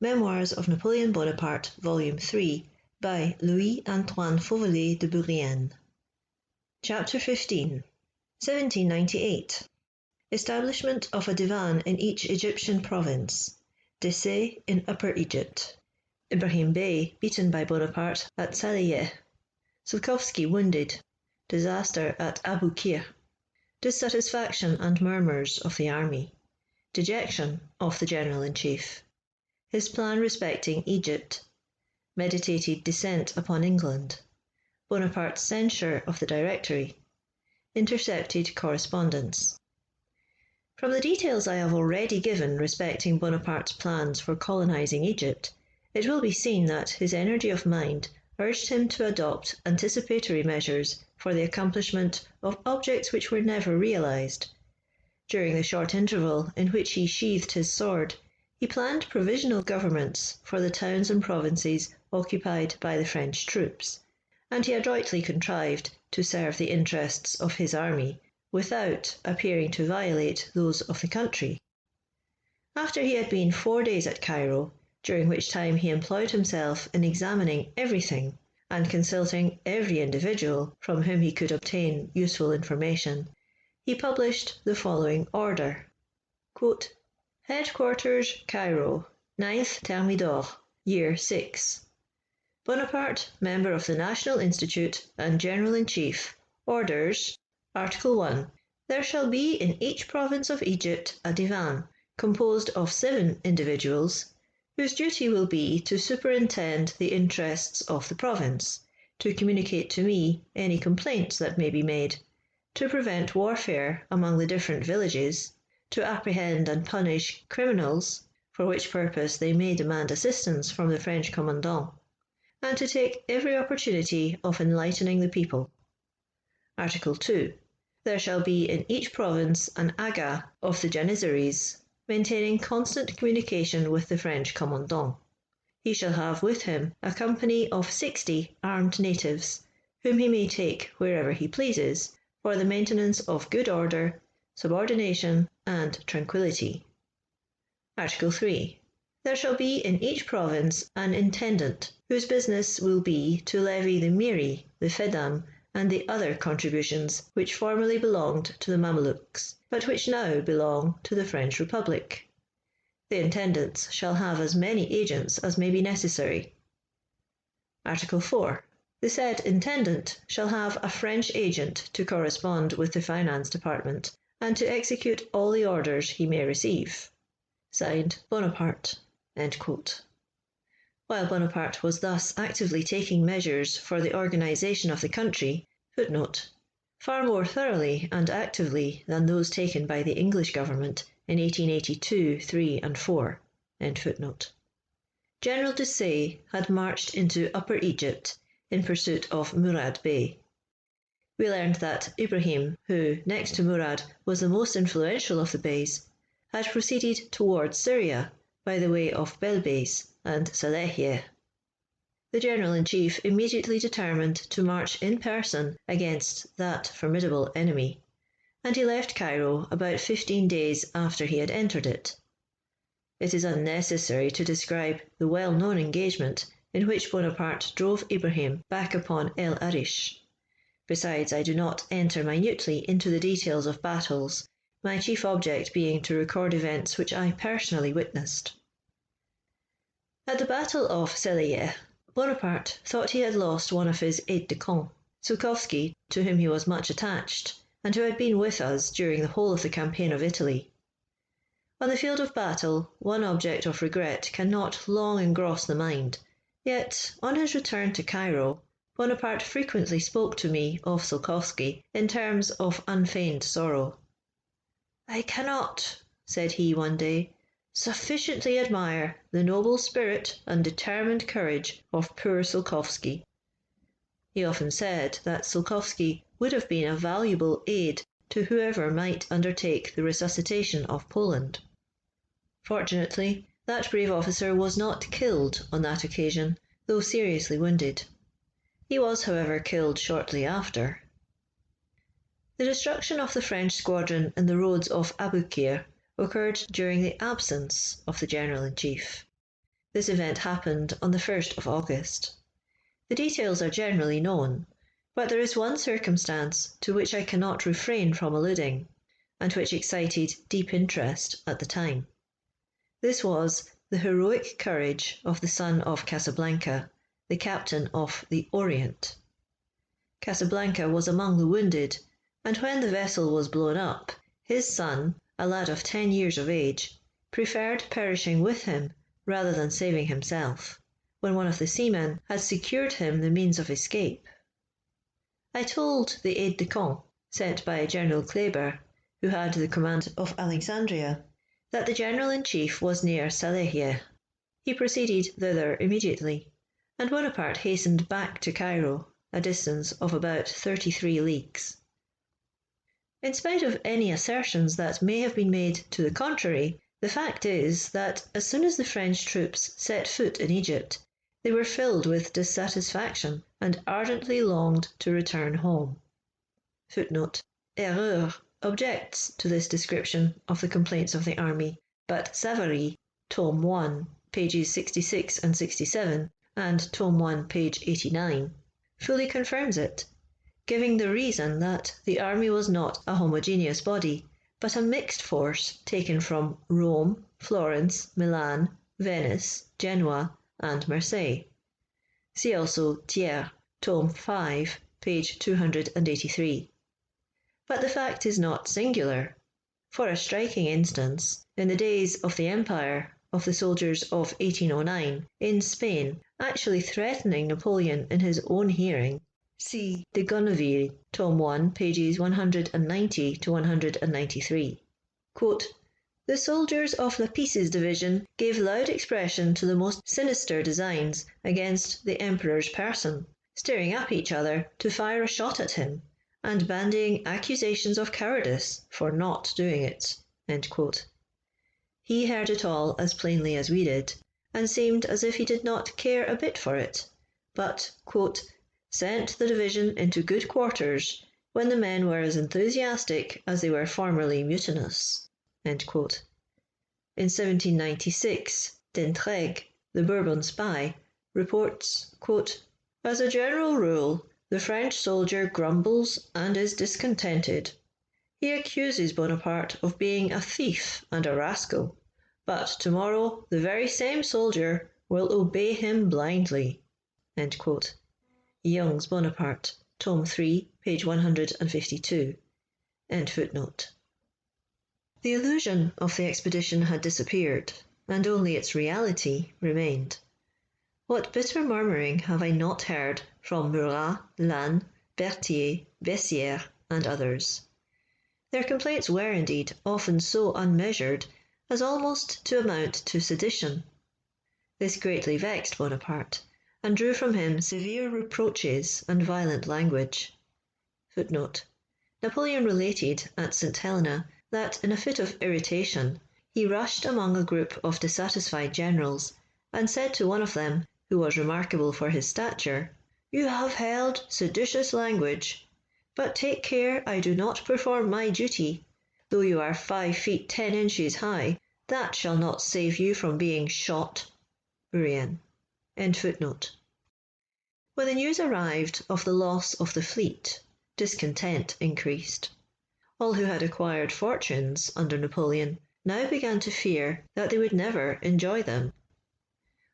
Memoirs of Napoleon Bonaparte, Volume 3, by Louis-Antoine Fauvelet de Bourrienne. Chapter 15. 1798. Establishment of a divan in each Egyptian province. Décès in Upper Egypt. Ibrahim Bey beaten by Bonaparte at Saleyeh. Sulkowski wounded. Disaster at Abu Qir. Dissatisfaction and murmurs of the army. Dejection of the General-in-Chief. His plan respecting Egypt. Meditated descent upon England. Bonaparte's censure of the Directory. Intercepted correspondence. From the details I have already given respecting Bonaparte's plans for colonizing Egypt, it will be seen that his energy of mind urged him to adopt anticipatory measures for the accomplishment of objects which were never realized. During the short interval in which he sheathed his sword, he planned provisional governments for the towns and provinces occupied by the French troops, and he adroitly contrived to serve the interests of his army without appearing to violate those of the country. After he had been 4 days at Cairo, during which time he employed himself in examining everything and consulting every individual from whom he could obtain useful information, he published the following order. Quote, Headquarters, Cairo, 9th Thermidor, Year 6. Bonaparte, member of the National Institute and General-in-Chief, orders, Article 1. There shall be in each province of Egypt a divan, composed of 7 individuals, whose duty will be to superintend the interests of the province, to communicate to me any complaints that may be made, to prevent warfare among the different villages, to apprehend and punish criminals, for which purpose they may demand assistance from the French commandant, and to take every opportunity of enlightening the people. Article 2. There shall be in each province an aga of the Janissaries, maintaining constant communication with the French commandant. He shall have with him a company of 60 armed natives, whom he may take wherever he pleases, for the maintenance of good order, subordination, and tranquillity. Article 3. There shall be in each province an intendant, whose business will be to levy the mairie, the fedam, and the other contributions which formerly belonged to the Mamelukes, but which now belong to the French Republic. The intendants shall have as many agents as may be necessary. Article 4. The said intendant shall have a French agent to correspond with the finance department, and to execute all the orders he may receive. Signed, Bonaparte. End quote. While Bonaparte was thus actively taking measures for the organization of the country, footnote, far more thoroughly and actively than those taken by the English government in 1882, 3 and 4, end footnote, General Décès had marched into Upper Egypt in pursuit of Murad Bey. We learned that Ibrahim, who, next to Murad, was the most influential of the Beys, had proceeded towards Syria by the way of Belbeis and Salehiyeh. The General-in-Chief immediately determined to march in person against that formidable enemy, and he left Cairo about 15 days after he had entered it. It is unnecessary to describe the well-known engagement in which Bonaparte drove Ibrahim back upon El Arish. Besides, I do not enter minutely into the details of battles, my chief object being to record events which I personally witnessed. At the Battle of Saleyeh, Bonaparte thought he had lost one of his aides-de-camp, Sulkowski, to whom he was much attached, and who had been with us during the whole of the campaign of Italy. On the field of battle, one object of regret cannot long engross the mind, yet, on his return to Cairo, Bonaparte frequently spoke to me of Sulkowski in terms of unfeigned sorrow. I cannot, said he one day, sufficiently admire the noble spirit and determined courage of poor Sulkowski. He often said that Sulkowski would have been a valuable aid to whoever might undertake the resuscitation of Poland. Fortunately, that brave officer was not killed on that occasion, though seriously wounded. He was, however, killed shortly after. The destruction of the French squadron in the roads of Abu Qir occurred during the absence of the General-in-Chief. This event happened on the 1st of August. The details are generally known, but there is one circumstance to which I cannot refrain from alluding, and which excited deep interest at the time. This was the heroic courage of the son of Casablanca, the captain of the Orient. Casablanca was among the wounded, and when the vessel was blown up, his son, a lad of 10 years of age, preferred perishing with him rather than saving himself, when one of the seamen had secured him the means of escape. I told the aide-de-camp, sent by General Kleber, who had the command of Alexandria, that the General-in-Chief was near Salehieh. He proceeded thither immediately, and Bonaparte hastened back to Cairo, a distance of about 33 leagues. In spite of any assertions that may have been made to the contrary, the fact is that as soon as the French troops set foot in Egypt, they were filled with dissatisfaction and ardently longed to return home. Footnote: Erreur objects to this description of the complaints of the army, but Savary, Tome 1, pages 66 and 67, and Tome 1, page 89, fully confirms it, giving the reason that the army was not a homogeneous body, but a mixed force taken from Rome, Florence, Milan, Venice, Genoa, and Marseille. See also Thiers, Tome 5, page 283. But the fact is not singular. For a striking instance, in the days of the Empire, of the soldiers of 1809 in Spain actually threatening Napoleon in his own hearing, see de Gonneville, Tome 1, pages 190 to 193. Quote, "The soldiers of Lapisse's division gave loud expression to the most sinister designs against the Emperor's person, staring up each other to fire a shot at him, and bandying accusations of cowardice for not doing it." End quote. He heard it all as plainly as we did, and seemed as if he did not care a bit for it, but, quote, "sent the division into good quarters when the men were as enthusiastic as they were formerly mutinous." End quote. In 1796, D'Entraigues, the Bourbon spy, reports, quote, "As a general rule, the French soldier grumbles and is discontented. He accuses Bonaparte of being a thief and a rascal, but tomorrow the very same soldier will obey him blindly." End quote. Young's Bonaparte, Tome 3, page 152. End footnote. The illusion of the expedition had disappeared, and only its reality remained. What bitter murmuring have I not heard from Murat, Lannes, Berthier, Bessières, and others. Their complaints were indeed often so unmeasured as almost to amount to sedition. This greatly vexed Bonaparte, and drew from him severe reproaches and violent language. Footnote: Napoleon related at St. Helena that in a fit of irritation he rushed among a group of dissatisfied generals, and said to one of them, who was remarkable for his stature, "You have held seditious language, but take care I do not perform my duty. Though you are 5 feet 10 inches high, that shall not save you from being shot." Bourrienne. End footnote. When the news arrived of the loss of the fleet, discontent increased. All who had acquired fortunes under Napoleon now began to fear that they would never enjoy them.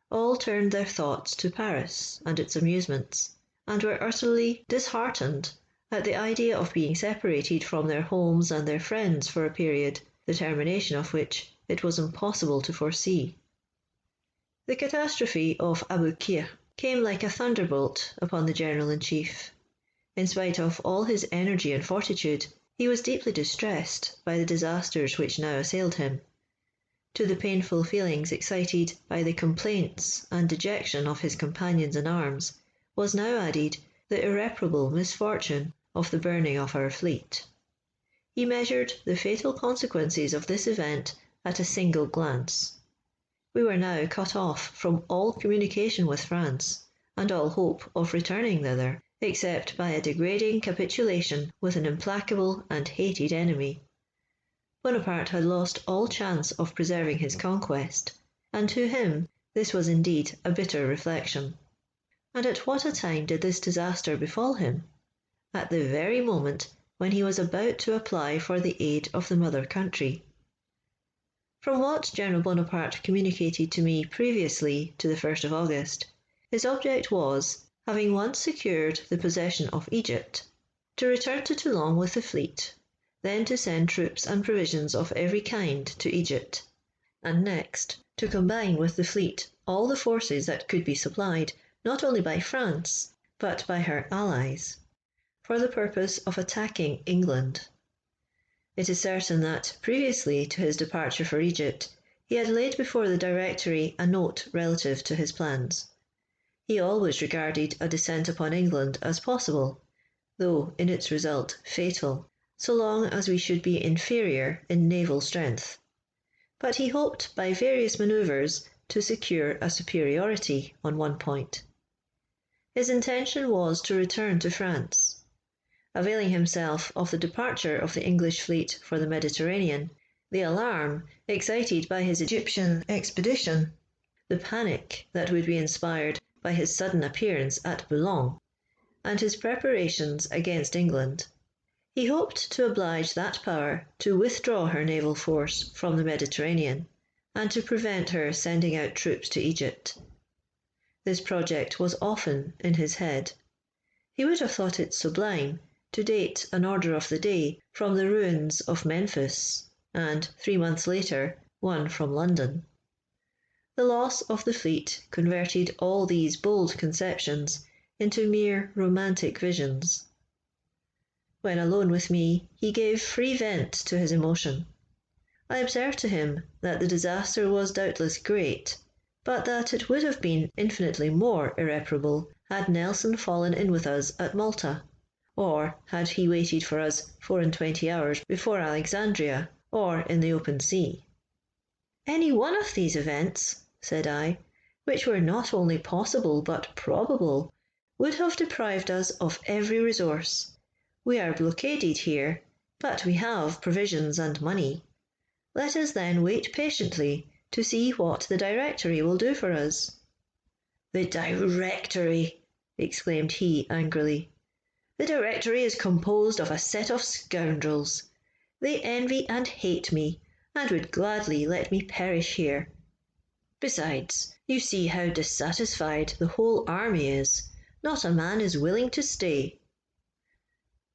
All turned their thoughts to Paris and its amusements, and were utterly disheartened at the idea of being separated from their homes and their friends for a period, the termination of which it was impossible to foresee. The catastrophe of Aboukir came like a thunderbolt upon the General-in-Chief. In spite of all his energy and fortitude, he was deeply distressed by the disasters which now assailed him. To the painful feelings excited by the complaints and dejection of his companions in arms was now added the irreparable misfortune of the burning of our fleet. He measured the fatal consequences of this event at a single glance. We were now cut off from all communication with France, and all hope of returning thither, except by a degrading capitulation with an implacable and hated enemy. Bonaparte had lost all chance of preserving his conquest, and to him This was indeed a bitter reflection. And at what a time did this disaster befall him? At the very moment when he was about to apply for the aid of the mother country. From what General Bonaparte communicated to me previously to the 1st of August, his object was, having once secured the possession of Egypt, to return to Toulon with the fleet, then to send troops and provisions of every kind to Egypt, and next to combine with the fleet all the forces that could be supplied not only by France, but by her allies, for the purpose of attacking England. It is certain that, previously to his departure for Egypt, he had laid before the Directory a note relative to his plans. He always regarded a descent upon England as possible, though in its result fatal, so long as we should be inferior in naval strength. But he hoped by various manoeuvres to secure a superiority on one point. His intention was to return to France. Availing himself of the departure of the English fleet for the Mediterranean, the alarm excited by his Egyptian expedition, the panic that would be inspired by his sudden appearance at Boulogne, and his preparations against England, he hoped to oblige that power to withdraw her naval force from the Mediterranean, and to prevent her sending out troops to Egypt. This project was often in his head. He would have thought it sublime to date an order of the day from the ruins of Memphis, and 3 months later one from London. The loss of the fleet converted all these bold conceptions into mere romantic visions. When alone with me, he gave free vent to his emotion. I observed to him that the disaster was doubtless great, but that it would have been infinitely more irreparable had Nelson fallen in with us at Malta, or had he waited for us 24 hours before Alexandria, or in the open sea. Any one of these events, said I, which were not only possible but probable, would have deprived us of every resource. We are blockaded here, but we have provisions and money. Let us then wait patiently to see what the Directory will do for us. The Directory! Exclaimed he angrily. The Directory is composed of a set of scoundrels. They envy and hate me, and would gladly let me perish here. Besides, you see how dissatisfied the whole army is. Not a man is willing to stay.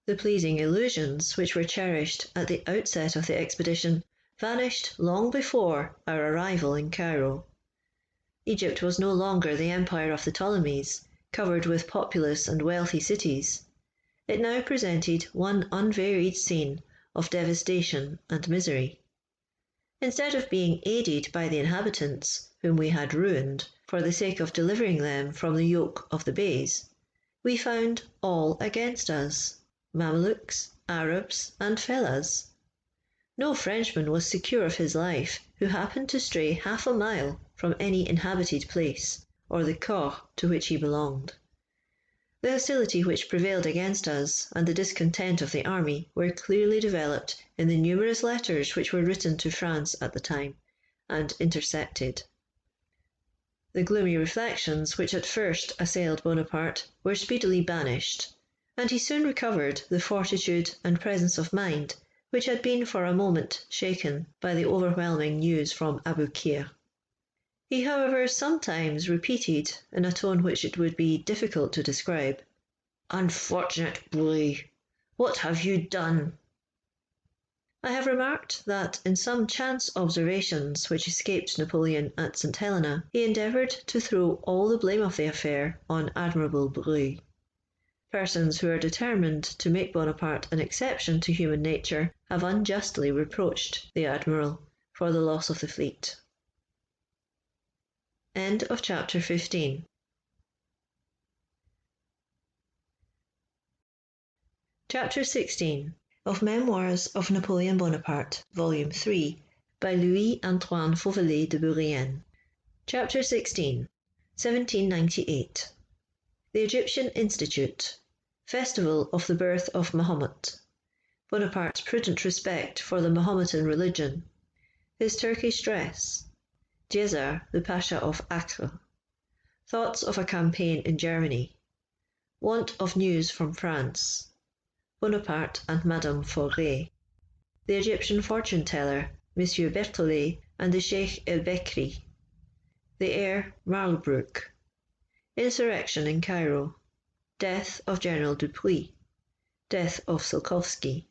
The pleasing illusions which were cherished at the outset of the expedition vanished long before our arrival in Cairo. Egypt was no longer the empire of the Ptolemies, covered with populous and wealthy cities. It now presented one unvaried scene of devastation and misery. Instead of being aided by the inhabitants, whom we had ruined, for the sake of delivering them from the yoke of the Beys, we found all against us, Mamelukes, Arabs, and Fellahs. No Frenchman was secure of his life who happened to stray half a mile from any inhabited place, or the corps to which he belonged. The hostility which prevailed against us and the discontent of the army were clearly developed in the numerous letters which were written to France at the time, and intercepted. The gloomy reflections which at first assailed Bonaparte were speedily banished, and he soon recovered the fortitude and presence of mind which had been for a moment shaken by the overwhelming news from Aboukir. He, however, sometimes repeated, in a tone which it would be difficult to describe, "Unfortunate boy, what have you done?" I have remarked that in some chance observations which escaped Napoleon at St. Helena, he endeavoured to throw all the blame of the affair on Admiral Bruy. Persons who are determined to make Bonaparte an exception to human nature have unjustly reproached the Admiral for the loss of the fleet. End of chapter 15. Chapter 16 of Memoirs of Napoleon Bonaparte, Volume 3, by Antoine Fauvelet de Bourrienne. Chapter 16, 1798. The Egyptian Institute. Festival of the birth of Mahomet. Bonaparte's prudent respect for the Mahometan religion. His Turkish dress. Djezzar, the Pasha of Acre. Thoughts of a campaign in Germany. Want of news from France. Bonaparte and Madame Fauvelet. The Egyptian fortune-teller, Monsieur Berthollet, and the Sheikh el-Bekri. The heir Marlbrook. Insurrection in Cairo. Death of General Dupuy. Death of Tsiolkovsky.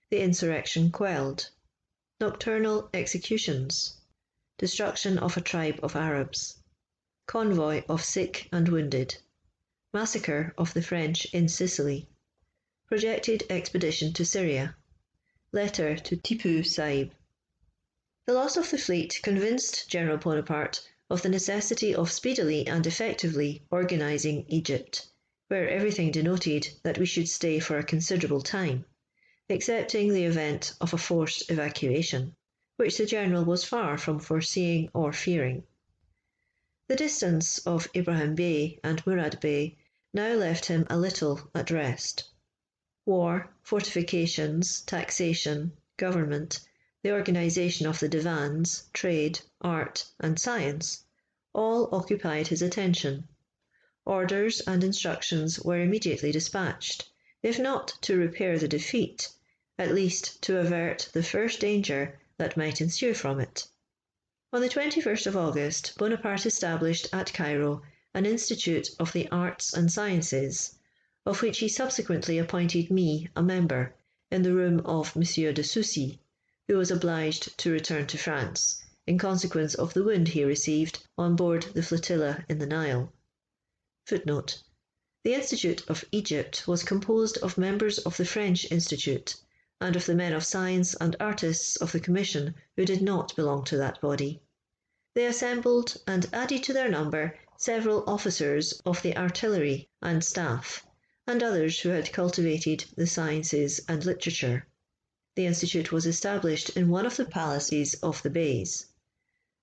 The insurrection quelled. Nocturnal executions. Destruction of a tribe of Arabs. Convoy of sick and wounded. Massacre of the French in Sicily. Projected expedition to Syria. Letter to Tipu Saib. The loss of the fleet convinced General Bonaparte of the necessity of speedily and effectively organising Egypt, where everything denoted that we should stay for a considerable time, excepting the event of a forced evacuation, which the general was far from foreseeing or fearing. The distance of Ibrahim Bey and Murad Bey now left him a little at rest. War, fortifications, taxation, government, the organisation of the divans, trade, art, and science, all occupied his attention. Orders and instructions were immediately dispatched, if not to repair the defeat, at least to avert the first danger that might ensue from it. On the 21st of August, Bonaparte established at Cairo an Institute of the Arts and Sciences, of which he subsequently appointed me a member, in the room of M. de Soucy, who was obliged to return to France, in consequence of the wound he received on board the flotilla in the Nile. Footnote: The Institute of Egypt was composed of members of the French Institute, and of the men of science and artists of the Commission who did not belong to that body. They assembled and added to their number several officers of the artillery and staff, and others who had cultivated the sciences and literature. The institute was established in one of the palaces of the Beys.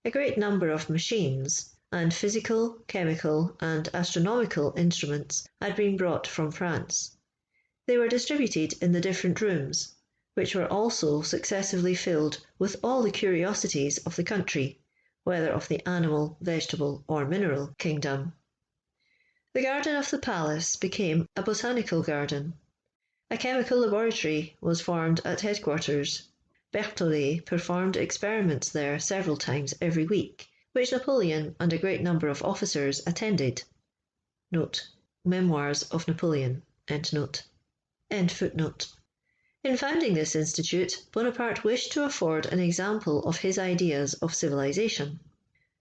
A great number of machines, and physical, chemical, and astronomical instruments had been brought from France. They were distributed in the different rooms, which were also successively filled with all the curiosities of the country, whether of the animal, vegetable, or mineral kingdom. The garden of the palace became a botanical garden. A chemical laboratory was formed at headquarters. Berthollet performed experiments there several times every week, which Napoleon and a great number of officers attended. Note: Memoirs of Napoleon. End note. End footnote. In founding this institute, Bonaparte wished to afford an example of his ideas of civilization.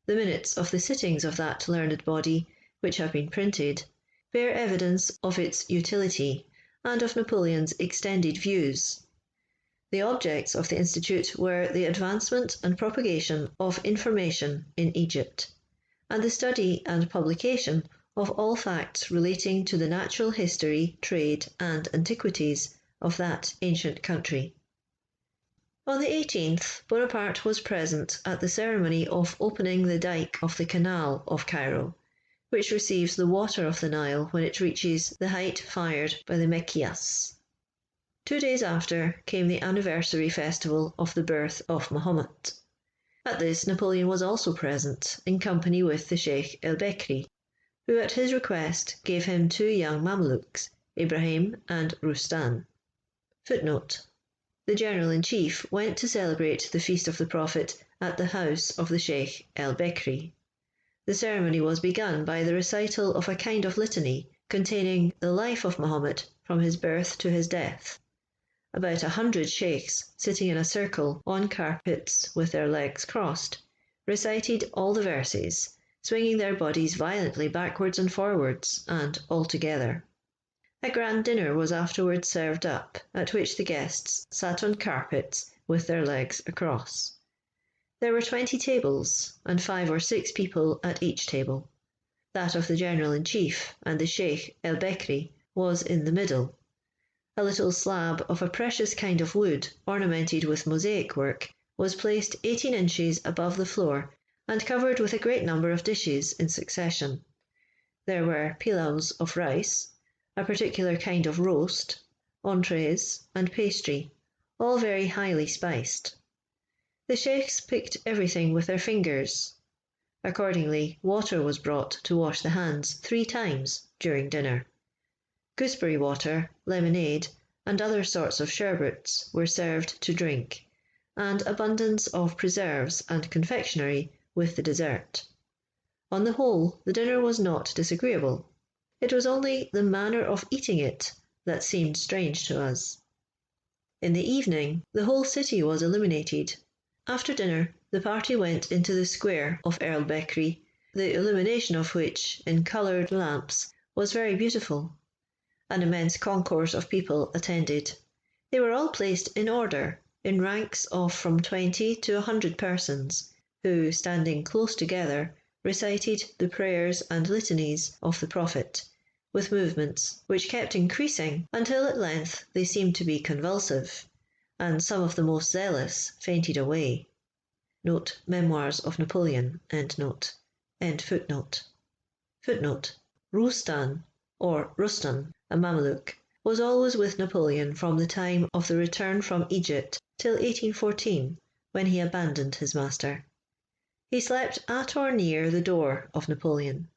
The minutes of the sittings of that learned body, which have been printed, bear evidence of its utility and of Napoleon's extended views. The objects of the Institute were the advancement and propagation of information in Egypt, and the study and publication of all facts relating to the natural history, trade, and antiquities of that ancient country. On the 18th, Bonaparte was present at the ceremony of opening the dike of the Canal of Cairo, which receives the water of the Nile when it reaches the height fired by the Mekhias. 2 days after came the anniversary festival of the birth of Mahomet. At this Napoleon was also present, in company with the Sheikh el-Bekri, who at his request gave him 2 young Mamelukes, Ibrahim and Rustan. Footnote: The General-in-Chief went to celebrate the Feast of the Prophet at the house of the Sheikh el-Bekri. The ceremony was begun by the recital of a kind of litany containing the life of Mahomet from his birth to his death. About 100 sheikhs, sitting in a circle on carpets with their legs crossed, recited all the verses, swinging their bodies violently backwards and forwards, and all together. A grand dinner was afterwards served up, at which the guests sat on carpets with their legs across. There were 20 tables, and 5 or 6 people at each table. That of the General-in-Chief and the Sheikh el-Bekri was in the middle. A little slab of a precious kind of wood, ornamented with mosaic work, was placed 18 inches above the floor and covered with a great number of dishes in succession. There were pilaus of rice, a particular kind of roast, entrees, and pastry, all very highly spiced. The sheikhs picked everything with their fingers, Accordingly, water was brought to wash the hands 3 times during dinner. Gooseberry water, lemonade, and other sorts of sherbets were served to drink, and abundance of preserves and confectionery with the dessert. On the whole, the dinner was not disagreeable. It was only the manner of eating it that seemed strange to us. In the evening, the whole city was illuminated. After dinner, the party went into the square of Earl Beckery, the illumination of which, in coloured lamps, was very beautiful. An immense concourse of people attended. They were all placed in order, in ranks of from 20 to 100 persons, who, standing close together, recited the prayers and litanies of the Prophet, with movements which kept increasing until at length they seemed to be convulsive, and some of the most zealous fainted away. Note Memoirs of Napoleon. Footnote. Roustan, or Rustan, a Mameluke, was always with Napoleon from the time of the return from Egypt till 1814, when he abandoned his master. He slept at or near the door of Napoleon.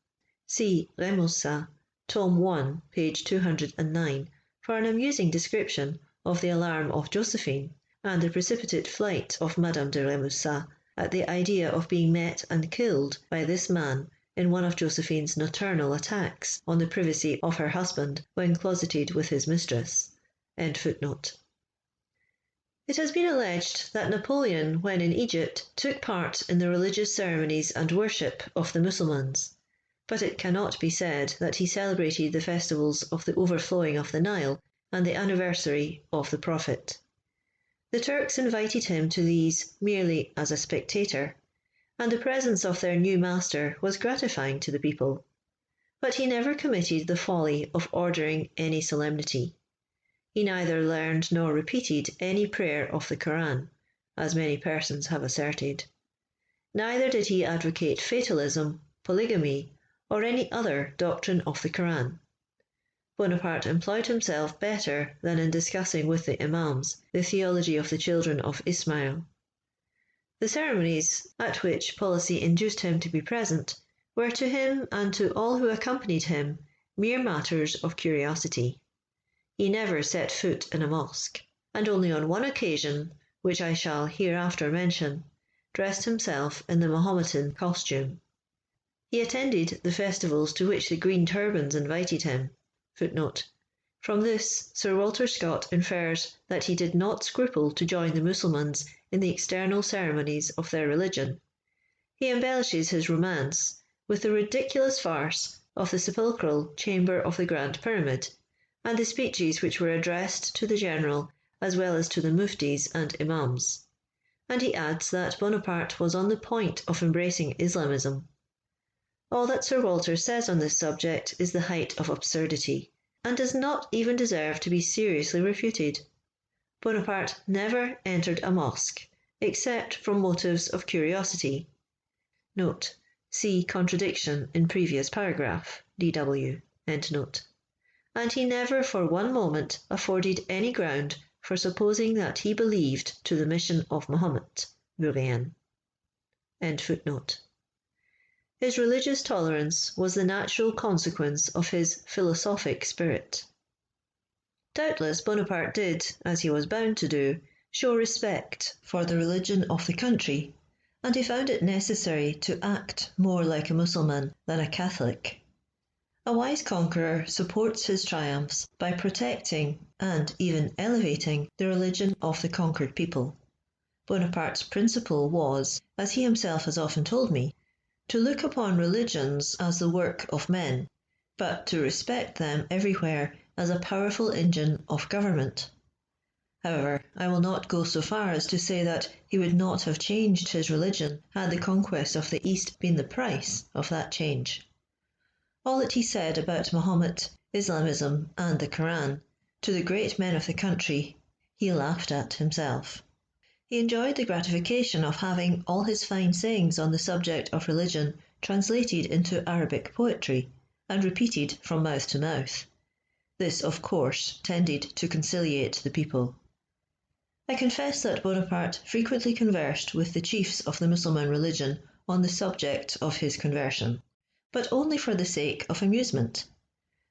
See Remusat, Tome 1, page 209, for an amusing description of the alarm of Josephine and the precipitate flight of Madame de Remusat at the idea of being met and killed by this man in one of Josephine's nocturnal attacks on the privacy of her husband when closeted with his mistress. It has been alleged that Napoleon, when in Egypt, took part in the religious ceremonies and worship of the Mussulmans, but it cannot be said that he celebrated the festivals of the overflowing of the Nile and the anniversary of the Prophet. The Turks invited him to these merely as a spectator, and the presence of their new master was gratifying to the people. But he never committed the folly of ordering any solemnity. He neither learned nor repeated any prayer of the Koran, as many persons have asserted. Neither did he advocate fatalism, polygamy, or any other doctrine of the Koran. Bonaparte employed himself better than in discussing with the Imams the theology of the children of Ismail. The ceremonies, at which policy induced him to be present, were to him and to all who accompanied him mere matters of curiosity. He never set foot in a mosque, and only on one occasion, which I shall hereafter mention, dressed himself in the Mahometan costume. He attended the festivals to which the Green Turbans invited him. From this, Sir Walter Scott infers that he did not scruple to join the Mussulmans in the external ceremonies of their religion. He embellishes his romance with the ridiculous farce of the sepulchral chamber of the Grand Pyramid, and the speeches which were addressed to the general as well as to the muftis and imams. And he adds that Bonaparte was on the point of embracing Islamism. All that Sir Walter says on this subject is the height of absurdity, and does not even deserve to be seriously refuted. Bonaparte never entered a mosque, except from motives of curiosity. Note: see contradiction in previous paragraph, D.W. And he never for one moment afforded any ground for supposing that he believed to the mission of Mahomet, Bourrienne. His religious tolerance was the natural consequence of his philosophic spirit. Doubtless Bonaparte did, as he was bound to do, show respect for the religion of the country, and he found it necessary to act more like a Mussulman than a Catholic. A wise conqueror supports his triumphs by protecting and even elevating the religion of the conquered people. Bonaparte's principle was, as he himself has often told me, to look upon religions as the work of men, but to respect them everywhere as a powerful engine of government. However, I will not go so far as to say that he would not have changed his religion had the conquest of the East been the price of that change. All that he said about Mahomet, Islamism, and the Koran, to the great men of the country, he laughed at himself. He enjoyed the gratification of having all his fine sayings on the subject of religion translated into Arabic poetry, and repeated from mouth to mouth. This, of course, tended to conciliate the people. I confess that Bonaparte frequently conversed with the chiefs of the Mussulman religion on the subject of his conversion, but only for the sake of amusement.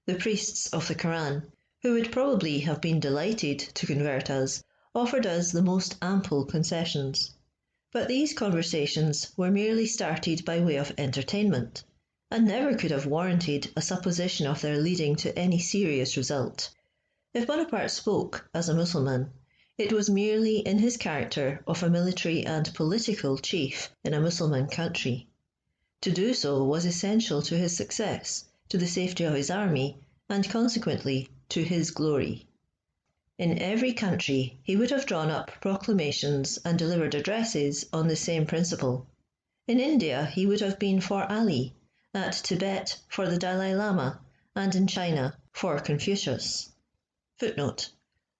The priests of the Koran, who would probably have been delighted to convert us, offered us the most ample concessions. But these conversations were merely started by way of entertainment, and never could have warranted a supposition of their leading to any serious result. If Bonaparte spoke as a Mussulman, it was merely in his character of a military and political chief in a Mussulman country. To do so was essential to his success, to the safety of his army, and consequently to his glory. In every country he would have drawn up proclamations and delivered addresses on the same principle. In India he would have been for Ali, at Tibet for the Dalai Lama, and in China for Confucius. Footnote: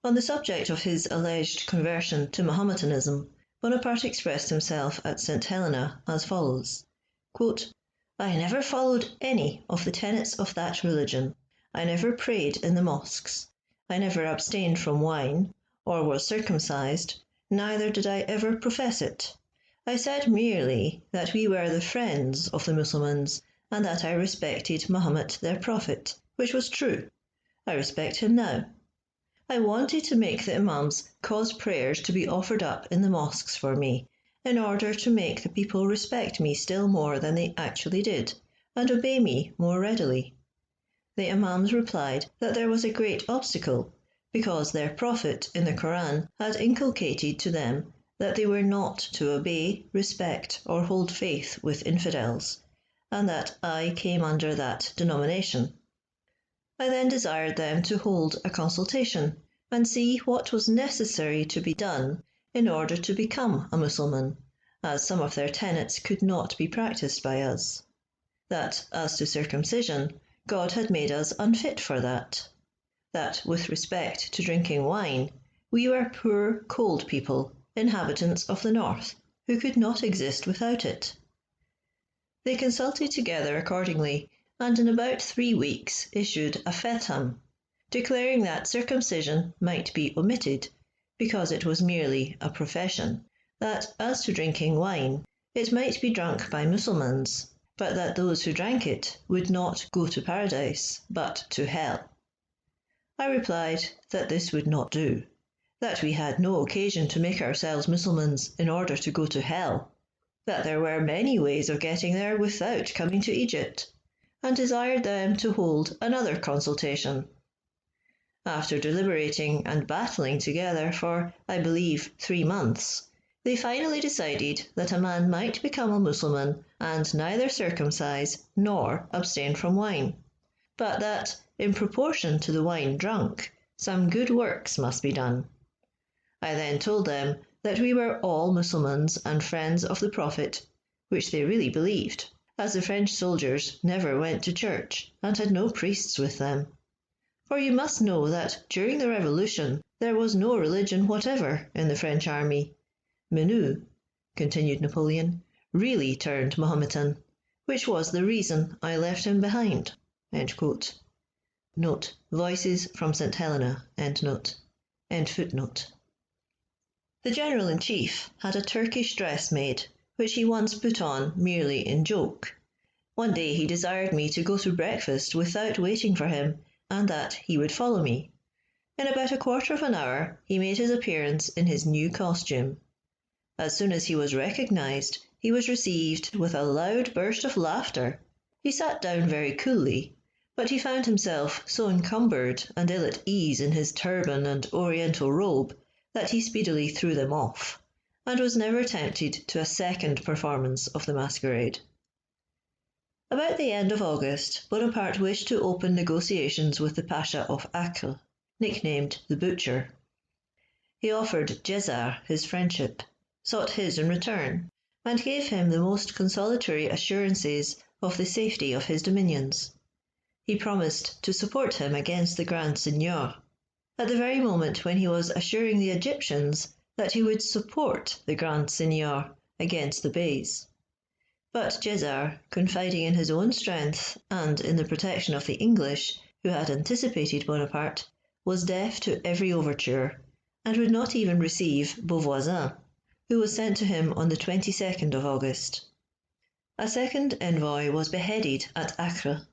on the subject of his alleged conversion to Mahometanism, Bonaparte expressed himself at St. Helena as follows, quote, "I never followed any of the tenets of that religion. I never prayed in the mosques. I never abstained from wine, or was circumcised, neither did I ever profess it. I said merely that we were the friends of the Mussulmans, and that I respected Mahomet their prophet, which was true. I respect him now. I wanted to make the imams cause prayers to be offered up in the mosques for me, in order to make the people respect me still more than they actually did, and obey me more readily. The imams replied that there was a great obstacle, because their prophet in the Koran had inculcated to them that they were not to obey, respect, or hold faith with infidels, and that I came under that denomination. I then desired them to hold a consultation and see what was necessary to be done in order to become a Mussulman, as some of their tenets could not be practiced by us. That, as to circumcision, God had made us unfit for that. That, with respect to drinking wine, we were poor, cold people, inhabitants of the north, who could not exist without it. They consulted together accordingly, and in about 3 weeks issued a Fetham, declaring that circumcision might be omitted, because it was merely a profession, that as to drinking wine, it might be drunk by Mussulmans, but that those who drank it would not go to paradise, but to hell. I replied that this would not do, that we had no occasion to make ourselves Mussulmans in order to go to hell, that there were many ways of getting there without coming to Egypt, and desired them to hold another consultation. After deliberating and battling together for, I believe, 3 months, they finally decided that a man might become a Mussulman and neither circumcise nor abstain from wine, but that, in proportion to the wine drunk, some good works must be done. I then told them that we were all Mussulmans and friends of the Prophet, which they really believed, as the French soldiers never went to church and had no priests with them. For you must know that during the Revolution there was no religion whatever in the French army. Menou, continued Napoleon, really turned Mahometan, which was the reason I left him behind. End quote. Note: Voices from St. Helena. End note. End footnote. The General-in-Chief had a Turkish dress made, which he once put on merely in joke. One day he desired me to go to breakfast without waiting for him, and that he would follow me. In about a quarter of an hour he made his appearance in his new costume. As soon as he was recognised, he was received with a loud burst of laughter. He sat down very coolly, but he found himself so encumbered and ill at ease in his turban and oriental robe that he speedily threw them off, and was never tempted to a second performance of the masquerade. About the end of August, Bonaparte wished to open negotiations with the Pasha of Acre, nicknamed the Butcher. He offered Djezzar his friendship, sought his in return, and gave him the most consolatory assurances of the safety of his dominions. He promised to support him against the Grand Seigneur, at the very moment when he was assuring the Egyptians that he would support the Grand Seigneur against the Beys. But Djezzar, confiding in his own strength and in the protection of the English, who had anticipated Bonaparte, was deaf to every overture, and would not even receive Beauvoisin, who was sent to him on the 22nd of August. A second envoy was beheaded at Acre.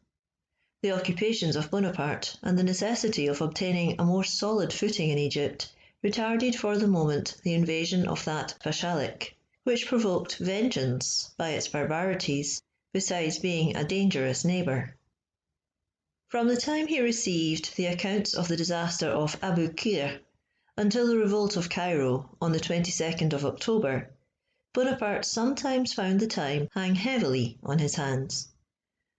The occupations of Bonaparte and the necessity of obtaining a more solid footing in Egypt retarded for the moment the invasion of that Pashalic, which provoked vengeance by its barbarities, besides being a dangerous neighbour. From the time he received the accounts of the disaster of Abu Qir until the revolt of Cairo on the 22nd of October, Bonaparte sometimes found the time hang heavily on his hands.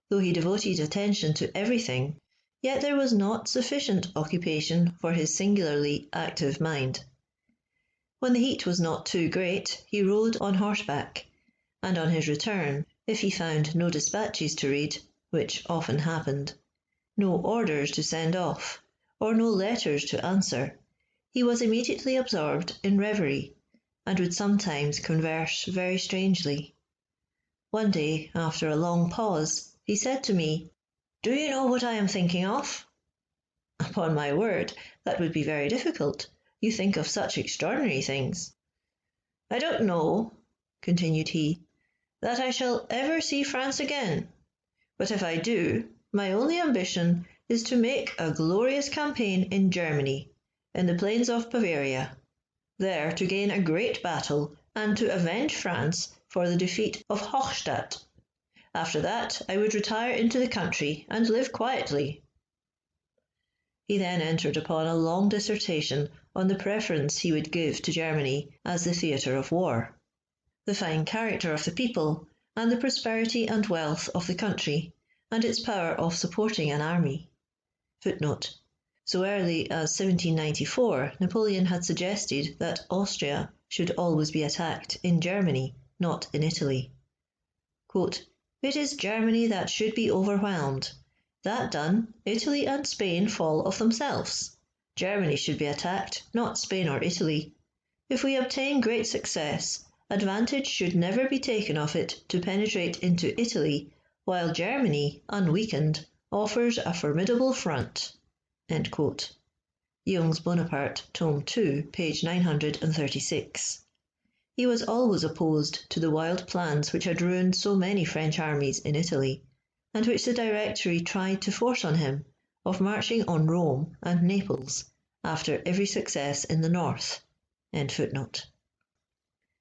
Though he devoted attention to everything, yet there was not sufficient occupation for his singularly active mind. When the heat was not too great, he rode on horseback, and on his return, if he found no dispatches to read, which often happened, no orders to send off, or no letters to answer, he was immediately absorbed in reverie, and would sometimes converse very strangely. One day, after a long pause, he said to me, "Do you know what I am thinking of?" "Upon my word, that would be very difficult. You think of such extraordinary things." "I don't know," continued he, "that I shall ever see France again. But if I do, my only ambition is to make a glorious campaign in Germany, in the plains of Bavaria, there to gain a great battle and to avenge France for the defeat of Hochstadt. After that I would retire into the country and live quietly." He then entered upon a long dissertation on the preference he would give to Germany as the theatre of war, the fine character of the people, and the prosperity and wealth of the country, and its power of supporting an army. Footnote: so early as 1794, Napoleon had suggested that Austria should always be attacked in Germany, not in Italy. Quote, "It is Germany that should be overwhelmed. That done, Italy and Spain fall of themselves. Germany should be attacked, not Spain or Italy. If we obtain great success, advantage should never be taken of it to penetrate into Italy, while Germany, unweakened, offers a formidable front." End quote. Young's Bonaparte, Tome 2, page 936. He was always opposed to the wild plans which had ruined so many French armies in Italy, and which the Directory tried to force on him, of marching on Rome and Naples after every success in the north. End footnote.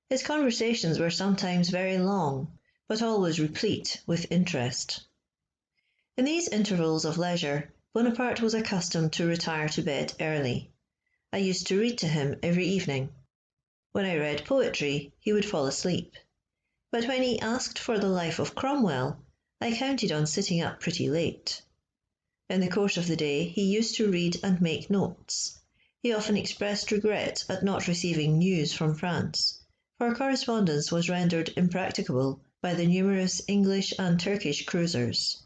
His conversations were sometimes very long, but always replete with interest. In these intervals of leisure, Bonaparte was accustomed to retire to bed early. I used to read to him every evening. When I read poetry, he would fall asleep. But when he asked for the life of Cromwell, I counted on sitting up pretty late. In the course of the day, he used to read and make notes. He often expressed regret at not receiving news from France, for correspondence was rendered impracticable by the numerous English and Turkish cruisers.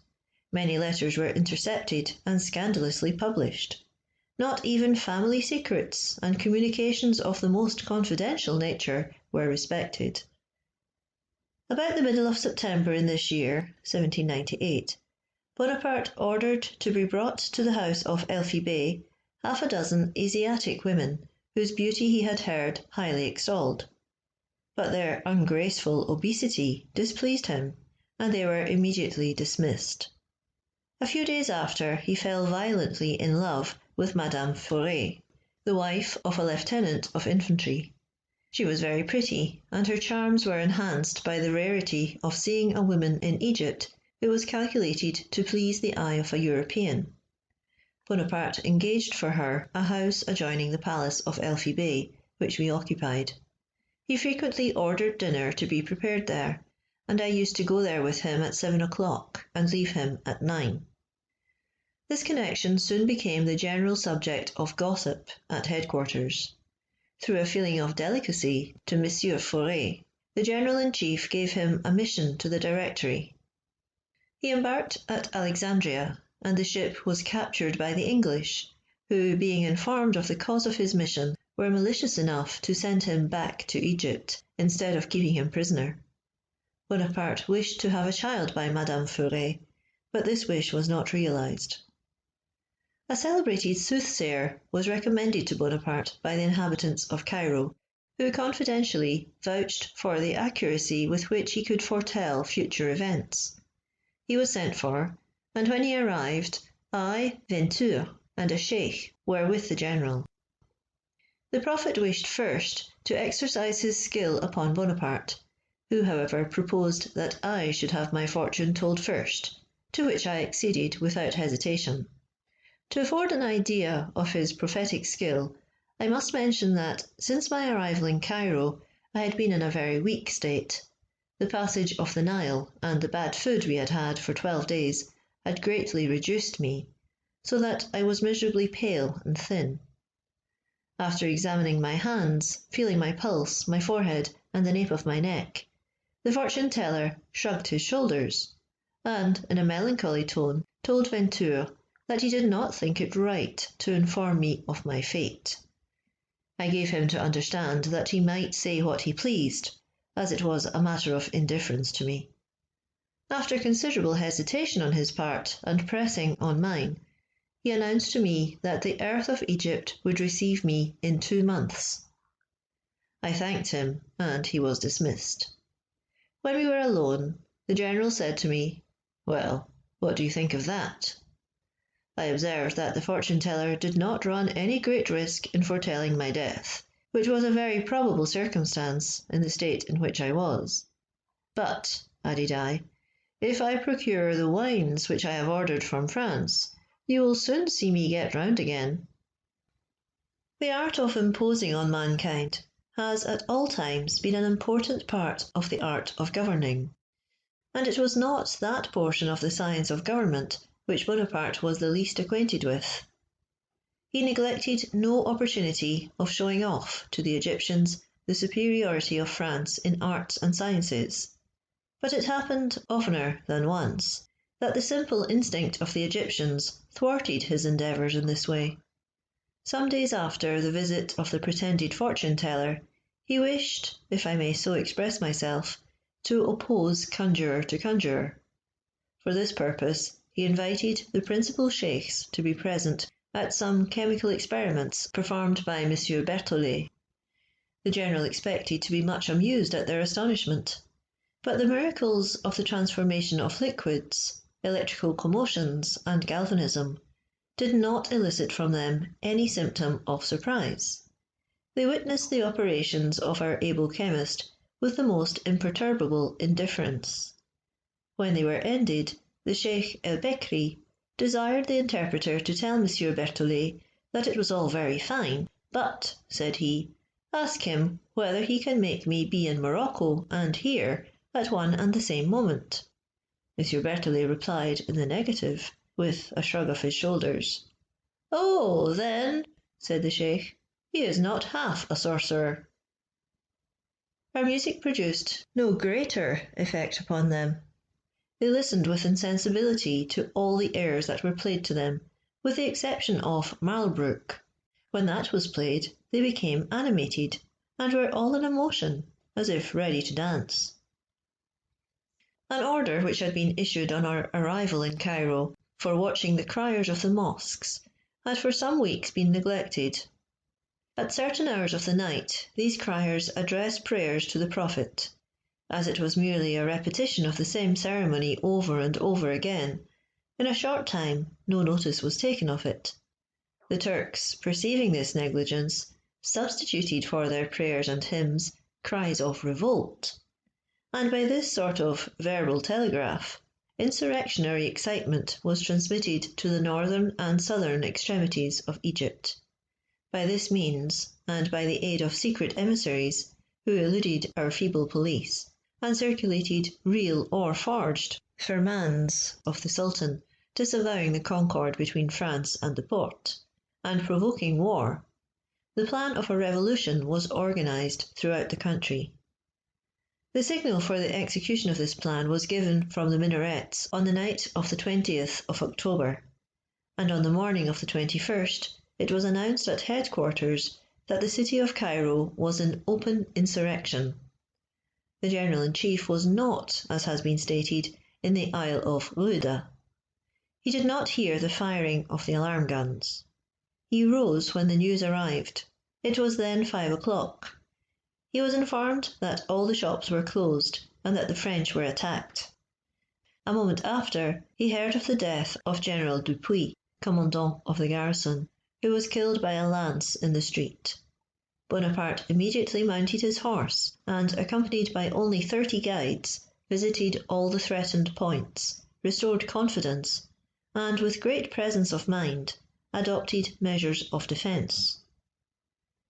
Many letters were intercepted and scandalously published. Not even family secrets and communications of the most confidential nature were respected. About the middle of September in this year, 1798, Bonaparte ordered to be brought to the house of Elfie Bey half a dozen Asiatic women whose beauty he had heard highly extolled. But their ungraceful obesity displeased him, and they were immediately dismissed. A few days after, he fell violently in love with Madame Fauvelet, the wife of a lieutenant of infantry. She was very pretty, and her charms were enhanced by the rarity of seeing a woman in Egypt who was calculated to please the eye of a European. Bonaparte engaged for her a house adjoining the palace of Elfie Bey, which we occupied. He frequently ordered dinner to be prepared there, and I used to go there with him at 7 o'clock and leave him at 9. This connection soon became the general subject of gossip at headquarters. Through a feeling of delicacy to Monsieur Fauvelet, the General-in-Chief gave him a mission to the Directory. He embarked at Alexandria, and the ship was captured by the English, who, being informed of the cause of his mission, were malicious enough to send him back to Egypt instead of keeping him prisoner. Bonaparte wished to have a child by Madame Fauvelet, but this wish was not realized. A celebrated soothsayer was recommended to Bonaparte by the inhabitants of Cairo, who confidentially vouched for the accuracy with which he could foretell future events. He was sent for, and when he arrived, I, Venture, and a sheikh were with the general. The prophet wished first to exercise his skill upon Bonaparte, who, however, proposed that I should have my fortune told first, to which I acceded without hesitation. To afford an idea of his prophetic skill, I must mention that, since my arrival in Cairo, I had been in a very weak state. The passage of the Nile and the bad food we had had for 12 days had greatly reduced me, so that I was miserably pale and thin. After examining my hands, feeling my pulse, my forehead, and the nape of my neck, the fortune-teller shrugged his shoulders, and, in a melancholy tone, told Venture that he did not think it right to inform me of my fate. I gave him to understand that he might say what he pleased, as it was a matter of indifference to me. After considerable hesitation on his part, and pressing on mine, he announced to me that the earth of Egypt would receive me in 2 months. I thanked him, and he was dismissed. When we were alone, the general said to me, "Well, what do you think of that?" I observed that the fortune-teller did not run any great risk in foretelling my death, which was a very probable circumstance in the state in which I was. "But," added I, "if I procure the wines which I have ordered from France, you will soon see me get round again." The art of imposing on mankind has at all times been an important part of the art of governing, and it was not that portion of the science of government which Bonaparte was the least acquainted with. He neglected no opportunity of showing off to the Egyptians the superiority of France in arts and sciences, but it happened oftener than once that the simple instinct of the Egyptians thwarted his endeavours in this way. Some days after the visit of the pretended fortune-teller, he wished, if I may so express myself, to oppose conjurer to conjurer. For this purpose he invited the principal sheikhs to be present at some chemical experiments performed by M. Berthollet. The general expected to be much amused at their astonishment, but the miracles of the transformation of liquids, electrical commotions, and galvanism did not elicit from them any symptom of surprise. They witnessed the operations of our able chemist with the most imperturbable indifference. When they were ended, the Sheikh El Bekri desired the interpreter to tell M. Berthollet that it was all very fine, but, said he, ask him whether he can make me be in Morocco and here at one and the same moment. M. Berthollet replied in the negative, with a shrug of his shoulders. "Oh, then," said the Sheikh, "he is not half a sorcerer." Our music produced no greater effect upon them. They listened with insensibility to all the airs that were played to them, with the exception of Marlbrook. When that was played, they became animated, and were all in a motion, as if ready to dance. An order which had been issued on our arrival in Cairo for watching the criers of the mosques had for some weeks been neglected. At certain hours of the night these criers addressed prayers to the Prophet. As it was merely a repetition of the same ceremony over and over again, in a short time no notice was taken of it. The Turks, perceiving this negligence, substituted for their prayers and hymns cries of revolt, and by this sort of verbal telegraph, insurrectionary excitement was transmitted to the northern and southern extremities of Egypt. By this means, and by the aid of secret emissaries who eluded our feeble police, and circulated real or forged firmans of the Sultan disavowing the concord between France and the Porte, and provoking war, the plan of a revolution was organised throughout the country. The signal for the execution of this plan was given from the minarets on the night of the 20th of October, and on the morning of the 21st it was announced at headquarters that the city of Cairo was in open insurrection. The General-in-Chief was not, as has been stated, in the Isle of Rouda. He did not hear the firing of the alarm guns. He rose when the news arrived. It was then 5 o'clock. He was informed that all the shops were closed and that the French were attacked. A moment after, he heard of the death of General Dupuy, commandant of the garrison, who was killed by a lance in the street. Bonaparte immediately mounted his horse and, accompanied by only 30 guides, visited all the threatened points, restored confidence, and, with great presence of mind, adopted measures of defence.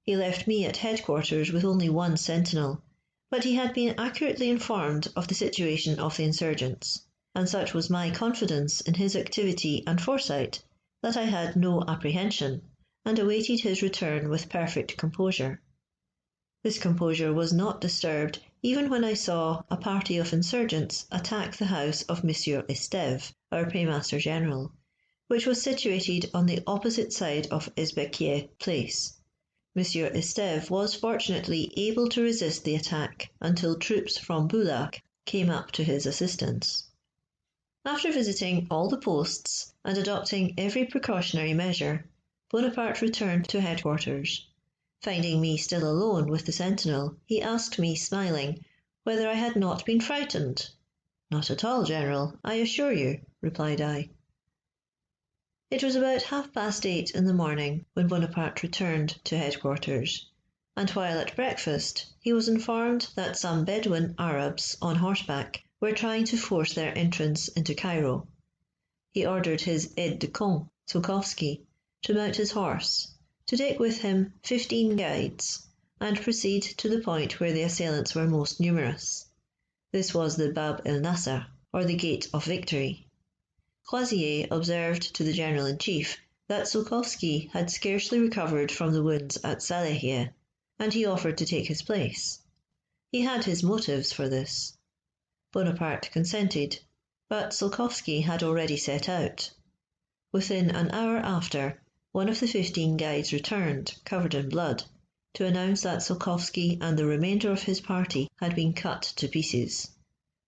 He left me at headquarters with only one sentinel, but he had been accurately informed of the situation of the insurgents, and such was my confidence in his activity and foresight that I had no apprehension, and awaited his return with perfect composure. This composure was not disturbed even when I saw a party of insurgents attack the house of Monsieur Estève, our Paymaster-General, which was situated on the opposite side of Esbequier Place. Monsieur Estève was fortunately able to resist the attack until troops from Boulac came up to his assistance. After visiting all the posts and adopting every precautionary measure, Bonaparte returned to headquarters. Finding me still alone with the sentinel, he asked me, smiling, whether I had not been frightened. "Not at all, General, I assure you," replied I. It was about 8:30 in the morning when Bonaparte returned to headquarters, and while at breakfast he was informed that some Bedouin Arabs on horseback were trying to force their entrance into Cairo. He ordered his aide-de-camp, Tsukowski, to mount his horse, to take with him 15 guides, and proceed to the point where the assailants were most numerous. This was the Bab el Nasser, or the Gate of Victory. Crozier observed to the General-in-Chief that Tsukowski had scarcely recovered from the wounds at Salahia, and he offered to take his place. He had his motives for this. Bonaparte consented, but Tsukowski had already set out. Within an hour after, one of the 15 guides returned, covered in blood, to announce that Tsukowski and the remainder of his party had been cut to pieces.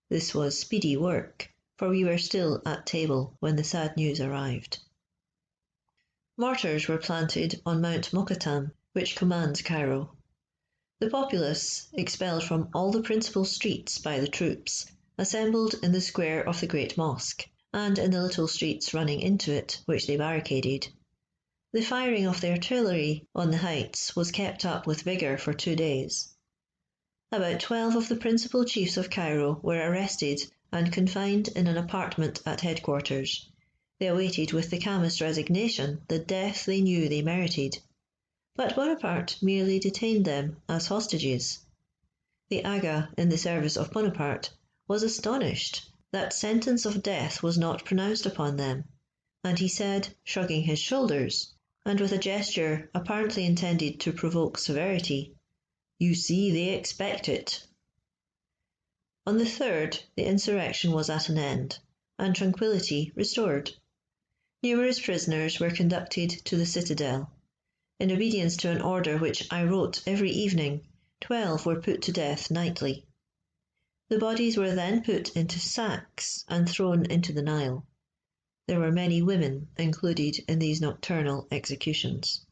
This was speedy work, for we were still at table when the sad news arrived. Mortars were planted on Mount Mokattam, which commands Cairo. The populace, expelled from all the principal streets by the troops, assembled in the square of the great mosque, and in the little streets running into it, which they barricaded. The firing of the artillery on the heights was kept up with vigour for 2 days. About 12 of the principal chiefs of Cairo were arrested and confined in an apartment at headquarters. They awaited with the calmest resignation the death they knew they merited, but Bonaparte merely detained them as hostages. The Aga in the service of Bonaparte was astonished that sentence of death was not pronounced upon them, and he said, shrugging his shoulders, and with a gesture apparently intended to provoke severity, "You see, they expect it." On the 3rd, the insurrection was at an end, and tranquillity restored. Numerous prisoners were conducted to the citadel. In obedience to an order which I wrote every evening, 12 were put to death nightly. The bodies were then put into sacks and thrown into the Nile. There were many women included in these nocturnal executions.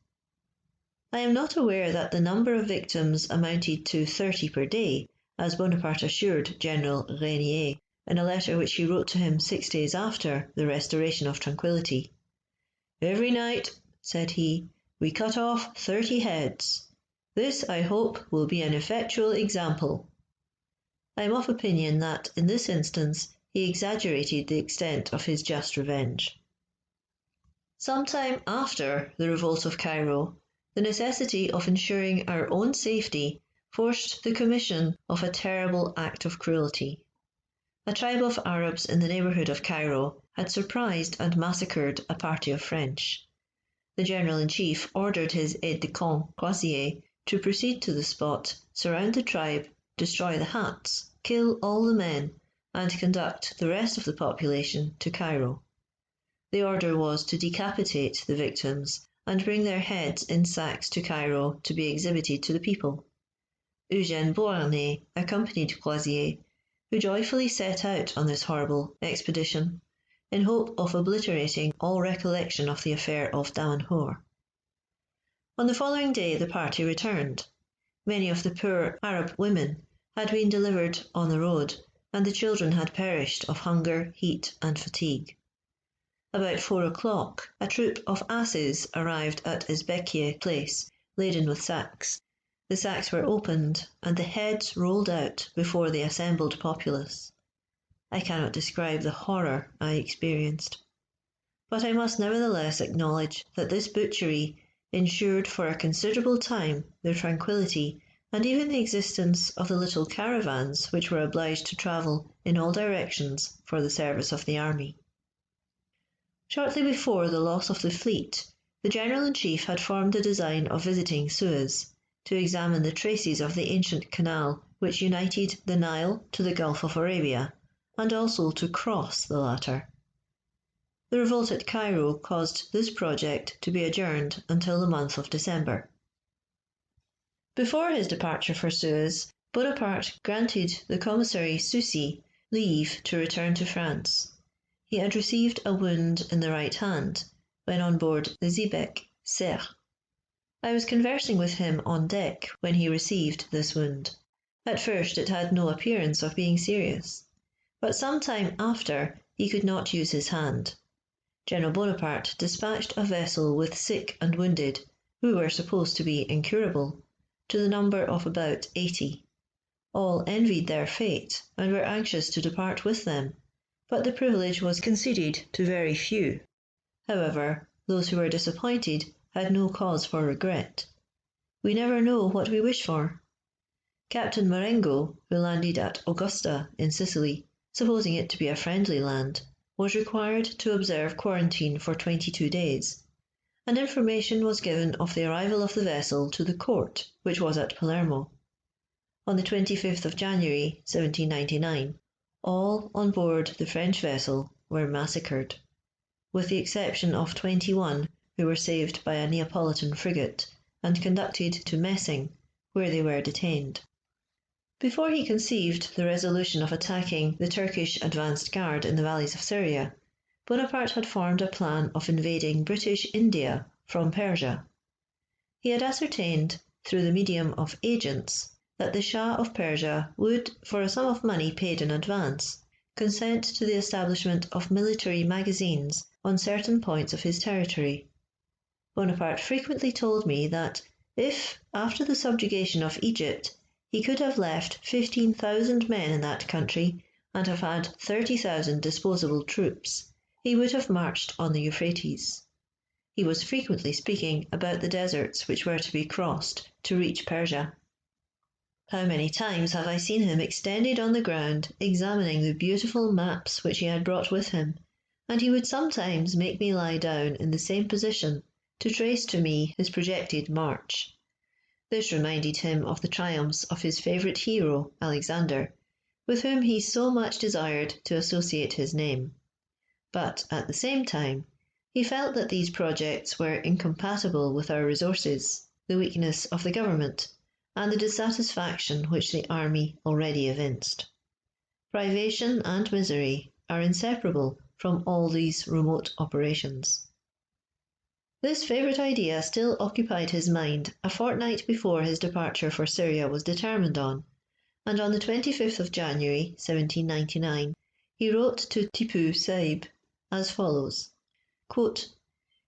I am not aware that the number of victims amounted to 30 per day, as Bonaparte assured General Régnier in a letter which he wrote to him 6 days after the restoration of tranquillity. "Every night," said he, "we cut off 30 heads. This, I hope, will be an effectual example." I am of opinion that, in this instance, he exaggerated the extent of his just revenge. Some time after the revolt of Cairo, the necessity of ensuring our own safety forced the commission of a terrible act of cruelty. A tribe of Arabs in the neighbourhood of Cairo had surprised and massacred a party of French. The General-in-Chief ordered his aide-de-camp, Crozier, to proceed to the spot, surround the tribe, destroy the huts, kill all the men, and conduct the rest of the population to Cairo. The order was to decapitate the victims and bring their heads in sacks to Cairo to be exhibited to the people. Eugène Beauharnais accompanied Crozier, who joyfully set out on this horrible expedition, in hope of obliterating all recollection of the affair of Damanhur. On the following day the party returned. Many of the poor Arab women had been delivered on the road, and the children had perished of hunger, heat, and fatigue. About 4 o'clock, a troop of asses arrived at Isbekieh Place, laden with sacks. The sacks were opened, and the heads rolled out before the assembled populace. I cannot describe the horror I experienced. But I must nevertheless acknowledge that this butchery ensured for a considerable time the tranquillity and even the existence of the little caravans which were obliged to travel in all directions for the service of the army. Shortly before the loss of the fleet, the General-in-Chief had formed the design of visiting Suez, to examine the traces of the ancient canal which united the Nile to the Gulf of Arabia, and also to cross the latter. The revolt at Cairo caused this project to be adjourned until the month of December. Before his departure for Suez, Bonaparte granted the commissary Sucy leave to return to France. He had received a wound in the right hand when on board the xebec Serre. I was conversing with him on deck when he received this wound. At first it had no appearance of being serious, but some time after he could not use his hand. General Bonaparte dispatched a vessel with sick and wounded, who were supposed to be incurable, to the number of about 80. All envied their fate and were anxious to depart with them, but the privilege was conceded to very few. However, those who were disappointed had no cause for regret. We never know what we wish for. Captain Marengo, who landed at Augusta in Sicily, supposing it to be a friendly land, was required to observe quarantine for 22 days, and information was given of the arrival of the vessel to the court, which was at Palermo. On the 25th of January, 1799, all on board the French vessel were massacred, with the exception of 21 who were saved by a Neapolitan frigate and conducted to Messing, where they were detained. Before he conceived the resolution of attacking the Turkish advanced guard in the valleys of Syria, Bonaparte had formed a plan of invading British India from Persia. He had ascertained, through the medium of agents, that the Shah of Persia would, for a sum of money paid in advance, consent to the establishment of military magazines on certain points of his territory. Bonaparte frequently told me that if, after the subjugation of Egypt, he could have left 15,000 men in that country and have had 30,000 disposable troops, he would have marched on the Euphrates. He was frequently speaking about the deserts which were to be crossed to reach Persia. How many times have I seen him extended on the ground examining the beautiful maps which he had brought with him, and he would sometimes make me lie down in the same position to trace to me his projected march. This reminded him of the triumphs of his favourite hero, Alexander, with whom he so much desired to associate his name. But at the same time, he felt that these projects were incompatible with our resources, the weakness of the government, and the dissatisfaction which the army already evinced. Privation and misery are inseparable from all these remote operations. This favourite idea still occupied his mind a fortnight before his departure for Syria was determined on, and on the 25th of January, 1799, he wrote to Tippoo Saib as follows, quote,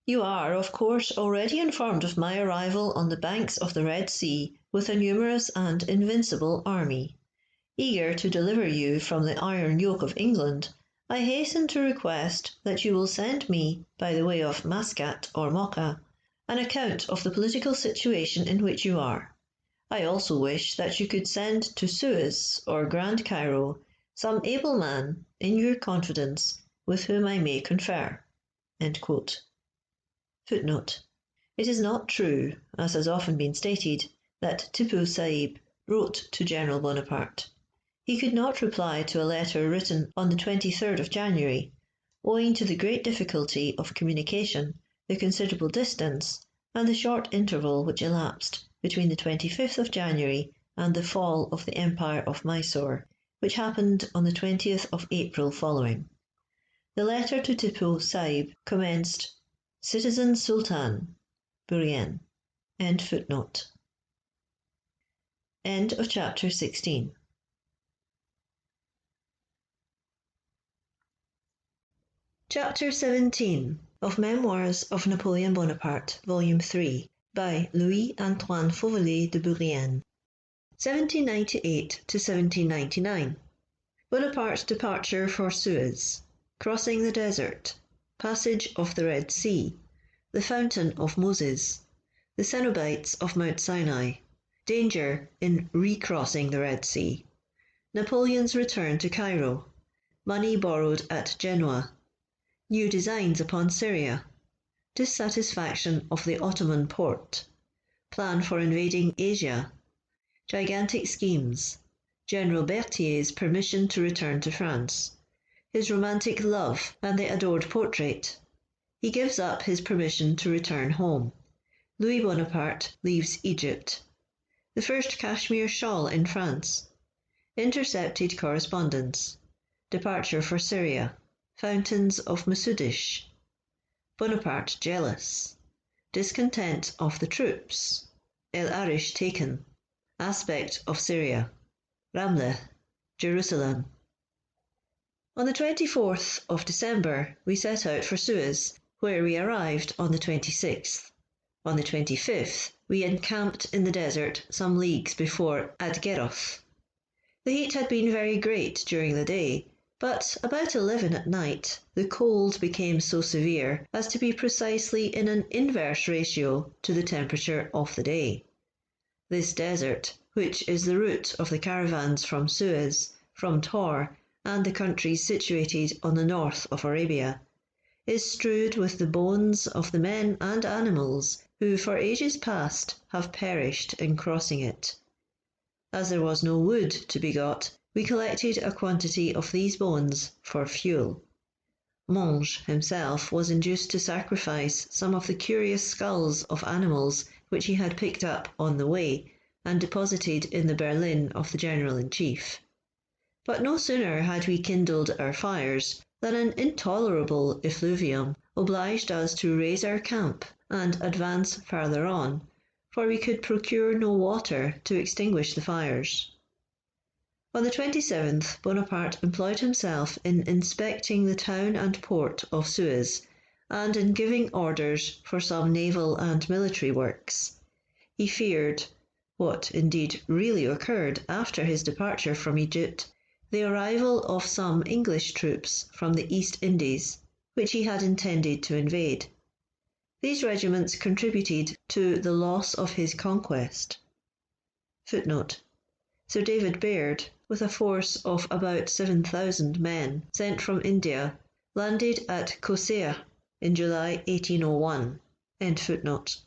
"You are, of course, already informed of my arrival on the banks of the Red Sea with a numerous and invincible army. Eager to deliver you from the iron yoke of England, I hasten to request that you will send me, by the way of Maskat or Mocha, an account of the political situation in which you are. I also wish that you could send to Suez or Grand Cairo some able man in your confidence with whom I may confer." End quote. Footnote. It is not true, as has often been stated, that Tippoo Saib wrote to General Bonaparte. He could not reply to a letter written on the 23rd of January, owing to the great difficulty of communication, the considerable distance, and the short interval which elapsed between the 25th of January and the fall of the Empire of Mysore, which happened on the 20th of April following. The letter to Tippoo Saib commenced, "Citizen Sultan, Bourrienne." End footnote. End of chapter 16. Chapter 17 of Memoirs of Napoleon Bonaparte, Volume 3, by Louis-Antoine Fauvelet de Bourrienne. 1798 to 1799. Bonaparte's departure for Suez, crossing the desert, passage of the Red Sea, the Fountain of Moses, the Cenobites of Mount Sinai, danger in recrossing the Red Sea, Napoleon's return to Cairo, money borrowed at Genoa, new designs upon Syria, dissatisfaction of the Ottoman Porte, plan for invading Asia, gigantic schemes, General Berthier's permission to return to France, his romantic love and the adored portrait. He gives up his permission to return home. Louis Bonaparte leaves Egypt. The first cashmere shawl in France. Intercepted correspondence. Departure for Syria. Fountains of Masudish. Bonaparte jealous. Discontent of the troops. El Arish taken. Aspect of Syria. Ramleh, Jerusalem. On the 24th of December, we set out for Suez, where we arrived on the 26th. On the 25th, we encamped in the desert some leagues before Adgeroth. The heat had been very great during the day, but about 11 at night, the cold became so severe as to be precisely in an inverse ratio to the temperature of the day. This desert, which is the route of the caravans from Suez, from Tor, and the countries situated on the north of Arabia, is strewed with the bones of the men and animals who for ages past have perished in crossing it. As there was no wood to be got, we collected a quantity of these bones for fuel. Monge himself was induced to sacrifice some of the curious skulls of animals which he had picked up on the way and deposited in the berlin of the General-in-Chief. But no sooner had we kindled our fires than an intolerable effluvium obliged us to raise our camp and advance farther on, for we could procure no water to extinguish the fires. On the 27th, Bonaparte employed himself in inspecting the town and port of Suez, and in giving orders for some naval and military works. He feared, what indeed really occurred after his departure from Egypt, the arrival of some English troops from the East Indies, which he had intended to invade. These regiments contributed to the loss of his conquest. Footnote: Sir David Baird, with a force of about 7,000 men sent from India, landed at Corsica in July 1801. End footnote.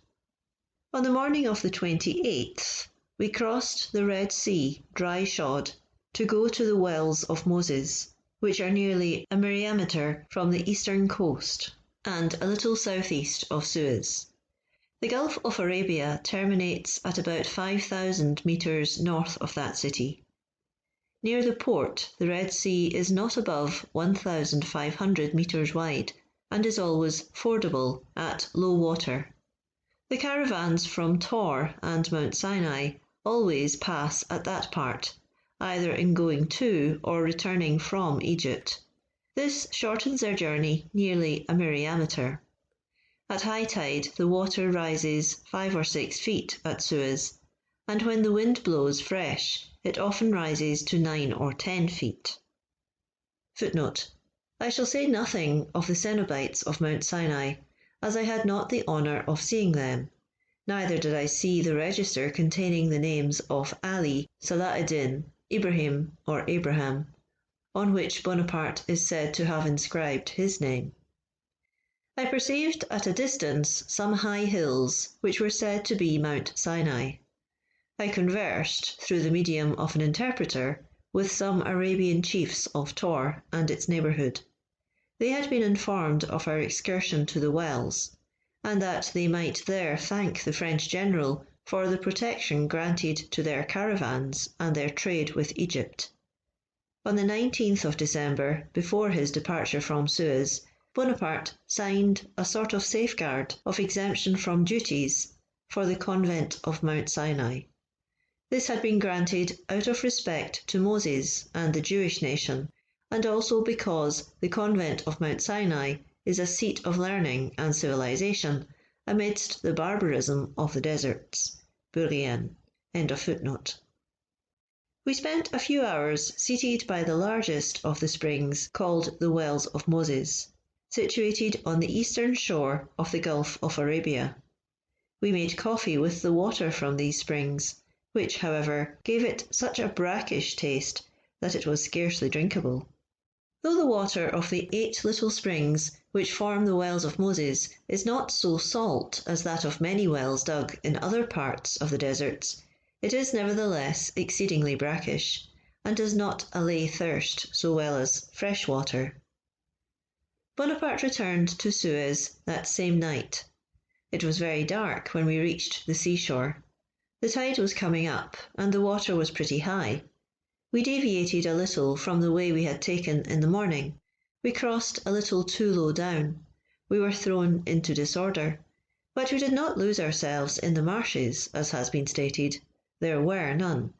On the morning of the 28th, we crossed the Red Sea dry-shod to go to the Wells of Moses, which are nearly a myriameter from the eastern coast and a little southeast of Suez. The Gulf of Arabia terminates at about 5,000 metres north of that city. Near the port, the Red Sea is not above 1,500 metres wide and is always fordable at low water. The caravans from Tor and Mount Sinai always pass at that part, either in going to or returning from Egypt. This shortens their journey nearly a myriameter. At high tide, the water rises 5 or 6 feet at Suez, and when the wind blows fresh, it often rises to 9 or 10 feet. Footnote: I shall say nothing of the Cenobites of Mount Sinai, as I had not the honour of seeing them, neither did I see the register containing the names of Ali, Salah-ed-Din, Ibrahim or Abraham, on which Bonaparte is said to have inscribed his name. I perceived at a distance some high hills, which were said to be Mount Sinai. I conversed, through the medium of an interpreter, with some Arabian chiefs of Tor and its neighbourhood. They had been informed of our excursion to the wells, and that they might there thank the French general for the protection granted to their caravans and their trade with Egypt. On the 19th of December, before his departure from Suez, Bonaparte signed a sort of safeguard of exemption from duties for the convent of Mount Sinai. This had been granted out of respect to Moses and the Jewish nation, and also because the convent of Mount Sinai is a seat of learning and civilization amidst the barbarism of the deserts. Bourrienne. End of footnote. We spent a few hours seated by the largest of the springs called the Wells of Moses, situated on the eastern shore of the Gulf of Arabia. We made coffee with the water from these springs, which, however, gave it such a brackish taste that it was scarcely drinkable. Though the water of the 8 little springs which form the Wells of Moses is not so salt as that of many wells dug in other parts of the deserts, it is nevertheless exceedingly brackish, and does not allay thirst so well as fresh water. Bonaparte returned to Suez that same night. It was very dark when we reached the seashore. The tide was coming up, and the water was pretty high. We deviated a little from the way we had taken in the morning. We crossed a little too low down. We were thrown into disorder. But we did not lose ourselves in the marshes, as has been stated. There were none.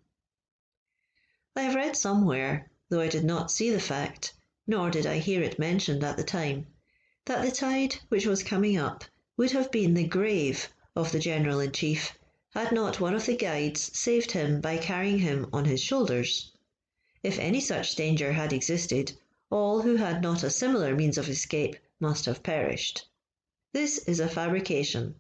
I have read somewhere, though I did not see the fact, nor did I hear it mentioned at the time, that the tide which was coming up would have been the grave of the General-in-Chief had not one of the guides saved him by carrying him on his shoulders. If any such danger had existed, all who had not a similar means of escape must have perished. This is a fabrication.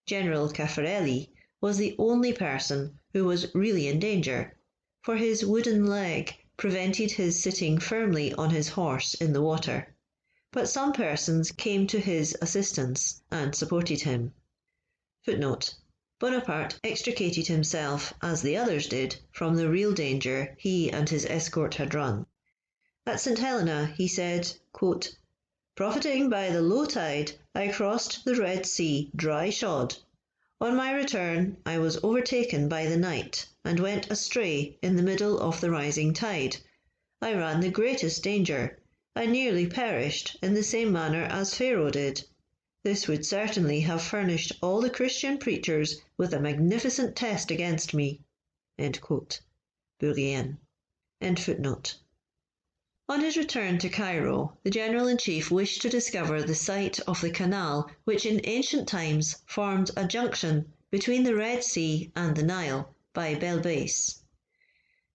General Caffarelli was the only person who was really in danger, for his wooden leg prevented his sitting firmly on his horse in the water. But some persons came to his assistance and supported him. Footnote. Bonaparte extricated himself, as the others did, from the real danger he and his escort had run. At St. Helena he said, quote, "Profiting by the low tide, I crossed the Red Sea dry shod. On my return I was overtaken by the night and went astray in the middle of the rising tide. I ran the greatest danger. I nearly perished in the same manner as Pharaoh did. This would certainly have furnished all the Christian preachers with a magnificent test against me." End quote. Bourrienne. End footnote. On his return to Cairo, the General-in-Chief wished to discover the site of the canal which in ancient times formed a junction between the Red Sea and the Nile by Belbeis.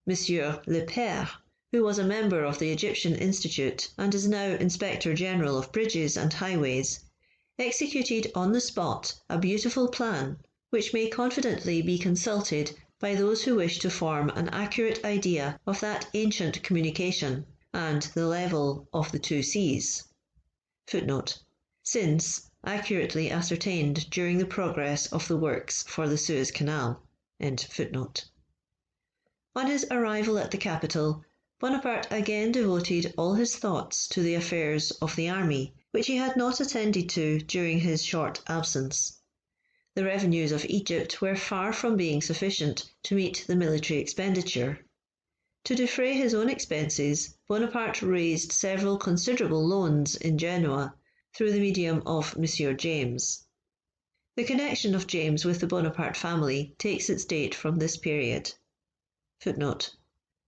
Monsieur Le Père, who was a member of the Egyptian Institute and is now Inspector General of Bridges and Highways, executed on the spot a beautiful plan which may confidently be consulted by those who wish to form an accurate idea of that ancient communication and the level of the 2 seas. Footnote. Since accurately ascertained during the progress of the works for the Suez Canal. End footnote. On his arrival at the capital, Bonaparte again devoted all his thoughts to the affairs of the army, which he had not attended to during his short absence. The revenues of Egypt were far from being sufficient to meet the military expenditure. To defray his own expenses, Bonaparte raised several considerable loans in Genoa through the medium of Monsieur James. The connection of James with the Bonaparte family takes its date from this period. Footnote.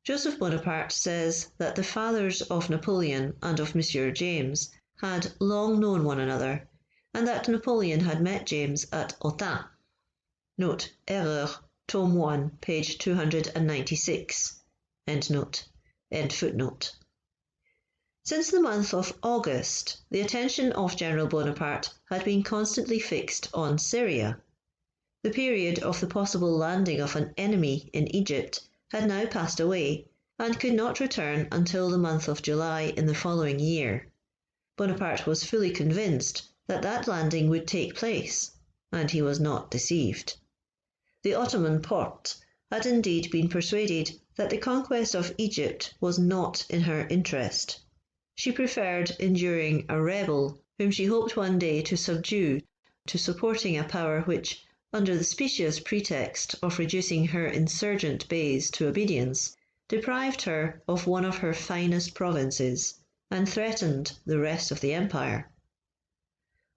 Joseph Bonaparte says that the fathers of Napoleon and of Monsieur James had long known one another, and that Napoleon had met James at Autun. Note, Erreur, Tome 1, page 296. End note. End footnote. Since the month of August, the attention of General Bonaparte had been constantly fixed on Syria. The period of the possible landing of an enemy in Egypt had now passed away, and could not return until the month of July in the following year. Bonaparte was fully convinced that that landing would take place, and he was not deceived. The Ottoman Porte had indeed been persuaded that the conquest of Egypt was not in her interest. She preferred enduring a rebel whom she hoped one day to subdue to supporting a power which, under the specious pretext of reducing her insurgent beys to obedience, deprived her of one of her finest provinces and threatened the rest of the empire.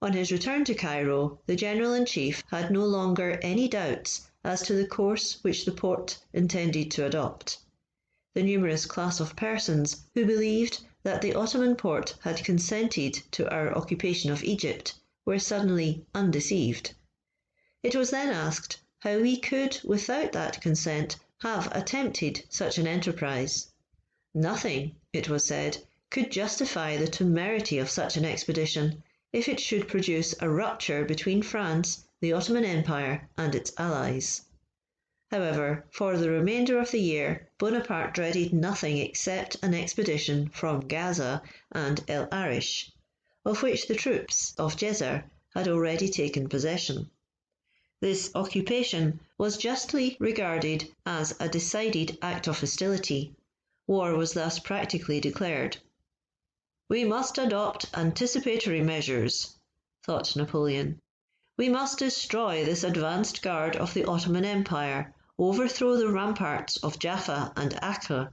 On his return to Cairo, the General-in-Chief had no longer any doubts as to the course which the Porte intended to adopt. The numerous class of persons who believed that the Ottoman Porte had consented to our occupation of Egypt were suddenly undeceived. It was then asked how we could, without that consent, have attempted such an enterprise. Nothing, it was said, could justify the temerity of such an expedition if it should produce a rupture between France, the Ottoman Empire, and its allies. However, for the remainder of the year, Bonaparte dreaded nothing except an expedition from Gaza and El Arish, of which the troops of Djezzar had already taken possession. This occupation was justly regarded as a decided act of hostility. War was thus practically declared. "We must adopt anticipatory measures," thought Napoleon. "We must destroy this advanced guard of the Ottoman Empire, overthrow the ramparts of Jaffa and Acre,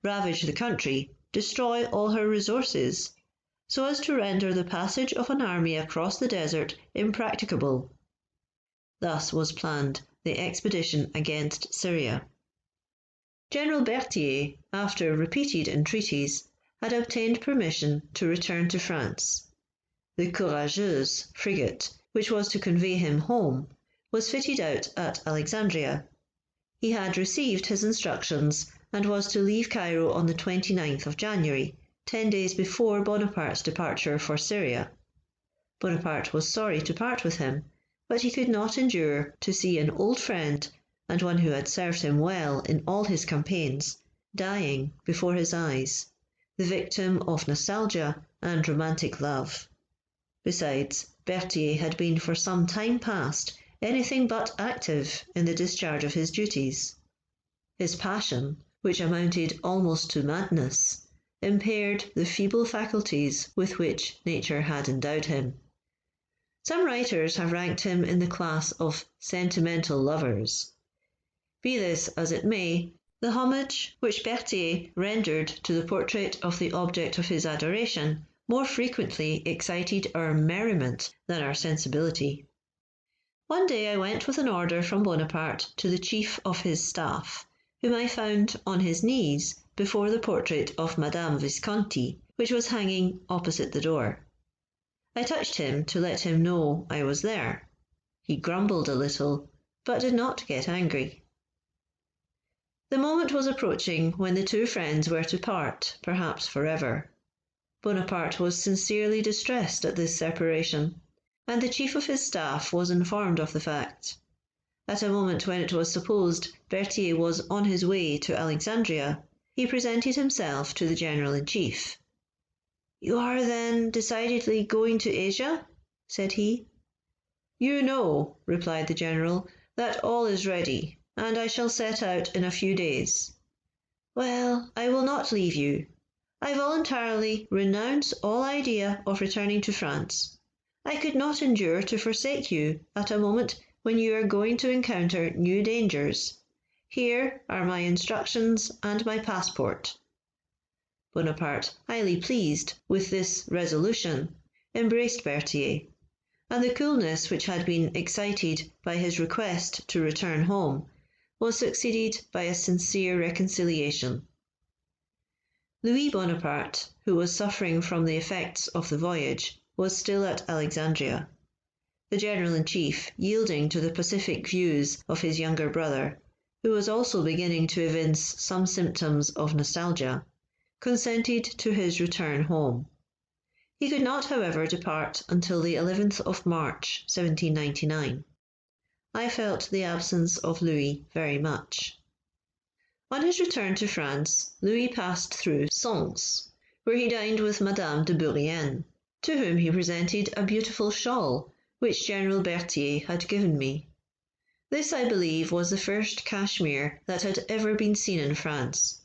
ravage the country, destroy all her resources, so as to render the passage of an army across the desert impracticable." Thus was planned the expedition against Syria. General Berthier, after repeated entreaties, had obtained permission to return to France. The Courageuse frigate, which was to convey him home, was fitted out at Alexandria. He had received his instructions and was to leave Cairo on the 29th of January, 10 days before Bonaparte's departure for Syria. Bonaparte was sorry to part with him, but he could not endure to see an old friend, and one who had served him well in all his campaigns, dying before his eyes, the victim of nostalgia and romantic love. Besides, Berthier had been for some time past anything but active in the discharge of his duties. His passion, which amounted almost to madness, impaired the feeble faculties with which nature had endowed him. Some writers have ranked him in the class of sentimental lovers. Be this as it may, the homage which Berthier rendered to the portrait of the object of his adoration more frequently excited our merriment than our sensibility. One day I went with an order from Bonaparte to the chief of his staff, whom I found on his knees before the portrait of Madame Visconti, which was hanging opposite the door. I touched him to let him know I was there. He grumbled a little, but did not get angry. The moment was approaching when the two friends were to part, perhaps forever. Bonaparte was sincerely distressed at this separation, and the chief of his staff was informed of the fact. At a moment when it was supposed Berthier was on his way to Alexandria, he presented himself to the General-in-Chief. "You are then decidedly going to Asia?" said he. "You know," replied the General, "that all is ready, and I shall set out in a few days." "Well, I will not leave you. I voluntarily renounce all idea of returning to France. I could not endure to forsake you at a moment when you are going to encounter new dangers. Here are my instructions and my passport." Bonaparte, highly pleased with this resolution, embraced Berthier, and the coolness which had been excited by his request to return home was succeeded by a sincere reconciliation. Louis Bonaparte, who was suffering from the effects of the voyage, was still at Alexandria. The General-in-Chief, yielding to the pacific views of his younger brother, who was also beginning to evince some symptoms of nostalgia, consented to his return home. He could not, however, depart until the 11th of March, 1799. I felt the absence of Louis very much. On his return to France, Louis passed through Sens, where he dined with Madame de Bourrienne, to whom he presented a beautiful shawl which General Berthier had given me. This, I believe, was the first cashmere that had ever been seen in France.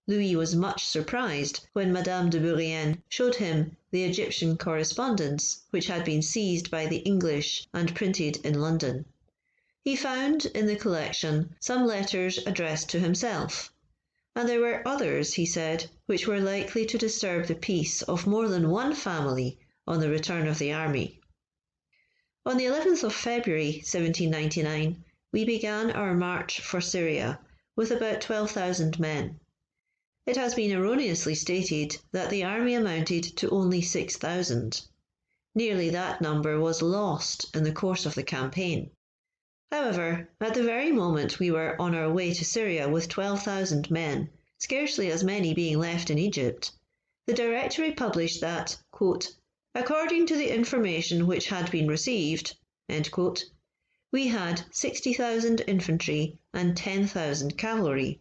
Louis was much surprised when Madame de Bourrienne showed him the Egyptian correspondence which had been seized by the English and printed in London. He found in the collection some letters addressed to himself, and there were others, he said, which were likely to disturb the peace of more than one family on the return of the army. On the 11th of February, 1799, we began our march for Syria with about 12,000 men. It has been erroneously stated that the army amounted to only 6,000. Nearly that number was lost in the course of the campaign. However, at the very moment we were on our way to Syria with 12,000 men, scarcely as many being left in Egypt, the Directory published that, quote, according to the information which had been received, end quote, we had 60,000 infantry and 10,000 cavalry,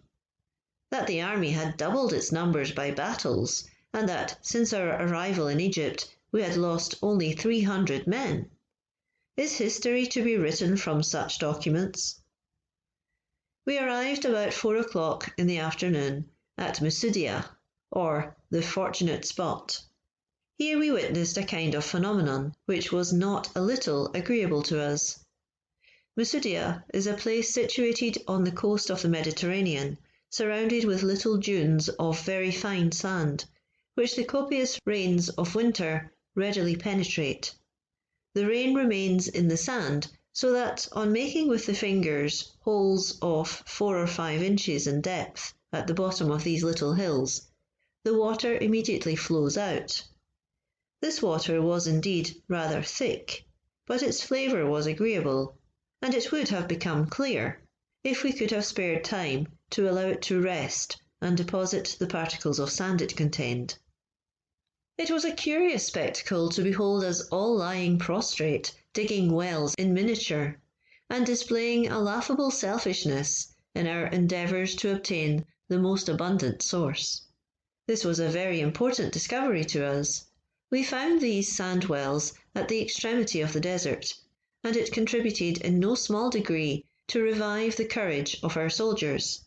that the army had doubled its numbers by battles, and that since our arrival in Egypt we had lost only 300 men. Is history to be written from such documents? We arrived about 4 o'clock in the afternoon at Musudia, or the fortunate spot. Here we witnessed a kind of phenomenon which was not a little agreeable to us. Musudia is a place situated on the coast of the Mediterranean, surrounded with little dunes of very fine sand, which the copious rains of winter readily penetrate. The rain remains in the sand, so that on making with the fingers holes of 4 or 5 inches in depth at the bottom of these little hills, the water immediately flows out. This water was indeed rather thick, but its flavour was agreeable, and it would have become clear if we could have spared time to allow it to rest and deposit the particles of sand it contained. It was a curious spectacle to behold us all lying prostrate, digging wells in miniature, and displaying a laughable selfishness in our endeavours to obtain the most abundant source. This was a very important discovery to us. We found these sand wells at the extremity of the desert, and it contributed in no small degree to revive the courage of our soldiers.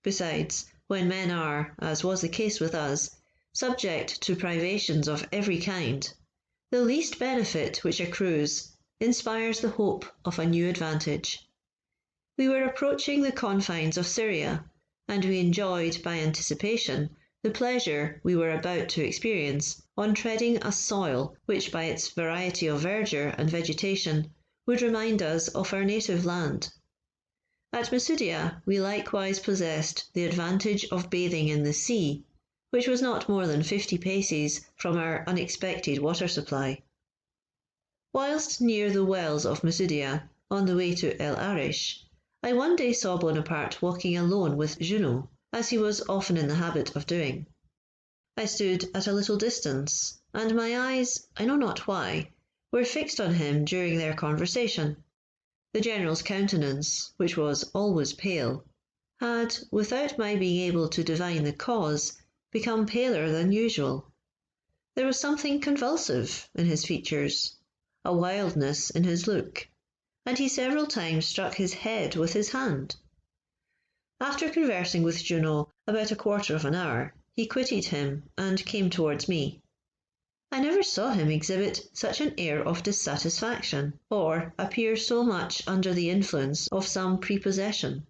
Besides, when men are, as was the case with us, subject to privations of every kind, the least benefit which accrues inspires the hope of a new advantage. We were approaching the confines of Syria, and we enjoyed by anticipation the pleasure we were about to experience on treading a soil which by its variety of verdure and vegetation would remind us of our native land. At Musudia we likewise possessed the advantage of bathing in the sea, which was not more than 50 paces from our unexpected water supply. Whilst near the wells of Musudia, on the way to El Arish, I one day saw Bonaparte walking alone with Junot, as he was often in the habit of doing. I stood at a little distance, and my eyes, I know not why, were fixed on him during their conversation. The general's countenance, which was always pale, had, without my being able to divine the cause, become paler than usual. There was something convulsive in his features, a wildness in his look, and he several times struck his head with his hand. After conversing with Junot about a quarter of an hour, he quitted him and came towards me. I never saw him exhibit such an air of dissatisfaction, or appear so much under the influence of some prepossession.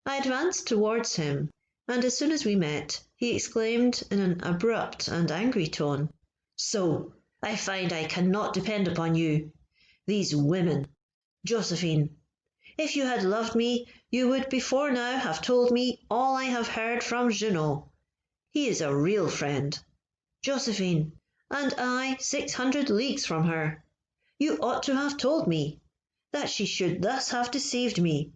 I advanced towards him, and as soon as we met, he exclaimed in an abrupt and angry tone, "So, I find I cannot depend upon you. These women! Josephine, if you had loved me, you would before now have told me all I have heard from Junot. He is a real friend. Josephine, and I 600 leagues from her. You ought to have told me, that she should thus have deceived me.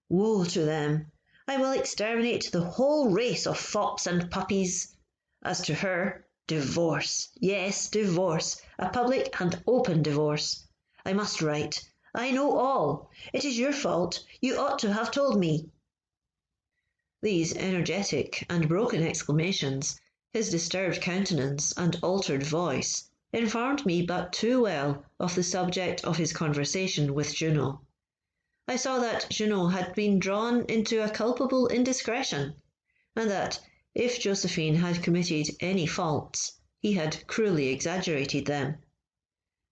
Woe to them! I will exterminate the whole race of fops and puppies. As to her, divorce, yes, divorce, a public and open divorce. I must write. I know all. It is your fault. You ought to have told me." These energetic and broken exclamations, his disturbed countenance and altered voice, informed me but too well of the subject of his conversation with Junot. I saw that Junot had been drawn into a culpable indiscretion, and that, if Josephine had committed any faults, he had cruelly exaggerated them.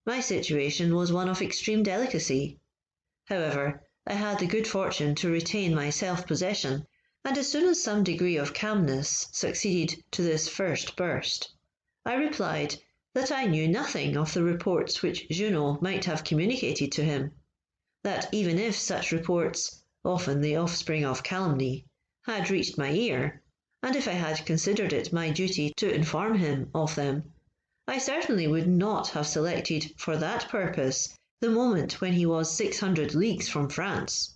My situation was one of extreme delicacy. However, I had the good fortune to retain my self-possession, and as soon as some degree of calmness succeeded to this first burst, I replied that I knew nothing of the reports which Junot might have communicated to him, that even if such reports, often the offspring of calumny, had reached my ear, and if I had considered it my duty to inform him of them, I certainly would not have selected for that purpose the moment when he was 600 leagues from France.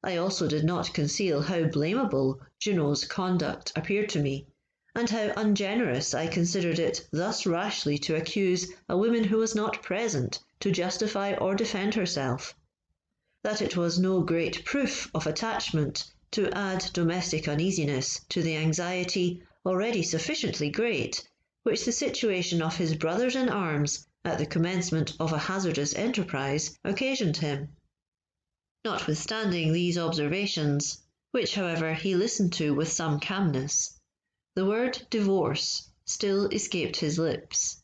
I also did not conceal how blamable Junot's conduct appeared to me, and how ungenerous I considered it thus rashly to accuse a woman who was not present to justify or defend herself. That it was no great proof of attachment to add domestic uneasiness to the anxiety already sufficiently great which the situation of his brothers in arms at the commencement of a hazardous enterprise occasioned him. Notwithstanding these observations, which however he listened to with some calmness, the word divorce still escaped his lips,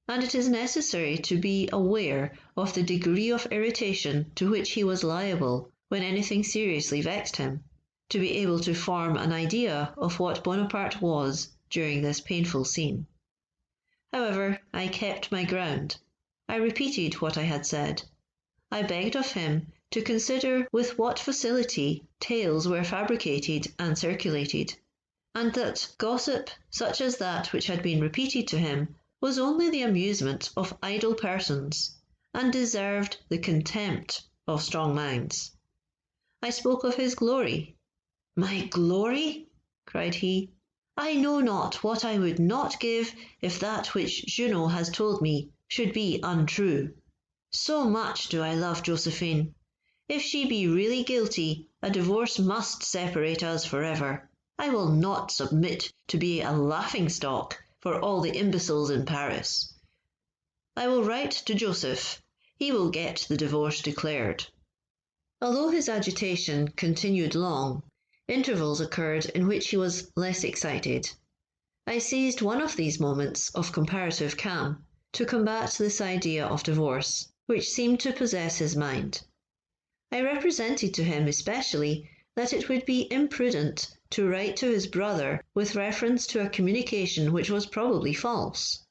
and it is necessary to be aware of the degree of irritation to which he was liable when anything seriously vexed him, to be able to form an idea of what Bonaparte was during this painful scene. However, I kept my ground. I repeated what I had said. I begged of him to consider with what facility tales were fabricated and circulated, and that gossip such as that which had been repeated to him was only the amusement of idle persons, and deserved the contempt of strong minds. I spoke of his glory. "My glory?" cried he. "I know not what I would not give if that which Junot has told me should be untrue. So much do I love Josephine. If she be really guilty, a divorce must separate us forever. I will not submit to be a laughing-stock for all the imbeciles in Paris. I will write to Joseph. He will get the divorce declared." Although his agitation continued long, intervals occurred in which he was less excited. I seized one of these moments of comparative calm to combat this idea of divorce, which seemed to possess his mind. I represented to him especially that it would be imprudent to write to his brother with reference to a communication which was probably false.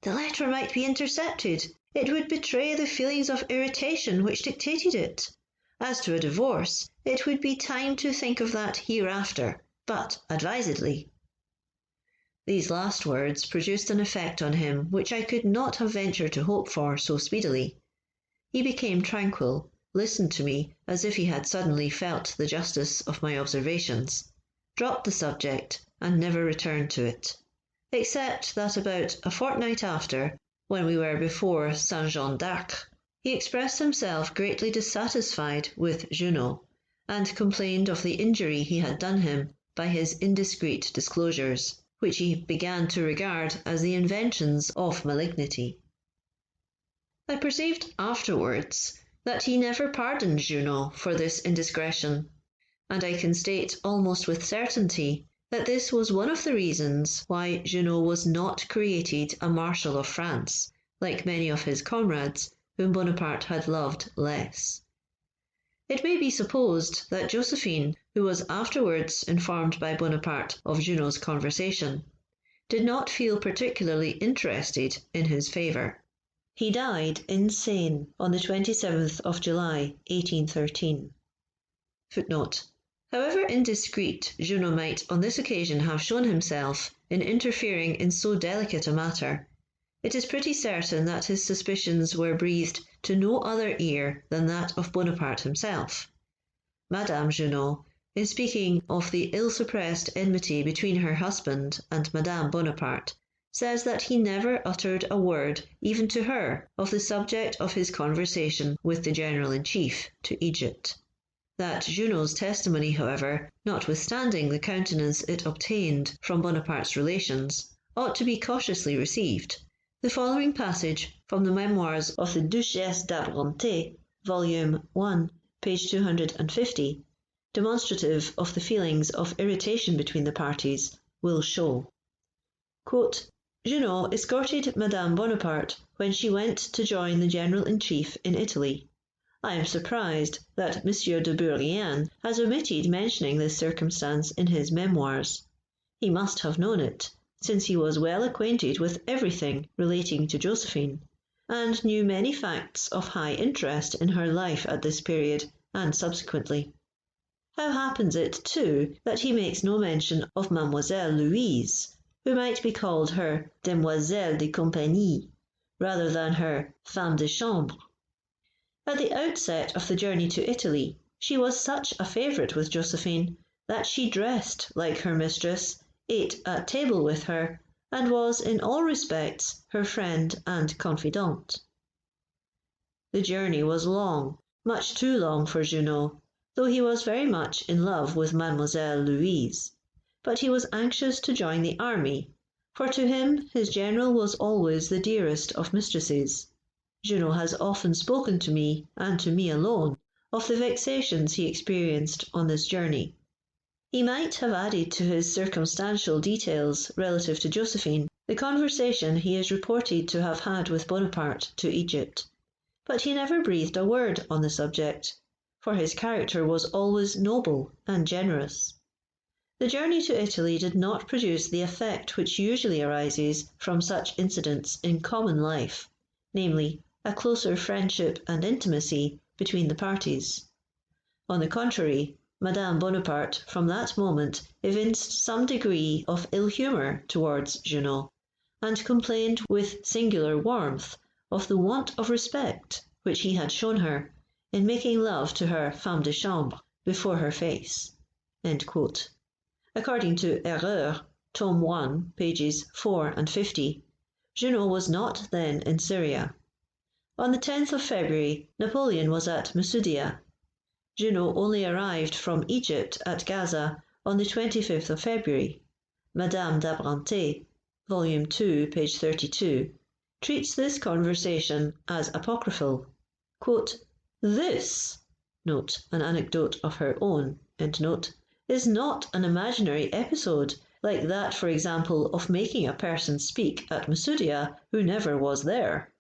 The letter might be intercepted. It would betray the feelings of irritation which dictated it. As to a divorce, it would be time to think of that hereafter, but advisedly. These last words produced an effect on him which I could not have ventured to hope for so speedily. He became tranquil, listened to me as if he had suddenly felt the justice of my observations, dropped the subject, and never returned to it, except that about a fortnight after, when we were before Saint-Jean d'Acre, he expressed himself greatly dissatisfied with Junot, and complained of the injury he had done him by his indiscreet disclosures, which he began to regard as the inventions of malignity. I perceived afterwards that he never pardoned Junot for this indiscretion, and I can state almost with certainty that this was one of the reasons why Junot was not created a Marshal of France, like many of his comrades whom Bonaparte had loved less. It may be supposed that Josephine, who was afterwards informed by Bonaparte of Junot's conversation, did not feel particularly interested in his favour. He died insane on the 27th of July, 1813. Footnote: However indiscreet Junot might on this occasion have shown himself in interfering in so delicate a matter, it is pretty certain that his suspicions were breathed to no other ear than that of Bonaparte himself. Madame Junot, in speaking of the ill-suppressed enmity between her husband and Madame Bonaparte, says that he never uttered a word even to her of the subject of his conversation with the General-in-Chief to Egypt. That Junot's testimony, however, notwithstanding the countenance it obtained from Bonaparte's relations, ought to be cautiously received. The following passage from the Memoirs of the Duchesse d'Abrantes, Volume 1, page 250, demonstrative of the feelings of irritation between the parties, will show. Quote, Junot escorted Madame Bonaparte when she went to join the General-in-Chief in Italy. I am surprised that M. de Bourrienne has omitted mentioning this circumstance in his Memoirs. He must have known it, since he was well acquainted with everything relating to Josephine, and knew many facts of high interest in her life at this period and subsequently. How happens it, too, that he makes no mention of Mademoiselle Louise, who might be called her demoiselle de compagnie, rather than her femme de chambre? At the outset of the journey to Italy, she was such a favourite with Josephine that she dressed like her mistress, ate at table with her, and was in all respects her friend and confidante. The journey was long, much too long for Junot, though he was very much in love with Mademoiselle Louise, but he was anxious to join the army, for to him his general was always the dearest of mistresses. Junot has often spoken to me, and to me alone, of the vexations he experienced on this journey. He might have added to his circumstantial details relative to Josephine the conversation he is reported to have had with Bonaparte to Egypt, but he never breathed a word on the subject, for his character was always noble and generous. The journey to Italy did not produce the effect which usually arises from such incidents in common life, namely, a closer friendship and intimacy between the parties. On the contrary, Madame Bonaparte from that moment evinced some degree of ill humour towards Junot, and complained with singular warmth of the want of respect which he had shown her in making love to her femme de chambre before her face." According to Erreur, Tome 1, pages 4 and 50, Junot was not then in Syria. On the 10th of February, Napoleon was at Musudia. Junot only arrived from Egypt at Gaza on the 25th of February. Madame d'Abranté, Volume 2, page 32, treats this conversation as apocryphal. "This," note an anecdote of her own, "is not an imaginary episode, like that, for example, of making a person speak at Musudia who never was there."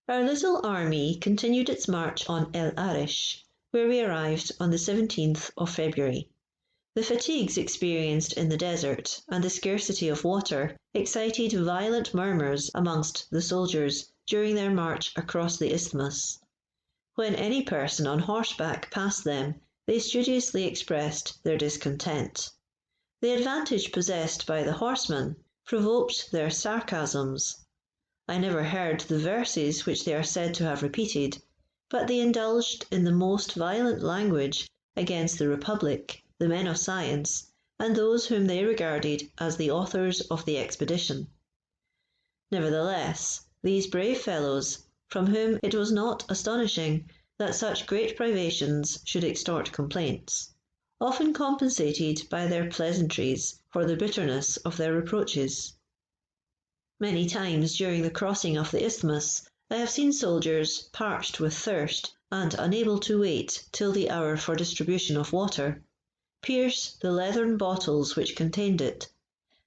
Our little army continued its march on El Arish, where we arrived on the 17th of February. The fatigues experienced in the desert and the scarcity of water excited violent murmurs amongst the soldiers during their march across the isthmus. When any person on horseback passed them, they studiously expressed their discontent. The advantage possessed by the horsemen provoked their sarcasms. I never heard the verses which they are said to have repeated, but they indulged in the most violent language against the Republic, the men of science, and those whom they regarded as the authors of the expedition. Nevertheless, these brave fellows, from whom it was not astonishing that such great privations should extort complaints, often compensated by their pleasantries for the bitterness of their reproaches. Many times during the crossing of the isthmus, I have seen soldiers, parched with thirst and unable to wait till the hour for distribution of water, pierce the leathern bottles which contained it,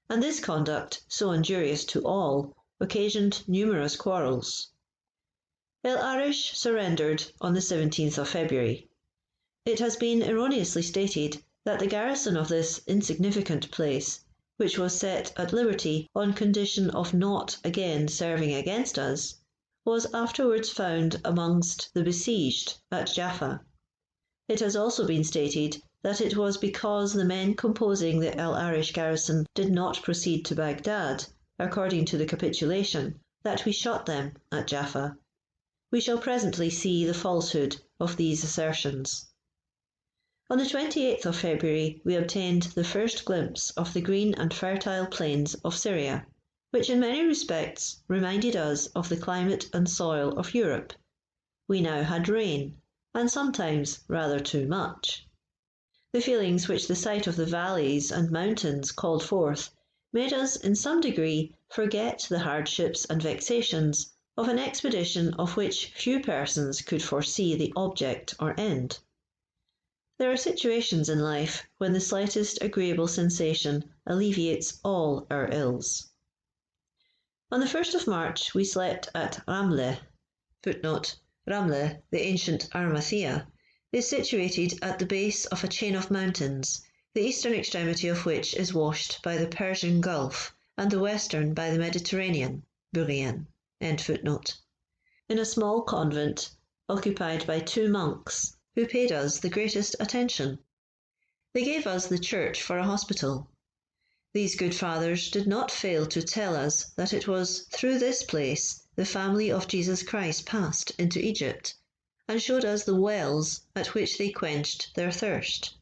and this conduct, so injurious to all, occasioned numerous quarrels. El Arish surrendered on the 17th of February. It has been erroneously stated that the garrison of this insignificant place, which was set at liberty on condition of not again serving against us, was afterwards found amongst the besieged at Jaffa. It has also been stated that it was because the men composing the El Arish garrison did not proceed to Baghdad, according to the capitulation, that we shot them at Jaffa. We shall presently see the falsehood of these assertions. On the 28th of February we obtained the first glimpse of the green and fertile plains of Syria, which in many respects reminded us of the climate and soil of Europe. We now had rain, and sometimes rather too much. The feelings which the sight of the valleys and mountains called forth made us in some degree forget the hardships and vexations of an expedition of which few persons could foresee the object or end. There are situations in life when the slightest agreeable sensation alleviates all our ills. On the 1st of March we slept at Ramleh. Ramleh, the ancient Arimathea, is situated at the base of a chain of mountains, the eastern extremity of which is washed by the Persian Gulf and the western by the Mediterranean, Bourrienne, in a small convent occupied by 2 monks, who paid us the greatest attention. They gave us the church for a hospital. These good fathers did not fail to tell us that it was through this place the family of Jesus Christ passed into Egypt, and showed us the wells at which they quenched their thirst.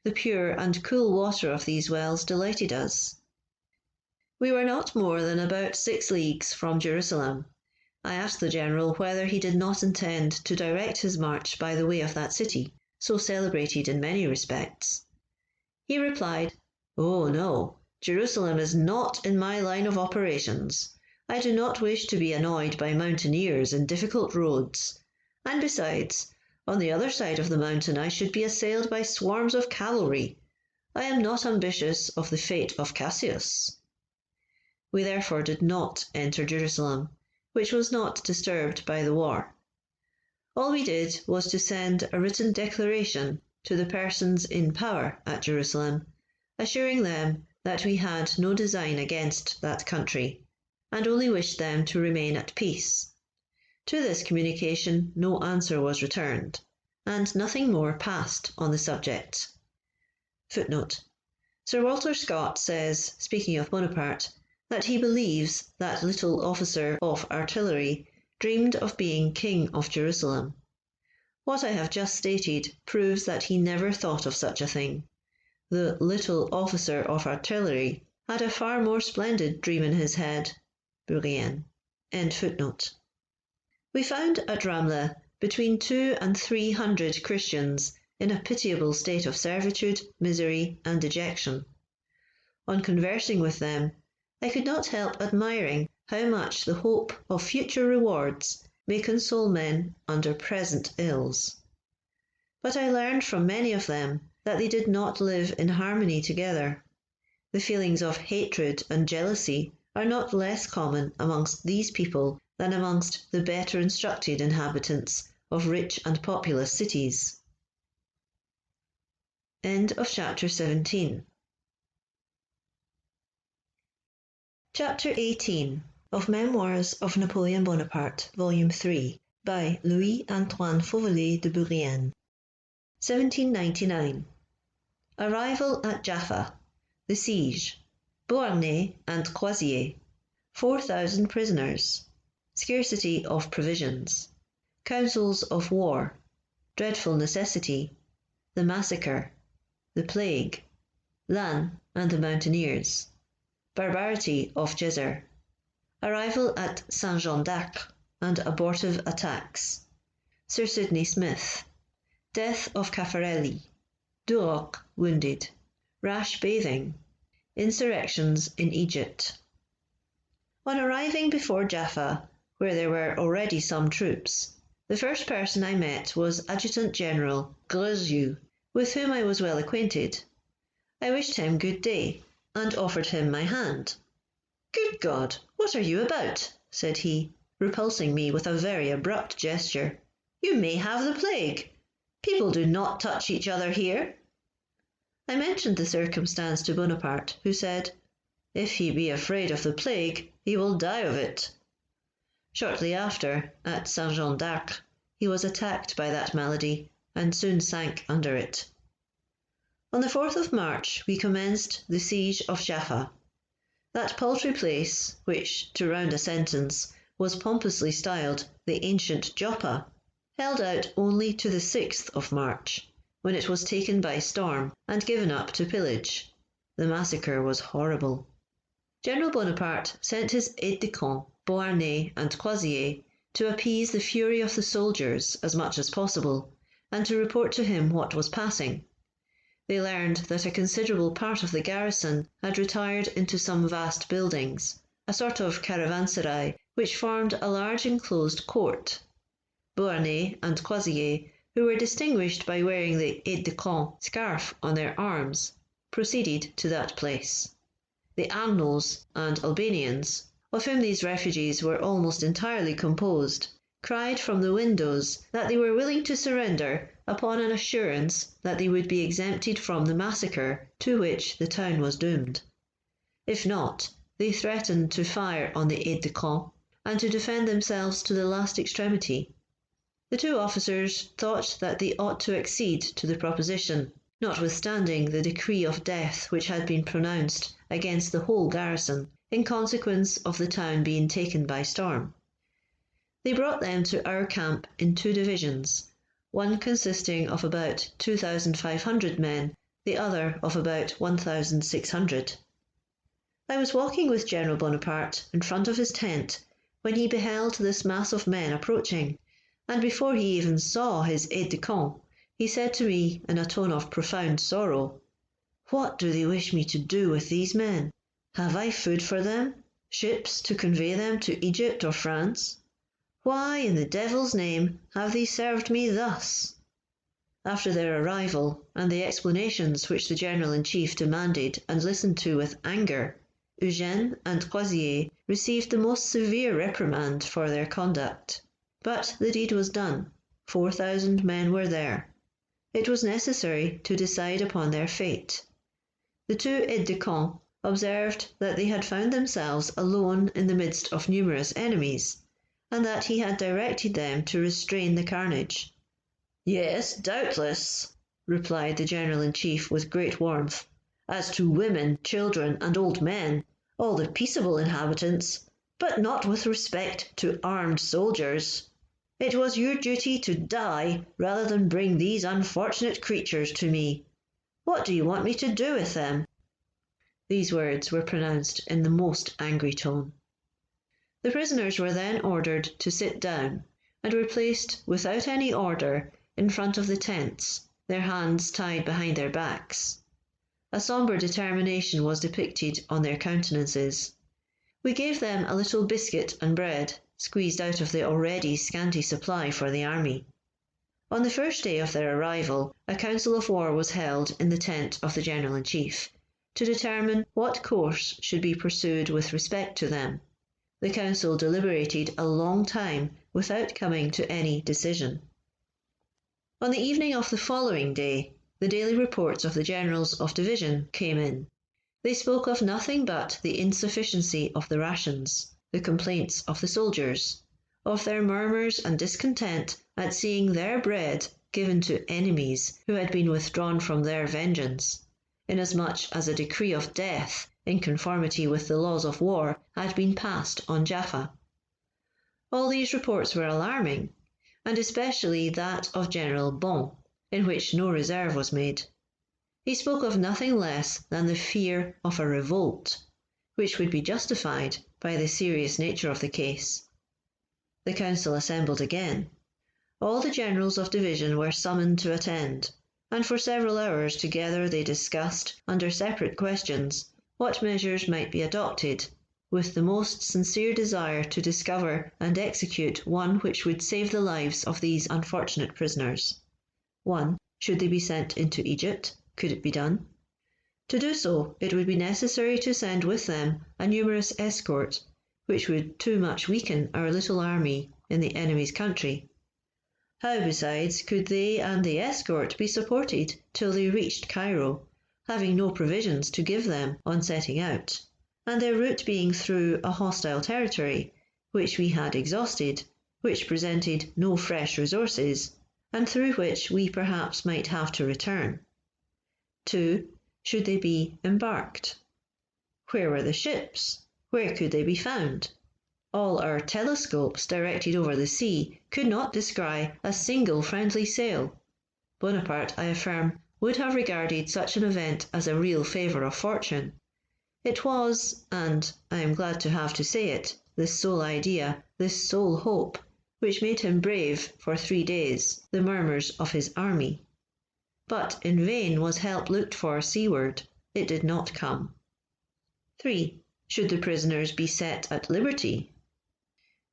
The pure and cool water of these wells delighted us. We were not more than about 6 leagues from Jerusalem. I asked the general whether he did not intend to direct his march by the way of that city, so celebrated in many respects. He replied, "Oh no, Jerusalem is not in my line of operations. I do not wish to be annoyed by mountaineers in difficult roads, and besides, on the other side of the mountain I should be assailed by swarms of cavalry. I am not ambitious of the fate of Cassius." We therefore did not enter Jerusalem, which was not disturbed by the war. All we did was to send a written declaration to the persons in power at Jerusalem, assuring them that we had no design against that country, and only wished them to remain at peace. To this communication no answer was returned, and nothing more passed on the subject. Footnote: Sir Walter Scott says, speaking of Bonaparte, that he believes that little officer of artillery dreamed of being King of Jerusalem. What I have just stated proves that he never thought of such a thing. The little officer of artillery had a far more splendid dream in his head. Bourrienne. End footnote. We found at Ramla between 200 and 300 Christians in a pitiable state of servitude, misery, and dejection. On conversing with them, I could not help admiring how much the hope of future rewards may console men under present ills. But I learned from many of them that they did not live in harmony together. The feelings of hatred and jealousy are not less common amongst these people than amongst the better instructed inhabitants of rich and populous cities. End of chapter 17. Chapter 18 of Memoirs of Napoleon Bonaparte, Volume 3, by Antoine Fauvelet de Bourrienne. 1799. Arrival at Jaffa. The siege. Beauharnais and Croisier. 4,000 prisoners. Scarcity of provisions. Councils of war. Dreadful necessity. The massacre. The plague. Lannes and the mountaineers. Barbarity of Geyser. Arrival at Saint-Jean d'Acre and abortive attacks. Sir Sidney Smith. Death of Caffarelli. Duroc wounded. Rash bathing. Insurrections in Egypt. On arriving before Jaffa, where there were already some troops, the first person I met was Adjutant-General Greuzieux, with whom I was well acquainted. I wished him good day, and offered him my hand. "Good God, what are you about?" said he, repulsing me with a very abrupt gesture. "You may have the plague. People do not touch each other here." I mentioned the circumstance to Bonaparte, who said, "If he be afraid of the plague, he will die of it." Shortly after, at Saint-Jean d'Acre, he was attacked by that malady, and soon sank under it. On the 4th of March we commenced the siege of Jaffa. That paltry place, which, to round a sentence, was pompously styled the ancient Joppa, held out only to the 6th of March, when it was taken by storm and given up to pillage. The massacre was horrible. General Bonaparte sent his aides-de-camp, Beauharnais and Croisier, to appease the fury of the soldiers as much as possible, and to report to him what was passing. They learned that a considerable part of the garrison had retired into some vast buildings, a sort of caravanserai, which formed a large enclosed court. Beauharnais and Croisier, who were distinguished by wearing the aide-de-camp scarf on their arms, proceeded to that place. The Arnauds and Albanians, of whom these refugees were almost entirely composed, cried from the windows that they were willing to surrender upon an assurance that they would be exempted from the massacre to which the town was doomed. If not, they threatened to fire on the aides-de-camp and to defend themselves to the last extremity. The two officers thought that they ought to accede to the proposition, notwithstanding the decree of death which had been pronounced against the whole garrison in consequence of the town being taken by storm. They brought them to our camp in 2 divisions, one consisting of about 2,500 men, the other of about 1,600. I was walking with General Bonaparte in front of his tent when he beheld this mass of men approaching, and before he even saw his aide-de-camp, he said to me in a tone of profound sorrow, "What do they wish me to do with these men? Have I food for them? Ships to convey them to Egypt or France? Why, in the devil's name, have they served me thus?" After their arrival, and the explanations which the General-in-Chief demanded and listened to with anger, Eugène and Croisier received the most severe reprimand for their conduct. But the deed was done. 4,000 men were there. It was necessary to decide upon their fate. The two aides-de-camp observed that they had found themselves alone in the midst of numerous enemies, and that he had directed them to restrain the carnage. "Yes, doubtless," replied the General-in-Chief with great warmth, "as to women, children, and old men, all the peaceable inhabitants, but not with respect to armed soldiers. It was your duty to die rather than bring these unfortunate creatures to me. What do you want me to do with them?" These words were pronounced in the most angry tone. The prisoners were then ordered to sit down, and were placed without any order in front of the tents, their hands tied behind their backs. A sombre determination was depicted on their countenances. We gave them a little biscuit and bread, squeezed out of the already scanty supply for the army. On the first day of their arrival, a council of war was held in the tent of the General-in-Chief, to determine what course should be pursued with respect to them. The council deliberated a long time without coming to any decision. On the evening of the following day, the daily reports of the generals of division came in. They spoke of nothing but the insufficiency of the rations, the complaints of the soldiers, of their murmurs and discontent at seeing their bread given to enemies who had been withdrawn from their vengeance, inasmuch as a decree of death, in conformity with the laws of war, had been passed on Jaffa. All these reports were alarming, and especially that of General Bon, in which no reserve was made. He spoke of nothing less than the fear of a revolt, which would be justified by the serious nature of the case. The council assembled again. All the generals of division were summoned to attend, and for several hours together they discussed, under separate questions, what measures might be adopted, with the most sincere desire to discover and execute one which would save the lives of these unfortunate prisoners. 1. Should they be sent into Egypt? Could it be done? To do so, it would be necessary to send with them a numerous escort, which would too much weaken our little army in the enemy's country. How, besides, could they and the escort be supported till they reached Cairo, having no provisions to give them on setting out, and their route being through a hostile territory, which we had exhausted, which presented no fresh resources, and through which we perhaps might have to return? 2. Should they be embarked? Where were the ships? Where could they be found? All our telescopes directed over the sea could not descry a single friendly sail. Bonaparte, I affirm, would have regarded such an event as a real favour of fortune. It was, and I am glad to have to say it, this sole idea, this sole hope, which made him brave for 3 days the murmurs of his army. But in vain was help looked for seaward. It did not come. 3. Should the prisoners be set at liberty?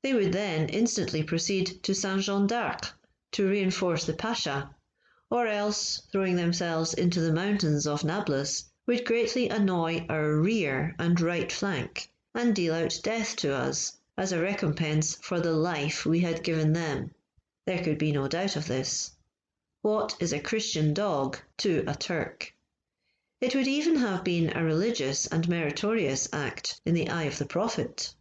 They would then instantly proceed to Saint-Jean d'Arc to reinforce the Pasha, or else, throwing themselves into the mountains of Nablus, would greatly annoy our rear and right flank, and deal out death to us, as a recompense for the life we had given them. There could be no doubt of this. What is a Christian dog to a Turk? It would even have been a religious and meritorious act in the eye of the Prophet.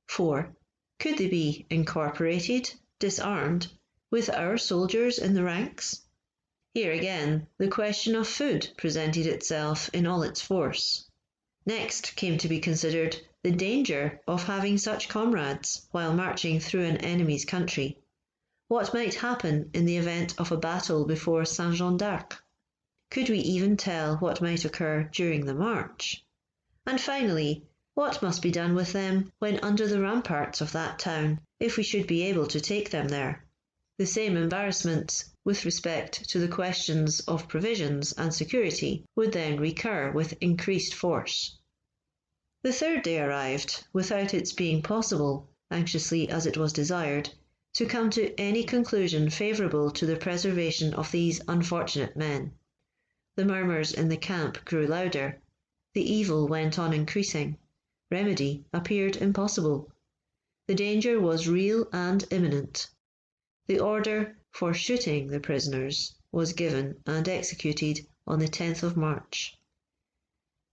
4. Could they be incorporated, disarmed, with our soldiers in the ranks? Here again, the question of food presented itself in all its force. Next came to be considered the danger of having such comrades while marching through an enemy's country. What might happen in the event of a battle before Saint-Jean d'Arc? Could we even tell what might occur during the march? And finally, what must be done with them when under the ramparts of that town, if we should be able to take them there? The same embarrassments with respect to the questions of provisions and security would then recur with increased force. The third day arrived, without its being possible, anxiously as it was desired, to come to any conclusion favourable to the preservation of these unfortunate men. The murmurs in the camp grew louder. The evil went on increasing. Remedy appeared impossible. The danger was real and imminent. The order for shooting the prisoners was given and executed on the 10th of March.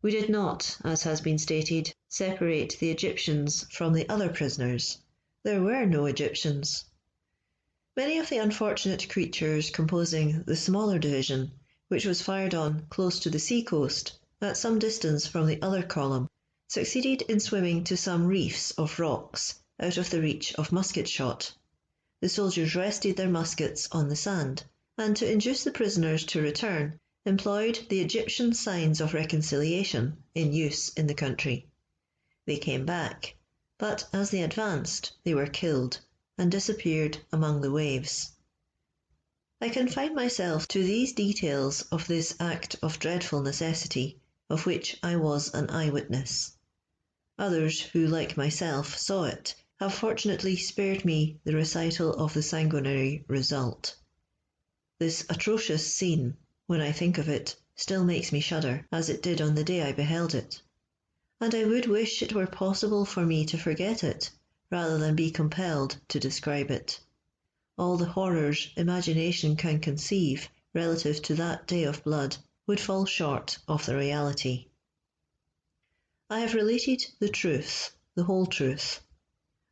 We did not, as has been stated, separate the Egyptians from the other prisoners. There were no Egyptians. Many of the unfortunate creatures composing the smaller division, which was fired on close to the sea-coast, at some distance from the other column, succeeded in swimming to some reefs of rocks, out of the reach of musket shot. The soldiers rested their muskets on the sand, and to induce the prisoners to return, employed the Egyptian signs of reconciliation in use in the country. They came back, but as they advanced, they were killed and disappeared among the waves. I confine myself to these details of this act of dreadful necessity, of which I was an eyewitness. Others who, like myself, saw it, have fortunately spared me the recital of the sanguinary result. This atrocious scene, when I think of it, still makes me shudder, as it did on the day I beheld it. And I would wish it were possible for me to forget it, rather than be compelled to describe it. All the horrors imagination can conceive relative to that day of blood would fall short of the reality. I have related the truth, the whole truth.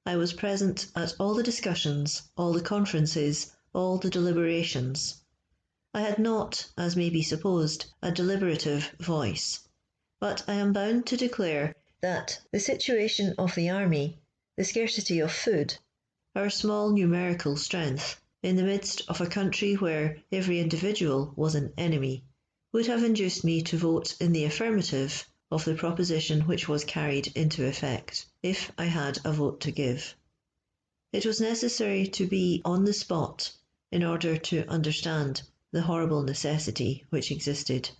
I was present at all the discussions, all the conferences, all the deliberations. I had not, as may be supposed, a deliberative voice, but I am bound to declare that the situation of the army, the scarcity of food, our small numerical strength, in the midst of a country where every individual was an enemy, would have induced me to vote in the affirmative of the proposition which was carried into effect, if I had a vote to give. It was necessary to be on the spot in order to understand the horrible necessity which existed.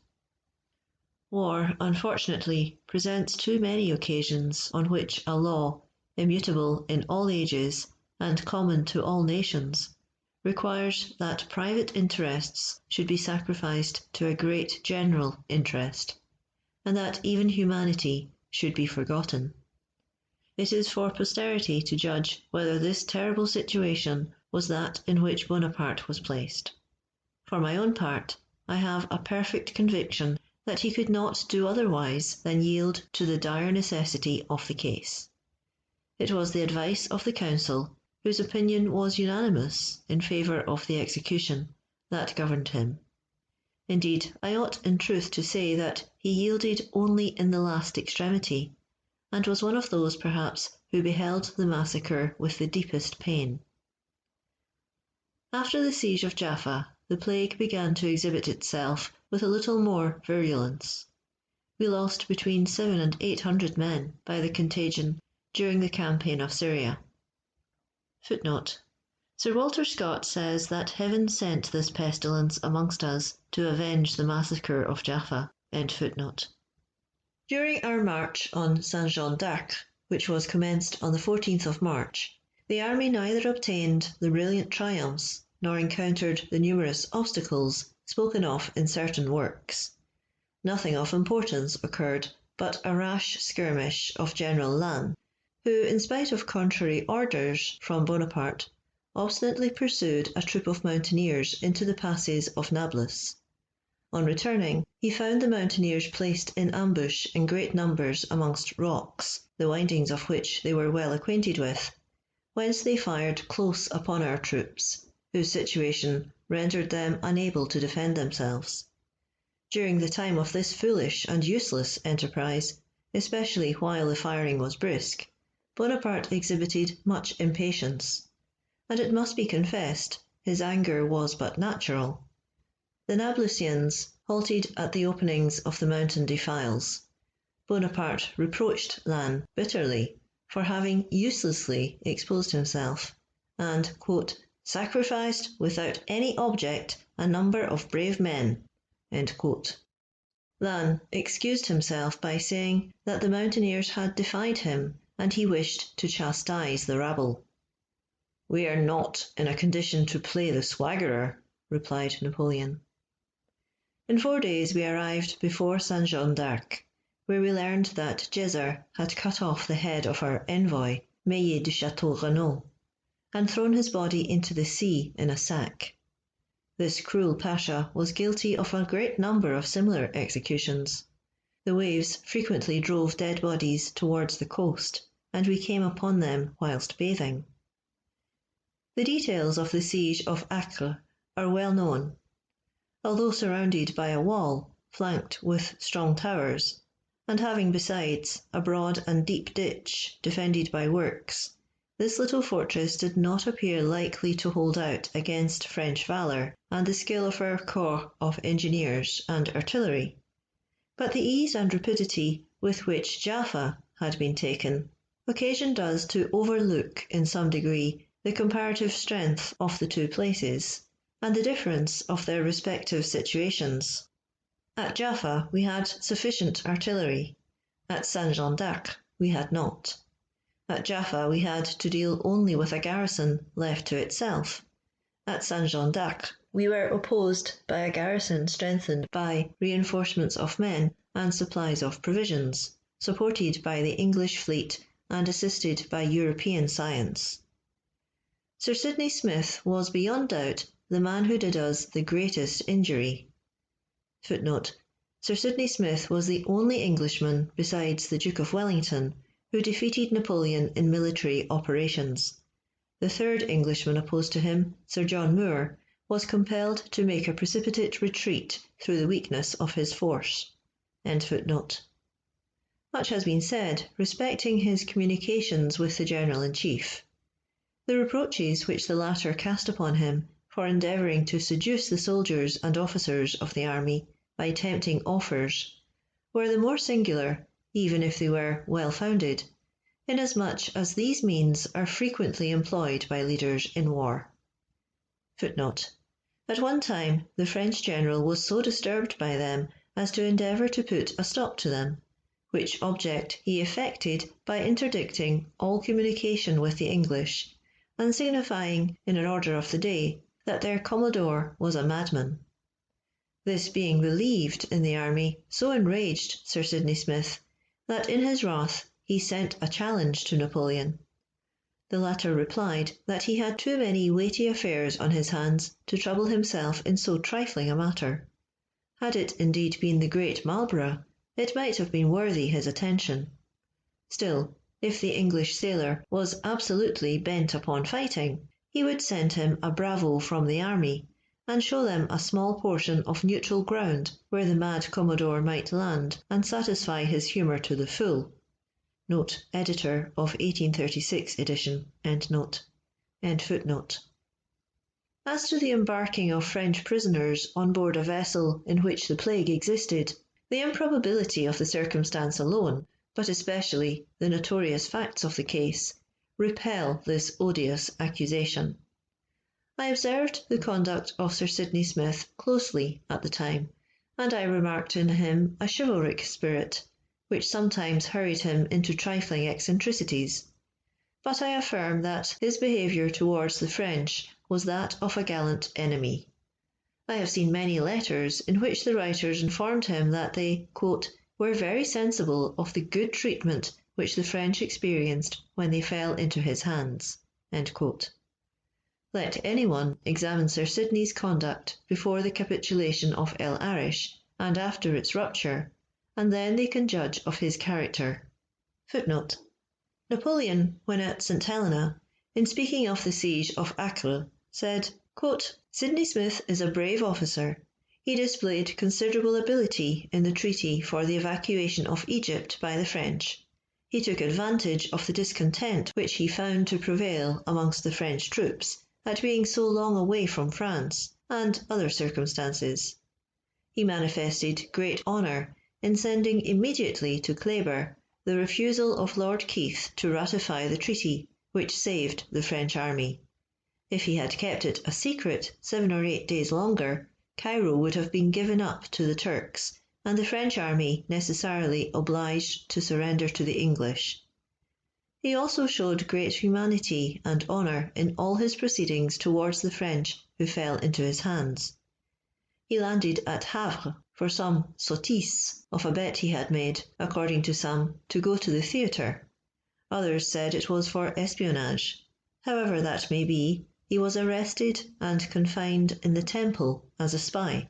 War, unfortunately, presents too many occasions on which a law, immutable in all ages and common to all nations, requires that private interests should be sacrificed to a great general interest, and that even humanity should be forgotten. It is for posterity to judge whether this terrible situation was that in which Bonaparte was placed. For my own part, I have a perfect conviction that he could not do otherwise than yield to the dire necessity of the case. It was the advice of the council, whose opinion was unanimous in favour of the execution, that governed him. Indeed, I ought in truth to say that he yielded only in the last extremity, and was one of those, perhaps, who beheld the massacre with the deepest pain. After the siege of Jaffa, the plague began to exhibit itself with a little more virulence. We lost between 700 and 800 men by the contagion during the campaign of Syria. Footnote: Sir Walter Scott says that heaven sent this pestilence amongst us to avenge the massacre of Jaffa. End footnote. During our march on Saint-Jean d'Arc, which was commenced on the 14th of March, the army neither obtained the brilliant triumphs nor encountered the numerous obstacles spoken of in certain works. Nothing of importance occurred but a rash skirmish of General Lannes, who, in spite of contrary orders from Bonaparte, obstinately pursued a troop of mountaineers into the passes of Nablus. On returning, he found the mountaineers placed in ambush in great numbers amongst rocks, the windings of which they were well acquainted with, whence they fired close upon our troops, whose situation rendered them unable to defend themselves. During the time of this foolish and useless enterprise, especially while the firing was brisk, Bonaparte exhibited much impatience, and it must be confessed his anger was but natural. The Nablosians halted at the openings of the mountain defiles. Bonaparte reproached Lannes bitterly for having uselessly exposed himself, and, quote, sacrificed without any object a number of brave men. End quote. Lannes excused himself by saying that the mountaineers had defied him and he wished to chastise the rabble. "We are not in a condition to play the swaggerer," replied Napoleon. In 4 days we arrived before Saint-Jean d'Arc, where we learned that Gesar had cut off the head of our envoy, Meillet du Château Renaud, and thrown his body into the sea in a sack. This cruel pasha was guilty of a great number of similar executions. The waves frequently drove dead bodies towards the coast, and we came upon them whilst bathing. The details of the siege of Acre are well known. Although surrounded by a wall, flanked with strong towers, and having besides a broad and deep ditch defended by works, this little fortress did not appear likely to hold out against French valour and the skill of our corps of engineers and artillery. But the ease and rapidity with which Jaffa had been taken occasioned us to overlook in some degree the comparative strength of the two places, and the difference of their respective situations. At Jaffa we had sufficient artillery. At Saint-Jean d'Arc we had not. At Jaffa we had to deal only with a garrison left to itself. At Saint-Jean d'Arc we were opposed by a garrison strengthened by reinforcements of men and supplies of provisions, supported by the English fleet and assisted by European science. Sir Sidney Smith was beyond doubt the man who did us the greatest injury. Footnote: Sir Sidney Smith was the only Englishman besides the Duke of Wellington who defeated Napoleon in military operations. The third Englishman opposed to him, Sir John Moore, was compelled to make a precipitate retreat through the weakness of his force. End footnote. Much has been said respecting his communications with the General-in-Chief. The reproaches which the latter cast upon him for endeavouring to seduce the soldiers and officers of the army by tempting offers were the more singular, even if they were well-founded, inasmuch as these means are frequently employed by leaders in war. Footnote: At one time the French general was so disturbed by them as to endeavour to put a stop to them, which object he effected by interdicting all communication with the English, and signifying in an order of the day that their commodore was a madman. This being believed in the army so enraged Sir Sidney Smith that in his wrath he sent a challenge to Napoleon. The latter replied that he had too many weighty affairs on his hands to trouble himself in so trifling a matter. Had it indeed been the great Marlborough, it might have been worthy his attention. Still, if the English sailor was absolutely bent upon fighting, he would send him a bravo from the army, and show them a small portion of neutral ground where the mad commodore might land and satisfy his humour to the full. Note editor of 1836 edition. End note. End footnote. As to the embarking of French prisoners on board a vessel in which the plague existed, the improbability of the circumstance alone, but especially the notorious facts of the case, repel this odious accusation. I observed the conduct of Sir Sidney Smith closely at the time, and I remarked in him a chivalric spirit, which sometimes hurried him into trifling eccentricities. But I affirm that his behaviour towards the French was that of a gallant enemy. I have seen many letters in which the writers informed him that they, quote, were very sensible of the good treatment which the French experienced when they fell into his hands. End quote. Let anyone examine Sir Sidney's conduct before the capitulation of El Arish and after its rupture, and then they can judge of his character. Footnote: Napoleon, when at St. Helena, in speaking of the siege of Acre, said, quote, "Sidney Smith is a brave officer. He displayed considerable ability in the treaty for the evacuation of Egypt by the French. He took advantage of the discontent which he found to prevail amongst the French troops at being so long away from France, and other circumstances. He manifested great honour in sending immediately to Kleber the refusal of Lord Keith to ratify the treaty, which saved the French army. If he had kept it a secret 7 or 8 days longer, Cairo would have been given up to the Turks, and the French army necessarily obliged to surrender to the English. He also showed great humanity and honour in all his proceedings towards the French who fell into his hands. He landed at Havre for some sottise of a bet he had made, according to some, to go to the theatre. Others said it was for espionage. However that may be, he was arrested and confined in the Temple as a spy,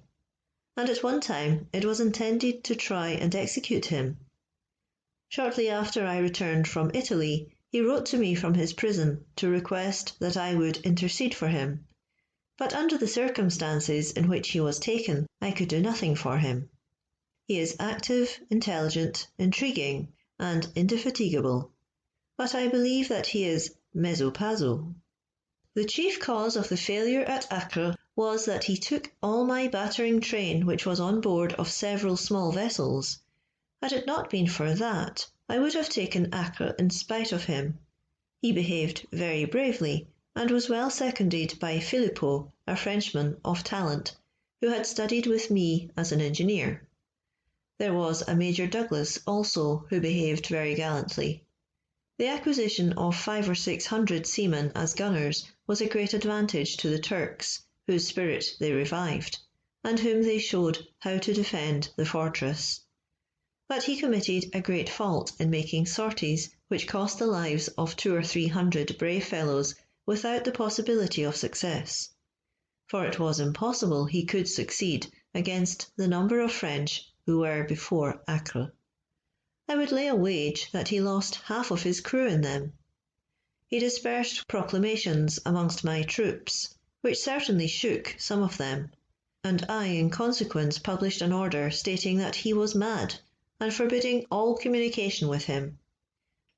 and at one time it was intended to try and execute him. Shortly after I returned from Italy, he wrote to me from his prison to request that I would intercede for him, but under the circumstances in which he was taken, I could do nothing for him. He is active, intelligent, intriguing, and indefatigable, but I believe that he is mezzo pazzo. The chief cause of the failure at Acre was that he took all my battering train which was on board of several small vessels. Had it not been for that, I would have taken Acre in spite of him. He behaved very bravely, and was well seconded by Philippot, a Frenchman of talent, who had studied with me as an engineer. There was a Major Douglas also, who behaved very gallantly. The acquisition of 500 or 600 seamen as gunners was a great advantage to the Turks, whose spirit they revived, and whom they showed how to defend the fortress. But he committed a great fault in making sorties which cost the lives of 200 or 300 brave fellows without the possibility of success. For it was impossible he could succeed against the number of French who were before Acre. I would lay a wager that he lost half of his crew in them. He dispersed proclamations amongst my troops, which certainly shook some of them, and I in consequence published an order stating that he was mad, and forbidding all communication with him.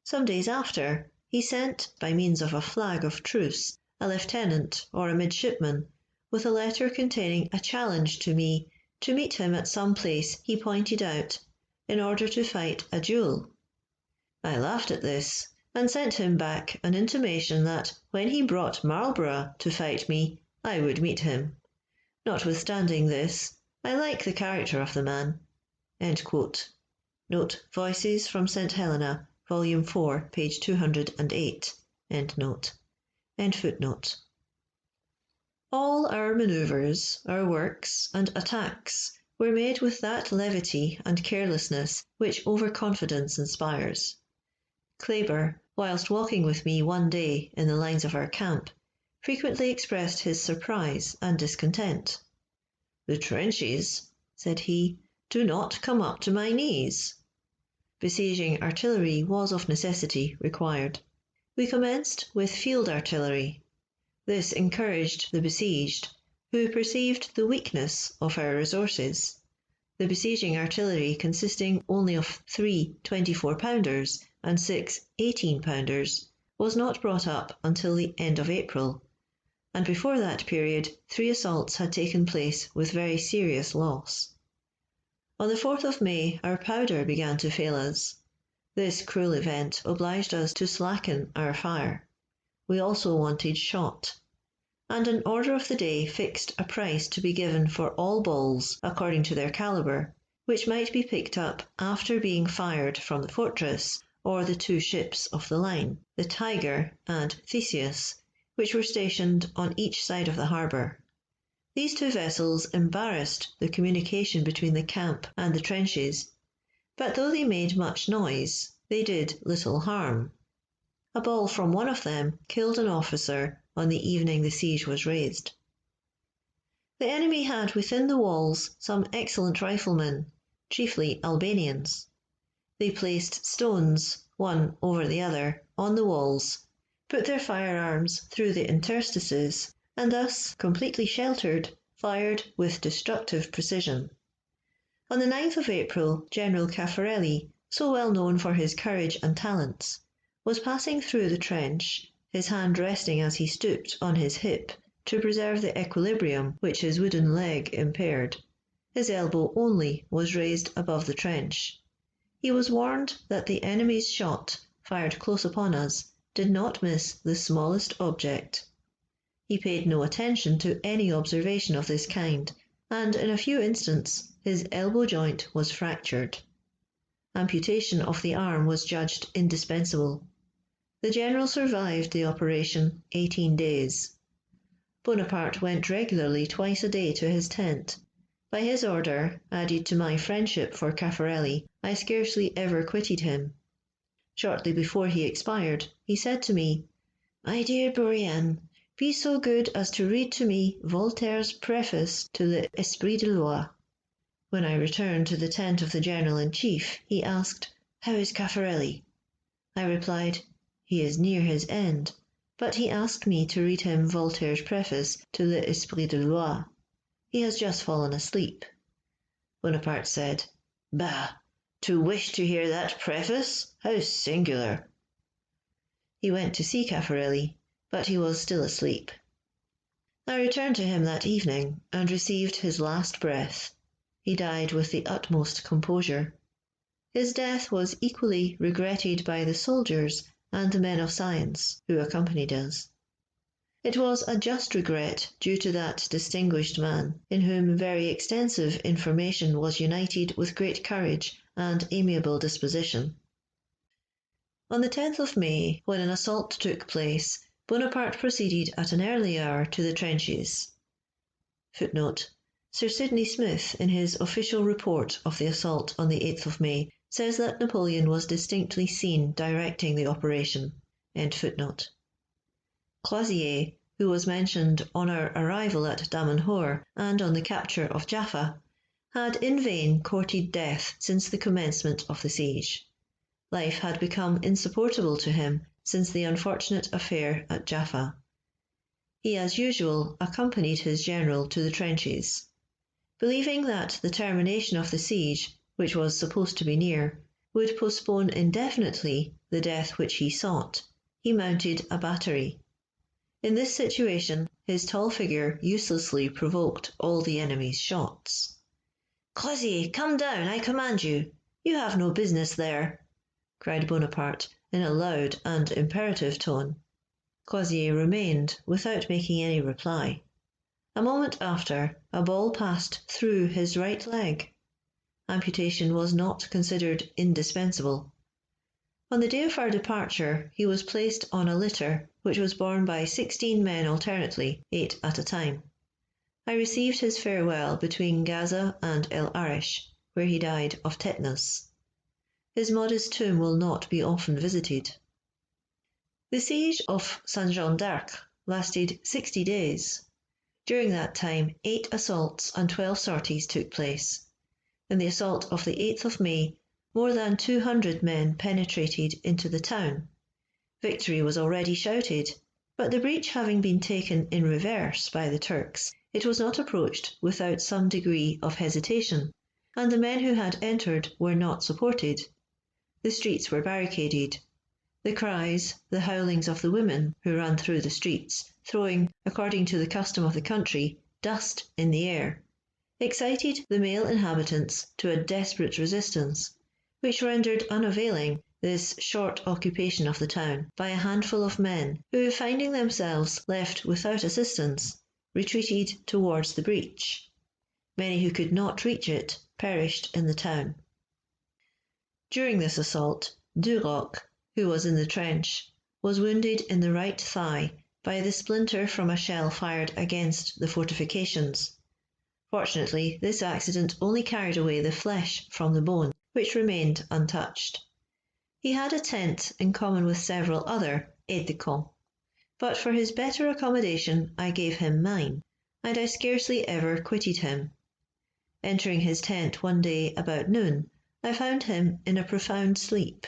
Some days after, he sent, by means of a flag of truce, a lieutenant or a midshipman, with a letter containing a challenge to me to meet him at some place he pointed out, in order to fight a duel. I laughed at this, and sent him back an intimation that when he brought Marlborough to fight me, I would meet him. Notwithstanding this, I like the character of the man." End quote. Note Voices from St. Helena, Volume 4, page 208. End note. End footnote. All our manoeuvres, our works, and attacks were made with that levity and carelessness which overconfidence inspires. Kleber, whilst walking with me one day in the lines of our camp, frequently expressed his surprise and discontent. "The trenches," said he, "do not come up to my knees." Besieging artillery was of necessity required. We commenced with field artillery. This encouraged the besieged, who perceived the weakness of our resources. The besieging artillery, consisting only of 3 24-pounders and 6 18-pounders, was not brought up until the end of April, and before that period 3 assaults had taken place with very serious loss. On the 4th of May our powder began to fail us. This cruel event obliged us to slacken our fire. We also wanted shot, and an order of the day fixed a price to be given for all balls according to their calibre, which might be picked up after being fired from the fortress or the 2 ships of the line, the Tiger and Theseus, which were stationed on each side of the harbour. These 2 vessels embarrassed the communication between the camp and the trenches, but though they made much noise, they did little harm. A ball from one of them killed an officer on the evening the siege was raised. The enemy had within the walls some excellent riflemen, chiefly Albanians. They placed stones, one over the other, on the walls, put their firearms through the interstices, and thus, completely sheltered, fired with destructive precision. On the 9th of April, General Caffarelli, so well known for his courage and talents, was passing through the trench, his hand resting as he stooped on his hip to preserve the equilibrium which his wooden leg impaired. His elbow only was raised above the trench. He was warned that the enemy's shot, fired close upon us, did not miss the smallest object. He paid no attention to any observation of this kind, and in a few instants his elbow joint was fractured. Amputation of the arm was judged indispensable. The general survived the operation 18 days. Bonaparte went regularly twice a day to his tent. By his order, added to my friendship for Caffarelli, I scarcely ever quitted him. Shortly before he expired, he said to me, "My dear Bourrienne, be so good as to read to me Voltaire's preface to l'Esprit de Loi." When I returned to the tent of the General-in-Chief, he asked, "How is Caffarelli?" I replied, "He is near his end," but he asked me to read him Voltaire's preface to l'Esprit de Loi. He has just fallen asleep. Bonaparte said, "Bah! To wish to hear that preface? How singular!" He went to see Caffarelli, but he was still asleep. I returned to him that evening and received his last breath. He died with the utmost composure. His death was equally regretted by the soldiers and the men of science who accompanied us. It was a just regret due to that distinguished man, in whom very extensive information was united with great courage and amiable disposition. On the 10th of May, when an assault took place, Bonaparte proceeded at an early hour to the trenches. Footnote: Sir Sidney Smith, in his official report of the assault on the 8th of May, says that Napoleon was distinctly seen directing the operation. End footnote. Crozier, who was mentioned on our arrival at Damanhur and on the capture of Jaffa, had in vain courted death since the commencement of the siege. Life had become insupportable to him since the unfortunate affair at Jaffa. He, as usual, accompanied his general to the trenches. Believing that the termination of the siege, which was supposed to be near, would postpone indefinitely the death which he sought, he mounted a battery. In this situation, his tall figure uselessly provoked all the enemy's shots. "Crozier, come down, I command you. You have no business there," cried Bonaparte in a loud and imperative tone. Crozier remained without making any reply. A moment after, a ball passed through his right leg. Amputation was not considered indispensable. On the day of our departure, he was placed on a litter, which was borne by 16 men alternately, 8 at a time. I received his farewell between Gaza and El Arish, where he died of tetanus. His modest tomb will not be often visited. The siege of Saint-Jean d'Arc lasted 60 days. During that time, 8 assaults and 12 sorties took place. In the assault of the 8th of May, more than 200 men penetrated into the town. Victory was already shouted, but the breach having been taken in reverse by the Turks, it was not approached without some degree of hesitation, and the men who had entered were not supported. The streets were barricaded. The cries, the howlings of the women who ran through the streets, throwing, according to the custom of the country, dust in the air, excited the male inhabitants to a desperate resistance, which rendered unavailing this short occupation of the town by a handful of men who, finding themselves left without assistance, retreated towards the breach. Many who could not reach it perished in the town. During this assault, Duroc, who was in the trench, was wounded in the right thigh by the splinter from a shell fired against the fortifications. Fortunately, this accident only carried away the flesh from the bone, which remained untouched. He had a tent in common with several other aides-de-camp, but for his better accommodation I gave him mine, and I scarcely ever quitted him. Entering his tent one day about noon, I found him in a profound sleep.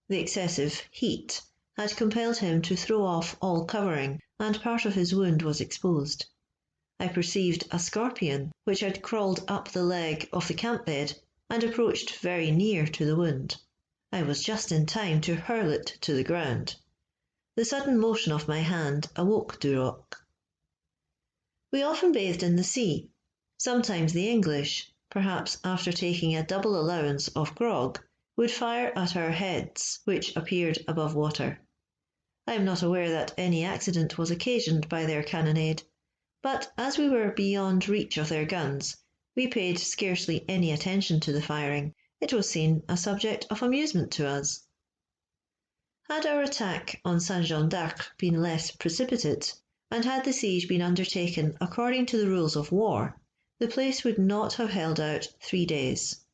The excessive heat had compelled him to throw off all covering, and part of his wound was exposed. I perceived a scorpion which had crawled up the leg of the camp bed and approached very near to the wound. I was just in time to hurl it to the ground. The sudden motion of my hand awoke Duroc. We often bathed in the sea. Sometimes the English, perhaps after taking a double allowance of grog, would fire at our heads, which appeared above water. I am not aware that any accident was occasioned by their cannonade, but as we were beyond reach of their guns, we paid scarcely any attention to the firing. It was seen a subject of amusement to us. Had our attack on Saint-Jean d'Acre been less precipitate, and had the siege been undertaken according to the rules of war, the place would not have held out 3 days.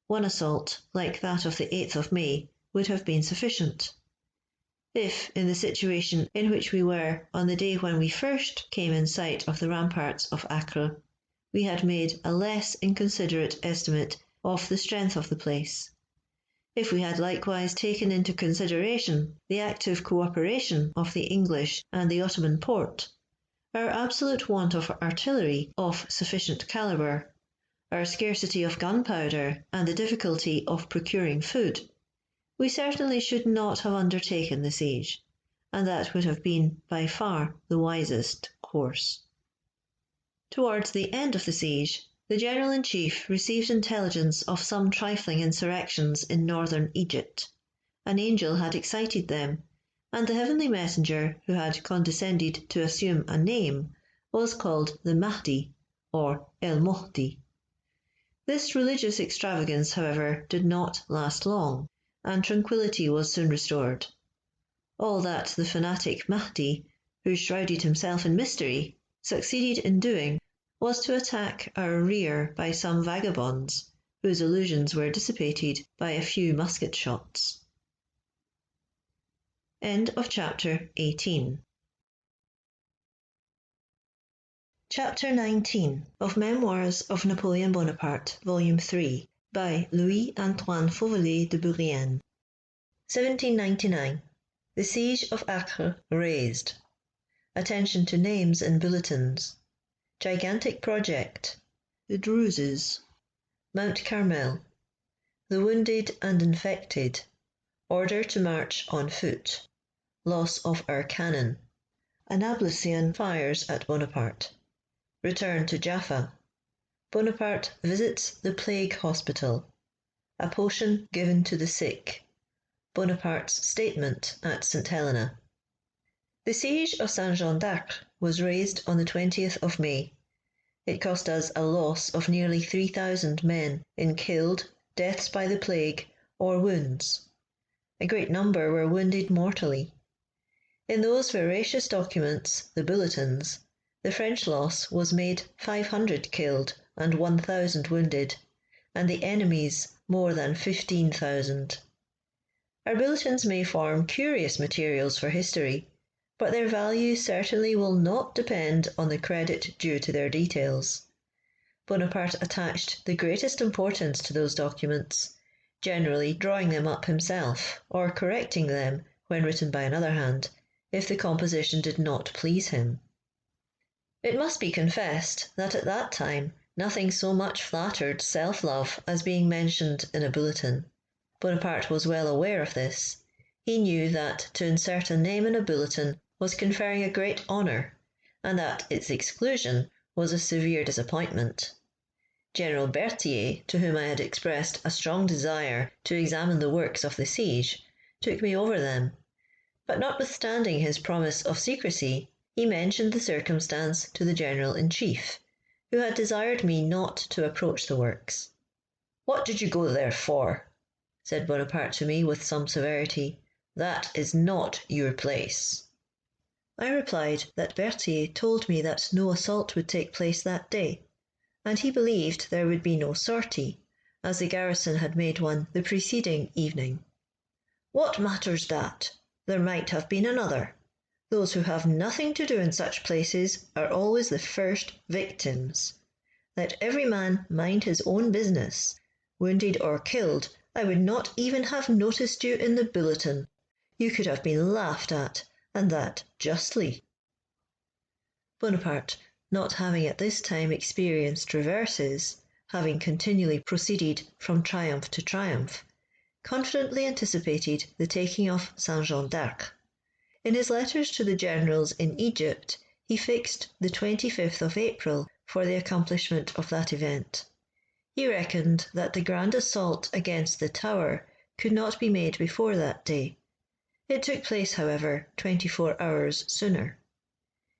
One assault, like that of the 8th of May, would have been sufficient. If, in the situation in which we were on the day when we first came in sight of the ramparts of Acre, we had made a less inconsiderate estimate of the strength of the place. If we had likewise taken into consideration the active co-operation of the English and the Ottoman Porte, our absolute want of artillery of sufficient calibre, our scarcity of gunpowder, and the difficulty of procuring food, we certainly should not have undertaken the siege, and that would have been by far the wisest course. Towards the end of the siege, the General-in-Chief received intelligence of some trifling insurrections in northern Egypt. An angel had excited them, and the heavenly messenger, who had condescended to assume a name, was called the Mahdi, or El Mohdi. This religious extravagance, however, did not last long, and tranquillity was soon restored. All that the fanatic Mahdi, who shrouded himself in mystery, succeeded in doing was to attack our rear by some vagabonds, whose illusions were dissipated by a few musket shots. End of chapter 18. Chapter 19 of Memoirs of Napoleon Bonaparte, Volume 3, by Louis-Antoine Fauvelet de Bourrienne. 1799. The Siege of Acre raised. Attention to names in bulletins. Gigantic project. The Druzes. Mount Carmel. The wounded and infected. Order to march on foot. Loss of our cannon. Anablusian fires at Bonaparte. Return to Jaffa. Bonaparte visits the plague hospital. A potion given to the sick. Bonaparte's statement at St. Helena. The siege of Saint-Jean d'Acre was raised on the 20th of May. It cost us a loss of nearly 3,000 men in killed, deaths by the plague, or wounds. A great number were wounded mortally. In those veracious documents, the bulletins, the French loss was made 500 killed and 1,000 wounded, and the enemy's more than 15,000. Our bulletins may form curious materials for history, but their value certainly will not depend on the credit due to their details. Bonaparte attached the greatest importance to those documents, generally drawing them up himself, or correcting them when written by another hand, if the composition did not please him. It must be confessed that at that time nothing so much flattered self-love as being mentioned in a bulletin. Bonaparte was well aware of this. He knew that to insert a name in a bulletin was conferring a great honour, and that its exclusion was a severe disappointment. General Berthier, to whom I had expressed a strong desire to examine the works of the siege, took me over them, but notwithstanding his promise of secrecy, he mentioned the circumstance to the General-in-Chief, who had desired me not to approach the works. "What did you go there for?" said Bonaparte to me with some severity. "That is not your place." I replied that Berthier told me that no assault would take place that day, and he believed there would be no sortie, as the garrison had made one the preceding evening. What matters that? There might have been another. Those who have nothing to do in such places are always the first victims. Let every man mind his own business. Wounded or killed, I would not even have noticed you in the bulletin. You could have been laughed at, and that justly. Bonaparte, not having at this time experienced reverses, having continually proceeded from triumph to triumph, confidently anticipated the taking of Saint-Jean d'Acre. In his letters to the generals in Egypt, he fixed the 25th of April for the accomplishment of that event. He reckoned that the grand assault against the Tower could not be made before that day. It took place, however, 24 hours sooner.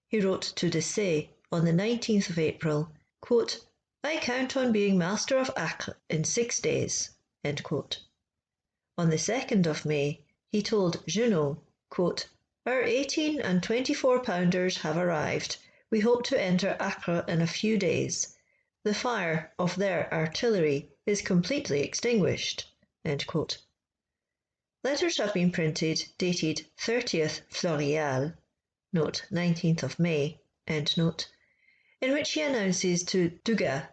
He wrote to Desaix on the 19th of April, quote, "I count on being master of Acre in 6 days." End quote. On the 2nd of May, he told Junot, quote, "Our 18 and 24-pounders have arrived. We hope to enter Acre in a few days. The fire of their artillery is completely extinguished." End quote. Letters have been printed dated 30th Floréal, note 19th of May, end note, in which he announces to Dugas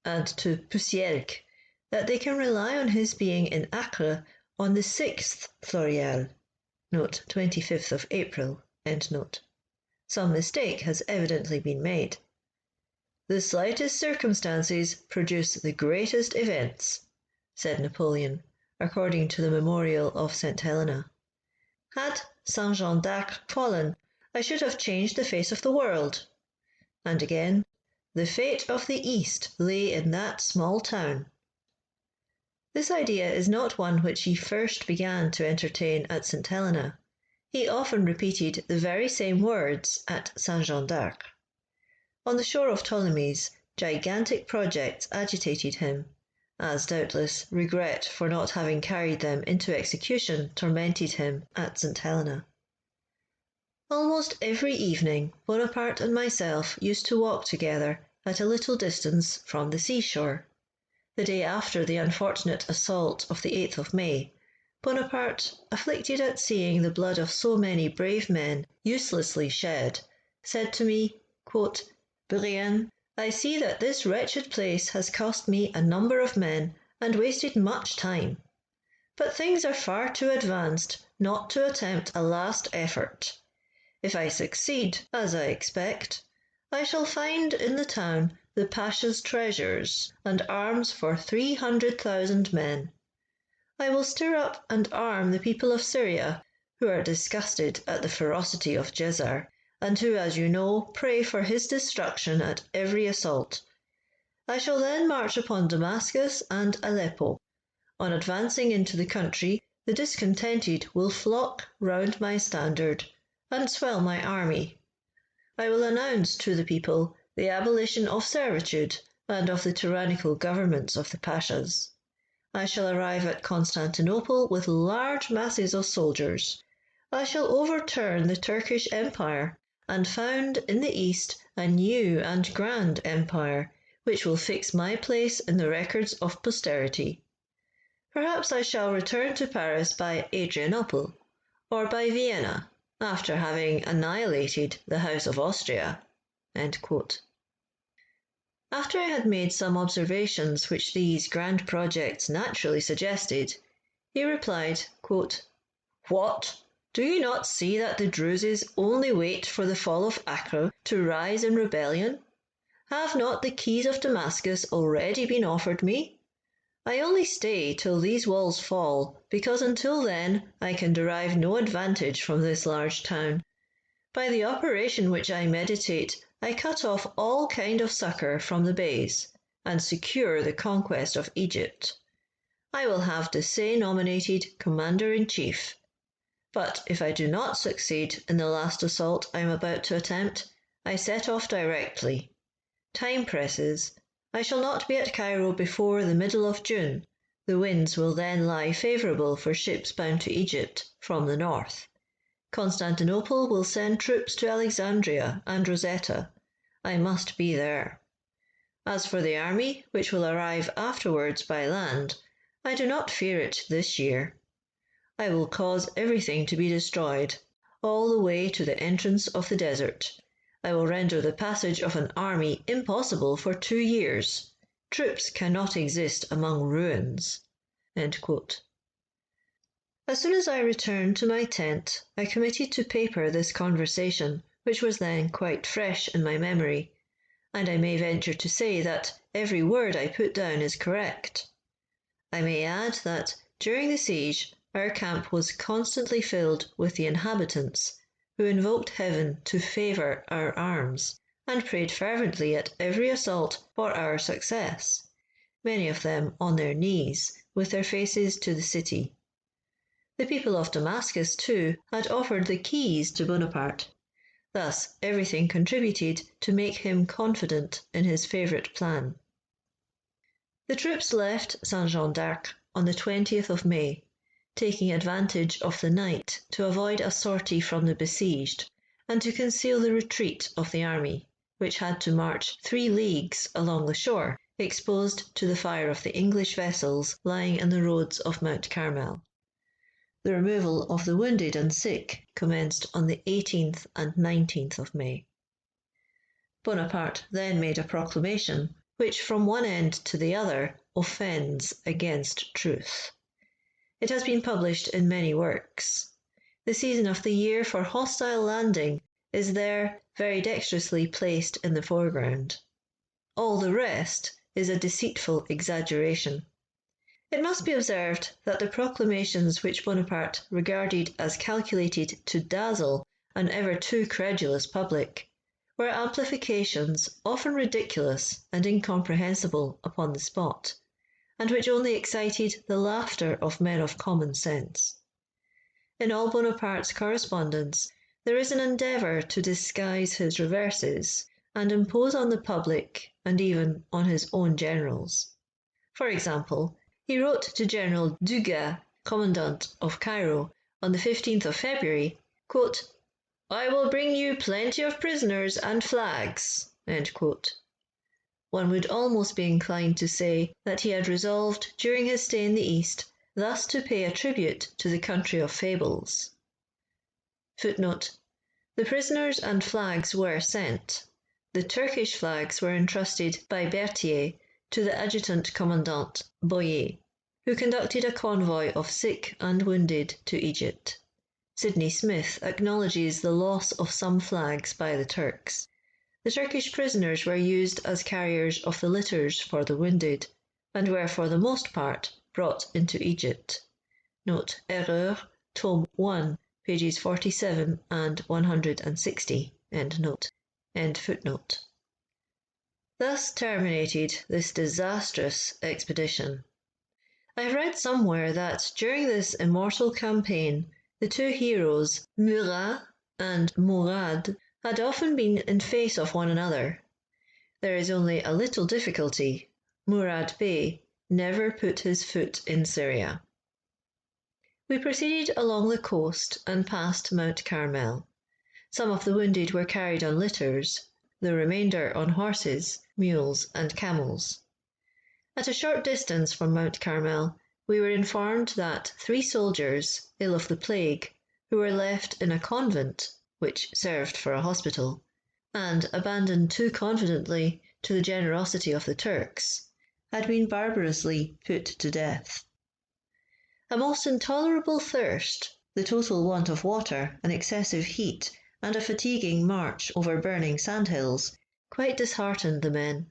and to Puisielgue that they can rely on his being in Acre on the 6th Floréal, note 25th of April, end note. Some mistake has evidently been made. "The slightest circumstances produce the greatest events," said Napoleon, according to the memorial of St. Helena. "Had Saint-Jean d'Acre fallen, I should have changed the face of the world." And again, "The fate of the East lay in that small town." This idea is not one which he first began to entertain at St. Helena. He often repeated the very same words at Saint-Jean d'Acre. On the shore of Ptolemy's, gigantic projects agitated him, as doubtless regret for not having carried them into execution tormented him at St. Helena. Almost every evening Bonaparte and myself used to walk together at a little distance from the seashore. The day after the unfortunate assault of the 8th of May, Bonaparte, afflicted at seeing the blood of so many brave men uselessly shed, said to me, quote, "Bourrienne, I see that this wretched place has cost me a number of men and wasted much time. But things are far too advanced not to attempt a last effort. If I succeed, as I expect, I shall find in the town the Pasha's treasures and arms for 300,000 men. I will stir up and arm the people of Syria, who are disgusted at the ferocity of Djezzar, and who, as you know, pray for his destruction at every assault. I shall then march upon Damascus and Aleppo. On advancing into the country, the discontented will flock round my standard and swell my army. I will announce to the people the abolition of servitude and of the tyrannical governments of the Pashas. I shall arrive at Constantinople with large masses of soldiers. I shall overturn the Turkish Empire and found in the East a new and grand empire, which will fix my place in the records of posterity. Perhaps I shall return to Paris by Adrianople, or by Vienna, after having annihilated the House of Austria." End quote. After I had made some observations which these grand projects naturally suggested, he replied, quote, "What? Do you not see that the Druses only wait for the fall of Acre to rise in rebellion? Have not the keys of Damascus already been offered me? I only stay till these walls fall, because until then I can derive no advantage from this large town. By the operation which I meditate, I cut off all kind of succour from the Beys, and secure the conquest of Egypt. I will have Desaix nominated commander-in-chief. But if I do not succeed in the last assault I am about to attempt, I set off directly. Time presses. I shall not be at Cairo before the middle of June. The winds will then lie favourable for ships bound to Egypt from the north. Constantinople will send troops to Alexandria and Rosetta. I must be there. As for the army, which will arrive afterwards by land, I do not fear it this year. I will cause everything to be destroyed, all the way to the entrance of the desert. I will render the passage of an army impossible for 2 years. Troops cannot exist among ruins." As soon as I returned to my tent, I committed to paper this conversation, which was then quite fresh in my memory, and I may venture to say that every word I put down is correct. I may add that during the siege our camp was constantly filled with the inhabitants, who invoked heaven to favour our arms, and prayed fervently at every assault for our success, many of them on their knees, with their faces to the city. The people of Damascus, too, had offered the keys to Bonaparte. Thus everything contributed to make him confident in his favourite plan. The troops left Saint-Jean d'Arc on the 20th of May, taking advantage of the night to avoid a sortie from the besieged, and to conceal the retreat of the army, which had to march 3 leagues along the shore, exposed to the fire of the English vessels lying in the roads of Mount Carmel. The removal of the wounded and sick commenced on the 18th and 19th of May. Bonaparte then made a proclamation, which from one end to the other offends against truth. It has been published in many works. The season of the year for hostile landing is there very dexterously placed in the foreground. All the rest is a deceitful exaggeration. It must be observed that the proclamations which Bonaparte regarded as calculated to dazzle an ever too credulous public were amplifications often ridiculous and incomprehensible upon the spot, and which only excited the laughter of men of common sense. In all Bonaparte's correspondence there is an endeavour to disguise his reverses and impose on the public and even on his own generals. For example, he wrote to General Dugas, Commandant of Cairo, on the 15th of February, quote, "I will bring you plenty of prisoners and flags." End quote. One would almost be inclined to say that he had resolved during his stay in the East thus to pay a tribute to the country of fables. Footnote: the prisoners and flags were sent. The Turkish flags were entrusted by Berthier to the adjutant commandant Boyer, who conducted a convoy of sick and wounded to Egypt. Sidney Smith acknowledges the loss of some flags by the Turks. The Turkish prisoners were used as carriers of the litters for the wounded, and were for the most part brought into Egypt. Note Erreur, Tome 1, pages 47 and 160. End note. End footnote. Thus terminated this disastrous expedition. I have read somewhere that during this immortal campaign the 2 heroes, Murat and Mourad, had often been in face of one another. There is only a little difficulty. Mourad Bey never put his foot in Syria. We proceeded along the coast and passed Mount Carmel. Some of the wounded were carried on litters, the remainder on horses, mules, and camels. At a short distance from Mount Carmel, we were informed that 3 soldiers, ill of the plague, who were left in a convent, which served for a hospital, and abandoned too confidently to the generosity of the Turks, had been barbarously put to death. A most intolerable thirst, the total want of water, an excessive heat, and a fatiguing march over burning sandhills quite disheartened the men,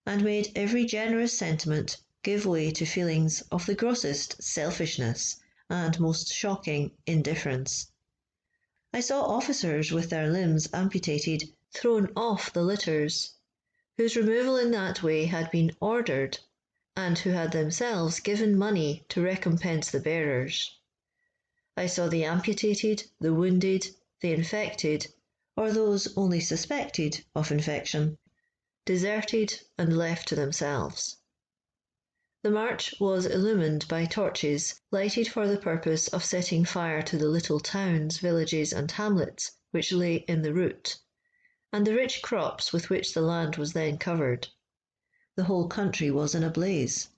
and made every generous sentiment give way to feelings of the grossest selfishness and most shocking indifference. I saw officers with their limbs amputated thrown off the litters, whose removal in that way had been ordered, and who had themselves given money to recompense the bearers. I saw the amputated, the wounded, the infected, or those only suspected of infection, deserted and left to themselves. The march was illumined by torches lighted for the purpose of setting fire to the little towns, villages, and hamlets which lay in the route, and the rich crops with which the land was then covered. The whole country was in a blaze.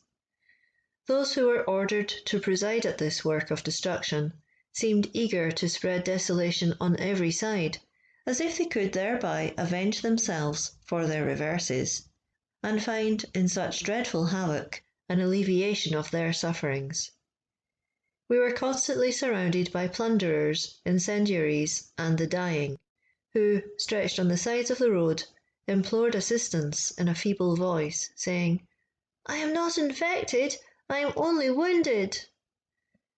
Those who were ordered to preside at this work of destruction seemed eager to spread desolation on every side, as if they could thereby avenge themselves for their reverses, and find in such dreadful havoc an alleviation of their sufferings. We were constantly surrounded by plunderers, incendiaries, and the dying, who, stretched on the sides of the road, implored assistance in a feeble voice, saying, "I am not infected, I am only wounded."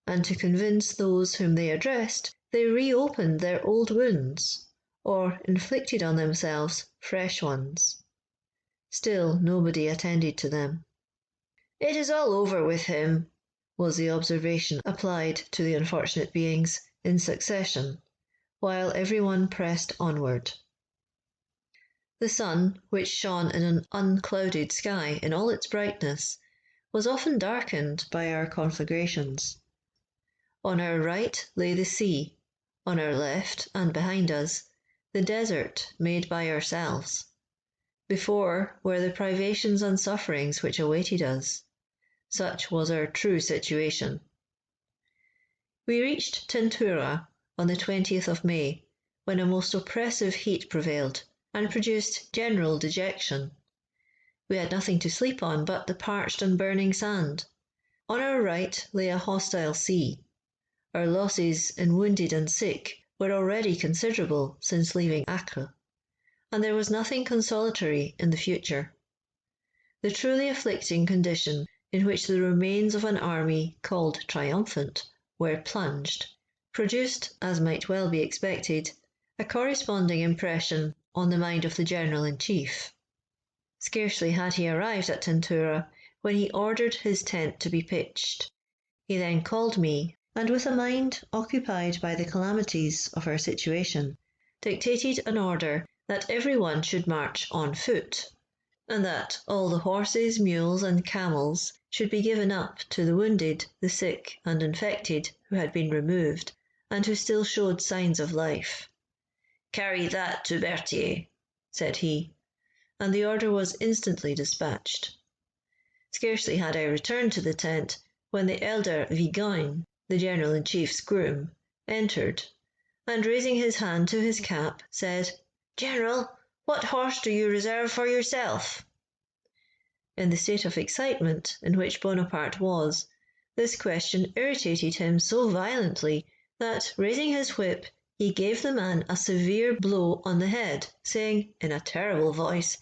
And to convince those whom they addressed, they reopened their old wounds, or inflicted on themselves fresh ones. Still nobody attended to them. "It is all over with him," was the observation applied to the unfortunate beings in succession, while every one pressed onward. The sun, which shone in an unclouded sky in all its brightness, was often darkened by our conflagrations. On our right lay the sea, on our left and behind us, the desert made by ourselves. Before were the privations and sufferings which awaited us. Such was our true situation. We reached Tentura on the 20th of May, when a most oppressive heat prevailed, and produced general dejection. We had nothing to sleep on but the parched and burning sand. On our right lay a hostile sea. Our losses in wounded and sick were already considerable since leaving Acre, and there was nothing consolatory in the future. The truly afflicting condition in which the remains of an army called triumphant were plunged, produced, as might well be expected, a corresponding impression on the mind of the General-in-Chief. Scarcely had he arrived at Tentura when he ordered his tent to be pitched. He then called me, and with a mind occupied by the calamities of our situation, dictated an order that every one should march on foot, and that all the horses, mules, and camels should be given up to the wounded, the sick, and infected who had been removed, and who still showed signs of life. "Carry that to Berthier," said he, and the order was instantly dispatched. Scarcely had I returned to the tent when the elder Vigogne, the General-in-Chief's groom, entered, and raising his hand to his cap, said, "General, what horse do you reserve for yourself?" In the state of excitement in which Bonaparte was, this question irritated him so violently that, raising his whip, he gave the man a severe blow on the head, saying, in a terrible voice,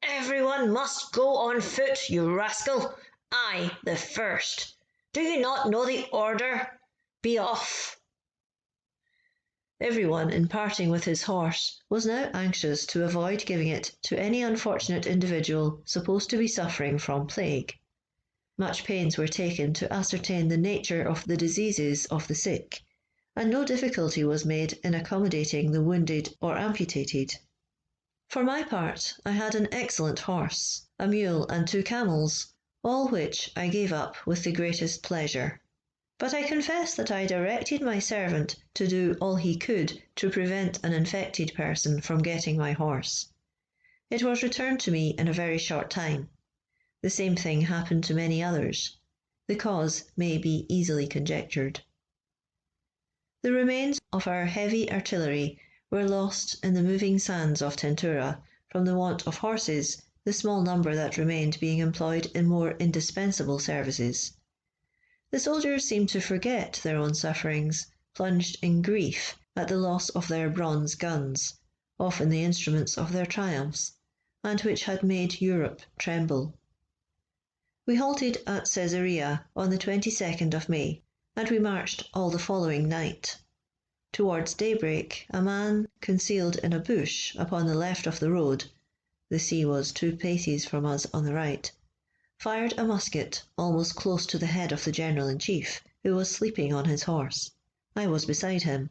"Everyone must go on foot, you rascal! I the first. Do you not know the order? Be off!" Everyone, in parting with his horse, was now anxious to avoid giving it to any unfortunate individual supposed to be suffering from plague. Much pains were taken to ascertain the nature of the diseases of the sick, and no difficulty was made in accommodating the wounded or amputated. For my part, I had an excellent horse, a mule, and 2 camels, all which I gave up with the greatest pleasure. But I confess that I directed my servant to do all he could to prevent an infected person from getting my horse. It was returned to me in a very short time. The same thing happened to many others. The cause may be easily conjectured. The remains of our heavy artillery were lost in the moving sands of Tentura from the want of horses, the small number that remained being employed in more indispensable services. The soldiers seemed to forget their own sufferings, plunged in grief at the loss of their bronze guns, often the instruments of their triumphs, and which had made Europe tremble. We halted at Caesarea on the 22nd of May, and we marched all the following night. Towards daybreak, a man, concealed in a bush upon the left of the road, the sea was 2 paces from us on the right, fired a musket almost close to the head of the General-in-Chief, who was sleeping on his horse. I was beside him.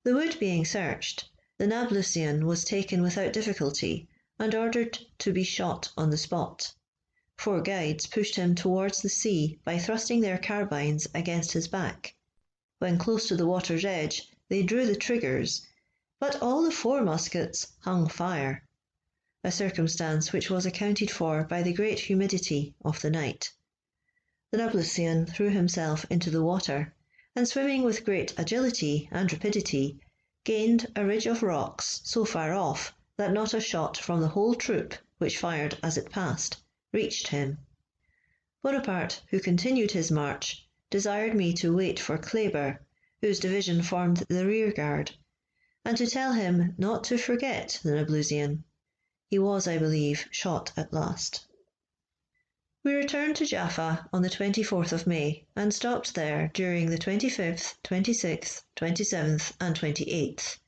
The wood being searched, the Nablusian was taken without difficulty, and ordered to be shot on the spot. 4 guides pushed him towards the sea by thrusting their carbines against his back. When close to the water's edge, they drew the triggers, but all the 4 muskets hung fire, a circumstance which was accounted for by the great humidity of the night. The Napoleon threw himself into the water, and swimming with great agility and rapidity, gained a ridge of rocks so far off that not a shot from the whole troop, which fired as it passed, reached him. Bonaparte, who continued his march, desired me to wait for Kleber, whose division formed the rear guard, and to tell him not to forget the Napoleon. He was, I believe, shot at last. We returned to Jaffa on the 24th of May and stopped there during the 25th, 26th, 27th and 28th.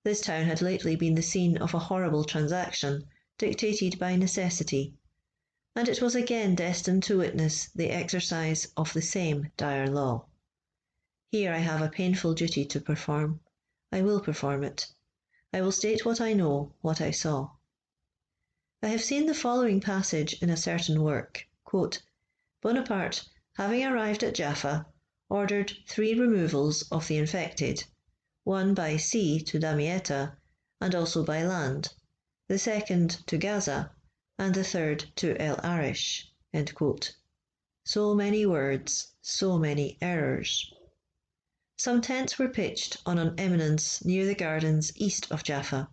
This town had lately been the scene of a horrible transaction, dictated by necessity, and it was again destined to witness the exercise of the same dire law. Here I have a painful duty to perform. I will perform it. I will state what I know, what I saw. I have seen the following passage in a certain work. Quote, Bonaparte, having arrived at Jaffa, ordered 3 removals of the infected, one by sea to Damietta, and also by land, the second to Gaza, and the third to El Arish. End quote. So many words, so many errors. Some tents were pitched on an eminence near the gardens east of Jaffa.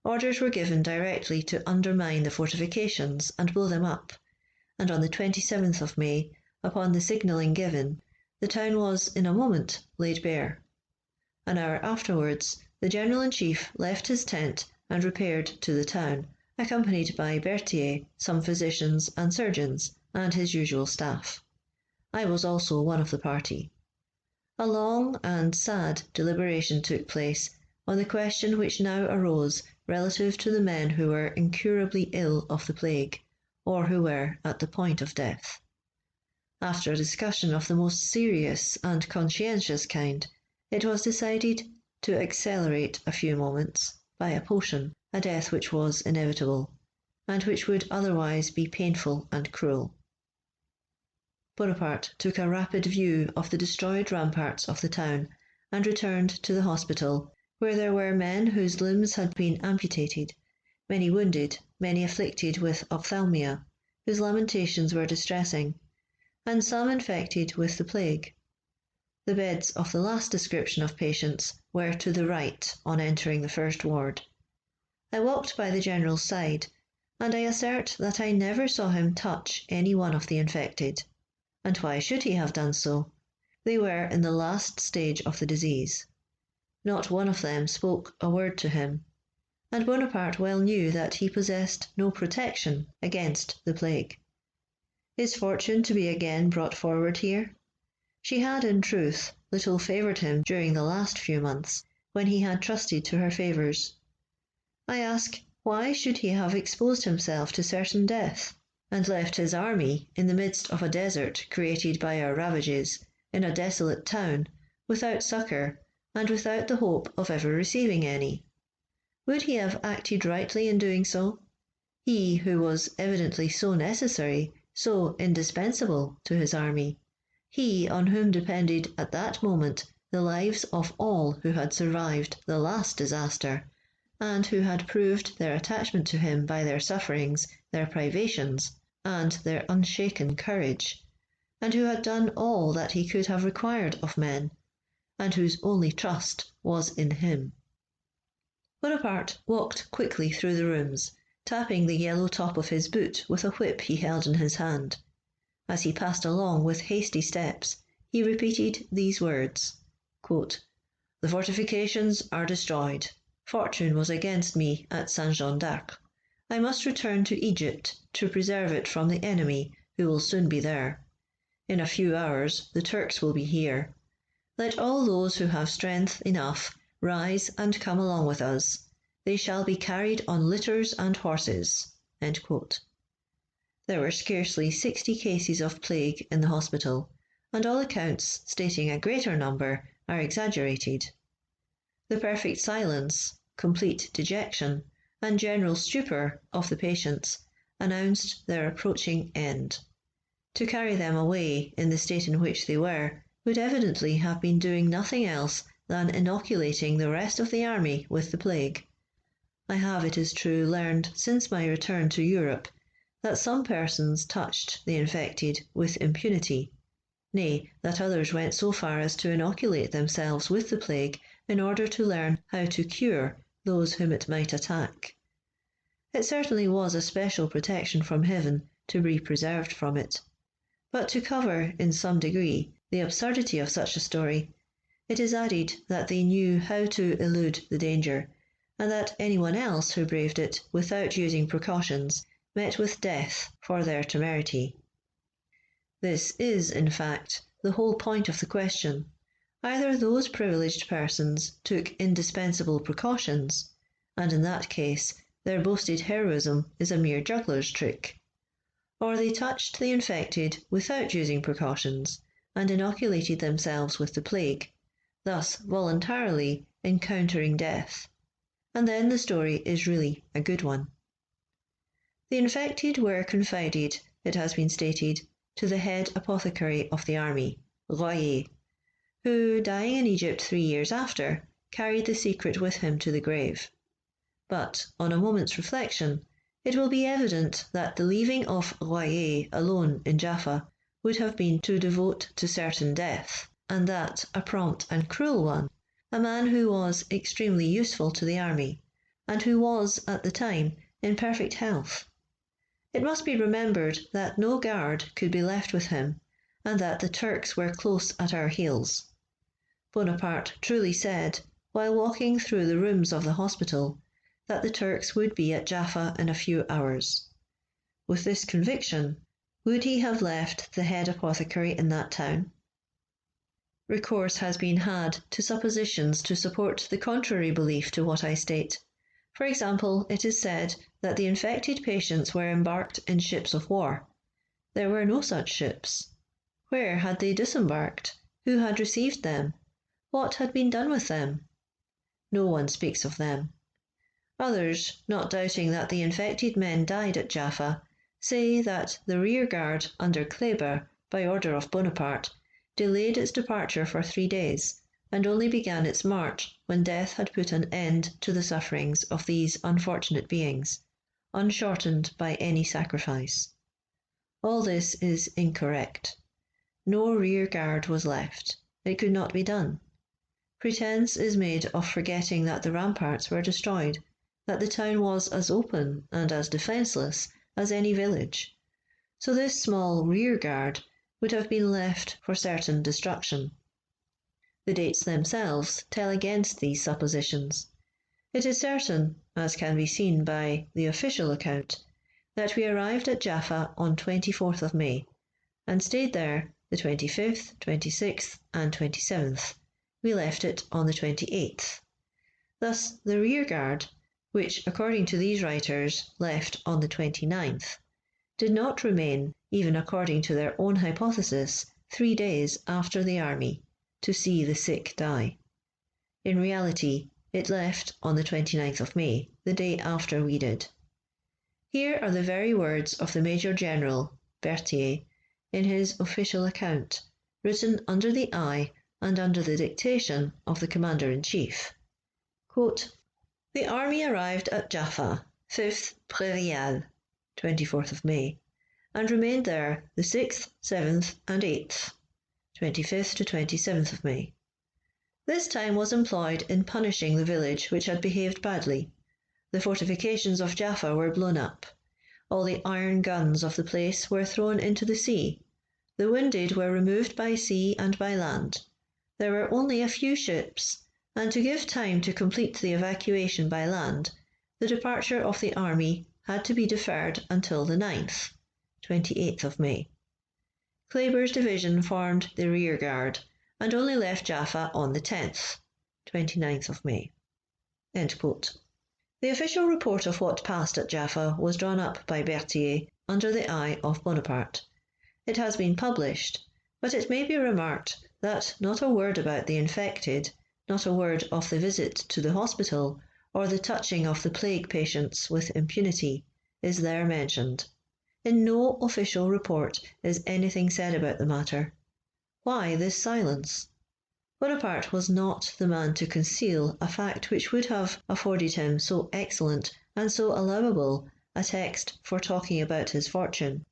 Orders were given directly to undermine the fortifications and blow them up, and on the 27th of May, upon the signalling given, the town was in a moment laid bare. An hour afterwards, the General-in-Chief left his tent and repaired to the town, accompanied by Berthier, some physicians and surgeons, and his usual staff. I was also one of the party. A long and sad deliberation took place on the question which now arose relative to the men who were incurably ill of the plague, or who were at the point of death. After a discussion of the most serious and conscientious kind, it was decided to accelerate a few moments, by a potion, a death which was inevitable, and which would otherwise be painful and cruel. Bonaparte took a rapid view of the destroyed ramparts of the town, and returned to the hospital, where there were men whose limbs had been amputated, many wounded, many afflicted with ophthalmia, whose lamentations were distressing, and some infected with the plague. The beds of the last description of patients were to the right on entering the first ward. I walked by the General's side, and I assert that I never saw him touch any one of the infected. And why should he have done so? They were in the last stage of the disease. Not one of them spoke a word to him, and Bonaparte well knew that he possessed no protection against the plague. Is fortune to be again brought forward here? She had, in truth, little favoured him during the last few months, when he had trusted to her favours. I ask, why should he have exposed himself to certain death, and left his army in the midst of a desert created by our ravages, in a desolate town, without succour, and without the hope of ever receiving any? Would he have acted rightly in doing so? He who was evidently so necessary, so indispensable to his army, he on whom depended at that moment the lives of all who had survived the last disaster, and who had proved their attachment to him by their sufferings, their privations, and their unshaken courage, and who had done all that he could have required of men, and whose only trust was in him. Bonaparte walked quickly through the rooms, tapping the yellow top of his boot with a whip he held in his hand. As he passed along with hasty steps, he repeated these words, quote, "The fortifications are destroyed. Fortune was against me at Saint-Jean d'Acre. I must return to Egypt to preserve it from the enemy, who will soon be there. In a few hours the Turks will be here. Let all those who have strength enough rise and come along with us. They shall be carried on litters and horses." End quote. There were scarcely 60 cases of plague in the hospital, and all accounts stating a greater number are exaggerated. The perfect silence, complete dejection, and general stupor of the patients announced their approaching end. To carry them away in the state in which they were would evidently have been doing nothing else than inoculating the rest of the army with the plague. I have, it is true, learned since my return to Europe that some persons touched the infected with impunity, nay, that others went so far as to inoculate themselves with the plague in order to learn how to cure those whom it might attack. It certainly was a special protection from heaven to be preserved from it. But to cover, in some degree, the absurdity of such a story, it is added that they knew how to elude the danger, and that anyone else who braved it without using precautions met with death for their temerity. This is, in fact, the whole point of the question. Either those privileged persons took indispensable precautions, and in that case their boasted heroism is a mere juggler's trick, or they touched the infected without using precautions and inoculated themselves with the plague, thus voluntarily encountering death, and then the story is really a good one. The infected were confided, it has been stated, to the head apothecary of the army, Royer, who, dying in Egypt 3 years after, carried the secret with him to the grave. But, on a moment's reflection, it will be evident that the leaving of Royer alone in Jaffa would have been to devote to certain death, and that a prompt and cruel one, a man who was extremely useful to the army, and who was, at the time, in perfect health. It must be remembered that no guard could be left with him, and that the Turks were close at our heels. Bonaparte truly said, while walking through the rooms of the hospital, that the Turks would be at Jaffa in a few hours. With this conviction, would he have left the head apothecary in that town? Recourse has been had to suppositions to support the contrary belief to what I state. For example, it is said that the infected patients were embarked in ships of war. There were no such ships. Where had they disembarked? Who had received them? What had been done with them? No one speaks of them. Others, not doubting that the infected men died at Jaffa, say that the rear guard under Kleber, by order of Bonaparte, delayed its departure for 3 days, and only began its march when death had put an end to the sufferings of these unfortunate beings, unshortened by any sacrifice. All this is incorrect. No rear guard was left. It could not be done. Pretence is made of forgetting that the ramparts were destroyed, that the town was as open and as defenceless as any village. So this small rear guard would have been left for certain destruction. The dates themselves tell against these suppositions. It is certain, as can be seen by the official account, that we arrived at Jaffa on 24th of May, and stayed there the 25th, 26th, and 27th. We left it on the 28th. Thus the rear guard, which according to these writers left on the 29th, did not remain, even according to their own hypothesis, 3 days after the army, to see the sick die. In reality, it left on the 29th of May, the day after we did. Here are the very words of the Major-General, Berthier, in his official account, written under the eye and under the dictation of the Commander-in-Chief. Quote, "The army arrived at Jaffa, 5th Prairial, 24th of May, and remained there the 6th, 7th, and 8th, 25th to 27th of May. This time was employed in punishing the village which had behaved badly. The fortifications of Jaffa were blown up. All the iron guns of the place were thrown into the sea. The wounded were removed by sea and by land. There were only a few ships, and to give time to complete the evacuation by land, the departure of the army had to be deferred until the 9th, 28th of May. Kleber's division formed the rear guard, and only left Jaffa on the 10th, 29th of May." End quote. The official report of what passed at Jaffa was drawn up by Berthier under the eye of Bonaparte. It has been published, but it may be remarked that not a word about the infected, not a word of the visit to the hospital, or the touching of the plague patients with impunity, is there mentioned. In no official report is anything said about the matter. Why this silence? Bonaparte was not the man to conceal a fact which would have afforded him so excellent and so allowable a text for talking about his fortune.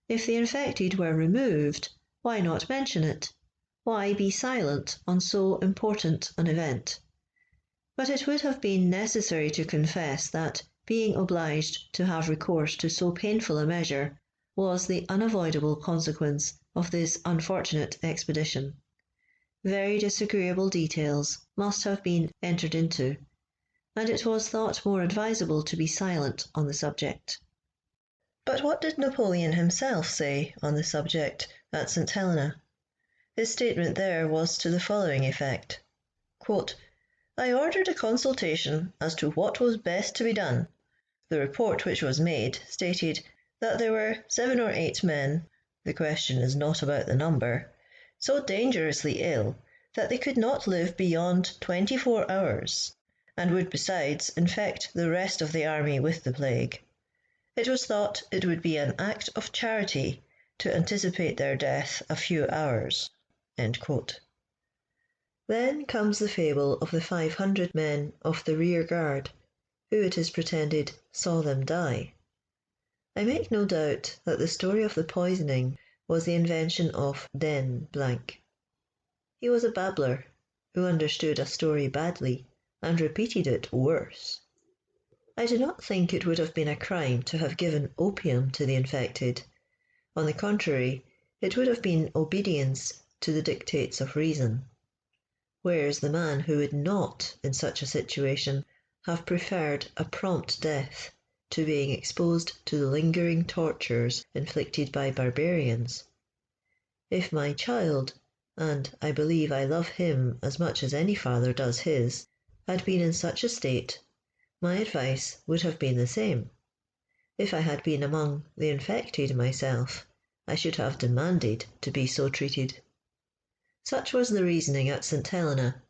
If the infected were removed, why not mention it? Why be silent on so important an event? But it would have been necessary to confess that being obliged to have recourse to so painful a measure was the unavoidable consequence of this unfortunate expedition. Very disagreeable details must have been entered into, and it was thought more advisable to be silent on the subject. But what did Napoleon himself say on the subject at St. Helena? His statement there was to the following effect: quote, "I ordered a consultation as to what was best to be done. The report which was made stated that there were 7 or 8 men, the question is not about the number, so dangerously ill that they could not live beyond 24 hours, and would besides infect the rest of the army with the plague. It was thought it would be an act of charity to anticipate their death a few hours." End quote. Then comes the fable of the 500 men of the rear guard, who, it is pretended, saw them die. I make no doubt that the story of the poisoning was the invention of Den . He was a babbler, who understood a story badly, and repeated it worse. I do not think it would have been a crime to have given opium to the infected. On the contrary, it would have been obedience to the dictates of reason. Where is the man who would not, in such a situation, have preferred a prompt death to being exposed to the lingering tortures inflicted by barbarians? If my child, and I believe I love him as much as any father does his, had been in such a state, my advice would have been the same. If I had been among the infected myself, I should have demanded to be so treated. Such was the reasoning at St. Helena,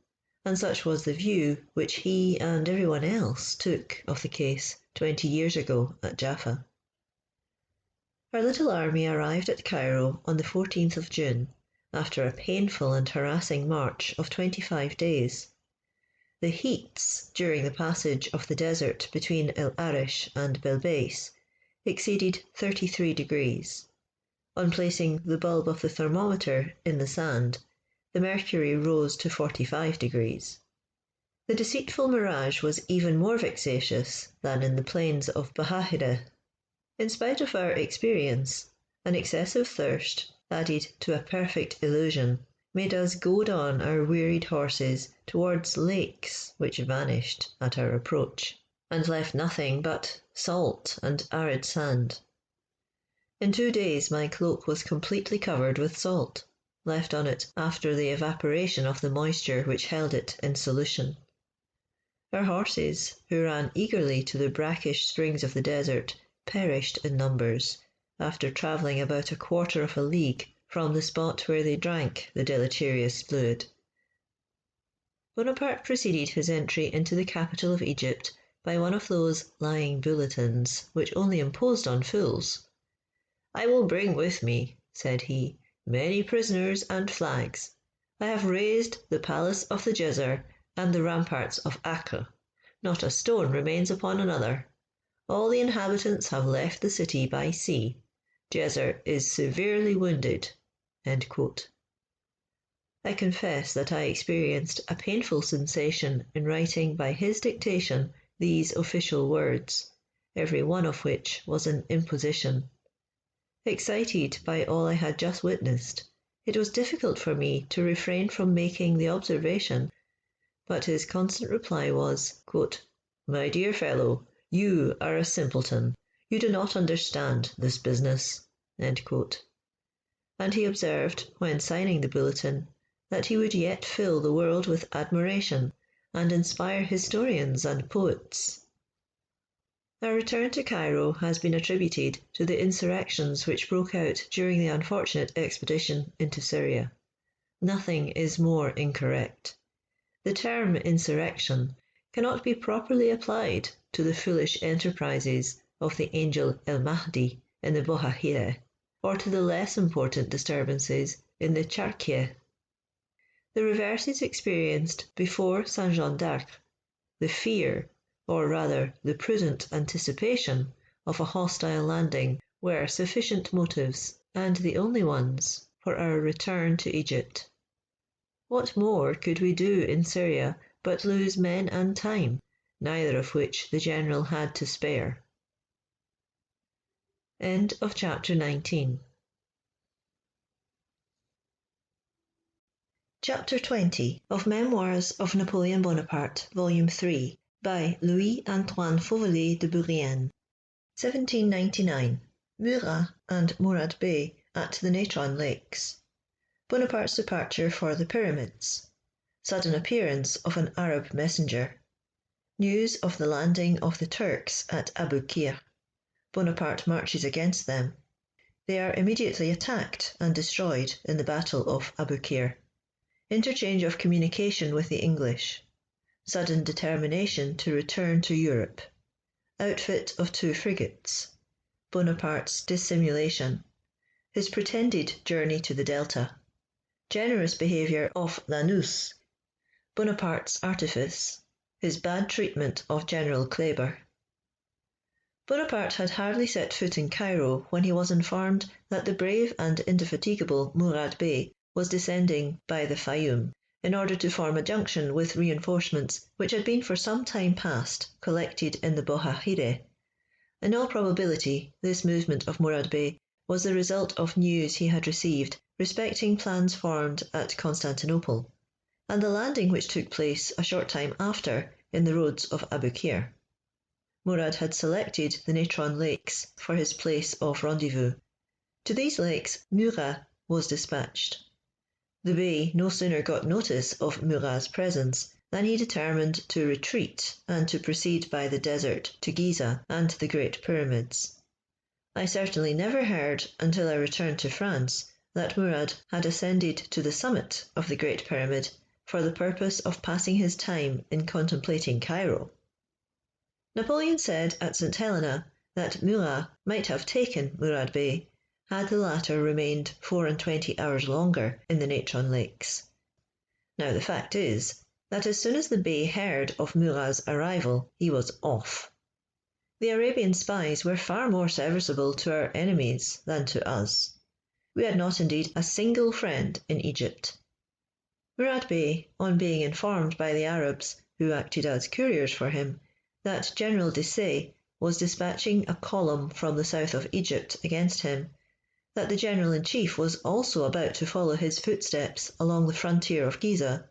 and such was the view which he and everyone else took of the case 20 years ago at Jaffa. Our little army arrived at Cairo on the 14th of June, after a painful and harassing march of 25 days. The heats during the passage of the desert between El Arish and Belbeis exceeded 33 degrees. On placing the bulb of the thermometer in the sand, the mercury rose to 45 degrees. The deceitful mirage was even more vexatious than in the plains of Bahahira. In spite of our experience, an excessive thirst, added to a perfect illusion, made us goad on our wearied horses towards lakes which vanished at our approach, and left nothing but salt and arid sand. In 2 days my cloak was completely covered with salt, left on it after the evaporation of the moisture which held it in solution. Our horses, who ran eagerly to the brackish springs of the desert, perished in numbers, after travelling about 1/4 of a league from the spot where they drank the deleterious fluid. Bonaparte preceded his entry into the capital of Egypt by one of those lying bulletins which only imposed on fools. "I will bring with me," said he, "many prisoners and flags. I have razed the palace of the Djezzar and the ramparts of Acre. Not a stone remains upon another. All the inhabitants have left the city by sea. Djezzar is severely wounded." End quote. I confess that I experienced a painful sensation in writing by his dictation these official words, every one of which was an imposition. Excited by all I had just witnessed, it was difficult for me to refrain from making the observation, but his constant reply was, quote, "My dear fellow, you are a simpleton. You do not understand this business." End quote. And he observed, when signing the bulletin, that he would yet fill the world with admiration and inspire historians and poets. Our return to Cairo has been attributed to the insurrections which broke out during the unfortunate expedition into Syria. Nothing is more incorrect. The term insurrection cannot be properly applied to the foolish enterprises of the angel El Mahdi in the Bohahire, or to the less important disturbances in the Charkieh. The reverses experienced before St. Jean d'Arc, the fear, or rather the prudent anticipation, of a hostile landing were sufficient motives, and the only ones, for our return to Egypt. What more could we do in Syria but lose men and time, neither of which the general had to spare? End of chapter 19. Chapter 20 of Memoirs of Napoleon Bonaparte, Volume 3, by Louis-Antoine Fauvelet de Bourrienne. 1799. Murat and Mourad Bey at the Natron Lakes. Bonaparte's departure for the Pyramids. Sudden appearance of an Arab messenger. News of the landing of the Turks at Abu Qir. Bonaparte marches against them. They are immediately attacked and destroyed in the Battle of Abu Qir. Interchange of communication with the English. Sudden determination to return to Europe. Outfit of 2 frigates. Bonaparte's dissimulation. His pretended journey to the Delta. Generous behaviour of Lannoux. Bonaparte's artifice. His bad treatment of General Kleber. Bonaparte had hardly set foot in Cairo when he was informed that the brave and indefatigable Mourad Bey was descending by the Fayoum in order to form a junction with reinforcements which had been for some time past collected in the Bohahire. In all probability, this movement of Mourad Bey was the result of news he had received respecting plans formed at Constantinople, and the landing which took place a short time after in the roads of Abu Qir. Mourad had selected the Natron Lakes for his place of rendezvous. To these lakes Murat was dispatched. The Bey no sooner got notice of Murat's presence than he determined to retreat and to proceed by the desert to Giza and the Great Pyramids. I certainly never heard, until I returned to France, that Mourad had ascended to the summit of the Great Pyramid for the purpose of passing his time in contemplating Cairo. Napoleon said at St. Helena that Murat might have taken Mourad Bey had the latter remained 24 hours longer in the Natron Lakes. Now the fact is that as soon as the Bey heard of Murat's arrival, he was off. The Arabian spies were far more serviceable to our enemies than to us. We had not indeed a single friend in Egypt. Mourad Bey, on being informed by the Arabs, who acted as couriers for him, that General Desaix was dispatching a column from the south of Egypt against him, that the General-in-Chief was also about to follow his footsteps along the frontier of Giza,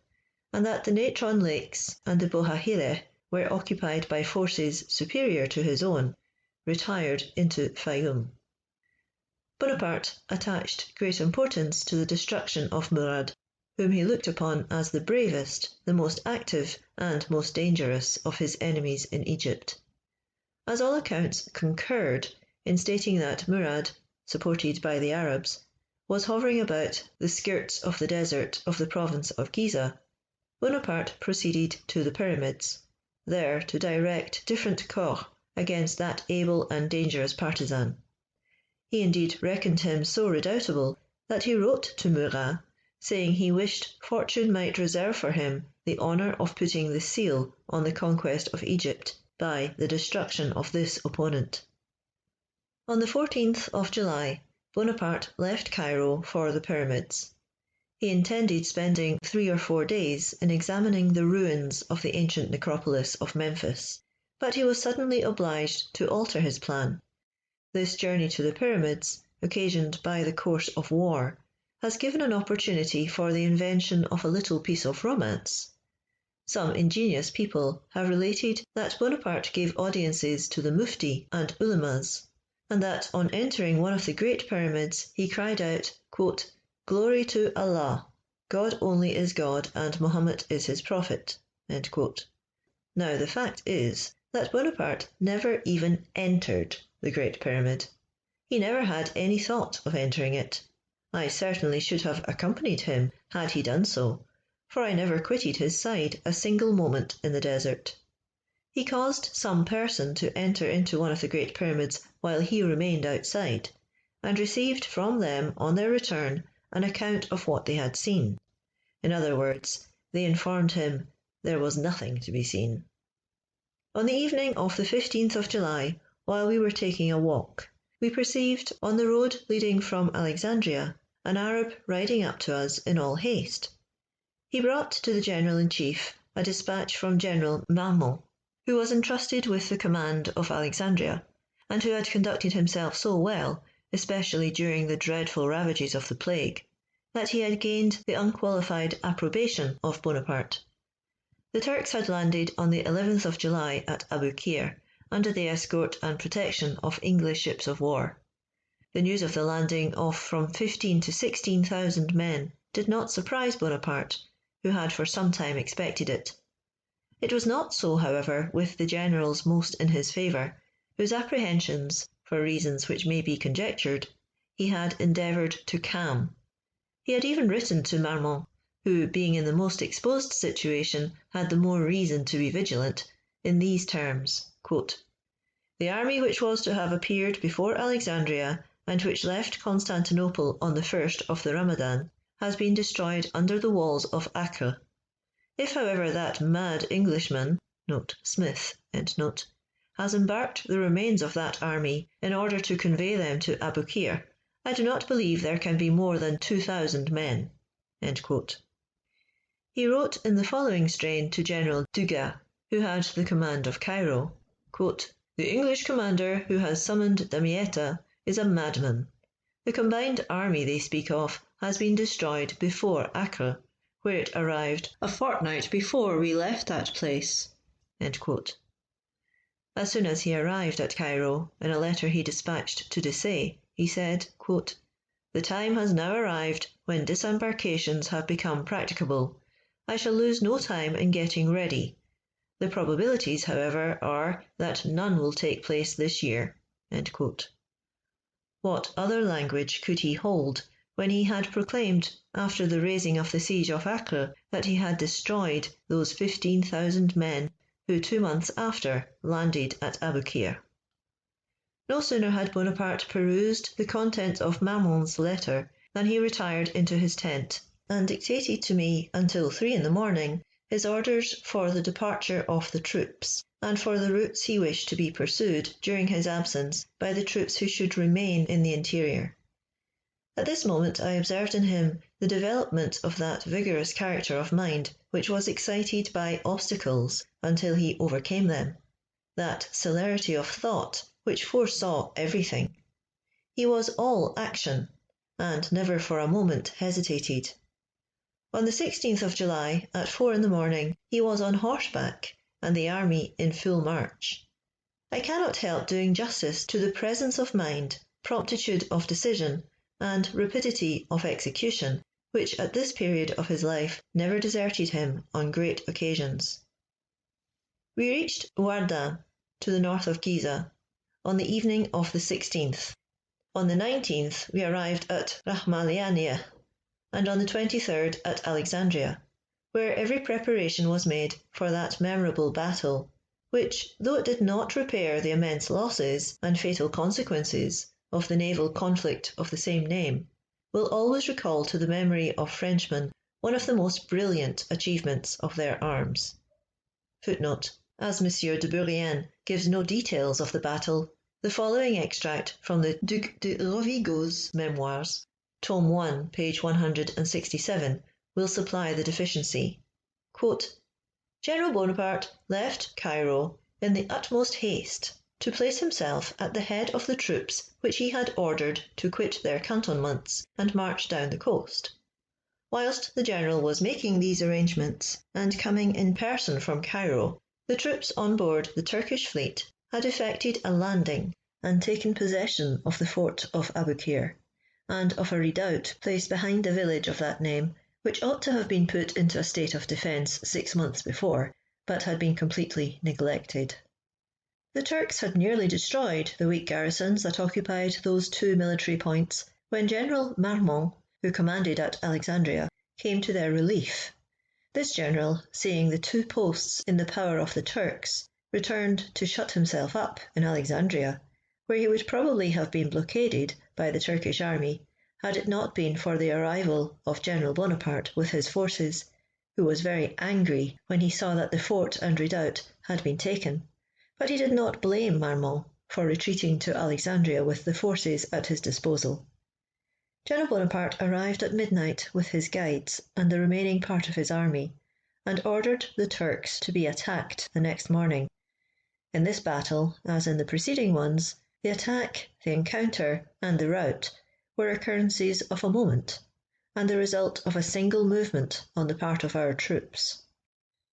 and that the Natron Lakes and the Bohahire were occupied by forces superior to his own, retired into Fayoum. Bonaparte attached great importance to the destruction of Mourad, whom he looked upon as the bravest, the most active, and most dangerous of his enemies in Egypt. As all accounts concurred in stating that Mourad, supported by the Arabs, was hovering about the skirts of the desert of the province of Giza, Bonaparte proceeded to the Pyramids, there to direct different corps against that able and dangerous partisan. He indeed reckoned him so redoubtable that he wrote to Murat, saying he wished fortune might reserve for him the honour of putting the seal on the conquest of Egypt by the destruction of this opponent. On the 14th of July, Bonaparte left Cairo for the Pyramids. He intended spending 3 or 4 days in examining the ruins of the ancient necropolis of Memphis, but he was suddenly obliged to alter his plan. This journey to the Pyramids, occasioned by the course of war, has given an opportunity for the invention of a little piece of romance. Some ingenious people have related that Bonaparte gave audiences to the Mufti and Ulemas, and that on entering one of the great pyramids he cried out, quote, "Glory to Allah! God only is God and Mohammed is his prophet." End quote. Now the fact is that Bonaparte never even entered the Great Pyramid. He never had any thought of entering it. I certainly should have accompanied him had he done so, for I never quitted his side a single moment in the desert. He caused some person to enter into one of the Great Pyramids while he remained outside, and received from them on their return an account of what they had seen. In other words, they informed him there was nothing to be seen. On the evening of the 15th of July, while we were taking a walk, we perceived on the road leading from Alexandria an Arab riding up to us in all haste. He brought to the General-in-Chief a dispatch from General Marmont, who was entrusted with the command of Alexandria, and who had conducted himself so well, especially during the dreadful ravages of the plague, that he had gained the unqualified approbation of Bonaparte. The Turks had landed on the 11th of July at Aboukir, under the escort and protection of English ships of war. The news of the landing of from 15,000 to 16,000 men did not surprise Bonaparte, who had for some time expected it. It was not so, however, with the generals most in his favour, whose apprehensions, for reasons which may be conjectured, he had endeavoured to calm. He had even written to Marmont, who, being in the most exposed situation, had the more reason to be vigilant, in these terms, quote, "The army which was to have appeared before Alexandria, and which left Constantinople on the 1st of the Ramadan, has been destroyed under the walls of Acre. If, however, that mad Englishman (Smith) has embarked the remains of that army in order to convey them to Aboukir, I do not believe there can be more than 2,000 men." End quote. He wrote in the following strain to General Dugas, who had the command of Cairo, quote, "The English commander who has summoned Damietta is a madman. The combined army they speak of has been destroyed before Acre, where it arrived a fortnight before we left that place." End quote. As soon as he arrived at Cairo, in a letter he dispatched to Desaix, he said, quote, "The time has now arrived when disembarkations have become practicable. I shall lose no time in getting ready. The probabilities, however, are that none will take place this year." End quote. What other language could he hold when he had proclaimed, after the raising of the siege of Acre, that he had destroyed those 15,000 men who 2 months after landed at Aboukir? No sooner had Bonaparte perused the contents of Marmont's letter than he retired into his tent, and dictated to me until 3 in the morning his orders for the departure of the troops, and for the routes he wished to be pursued during his absence by the troops who should remain in the interior. At this moment I observed in him the development of that vigorous character of mind which was excited by obstacles until he overcame them, that celerity of thought which foresaw everything. He was all action, and never for a moment hesitated. On the 16th of July, at 4 in the morning, he was on horseback, and the army in full march. I cannot help doing justice to the presence of mind, promptitude of decision, and rapidity of execution, which at this period of his life never deserted him on great occasions. We reached Ouarda, to the north of Giza, on the evening of the 16th. On the 19th we arrived at Rahmaliania, and on the 23rd at Alexandria, where every preparation was made for that memorable battle, which, though it did not repair the immense losses and fatal consequences of the naval conflict of the same name, will always recall to the memory of Frenchmen one of the most brilliant achievements of their arms. Footnote: as M. de Bourrienne gives no details of the battle, the following extract from the Duc de Rovigo's Memoirs, Tome 1, page 167, will supply the deficiency. Quote, "General Bonaparte left Cairo in the utmost haste to place himself at the head of the troops which he had ordered to quit their cantonments and march down the coast. Whilst the general was making these arrangements and coming in person from Cairo, the troops on board the Turkish fleet had effected a landing and taken possession of the fort of Aboukir, and of a redoubt placed behind the village of that name, which ought to have been put into a state of defence 6 months before, but had been completely neglected. The Turks had nearly destroyed the weak garrisons that occupied those 2 military points, when General Marmont, who commanded at Alexandria, came to their relief. This general, seeing the 2 posts in the power of the Turks, returned to shut himself up in Alexandria, where he would probably have been blockaded by the Turkish army, had it not been for the arrival of General Bonaparte with his forces, who was very angry when he saw that the fort and redoubt had been taken. But he did not blame Marmont, for retreating to Alexandria with the forces at his disposal. General Bonaparte arrived at midnight with his guides and the remaining part of his army, and ordered the Turks to be attacked the next morning. In this battle, as in the preceding ones, the attack, the encounter, and the rout were occurrences of a moment, and the result of a single movement on the part of our troops.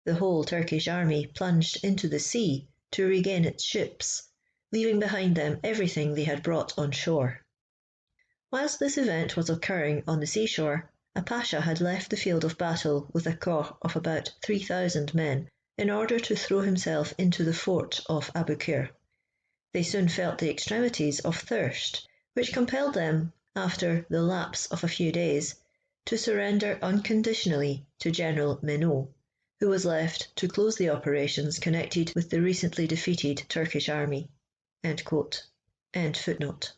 The whole Turkish army plunged into the sea to regain its ships, leaving behind them everything they had brought on shore. Whilst this event was occurring on the seashore, a pasha had left the field of battle with a corps of about 3,000 men in order to throw himself into the fort of Aboukir. They soon felt the extremities of thirst, which compelled them, after the lapse of a few days, to surrender unconditionally to General Menou, who was left to close the operations connected with the recently defeated Turkish army." End footnote.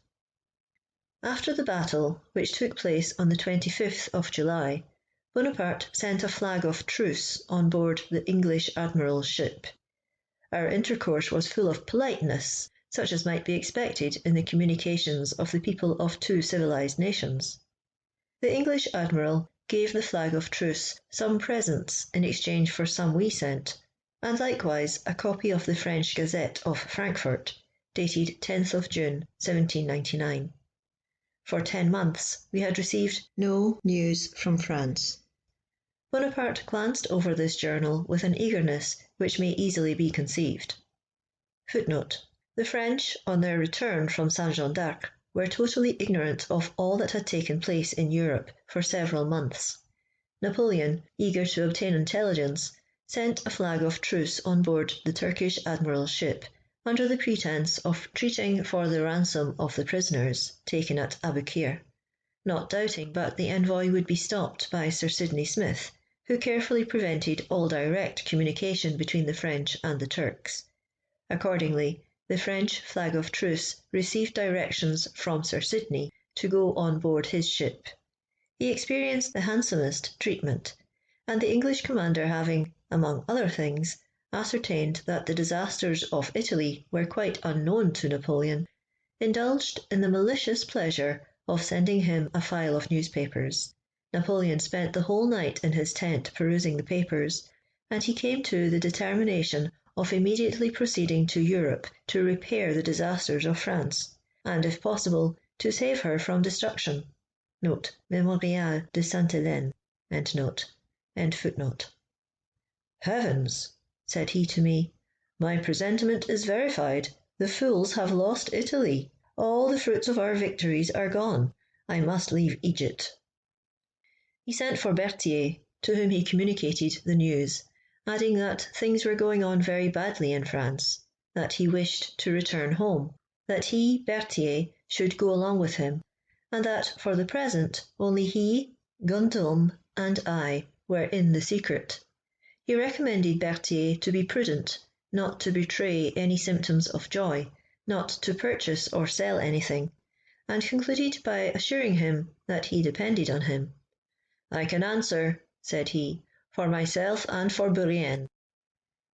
After the battle, which took place on the 25th of July, Bonaparte sent a flag of truce on board the English admiral's ship. Our intercourse was full of politeness, such as might be expected in the communications of the people of two civilized nations. The English admiral gave the flag of truce some presents in exchange for some we sent, and likewise a copy of the French Gazette of Frankfurt, dated 10th of June, 1799. For 10 months we had received no news from France. Bonaparte glanced over this journal with an eagerness which may easily be conceived. Footnote: the French, on their return from Saint-Jean d'Acre, were totally ignorant of all that had taken place in Europe for several months. Napoleon, eager to obtain intelligence, sent a flag of truce on board the Turkish admiral's ship, under the pretence of treating for the ransom of the prisoners taken at Aboukir, not doubting but the envoy would be stopped by Sir Sidney Smith, who carefully prevented all direct communication between the French and the Turks. Accordingly, the French flag of truce received directions from Sir Sidney to go on board his ship. He experienced the handsomest treatment, and the English commander having, among other things, ascertained that the disasters of Italy were quite unknown to Napoleon, indulged in the malicious pleasure of sending him a file of newspapers. Napoleon spent the whole night in his tent perusing the papers, and he came to the determination of immediately proceeding to Europe to repair the disasters of France, and, if possible, to save her from destruction. Memoirs de Sainte-Hélène. End footnote. "Heavens!" said he to me, "my presentiment is verified. The fools have lost Italy. All the fruits of our victories are gone. I must leave Egypt." He sent for Berthier, to whom he communicated the news, adding that things were going on very badly in France, that he wished to return home, that he, Berthier, should go along with him, and that for the present only he, Gundulm, and I were in the secret. He recommended Berthier to be prudent, not to betray any symptoms of joy, not to purchase or sell anything, and concluded by assuring him that he depended on him. "I can answer," said he, "for myself and for Bourrienne."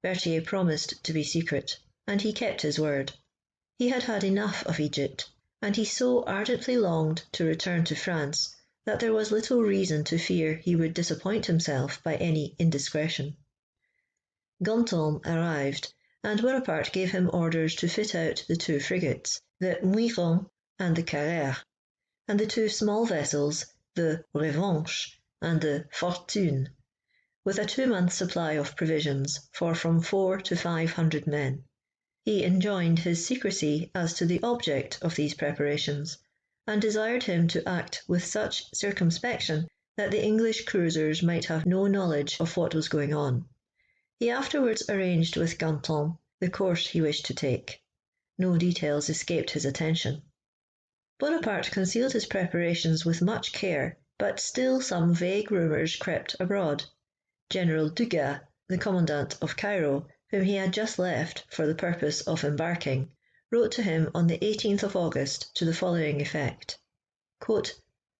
Berthier promised to be secret, and he kept his word. He had had enough of Egypt, and he so ardently longed to return to France that there was little reason to fear he would disappoint himself by any indiscretion. Gundulm arrived, and Bonaparte gave him orders to fit out the 2 frigates, the Muiron and the Carrère, and the 2 small vessels, the Revanche and the Fortune, with a 2-month supply of provisions for from 400 to 500 men. He enjoined his secrecy as to the object of these preparations, and desired him to act with such circumspection that the English cruisers might have no knowledge of what was going on. He afterwards arranged with Ganteaume the course he wished to take. No details escaped his attention. Bonaparte concealed his preparations with much care, but still some vague rumours crept abroad. General Dugas, the commandant of Cairo, whom he had just left for the purpose of embarking, wrote to him on the 18th of August to the following effect: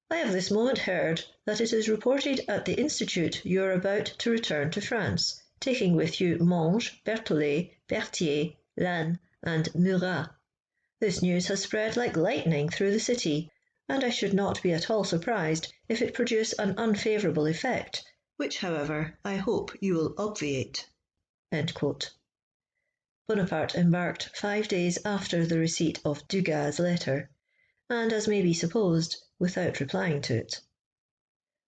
"I have this moment heard that it is reported at the Institute you are about to return to France, taking with you Monge, Berthollet, Berthier, Lannes, and Murat. This news has spread like lightning through the city, and I should not be at all surprised if it produce an unfavourable effect, which, however, I hope you will obviate." Bonaparte embarked 5 days after the receipt of Dugas' letter, and, as may be supposed, without replying to it.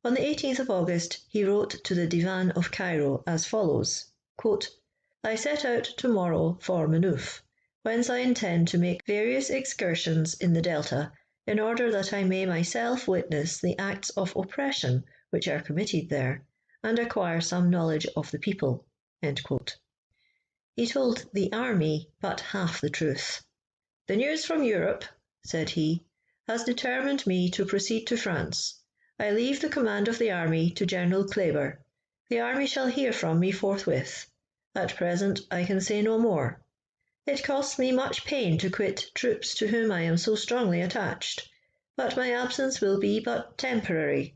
On the 18th of August he wrote to the Divan of Cairo as follows: "I set out tomorrow for Maynooth, whence I intend to make various excursions in the Delta, in order that I may myself witness the acts of oppression which are committed there, and acquire some knowledge of the people." He told the army but half the truth. "The news from Europe," said he, "has determined me to proceed to France. I leave the command of the army to General Kleber. The army shall hear from me forthwith. At present I can say no more. It costs me much pain to quit troops to whom I am so strongly attached, but my absence will be but temporary,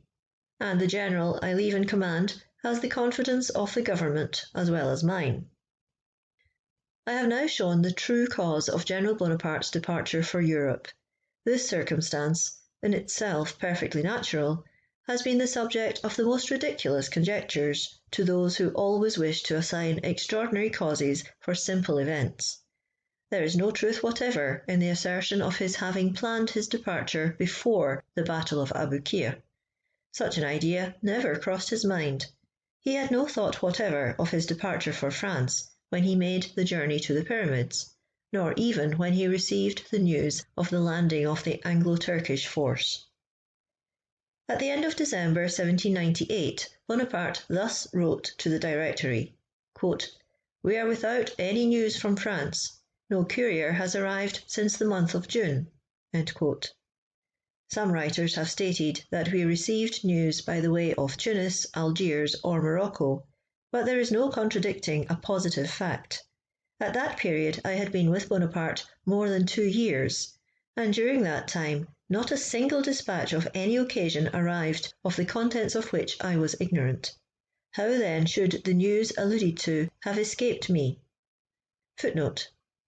and the general I leave in command has the confidence of the government as well as mine." I have now shown the true cause of General Bonaparte's departure for Europe. This circumstance, in itself perfectly natural, has been the subject of the most ridiculous conjectures to those who always wish to assign extraordinary causes for simple events. There is no truth whatever in the assertion of his having planned his departure before the Battle of Aboukir. Such an idea never crossed his mind. He had no thought whatever of his departure for France when he made the journey to the Pyramids, nor even when he received the news of the landing of the Anglo-Turkish force. At the end of December 1798, Bonaparte thus wrote to the Directory: "We are without any news from France. No courier has arrived since the month of June." Some writers have stated that we received news by the way of Tunis, Algiers, or Morocco, but there is no contradicting a positive fact. At that period I had been with Bonaparte more than 2 years, and during that time not a single dispatch of any occasion arrived of the contents of which I was ignorant. How then should the news alluded to have escaped me?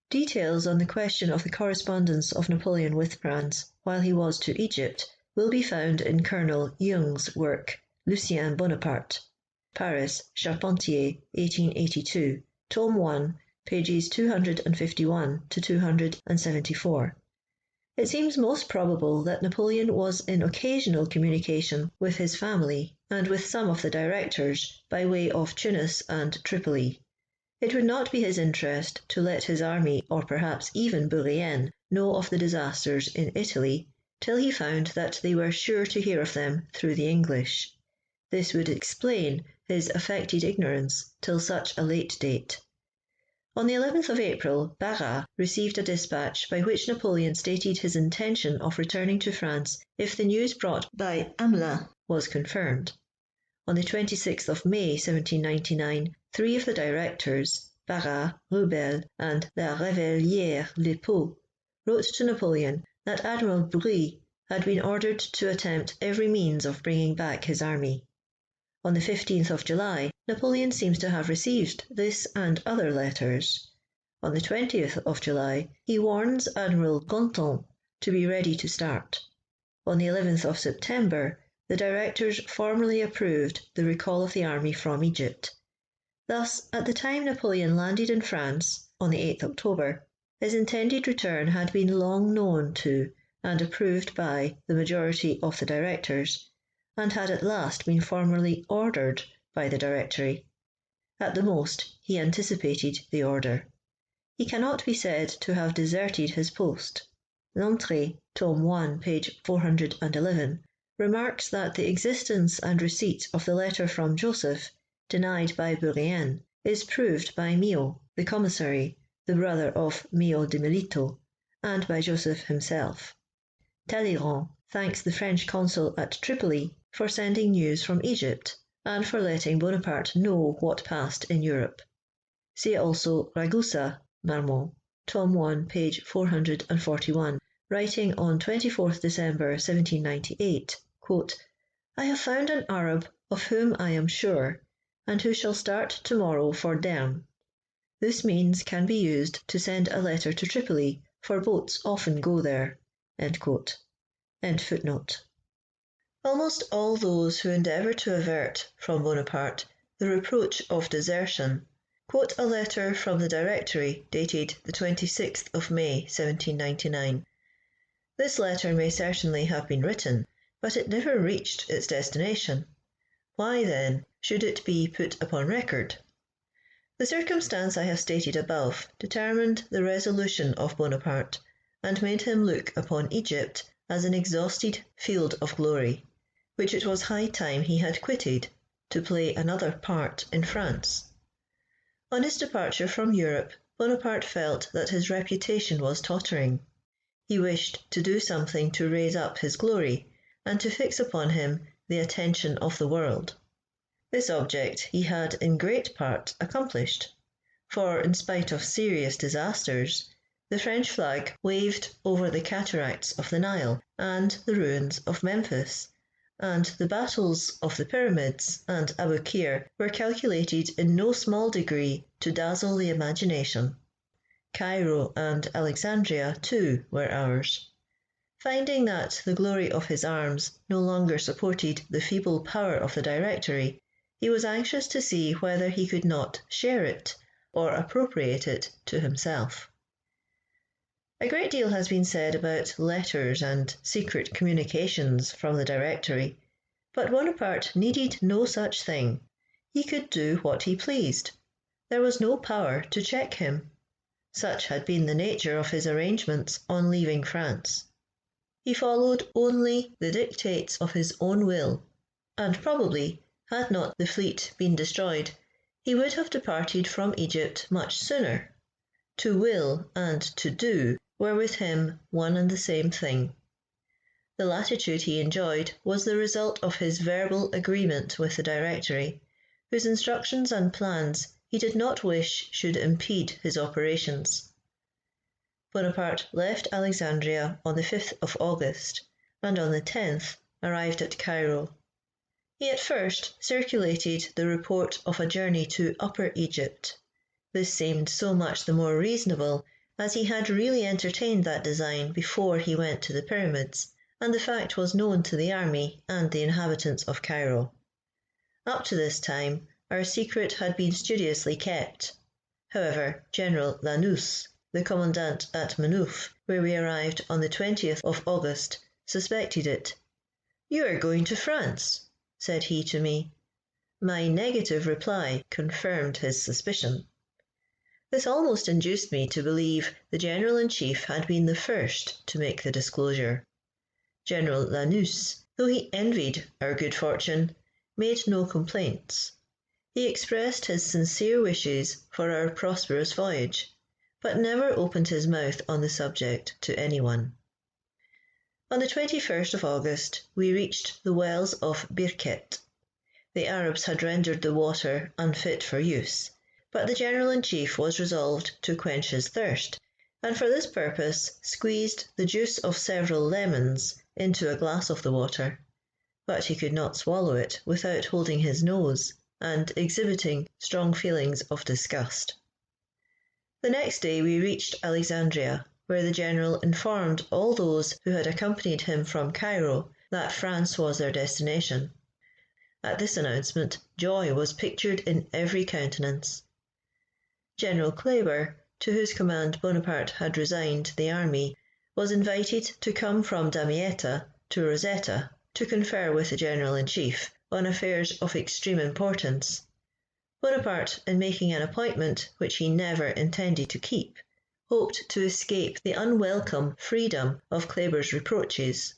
Details on the question of the correspondence of Napoleon with France while he was to Egypt will be found in Colonel Jung's work Lucien Bonaparte, Paris, Charpentier, 1882, Tome 1, pages 251 to 274. It seems most probable that Napoleon was in occasional communication with his family and with some of the directors by way of Tunis and Tripoli. It would not be his interest to let his army, or perhaps even Bourrienne, know of the disasters in Italy till he found that they were sure to hear of them through the English. This would explain his affected ignorance till such a late date. On the 11th of April, Barras received a dispatch by which Napoleon stated his intention of returning to France if the news brought by Hamelin was confirmed. On the 26th of May 1799, 3 of the directors, Barras, Rubel, and La Réveillère-Lepaut, wrote to Napoleon that Admiral Brie had been ordered to attempt every means of bringing back his army. On the 15th of July, Napoleon seems to have received this and other letters. On the 20th of July, he warns Admiral Ganton to be ready to start. On the 11th of September, the directors formally approved the recall of the army from Egypt. Thus, at the time Napoleon landed in France, on the 8th October, his intended return had been long known to and approved by the majority of the directors, and had at last been formally ordered by the Directory. At the most, he anticipated the order. He cannot be said to have deserted his post. L'Entrée, Tome 1, page 411, remarks that the existence and receipt of the letter from Joseph, denied by Bourrienne, is proved by Mio, the commissary, the brother of Mio de Melito, and by Joseph himself. Talleyrand thanks the French consul at Tripoli for sending news from Egypt, and for letting Bonaparte know what passed in Europe. See also Ragusa, Marmont, Tome 1, page 441, writing on 24th December 1798, "I have found an Arab of whom I am sure, and who shall start tomorrow for Dern. This means can be used to send a letter to Tripoli, for boats often go there." End quote. End footnote. Almost all those who endeavour to avert from Bonaparte the reproach of desertion quote a letter from the Directory dated the 26th of May 1799. This letter may certainly have been written, but it never reached its destination. Why, then, should it be put upon record? The circumstance I have stated above determined the resolution of Bonaparte, and made him look upon Egypt as an exhausted field of glory, which it was high time he had quitted to play another part in France. On his departure from Europe, Bonaparte felt that his reputation was tottering. He wished to do something to raise up his glory, and to fix upon him the attention of the world. This object he had in great part accomplished, for in spite of serious disasters, the French flag waved over the cataracts of the Nile and the ruins of Memphis, and the battles of the Pyramids and Aboukir were calculated in no small degree to dazzle the imagination. Cairo and Alexandria, too, were ours. Finding that the glory of his arms no longer supported the feeble power of the Directory, he was anxious to see whether he could not share it or appropriate it to himself. A great deal has been said about letters and secret communications from the Directory, but Bonaparte needed no such thing. He could do what he pleased. There was no power to check him. Such had been the nature of his arrangements on leaving France. He followed only the dictates of his own will, and probably, had not the fleet been destroyed, he would have departed from Egypt much sooner. To will and to do were with him one and the same thing. The latitude he enjoyed was the result of his verbal agreement with the Directory, whose instructions and plans he did not wish should impede his operations. Bonaparte left Alexandria on the 5th of August, and on the 10th arrived at Cairo. He at first circulated the report of a journey to Upper Egypt. This seemed so much the more reasonable as he had really entertained that design before he went to the Pyramids, and the fact was known to the army and the inhabitants of Cairo. Up to this time, our secret had been studiously kept. However, General Lanous, the commandant at Maynooth, where we arrived on the 20th of August, suspected it. "You are going to France," said he to me. My negative reply confirmed his suspicion. This almost induced me to believe the General-in-Chief had been the first to make the disclosure. General Lanous, though he envied our good fortune, made no complaints. He expressed his sincere wishes for our prosperous voyage, but never opened his mouth on the subject to anyone. On the 21st of August we reached the wells of Birket. The Arabs had rendered the water unfit for use, but the General-in-Chief was resolved to quench his thirst, and for this purpose squeezed the juice of several lemons into a glass of the water. But he could not swallow it without holding his nose and exhibiting strong feelings of disgust. The next day we reached Alexandria, where the General informed all those who had accompanied him from Cairo that France was their destination. At this announcement, joy was pictured in every countenance. General Kleber, to whose command Bonaparte had resigned the army, was invited to come from Damietta to Rosetta to confer with the General-in-Chief on affairs of extreme importance. Bonaparte, in making an appointment which he never intended to keep, hoped to escape the unwelcome freedom of Kleber's reproaches.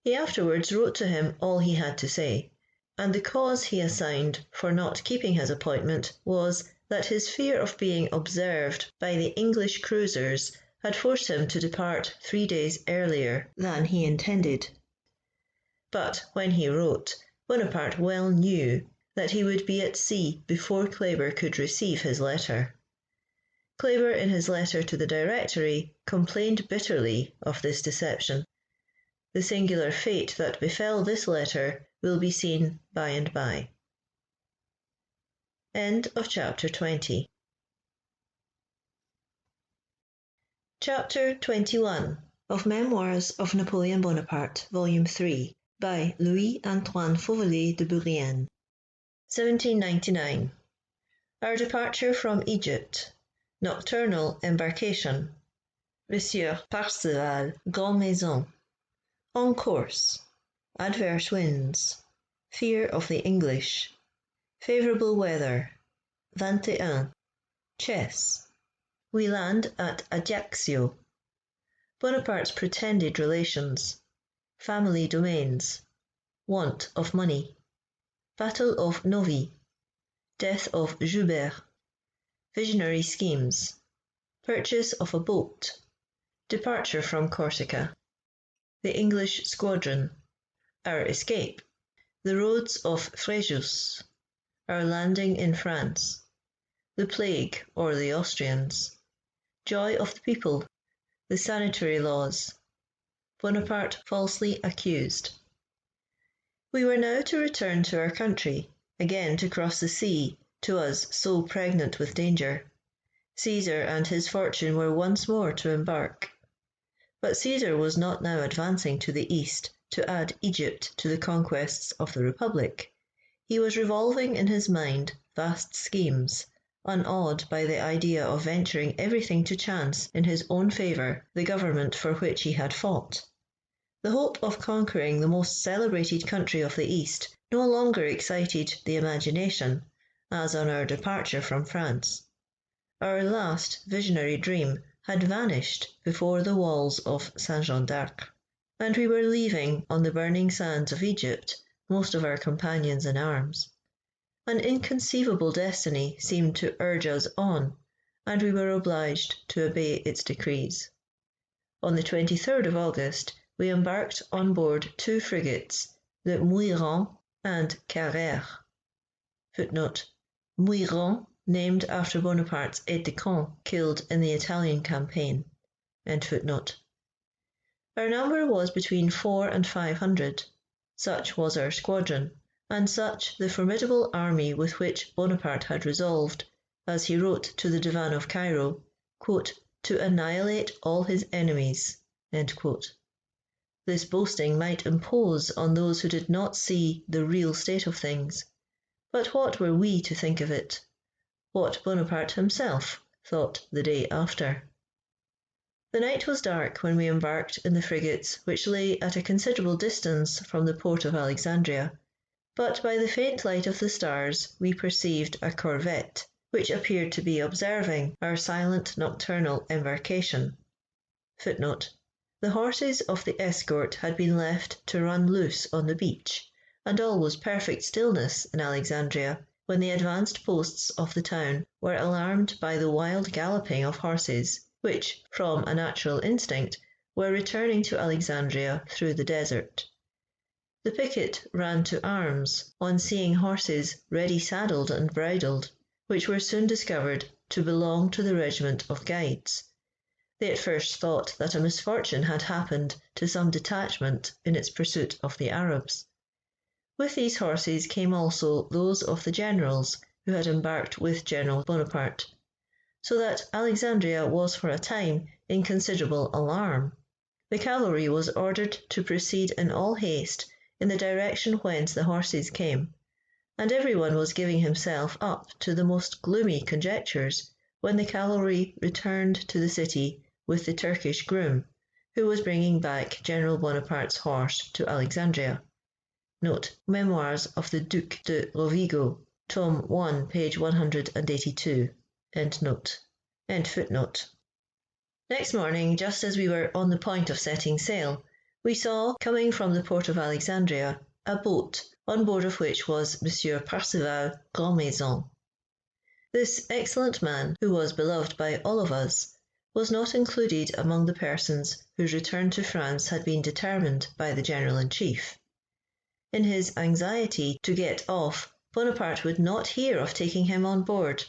He afterwards wrote to him all he had to say, and the cause he assigned for not keeping his appointment was that his fear of being observed by the English cruisers had forced him to depart 3 days earlier than he intended. But when he wrote, Bonaparte well knew that he would be at sea before Kleber could receive his letter. Kleber, in his letter to the Directory, complained bitterly of this deception. The singular fate that befell this letter will be seen by and by. End of chapter 20. Chapter 21 of Memoirs of Napoleon Bonaparte, Volume 3, by Louis-Antoine Fauvelet de Bourrienne. 1799. Our departure from Egypt. Nocturnal embarkation. Monsieur Parseval, Grand Maison. On course. Adverse winds. Fear of the English. Favourable weather. 21. Chess. We land at Ajaccio. Bonaparte's pretended relations. Family domains. Want of money. Battle of Novi. Death of Joubert. Visionary schemes. Purchase of a boat. Departure from Corsica. The English squadron. Our escape. The roads of Fréjus. Our landing in France. The plague or the Austrians. Joy of the people. The sanitary laws. Bonaparte falsely accused. We were now to return to our country, again to cross the sea, to us so pregnant with danger. Caesar and his fortune were once more to embark. But Caesar was not now advancing to the east to add Egypt to the conquests of the Republic. He was revolving in his mind vast schemes, unawed by the idea of venturing everything to chance in his own favour, the government for which he had fought. The hope of conquering the most celebrated country of the East no longer excited the imagination, as on our departure from France. Our last visionary dream had vanished before the walls of Saint-Jean d'Arc, and we were leaving on the burning sands of Egypt most of our companions in arms. An inconceivable destiny seemed to urge us on, and we were obliged to obey its decrees. On the 23rd of August, we embarked on board 2 frigates, the Muiron and Carrère. Footnote: Muiron, named after Bonaparte's aide-de-camp killed in the Italian campaign. End footnote. Our number was between 400 and 500. Such was our squadron, and such the formidable army with which Bonaparte had resolved, as he wrote to the Divan of Cairo, quote, to annihilate all his enemies. End quote. This boasting might impose on those who did not see the real state of things. But what were we to think of it? What Bonaparte himself thought the day after. The night was dark when we embarked in the frigates which lay at a considerable distance from the port of Alexandria, but by the faint light of the stars we perceived a corvette, which appeared to be observing our silent nocturnal embarkation. Footnote: the horses of the escort had been left to run loose on the beach, and all was perfect stillness in Alexandria when the advanced posts of the town were alarmed by the wild galloping of horses, which, from a natural instinct, were returning to Alexandria through the desert. The picket ran to arms on seeing horses ready saddled and bridled, which were soon discovered to belong to the regiment of guides. They at first thought that a misfortune had happened to some detachment in its pursuit of the Arabs. With these horses came also those of the generals who had embarked with General Bonaparte, so that Alexandria was for a time in considerable alarm. The cavalry was ordered to proceed in all haste in the direction whence the horses came, and everyone was giving himself up to the most gloomy conjectures when the cavalry returned to the city with the Turkish groom, who was bringing back General Bonaparte's horse to Alexandria. Note: Memoirs of the Duc de Rovigo, Tome 1, page 182. End note. End footnote. Next morning, just as we were on the point of setting sail, we saw, coming from the port of Alexandria, a boat, on board of which was Monsieur Parseval, Grand Maison. This excellent man, who was beloved by all of us, was not included among the persons whose return to France had been determined by the General-in-Chief. In his anxiety to get off, Bonaparte would not hear of taking him on board.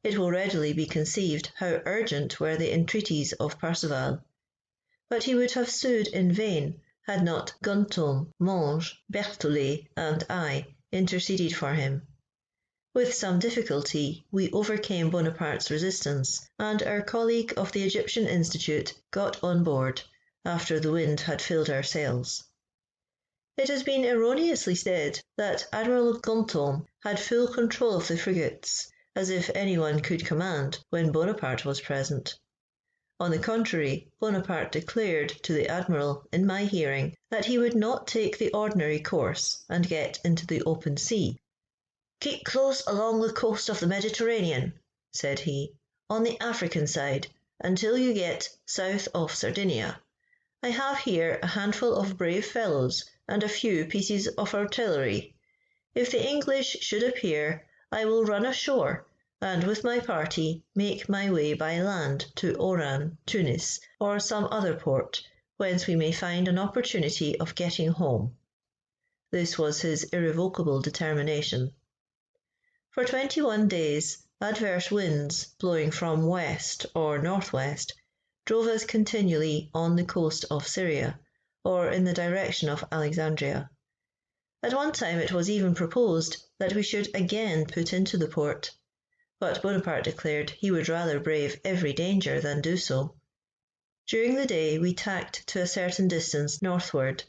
It will readily be conceived how urgent were the entreaties of Parseval. But he would have sued in vain had not Gontome, Monge, Berthollet, and I interceded for him. With some difficulty, we overcame Bonaparte's resistance, and our colleague of the Egyptian Institute got on board, after the wind had filled our sails. It has been erroneously said that Admiral Ganteaume had full control of the frigates, as if anyone could command when Bonaparte was present. On the contrary, Bonaparte declared to the Admiral in my hearing that he would not take the ordinary course and get into the open sea. "Keep close along the coast of the Mediterranean," said he, "on the African side, until you get south of Sardinia. I have here a handful of brave fellows and a few pieces of artillery. If the English should appear, I will run ashore, and with my party make my way by land to Oran, Tunis, or some other port, whence we may find an opportunity of getting home." This was his irrevocable determination. For 21 days, adverse winds, blowing from west or northwest, drove us continually on the coast of Syria, or in the direction of Alexandria. At one time it was even proposed that we should again put into the port, but Bonaparte declared he would rather brave every danger than do so. During the day we tacked to a certain distance northward,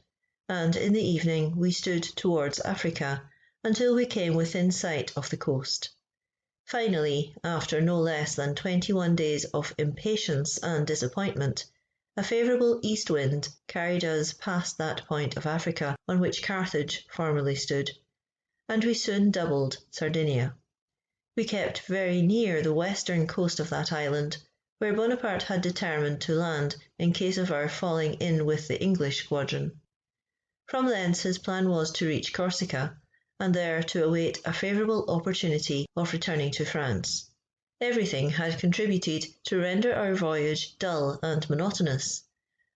and in the evening we stood towards Africa until we came within sight of the coast. Finally, after no less than 21 days of impatience and disappointment, a favourable east wind carried us past that point of Africa on which Carthage formerly stood, and we soon doubled Sardinia. We kept very near the western coast of that island, where Bonaparte had determined to land in case of our falling in with the English squadron. From thence his plan was to reach Corsica, and there to await a favourable opportunity of returning to France. Everything had contributed to render our voyage dull and monotonous,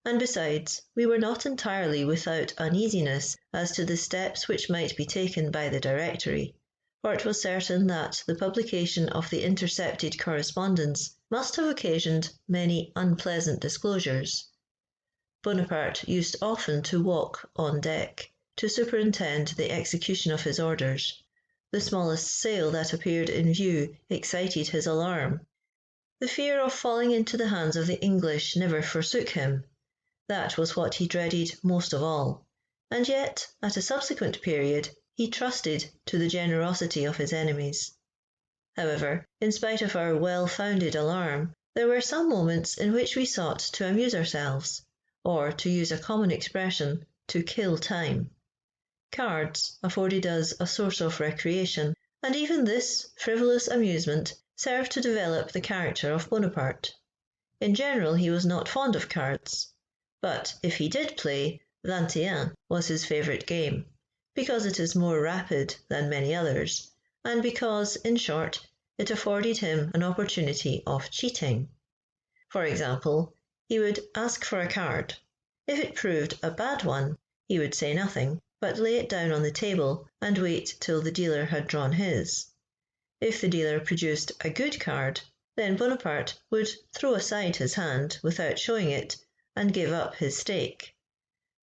and besides, we were not entirely without uneasiness as to the steps which might be taken by the Directory, for it was certain that the publication of the intercepted correspondence must have occasioned many unpleasant disclosures. Bonaparte used often to walk on deck, to superintend the execution of his orders. The smallest sail that appeared in view excited his alarm. The fear of falling into the hands of the English never forsook him. That was what he dreaded most of all, and yet, at a subsequent period, he trusted to the generosity of his enemies. However, in spite of our well-founded alarm, there were some moments in which we sought to amuse ourselves, or, to use a common expression, to kill time. Cards afforded us a source of recreation, and even this frivolous amusement served to develop the character of Bonaparte. In general he was not fond of cards, but if he did play, 21 was his favourite game, because it is more rapid than many others, and because, in short, it afforded him an opportunity of cheating. For example, he would ask for a card. If it proved a bad one, he would say nothing, but lay it down on the table and wait till the dealer had drawn his. If the dealer produced a good card, then Bonaparte would throw aside his hand without showing it and give up his stake.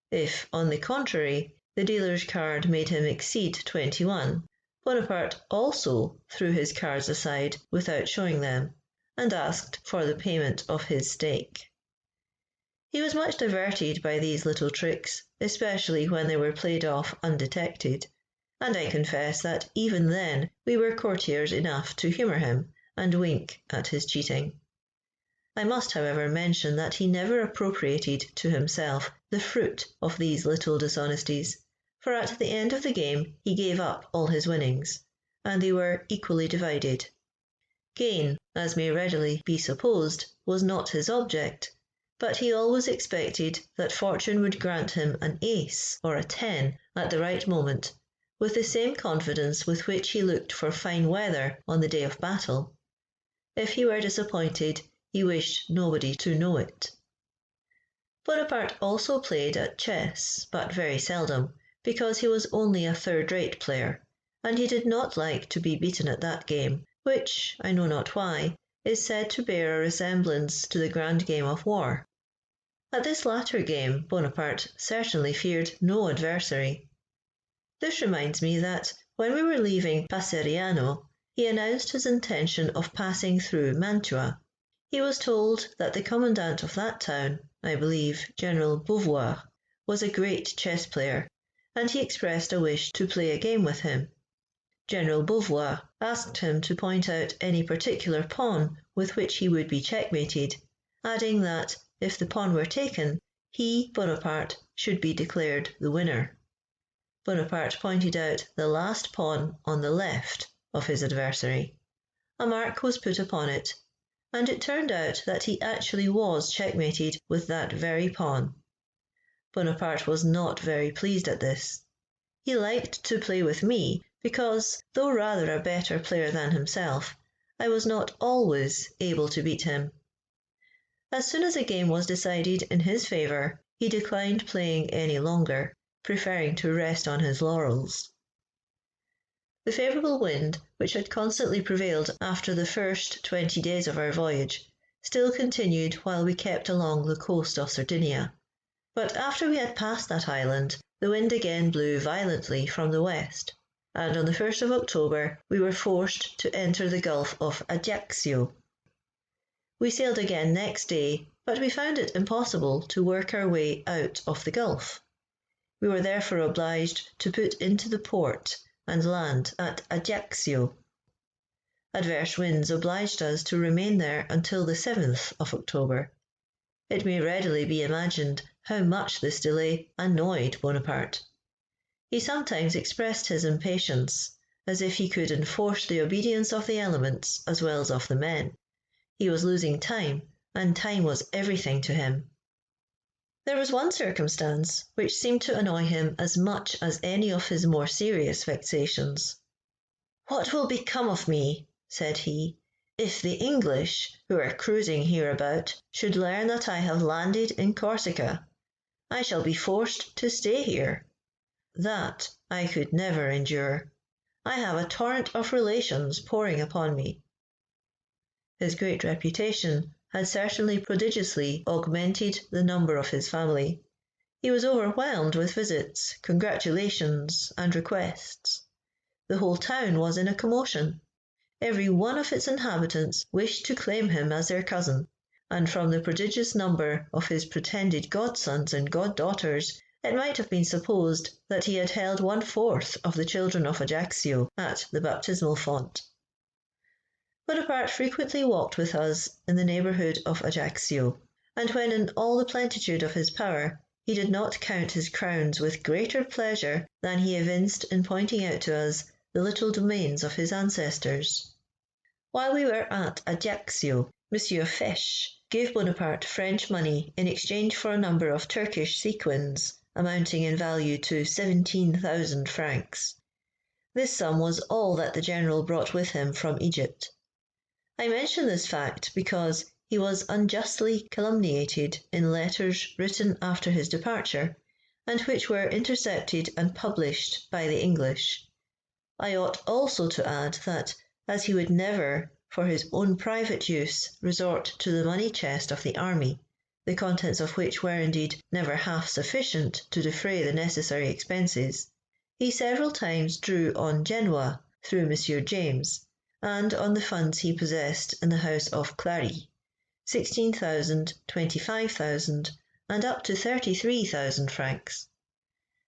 If, on the contrary, the dealer's card made him exceed 21, Bonaparte also threw his cards aside without showing them, and asked for the payment of his stake. He was much diverted by these little tricks, especially when they were played off undetected, and I confess that even then we were courtiers enough to humour him and wink at his cheating. I must, however, mention that he never appropriated to himself the fruit of these little dishonesties, for at the end of the game he gave up all his winnings, and they were equally divided. Gain, as may readily be supposed, was not his object, but he always expected that fortune would grant him an ace or a 10 at the right moment, with the same confidence with which he looked for fine weather on the day of battle. If he were disappointed, he wished nobody to know it. Bonaparte also played at chess, but very seldom, because he was only a third-rate player, and he did not like to be beaten at that game, which, I know not why, is said to bear a resemblance to the grand game of war. At this latter game Bonaparte certainly feared no adversary. This reminds me that when we were leaving Passeriano, he announced his intention of passing through Mantua. He was told that the commandant of that town, I believe General Beauvoir, was a great chess player, and he expressed a wish to play a game with him. General Beauvoir asked him to point out any particular pawn with which he would be checkmated, adding that, if the pawn were taken, he, Bonaparte, should be declared the winner. Bonaparte pointed out the last pawn on the left of his adversary. A mark was put upon it, and it turned out that he actually was checkmated with that very pawn. Bonaparte was not very pleased at this. He liked to play with me because, though rather a better player than himself, I was not always able to beat him. As soon as a game was decided in his favour, he declined playing any longer, preferring to rest on his laurels. The favourable wind, which had constantly prevailed after the first 20 days of our voyage, still continued while we kept along the coast of Sardinia. But after we had passed that island, the wind again blew violently from the west, and on the 1st of October we were forced to enter the Gulf of Ajaccio. We sailed again next day, but we found it impossible to work our way out of the Gulf. We were therefore obliged to put into the port and land at Ajaccio. Adverse winds obliged us to remain there until the 7th of October. It may readily be imagined how much this delay annoyed Bonaparte. He sometimes expressed his impatience, as if he could enforce the obedience of the elements as well as of the men. He was losing time, and time was everything to him. There was one circumstance which seemed to annoy him as much as any of his more serious vexations. "What will become of me," said he, "if the English, who are cruising hereabout, should learn that I have landed in Corsica? I shall be forced to stay here. That I could never endure. I have a torrent of relations pouring upon me." His great reputation had certainly prodigiously augmented the number of his family. He was overwhelmed with visits, congratulations, and requests. The whole town was in a commotion. Every one of its inhabitants wished to claim him as their cousin, and from the prodigious number of his pretended godsons and goddaughters, it might have been supposed that he had held 1/4 of the children of Ajaccio at the baptismal font. Bonaparte frequently walked with us in the neighbourhood of Ajaccio, and when in all the plenitude of his power, he did not count his crowns with greater pleasure than he evinced in pointing out to us the little domains of his ancestors. While we were at Ajaccio, Monsieur Fesch gave Bonaparte French money in exchange for a number of Turkish sequins, amounting in value to 17,000 francs. This sum was all that the general brought with him from Egypt. I mention this fact because he was unjustly calumniated in letters written after his departure, and which were intercepted and published by the English. I ought also to add that, as he would never, for his own private use, resort to the money chest of the army, the contents of which were indeed never half sufficient to defray the necessary expenses, he several times drew on Genoa through Monsieur James, and on the funds he possessed in the house of Clary, 16,000, 25,000, and up to 33,000 francs.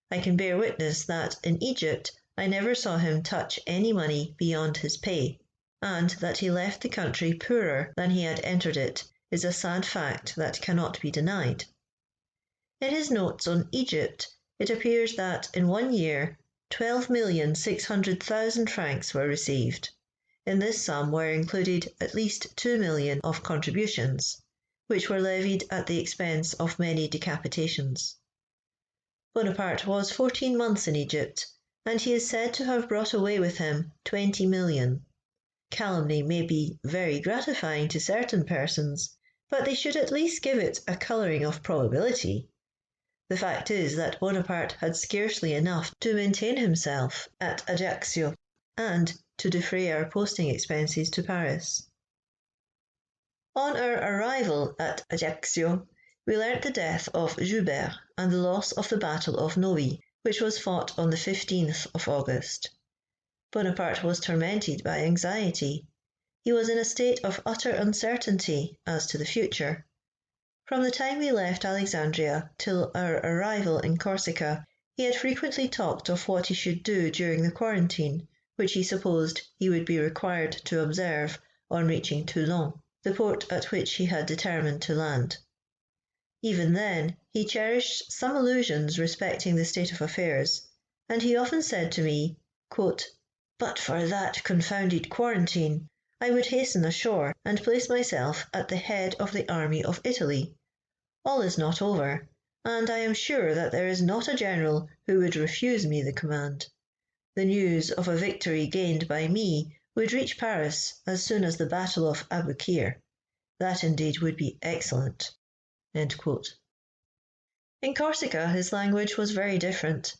I can bear witness that in Egypt I never saw him touch any money beyond his pay, and that he left the country poorer than he had entered it is a sad fact that cannot be denied. In his notes on Egypt, it appears that in 1 year 12,600,000 francs were received. In this sum were included at least 2 million of contributions, which were levied at the expense of many decapitations. Bonaparte was 14 months in Egypt, and he is said to have brought away with him 20 million. Calumny may be very gratifying to certain persons, but they should at least give it a colouring of probability. The fact is that Bonaparte had scarcely enough to maintain himself at Ajaccio, and to defray our posting expenses to Paris. On our arrival at Ajaccio, we learnt the death of Joubert and the loss of the Battle of Novi, which was fought on the 15th of August. Bonaparte was tormented by anxiety. He was in a state of utter uncertainty as to the future. From the time we left Alexandria till our arrival in Corsica, he had frequently talked of what he should do during the quarantine, which he supposed he would be required to observe on reaching Toulon, the port at which he had determined to land. Even then, he cherished some illusions respecting the state of affairs, and he often said to me, quote, "But for that confounded quarantine, I would hasten ashore and place myself at the head of the army of Italy. All is not over, and I am sure that there is not a general who would refuse me the command. The news of a victory gained by me would reach Paris as soon as the Battle of Aboukir. That indeed would be excellent." End quote. In Corsica his language was very different.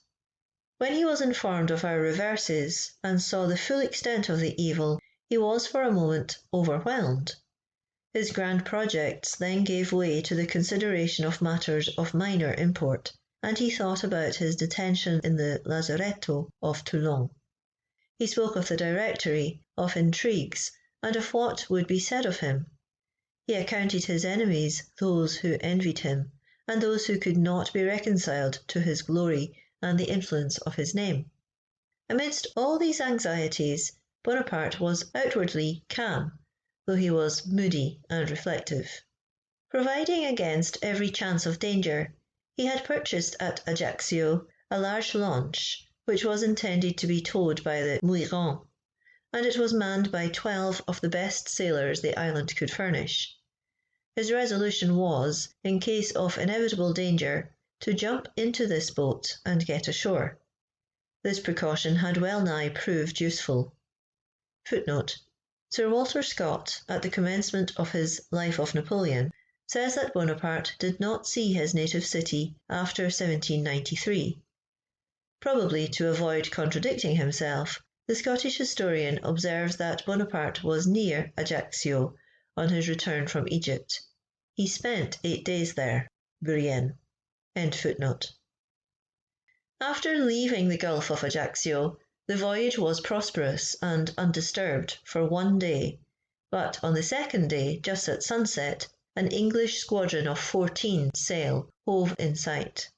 When he was informed of our reverses and saw the full extent of the evil, he was for a moment overwhelmed. His grand projects then gave way to the consideration of matters of minor import, and he thought about his detention in the lazaretto of Toulon. He spoke of the Directory, of intrigues, and of what would be said of him. He accounted his enemies those who envied him, and those who could not be reconciled to his glory and the influence of his name. Amidst all these anxieties, Bonaparte was outwardly calm, though he was moody and reflective. Providing against every chance of danger, he had purchased at Ajaccio a large launch, which was intended to be towed by the Muiron, and it was manned by 12 of the best sailors the island could furnish. His resolution was, in case of inevitable danger, to jump into this boat and get ashore. This precaution had well nigh proved useful. Footnote: Sir Walter Scott, at the commencement of his Life of Napoleon, says that Bonaparte did not see his native city after 1793. Probably to avoid contradicting himself, the Scottish historian observes that Bonaparte was near Ajaccio on his return from Egypt. He spent 8 days there. Bourrienne. End footnote. After leaving the Gulf of Ajaccio, the voyage was prosperous and undisturbed for 1 day, but on the second day, just at sunset, an English squadron of 14 sail hove in sight.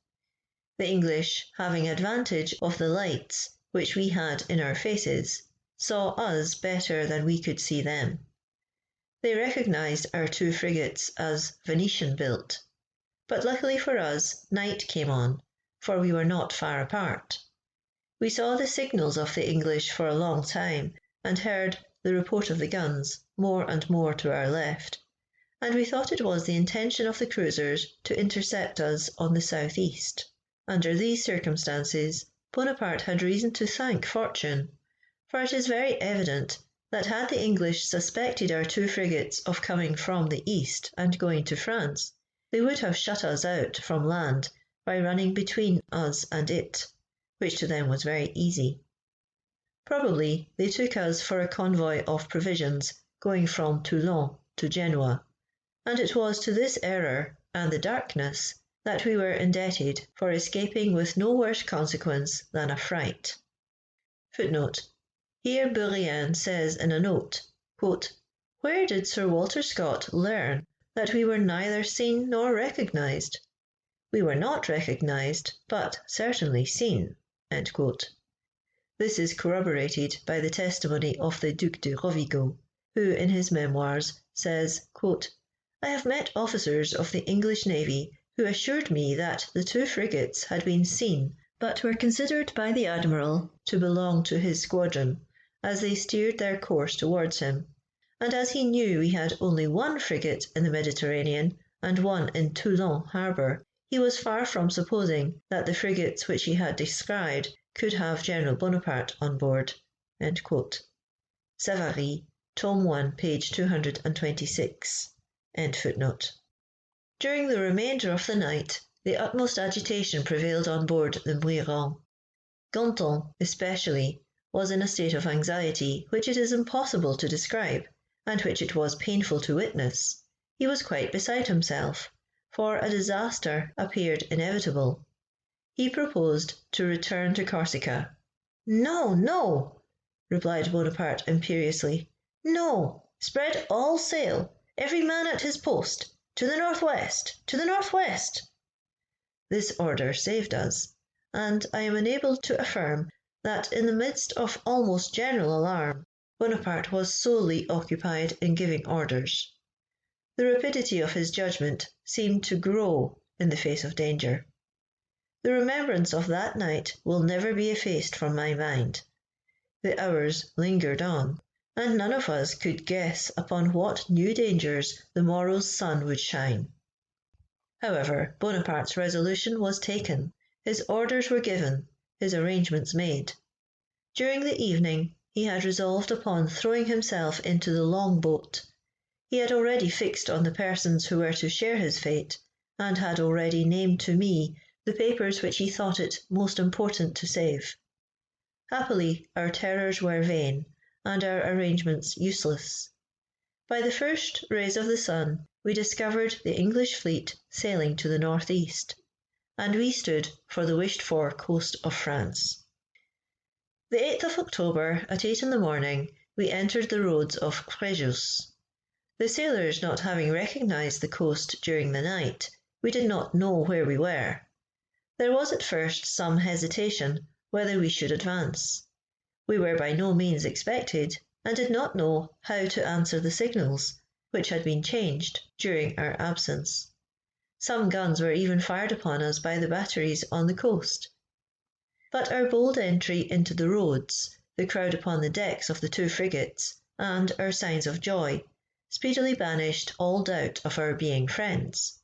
The English, having advantage of the lights which we had in our faces, saw us better than we could see them. They recognised our 2 frigates as Venetian built, but luckily for us night came on, for we were not far apart. We saw the signals of the English for a long time, and heard the report of the guns more and more to our left, and we thought it was the intention of the cruisers to intercept us on the south-east. Under these circumstances, Bonaparte had reason to thank fortune, for it is very evident that had the English suspected our 2 frigates of coming from the east and going to France, they would have shut us out from land by running between us and it, which to them was very easy. Probably they took us for a convoy of provisions going from Toulon to Genoa, and it was to this error and the darkness that we were indebted for escaping with no worse consequence than a fright. Footnote: Here Bourrienne says in a note, quote, "Where did Sir Walter Scott learn that we were neither seen nor recognised? We were not recognised, but certainly seen." End quote. This is corroborated by the testimony of the Duc de Rovigo, who in his Memoirs says, quote, "I have met officers of the English Navy who assured me that the 2 frigates had been seen, but were considered by the Admiral to belong to his squadron, as they steered their course towards him, and as he knew we had only 1 frigate in the Mediterranean and 1 in Toulon harbour, he was far from supposing that the frigates which he had described could have General Bonaparte on board." End quote. Savary, Tome 1, page 226. End footnote. During the remainder of the night, the utmost agitation prevailed on board the Muiron. Ganton, especially, was in a state of anxiety which it is impossible to describe, and which it was painful to witness. He was quite beside himself, for a disaster appeared inevitable. He proposed to return to Corsica. "No, no!" replied Bonaparte imperiously. No, spread all sail, every man at his post, to the northwest, to the northwest. This order saved us, and I am enabled to affirm that in the midst of almost general alarm, Bonaparte was solely occupied in giving orders. The rapidity of his judgment seemed to grow in the face of danger. The remembrance of that night will never be effaced from my mind. The hours lingered on, and none of us could guess upon what new dangers the morrow's sun would shine. However, Bonaparte's resolution was taken, his orders were given, his arrangements made. During the evening he had resolved upon throwing himself into the long boat. He had already fixed on the persons who were to share his fate, and had already named to me the papers which he thought it most important to save. Happily, our terrors were vain, and our arrangements useless. By the first rays of the sun we discovered the English fleet sailing to the northeast, and we stood for the wished-for coast of France. The 8th of October, at 8 in the morning, we entered the roads of Fréjus. The sailors not having recognised the coast during the night, we did not know where we were. There was at first some hesitation whether we should advance. We were by no means expected, and did not know how to answer the signals, which had been changed during our absence. Some guns were even fired upon us by the batteries on the coast. But our bold entry into the roads, the crowd upon the decks of the two frigates, and our signs of joy, speedily banished all doubt of our being friends.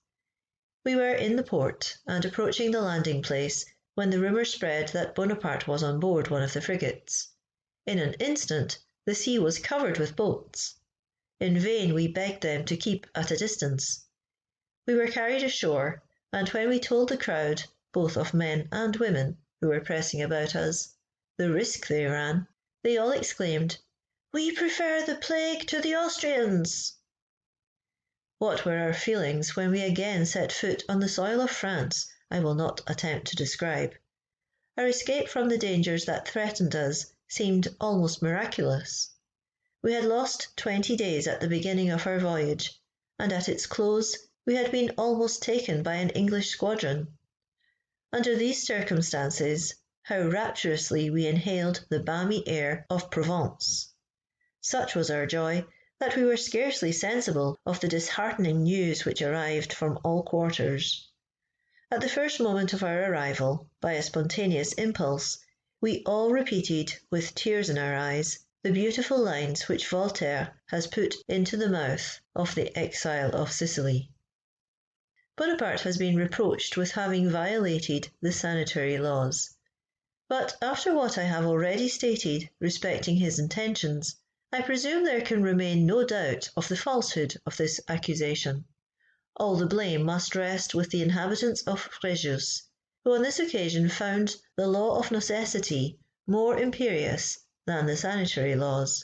We were in the port, and approaching the landing place, when the rumour spread that Bonaparte was on board one of the frigates. In an instant the sea was covered with boats. In vain we begged them to keep at a distance. We were carried ashore, and when we told the crowd, both of men and women, who were pressing about us, the risk they ran, they all exclaimed, "We prefer the plague to the Austrians!" What were our feelings when we again set foot on the soil of France I will not attempt to describe. Our escape from the dangers that threatened us seemed almost miraculous. We had lost 20 days at the beginning of our voyage, and at its close we had been almost taken by an English squadron. Under these circumstances, how rapturously we inhaled the balmy air of Provence! Such was our joy that we were scarcely sensible of the disheartening news which arrived from all quarters. At the first moment of our arrival, by a spontaneous impulse, we all repeated, with tears in our eyes, the beautiful lines which Voltaire has put into the mouth of the exile of Sicily. Bonaparte has been reproached with having violated the sanitary laws. But after what I have already stated respecting his intentions, I presume there can remain no doubt of the falsehood of this accusation. All the blame must rest with the inhabitants of Fréjus, who on this occasion found the law of necessity more imperious than the sanitary laws.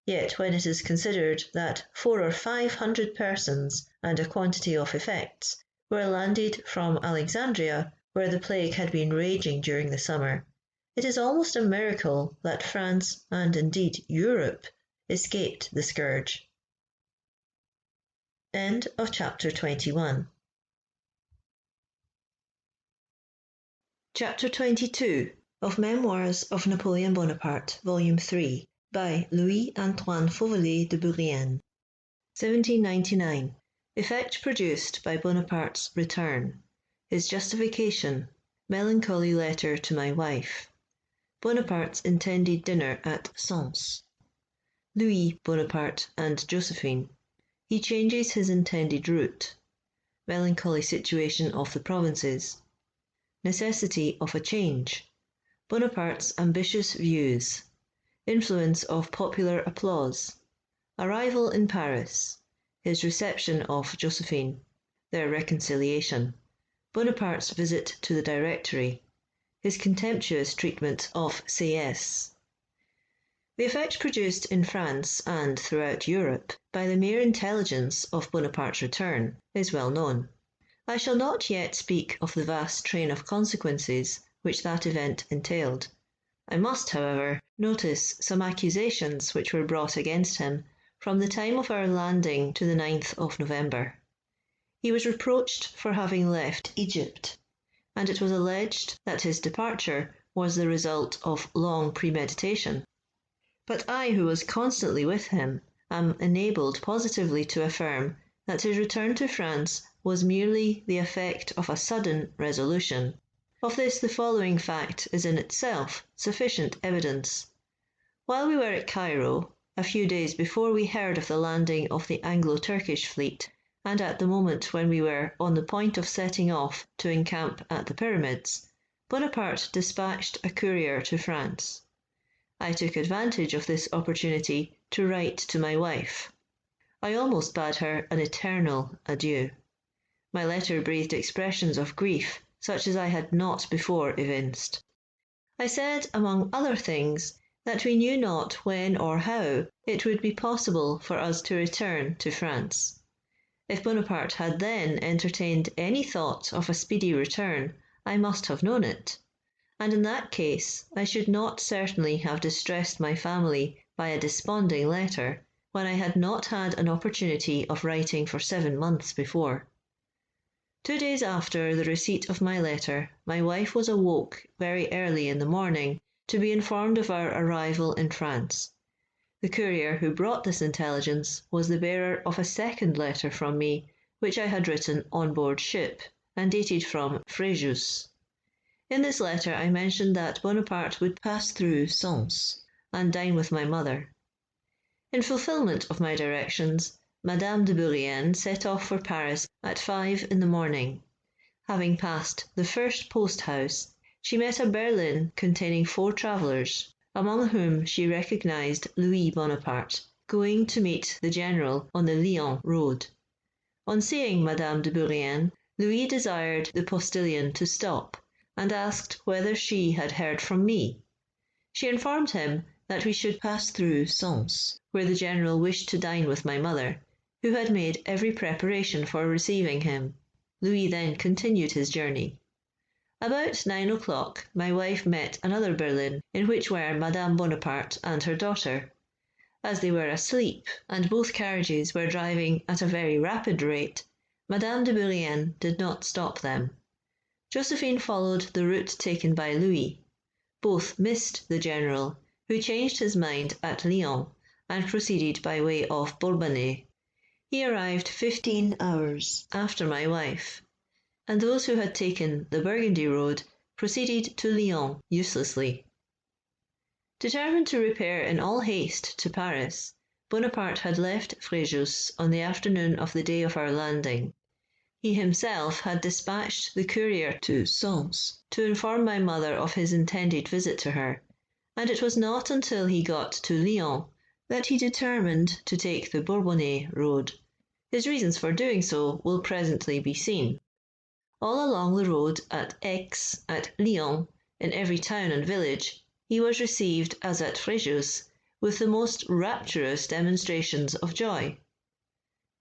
Yet when it is considered that 400 or 500 persons and a quantity of effects were landed from Alexandria, where the plague had been raging during the summer, it is almost a miracle that France, and indeed Europe, escaped the scourge. End of chapter 21. Chapter 22 of Memoirs of Napoleon Bonaparte, Volume 3, by Antoine Fauvelet de Bourrienne. 1799. Effect produced by Bonaparte's return. His justification. Melancholy letter to my wife. Bonaparte's intended dinner at Sens. Louis Bonaparte and Josephine. He changes his intended route. Melancholy situation of the provinces. Necessity of a change. Bonaparte's ambitious views. Influence of popular applause. Arrival in Paris. His reception of Josephine. Their reconciliation. Bonaparte's visit to the Directory. His contemptuous treatment of CS. The effect produced in France and throughout Europe by the mere intelligence of Bonaparte's return is well known. I shall not yet speak of the vast train of consequences which that event entailed. I must, however, notice some accusations which were brought against him from the time of our landing to the 9th of November. He was reproached for having left Egypt, and it was alleged that his departure was the result of long premeditation. But I, who was constantly with him, am enabled positively to affirm that his return to France was merely the effect of a sudden resolution. Of this the following fact is in itself sufficient evidence. While we were at Cairo, a few days before we heard of the landing of the Anglo-Turkish fleet, and at the moment when we were on the point of setting off to encamp at the Pyramids, Bonaparte dispatched a courier to France. I took advantage of this opportunity to write to my wife. I almost bade her an eternal adieu. My letter breathed expressions of grief such as I had not before evinced. I said, among other things, that we knew not when or how it would be possible for us to return to France. If Bonaparte had then entertained any thought of a speedy return, I must have known it, and in that case I should not certainly have distressed my family by a desponding letter, when I had not had an opportunity of writing for 7 months before. 2 days after the receipt of my letter, my wife was awoke very early in the morning to be informed of our arrival in France. The courier who brought this intelligence was the bearer of a second letter from me, which I had written on board ship, and dated from Fréjus. In this letter I mentioned that Bonaparte would pass through Sens, and dine with my mother. In fulfilment of my directions, Madame de Bourrienne set off for Paris at 5 in the morning. Having passed the first post-house, she met a berlin containing 4 travellers, among whom she recognised Louis Bonaparte, going to meet the general on the Lyons road. On seeing Madame de Bourrienne, Louis desired the postilion to stop, and asked whether she had heard from me. She informed him that we should pass through Sens, where the general wished to dine with my mother, who had made every preparation for receiving him. Louis then continued his journey. About 9 o'clock, my wife met another berlin, in which were Madame Bonaparte and her daughter. As they were asleep, and both carriages were driving at a very rapid rate, Madame de Bourrienne did not stop them. Josephine followed the route taken by Louis. Both missed the general, who changed his mind at Lyons, and proceeded by way of Bourbonnais. He arrived 15 hours after my wife, and those who had taken the Burgundy road proceeded to Lyons uselessly. Determined to repair in all haste to Paris, Bonaparte had left Fréjus on the afternoon of the day of our landing. He himself had dispatched the courier to Sens to inform my mother of his intended visit to her, and it was not until he got to Lyons that he determined to take the Bourbonnais road. His reasons for doing so will presently be seen. All along the road, at Aix, at Lyons, in every town and village, he was received, as at Fréjus, with the most rapturous demonstrations of joy.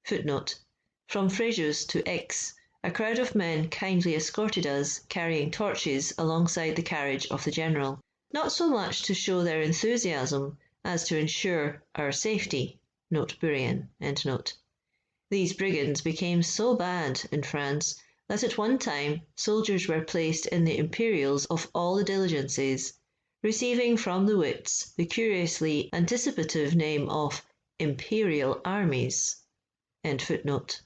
Footnote: from Fréjus to Aix, a crowd of men kindly escorted us, carrying torches alongside the carriage of the general, not so much to show their enthusiasm as to ensure our safety. Note Bourrienne. End note. These brigands became so bad in France that at one time soldiers were placed in the imperials of all the diligences, receiving from the wits the curiously anticipative name of imperial armies. End footnote.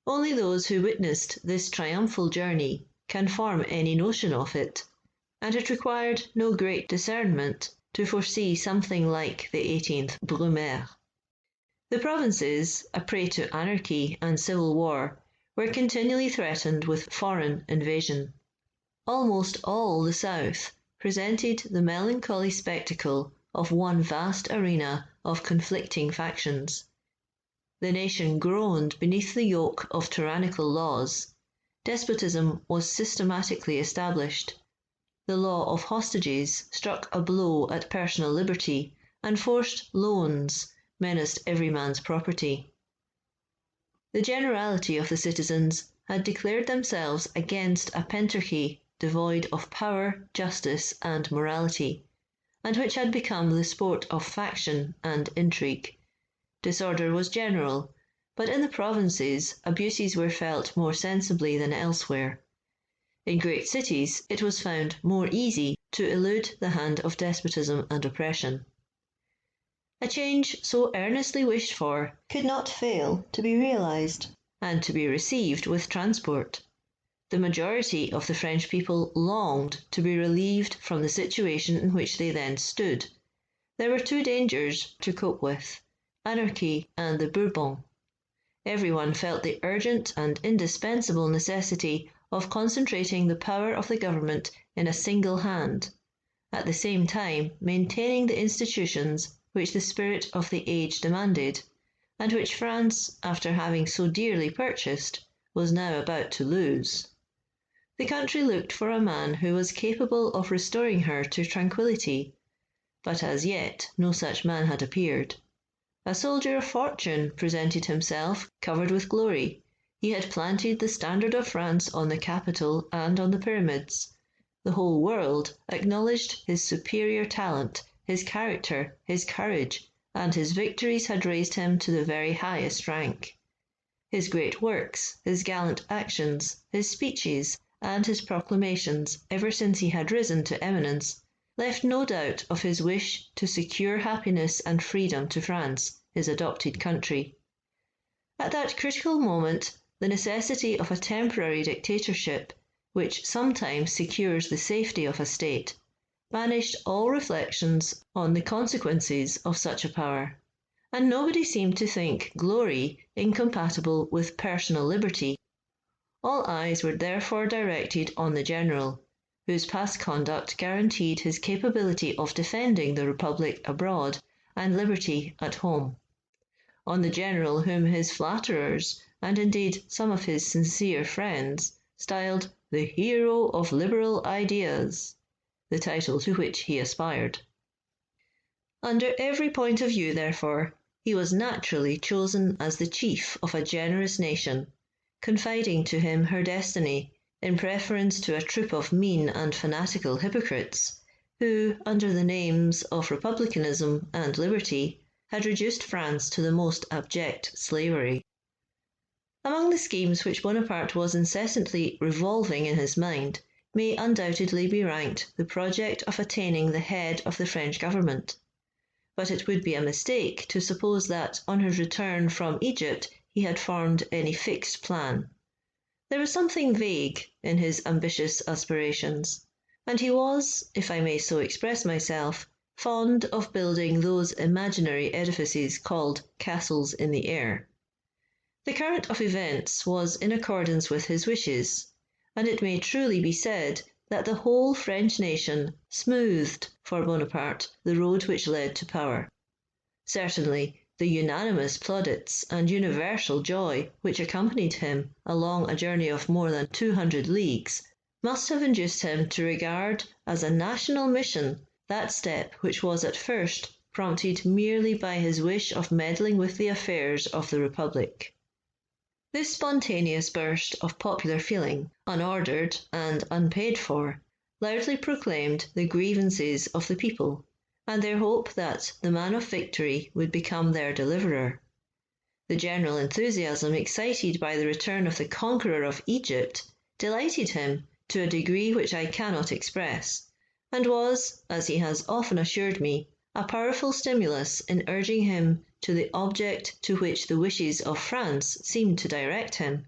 Only those who witnessed this triumphal journey can form any notion of it, and it required no great discernment to foresee something like the 18th Brumaire. The provinces, a prey to anarchy and civil war, were continually threatened with foreign invasion. Almost all the south presented the melancholy spectacle of one vast arena of conflicting factions. The nation groaned beneath the yoke of tyrannical laws. Despotism was systematically established. The law of hostages struck a blow at personal liberty, and forced loans menaced every man's property. The generality of the citizens had declared themselves against a pentarchy devoid of power, justice, and morality, and which had become the sport of faction and intrigue. Disorder was general, but in the provinces abuses were felt more sensibly than elsewhere. In great cities it was found more easy to elude the hand of despotism and oppression. A change so earnestly wished for could not fail to be realised, and to be received with transport. The majority of the French people longed to be relieved from the situation in which they then stood. There were two dangers to cope with: anarchy and the Bourbons. Everyone felt the urgent and indispensable necessity of concentrating the power of the government in a single hand, at the same time maintaining the institutions which the spirit of the age demanded, and which France, after having so dearly purchased, was now about to lose. The country looked for a man who was capable of restoring her to tranquillity, but as yet no such man had appeared. A soldier of fortune presented himself, covered with glory. He had planted the standard of France on the Capitol and on the pyramids. The whole world acknowledged his superior talent, his character, his courage, and his victories had raised him to the very highest rank. His great works, his gallant actions, his speeches, and his proclamations, ever since he had risen to eminence, left no doubt of his wish to secure happiness and freedom to France, his adopted country. At that critical moment, the necessity of a temporary dictatorship, which sometimes secures the safety of a state, banished all reflections on the consequences of such a power, and nobody seemed to think glory incompatible with personal liberty. All eyes were therefore directed on the general, whose past conduct guaranteed his capability of defending the Republic abroad and liberty at home; on the general whom his flatterers, and indeed some of his sincere friends, styled the hero of liberal ideas, the title to which he aspired. Under every point of view, therefore, he was naturally chosen as the chief of a generous nation, confiding to him her destiny, in preference to a troop of mean and fanatical hypocrites, who, under the names of republicanism and liberty, had reduced France to the most abject slavery. Among the schemes which Bonaparte was incessantly revolving in his mind may undoubtedly be ranked the project of attaining the head of the French government. But it would be a mistake to suppose that, on his return from Egypt, he had formed any fixed plan. There was something vague in his ambitious aspirations, and he was, if I may so express myself, fond of building those imaginary edifices called castles in the air. The current of events was in accordance with his wishes, and it may truly be said that the whole French nation smoothed for Bonaparte the road which led to power. Certainly, the unanimous plaudits and universal joy which accompanied him along a journey of more than 200 leagues must have induced him to regard as a national mission that step which was at first prompted merely by his wish of meddling with the affairs of the Republic. This spontaneous burst of popular feeling, unordered and unpaid for, loudly proclaimed the grievances of the people, and their hope that the man of victory would become their deliverer. The general enthusiasm excited by the return of the conqueror of Egypt delighted him to a degree which I cannot express, and was, as he has often assured me, a powerful stimulus in urging him to the object to which the wishes of France seemed to direct him.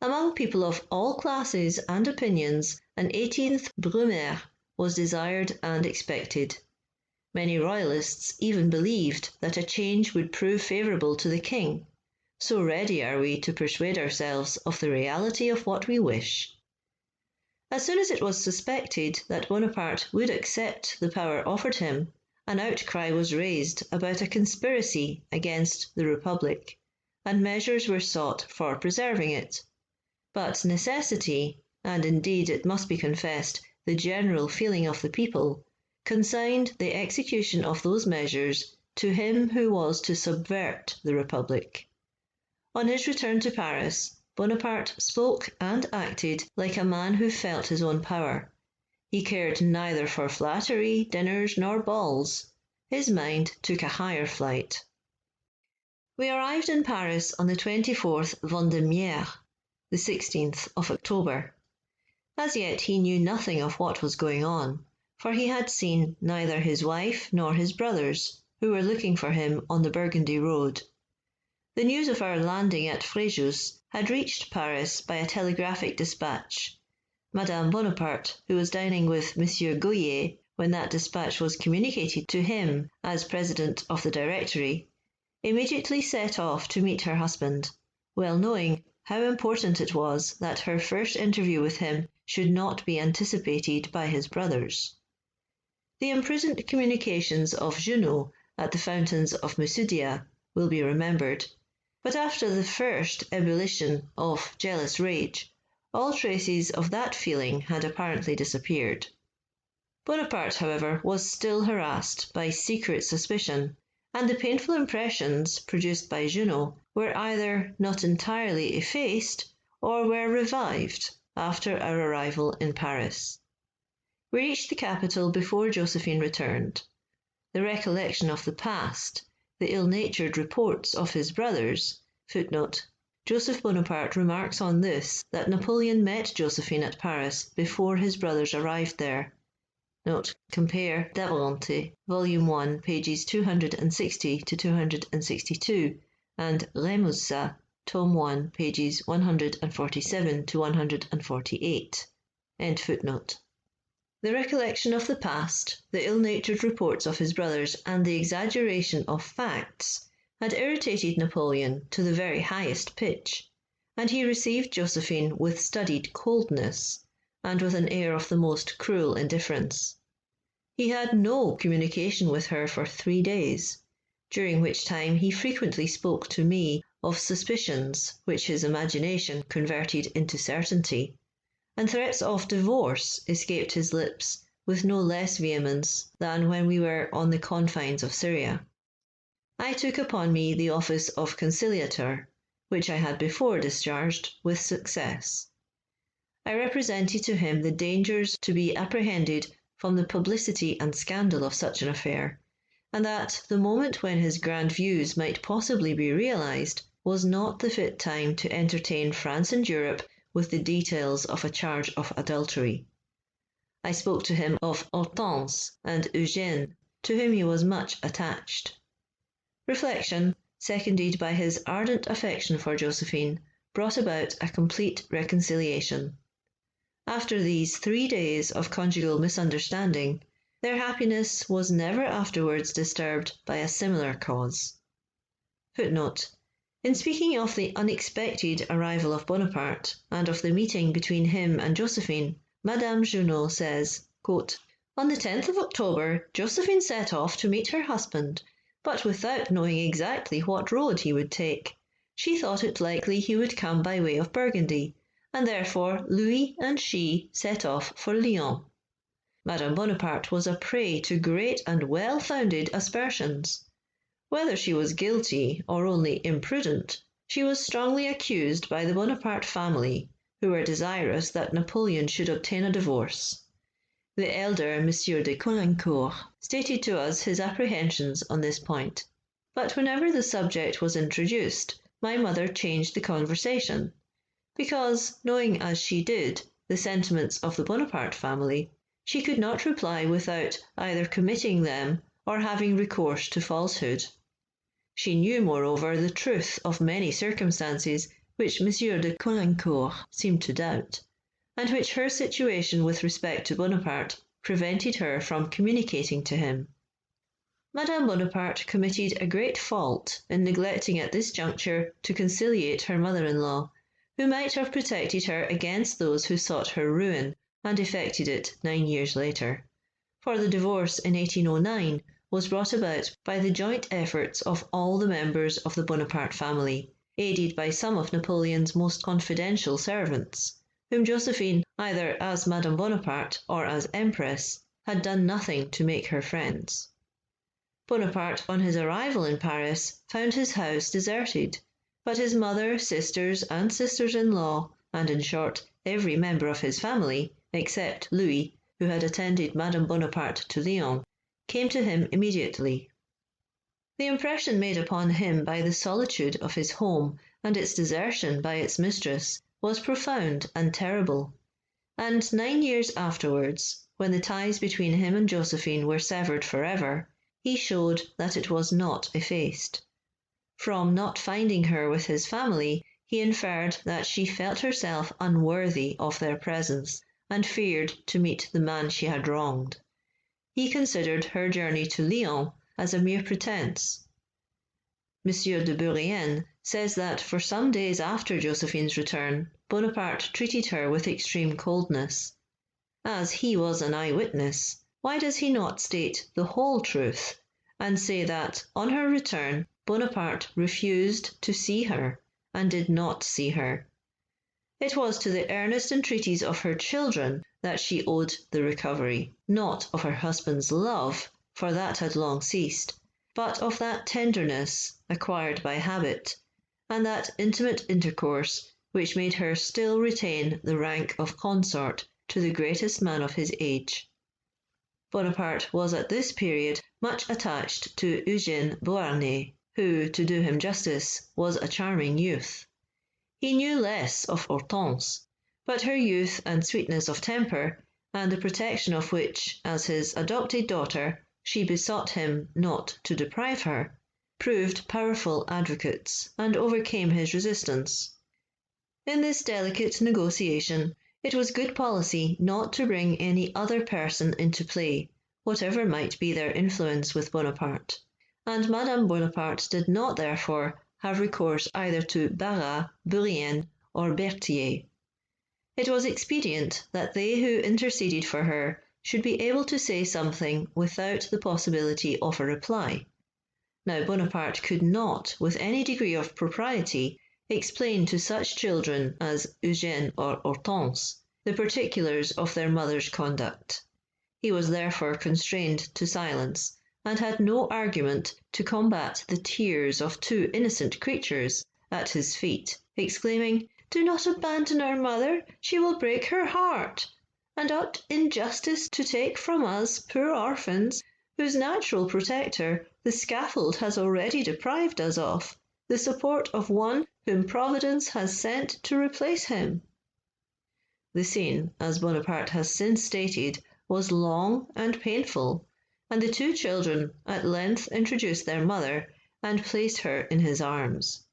Among people of all classes and opinions, an 18th Brumaire was desired and expected. Many royalists even believed that a change would prove favourable to the king. So ready are we to persuade ourselves of the reality of what we wish. As soon as it was suspected that Bonaparte would accept the power offered him, an outcry was raised about a conspiracy against the Republic, and measures were sought for preserving it. But necessity, and indeed it must be confessed the general feeling of the people, consigned the execution of those measures to him who was to subvert the Republic. On his return to Paris, Bonaparte spoke and acted like a man who felt his own power. He cared neither for flattery, dinners, nor balls. His mind took a higher flight. We arrived in Paris on the 24th Vendémiaire, the 16th of October. As yet he knew nothing of what was going on, for he had seen neither his wife nor his brothers, who were looking for him on the Burgundy road. The news of our landing at Fréjus had reached Paris by a telegraphic dispatch. Madame Bonaparte, who was dining with Monsieur Goyer when that dispatch was communicated to him as president of the Directory, immediately set off to meet her husband, well knowing how important it was that her first interview with him should not be anticipated by his brothers. The imprudent communications of Junot at the fountains of Musudia will be remembered, but after the first ebullition of jealous rage, all traces of that feeling had apparently disappeared. Bonaparte, however, was still harassed by secret suspicion, and the painful impressions produced by Junot were either not entirely effaced or were revived after our arrival in Paris. We reached the capital before Josephine returned. The recollection of the past, the ill-natured reports of his brothers, footnote, Joseph Bonaparte remarks on this that Napoleon met Josephine at Paris before his brothers arrived there. Note, compare D'Abrantes, Volume 1, pages 260 to 262, and Remusat, Tome 1, pages 147 to 148. End footnote. The recollection of the past, the ill-natured reports of his brothers, and the exaggeration of facts had irritated Napoleon to the very highest pitch, and he received Josephine with studied coldness, and with an air of the most cruel indifference. He had no communication with her for 3 days, during which time he frequently spoke to me of suspicions which his imagination converted into certainty, and threats of divorce escaped his lips with no less vehemence than when we were on the confines of Syria. I took upon me the office of conciliator, which I had before discharged with success. I represented to him the dangers to be apprehended from the publicity and scandal of such an affair, and that the moment when his grand views might possibly be realized was not the fit time to entertain France and Europe with the details of a charge of adultery. I spoke to him of Hortense and Eugène, to whom he was much attached. Reflection, seconded by his ardent affection for Josephine, brought about a complete reconciliation. After these 3 days of conjugal misunderstanding, their happiness was never afterwards disturbed by a similar cause. Footnote. In speaking of the unexpected arrival of Bonaparte, and of the meeting between him and Josephine, Madame Junot says, quote, On the 10th of October, Josephine set off to meet her husband, but without knowing exactly what road he would take. She thought it likely he would come by way of Burgundy, and therefore Louis and she set off for Lyons. Madame Bonaparte was a prey to great and well-founded aspersions. Whether she was guilty or only imprudent, she was strongly accused by the Bonaparte family, who were desirous that Napoleon should obtain a divorce. The elder Monsieur de Caulaincourt stated to us his apprehensions on this point, but whenever the subject was introduced, my mother changed the conversation, because, knowing as she did the sentiments of the Bonaparte family, she could not reply without either committing them or having recourse to falsehood. She knew, moreover, the truth of many circumstances which Monsieur de Caulaincourt seemed to doubt, and which her situation with respect to Bonaparte prevented her from communicating to him. Madame Bonaparte committed a great fault in neglecting at this juncture to conciliate her mother-in-law, who might have protected her against those who sought her ruin, and effected it 9 years later. For the divorce in 1809 was brought about by the joint efforts of all the members of the Bonaparte family, aided by some of Napoleon's most confidential servants, whom Josephine, either as Madame Bonaparte or as Empress, had done nothing to make her friends. Bonaparte, on his arrival in Paris, found his house deserted, But his mother, sisters, and sisters-in-law, and in short, every member of his family, except Louis, who had attended Madame Bonaparte to Lyons, came to him immediately. The impression made upon him by the solitude of his home and its desertion by its mistress was profound and terrible, and 9 years afterwards, when the ties between him and Josephine were severed forever, he showed that it was not effaced. From not finding her with his family, he inferred that she felt herself unworthy of their presence and feared to meet the man she had wronged. He considered her journey to Lyons as a mere pretence. Monsieur de Bourrienne says that for some days after Josephine's return, Bonaparte treated her with extreme coldness. As he was an eyewitness, why does he not state the whole truth and say that, on her return, Bonaparte refused to see her and did not see her? It was to the earnest entreaties of her children that she owed the recovery, not of her husband's love, for that had long ceased, but of that tenderness acquired by habit, and that intimate intercourse which made her still retain the rank of consort to the greatest man of his age. Bonaparte was at this period much attached to Eugène Beauharnais, who, to do him justice, was a charming youth. He knew less of Hortense, but her youth and sweetness of temper, and the protection of which, as his adopted daughter, she besought him not to deprive her, proved powerful advocates and overcame his resistance. In this delicate negotiation, it was good policy not to bring any other person into play, whatever might be their influence with Bonaparte, and Madame Bonaparte did not therefore have recourse either to Barras, Bourrienne, or Berthier. It was expedient that they who interceded for her should be able to say something without the possibility of a reply. Now Bonaparte could not, with any degree of propriety, explain to such children as Eugène or Hortense the particulars of their mother's conduct. He was therefore constrained to silence, and had no argument to combat the tears of two innocent creatures at his feet, exclaiming, "Do not abandon our mother, she will break her heart, and ought in justice to take from us poor orphans, whose natural protector the scaffold has already deprived us of, the support of one whom Providence has sent to replace him." The scene, as Bonaparte has since stated, was long and painful, and the two children at length introduced their mother and placed her in his arms.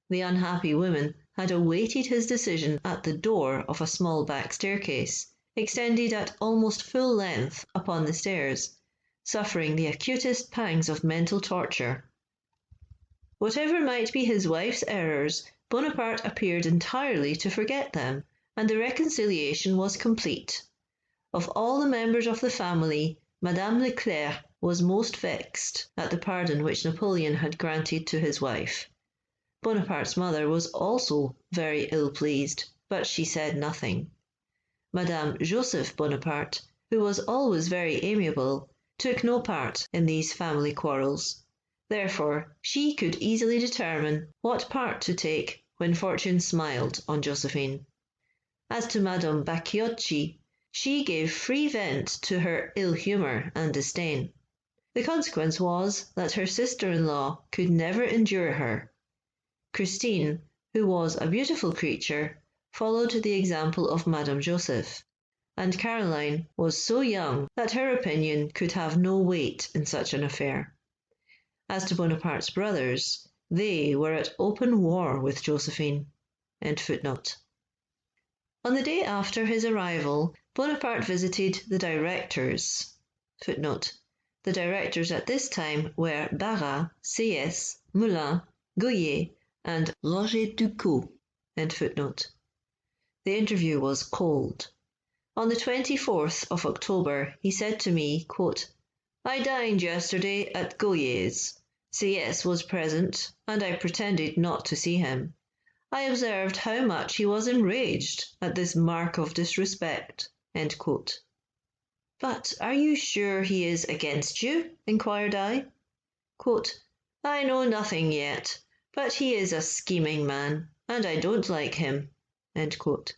The unhappy woman had awaited his decision at the door of a small back staircase, extended at almost full length upon the stairs, suffering the acutest pangs of mental torture. Whatever might be his wife's errors, Bonaparte appeared entirely to forget them, and the reconciliation was complete. Of all the members of the family, Madame Leclerc was most vexed at the pardon which Napoleon had granted to his wife. Bonaparte's mother was also very ill pleased, but she said nothing. Madame Joseph Bonaparte, who was always very amiable, took no part in these family quarrels. Therefore, she could easily determine what part to take when fortune smiled on Josephine. As to Madame Bacciochi, she gave free vent to her ill humour and disdain. The consequence was that her sister-in-law could never endure her. Christine, who was a beautiful creature, followed the example of Madame Joseph, and Caroline was so young that her opinion could have no weight in such an affair. As to Bonaparte's brothers, they were at open war with Josephine. On the day after his arrival, Bonaparte visited the directors. The directors at this time were Barras, Sieyès, Moulin, Goyer, and Roger Ducos. The interview was cold. On the 24th of October, he said to me, quote, "I dined yesterday at Goyer's. Sieyès was present, and I pretended not to see him. I observed how much he was enraged at this mark of disrespect." End quote. "But are you sure he is against you?" inquired I. Quote, "I know nothing yet, but he is a scheming man, and I don't like him." End quote.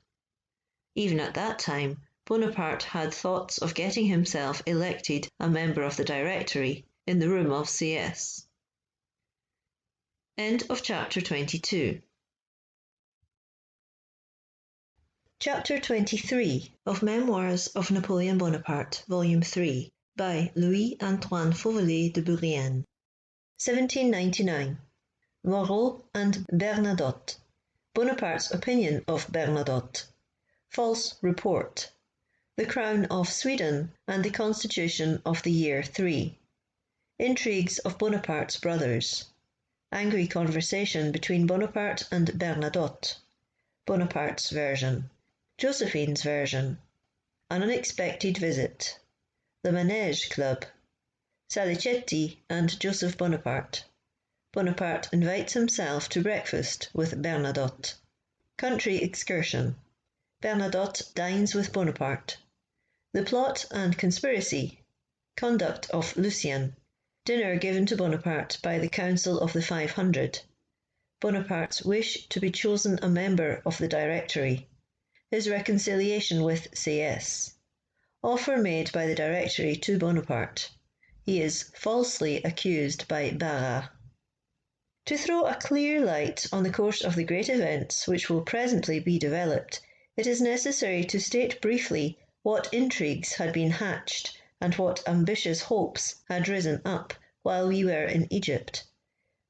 Even at that time, Bonaparte had thoughts of getting himself elected a member of the Directory in the room of CS. End of chapter 22. Chapter 23 of Memoirs of Napoleon Bonaparte, Volume 3, by Louis-Antoine Fauvelet de Bourrienne. 1799. Moreau and Bernadotte. Bonaparte's opinion of Bernadotte. False report. The Crown of Sweden and the Constitution of the Year 3. Intrigues of Bonaparte's brothers. Angry conversation between Bonaparte and Bernadotte. Bonaparte's version. Josephine's version. An unexpected visit. The Manège Club. Salicetti and Joseph Bonaparte. Bonaparte invites himself to breakfast with Bernadotte. Country excursion. Bernadotte dines with Bonaparte. The plot and conspiracy. Conduct of Lucien. Dinner given to Bonaparte by the Council of the 500. Bonaparte's wish to be chosen a member of the Directory. His reconciliation with CS. Offer made by the Directory to Bonaparte. He is falsely accused by Barras. To throw a clear light on the course of the great events which will presently be developed, it is necessary to state briefly what intrigues had been hatched and what ambitious hopes had risen up while we were in Egypt.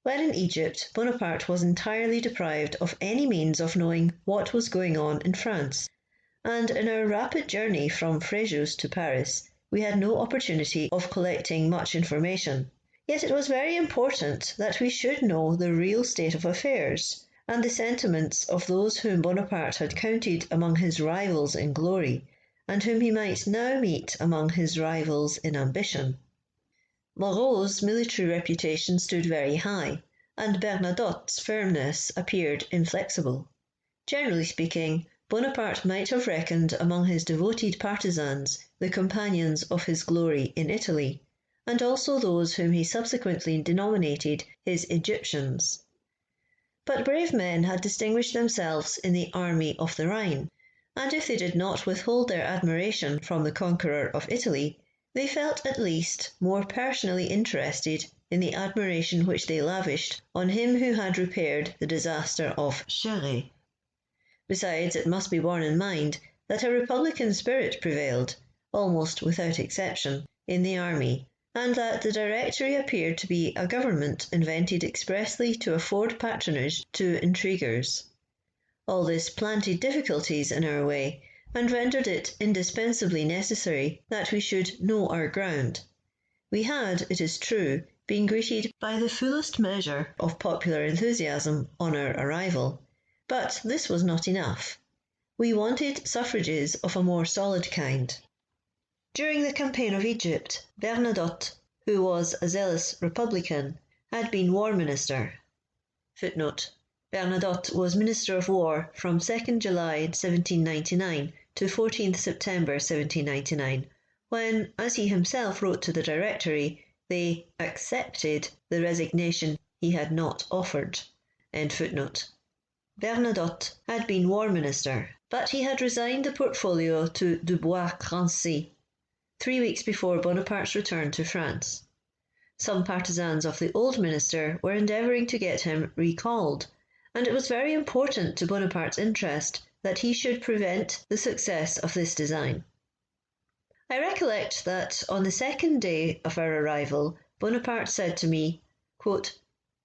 When in Egypt, Bonaparte was entirely deprived of any means of knowing what was going on in France, and in our rapid journey from Fréjus to Paris, we had no opportunity of collecting much information. Yet it was very important that we should know the real state of affairs, and the sentiments of those whom Bonaparte had counted among his rivals in glory, and whom he might now meet among his rivals in ambition. Moreau's military reputation stood very high, and Bernadotte's firmness appeared inflexible. Generally speaking, Bonaparte might have reckoned among his devoted partisans the companions of his glory in Italy, and also those whom he subsequently denominated his Egyptians. But brave men had distinguished themselves in the army of the Rhine, and if they did not withhold their admiration from the conqueror of Italy, they felt at least more personally interested in the admiration which they lavished on him who had repaired the disaster of Chéret. Besides, it must be borne in mind that a republican spirit prevailed, almost without exception, in the army, and that the Directory appeared to be a government invented expressly to afford patronage to intriguers. All this planted difficulties in our way, and rendered it indispensably necessary that we should know our ground. We had, it is true, been greeted by the fullest measure of popular enthusiasm on our arrival, but this was not enough. We wanted suffrages of a more solid kind. During the campaign of Egypt, Bernadotte, who was a zealous republican, had been War Minister. Footnote: Bernadotte was Minister of War from 2nd July 1799 to 14th September 1799, when, as he himself wrote to the Directory, they accepted the resignation he had not offered. End footnote. Bernadotte had been War Minister, but he had resigned the portfolio to Dubois-Crancy 3 weeks before Bonaparte's return to France. Some partisans of the old minister were endeavouring to get him recalled, and it was very important to Bonaparte's interest that he should prevent the success of this design. I recollect that on the second day of our arrival, Bonaparte said to me, quote,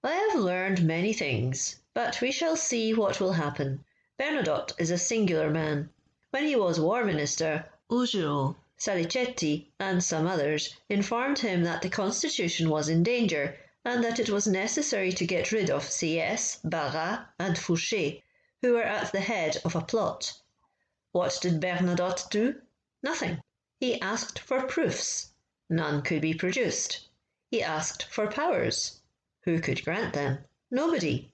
"I have learned many things, but we shall see what will happen. Bernadotte is a singular man. When he was War Minister, Augereau, Salicetti, and some others informed him that the Constitution was in danger, and that it was necessary to get rid of CS, Barras, and Fouché, who were at the head of a plot. What did Bernadotte do? Nothing. He asked for proofs. None could be produced. He asked for powers. Who could grant them? Nobody.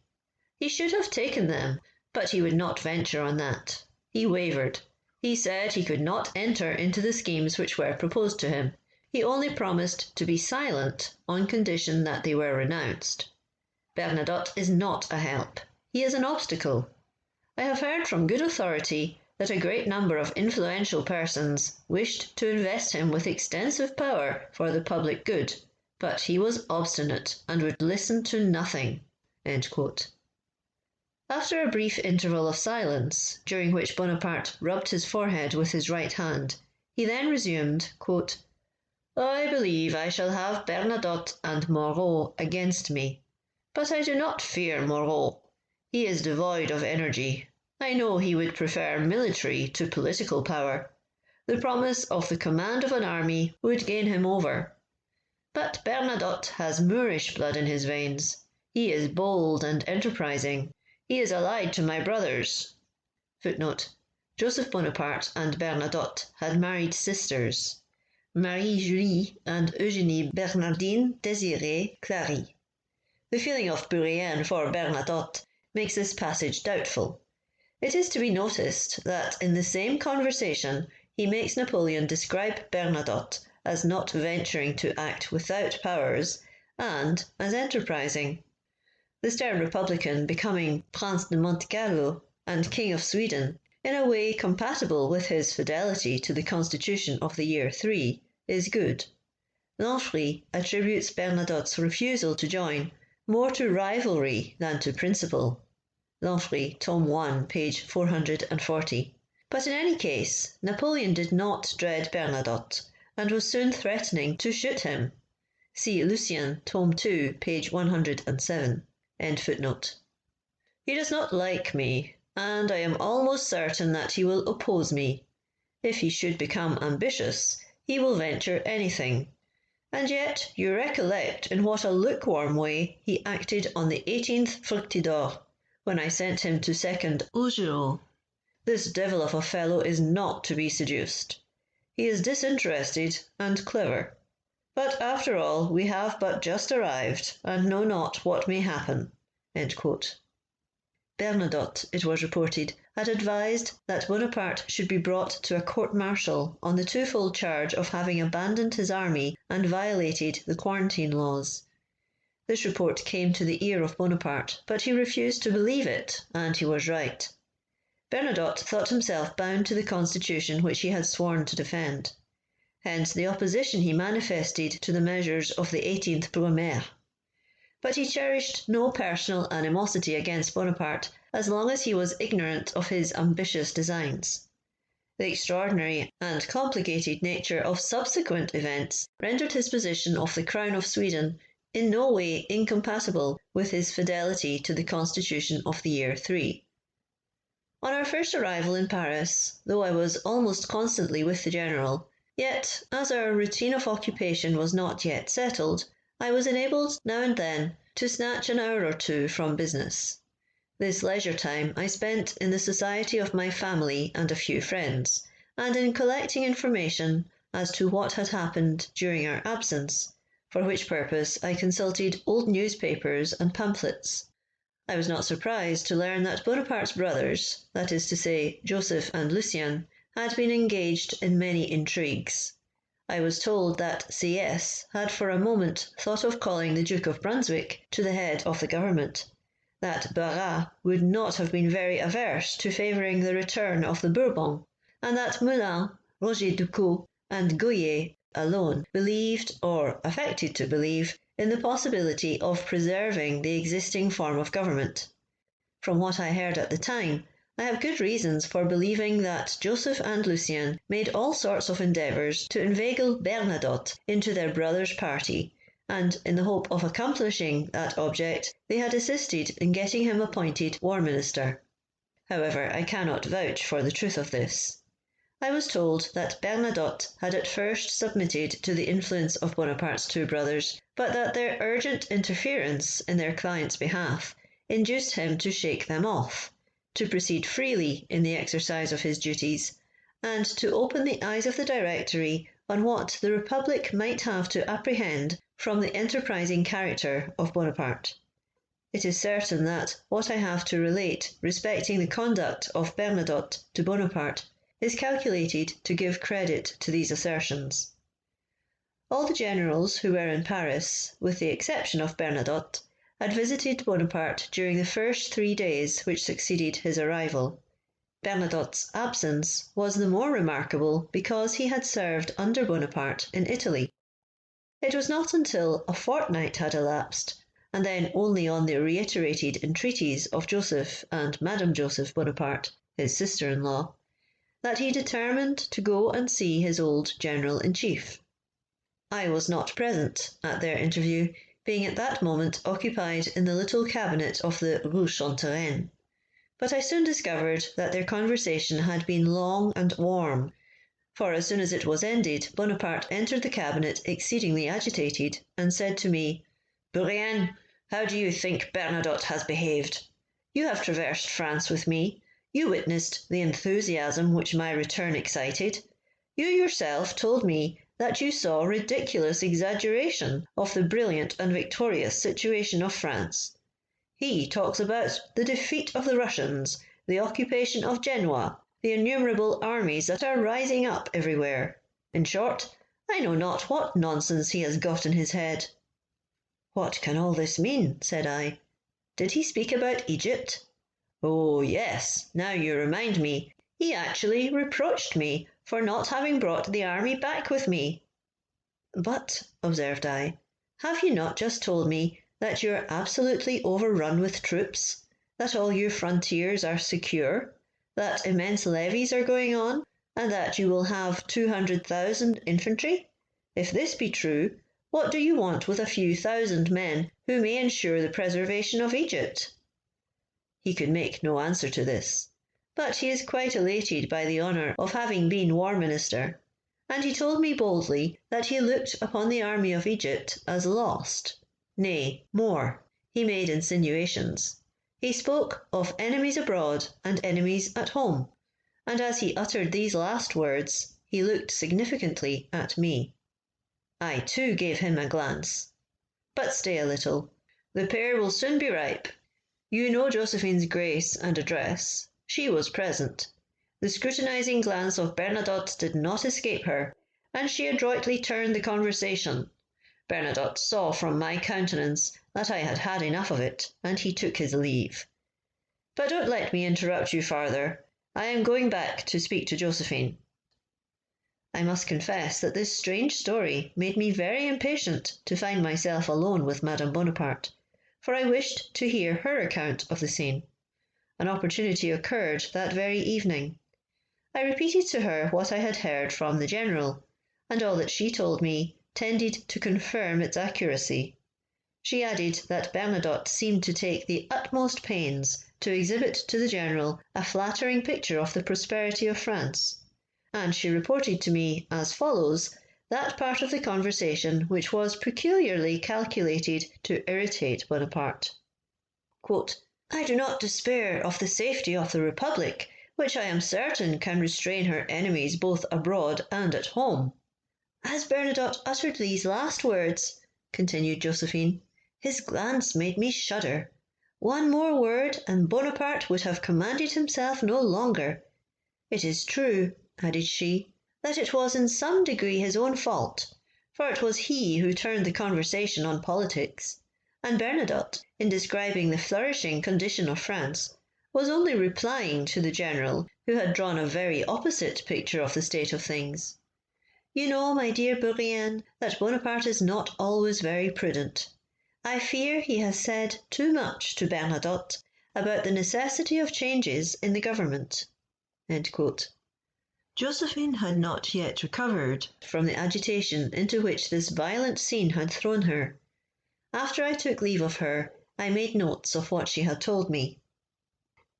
He should have taken them, but he would not venture on that. He wavered. He said he could not enter into the schemes which were proposed to him. He only promised to be silent on condition that they were renounced. Bernadotte is not a help. He is an obstacle. I have heard from good authority that a great number of influential persons wished to invest him with extensive power for the public good, but he was obstinate and would listen to nothing." End quote. After a brief interval of silence, during which Bonaparte rubbed his forehead with his right hand, he then resumed, quote, "I believe I shall have Bernadotte and Moreau against me, but I do not fear Moreau. He is devoid of energy. I know he would prefer military to political power. The promise of the command of an army would gain him over. But Bernadotte has Moorish blood in his veins. He is bold and enterprising. He is allied to my brothers." Footnote: Joseph Bonaparte and Bernadotte had married sisters, Marie-Julie and Eugénie Bernardine Désirée Clary. The feeling of Bourrienne for Bernadotte makes this passage doubtful. It is to be noticed that in the same conversation he makes Napoleon describe Bernadotte as not venturing to act without powers and as enterprising. The stern republican becoming Prince de Monte Carlo and King of Sweden in a way compatible with his fidelity to the constitution of the year 3 is good. Lanfrey attributes Bernadotte's refusal to join more to rivalry than to principle. Lanfrey, Tome 1, page 440. But in any case, Napoleon did not dread Bernadotte, and was soon threatening to shoot him. See Lucien, Tome 2, page 107. End footnote. He does not like me, and I am almost certain that he will oppose me. If he should become ambitious, he will venture anything. And yet you recollect in what a lukewarm way he acted on the 18th Fructidor, when I sent him to second Augereau. This devil of a fellow is not to be seduced. He is disinterested and clever. But after all, we have but just arrived, and know not what may happen." End quote. Bernadotte, it was reported, had advised that Bonaparte should be brought to a court-martial on the twofold charge of having abandoned his army and violated the quarantine laws. This report came to the ear of Bonaparte, but he refused to believe it, and he was right. Bernadotte thought himself bound to the constitution which he had sworn to defend. Hence the opposition he manifested to the measures of the 18th Brumaire. But he cherished no personal animosity against Bonaparte as long as he was ignorant of his ambitious designs. The extraordinary and complicated nature of subsequent events rendered his position of the crown of Sweden in no way incompatible with his fidelity to the constitution of the year 3. On our first arrival in Paris, though I was almost constantly with the general, yet, as our routine of occupation was not yet settled, I was enabled now and then to snatch an hour or two from business. This leisure time I spent in the society of my family and a few friends, and in collecting information as to what had happened during our absence, for which purpose I consulted old newspapers and pamphlets. I was not surprised to learn that Bonaparte's brothers, that is to say, Joseph and Lucien, had been engaged in many intrigues. I was told that C.S. had for a moment thought of calling the Duke of Brunswick to the head of the government, that Barras would not have been very averse to favouring the return of the Bourbons, and that Moulin, Roger Ducos, and Goyer alone believed, or affected to believe, in the possibility of preserving the existing form of government. From what I heard at the time, I have good reasons for believing that Joseph and Lucien made all sorts of endeavours to inveigle Bernadotte into their brother's party, and in the hope of accomplishing that object, they had assisted in getting him appointed War Minister. However, I cannot vouch for the truth of this. I was told that Bernadotte had at first submitted to the influence of Bonaparte's two brothers, but that their urgent interference in their client's behalf induced him to shake them off, to proceed freely in the exercise of his duties, and to open the eyes of the Directory on what the Republic might have to apprehend from the enterprising character of Bonaparte. It is certain that what I have to relate respecting the conduct of Bernadotte to Bonaparte is calculated to give credit to these assertions. All the generals who were in Paris, with the exception of Bernadotte, had visited Bonaparte during the first 3 days which succeeded his arrival. Bernadotte's absence was the more remarkable because he had served under Bonaparte in Italy. It was not until a fortnight had elapsed, and then only on the reiterated entreaties of Joseph and Madame Joseph Bonaparte, his sister-in-law, that he determined to go and see his old general-in-chief. I was not present at their interview, being at that moment occupied in the little cabinet of the Rue Chantereine. But I soon discovered that their conversation had been long and warm, for as soon as it was ended, Bonaparte entered the cabinet exceedingly agitated, and said to me, "Bourrienne, how do you think Bernadotte has behaved? You have traversed France with me. You witnessed the enthusiasm which my return excited. You yourself told me that you saw ridiculous exaggeration of the brilliant and victorious situation of France. He talks about the defeat of the Russians, the occupation of Genoa, the innumerable armies that are rising up everywhere. In short, I know not what nonsense he has got in his head." "What can all this mean?" said I. "Did he speak about Egypt?" "Oh, yes, now you remind me. He actually reproached me for not having brought the army back with me." "But," observed I, "have you not just told me that you are absolutely overrun with troops, that all your frontiers are secure, that immense levies are going on, and that you will have 200,000 infantry? If this be true, what do you want with a few thousand men who may ensure the preservation of Egypt?" He could make no answer to this, but he is quite elated by the honour of having been War Minister, and he told me boldly that he looked upon the army of Egypt as lost. Nay, more, he made insinuations. He spoke of enemies abroad and enemies at home, and as he uttered these last words, he looked significantly at me. I too gave him a glance. But stay a little. The pear will soon be ripe. You know Josephine's grace and address. She was present. The scrutinizing glance of Bernadotte did not escape her, and she adroitly turned the conversation. Bernadotte saw from my countenance that I had had enough of it, and he took his leave. But don't let me interrupt you farther. I am going back to speak to Josephine. I must confess that this strange story made me very impatient to find myself alone with Madame Bonaparte, for I wished to hear her account of the scene. An opportunity occurred that very evening. I repeated to her what I had heard from the general, and all that she told me tended to confirm its accuracy. She added that Bernadotte seemed to take the utmost pains to exhibit to the general a flattering picture of the prosperity of France, and she reported to me as follows that part of the conversation which was peculiarly calculated to irritate Bonaparte. Quote, "I do not despair of the safety of the Republic, which I am certain can restrain her enemies both abroad and at home." As Bernadotte uttered these last words, continued Josephine, his glance made me shudder. One more word, and Bonaparte would have commanded himself no longer. It is true, added she, that it was in some degree his own fault, for it was he who turned the conversation on politics, and Bernadotte, in describing the flourishing condition of France, was only replying to the general, who had drawn a very opposite picture of the state of things. You know, my dear Bourrienne, that Bonaparte is not always very prudent. I fear he has said too much to Bernadotte about the necessity of changes in the government." Josephine had not yet recovered from the agitation into which this violent scene had thrown her. After I took leave of her, I made notes of what she had told me.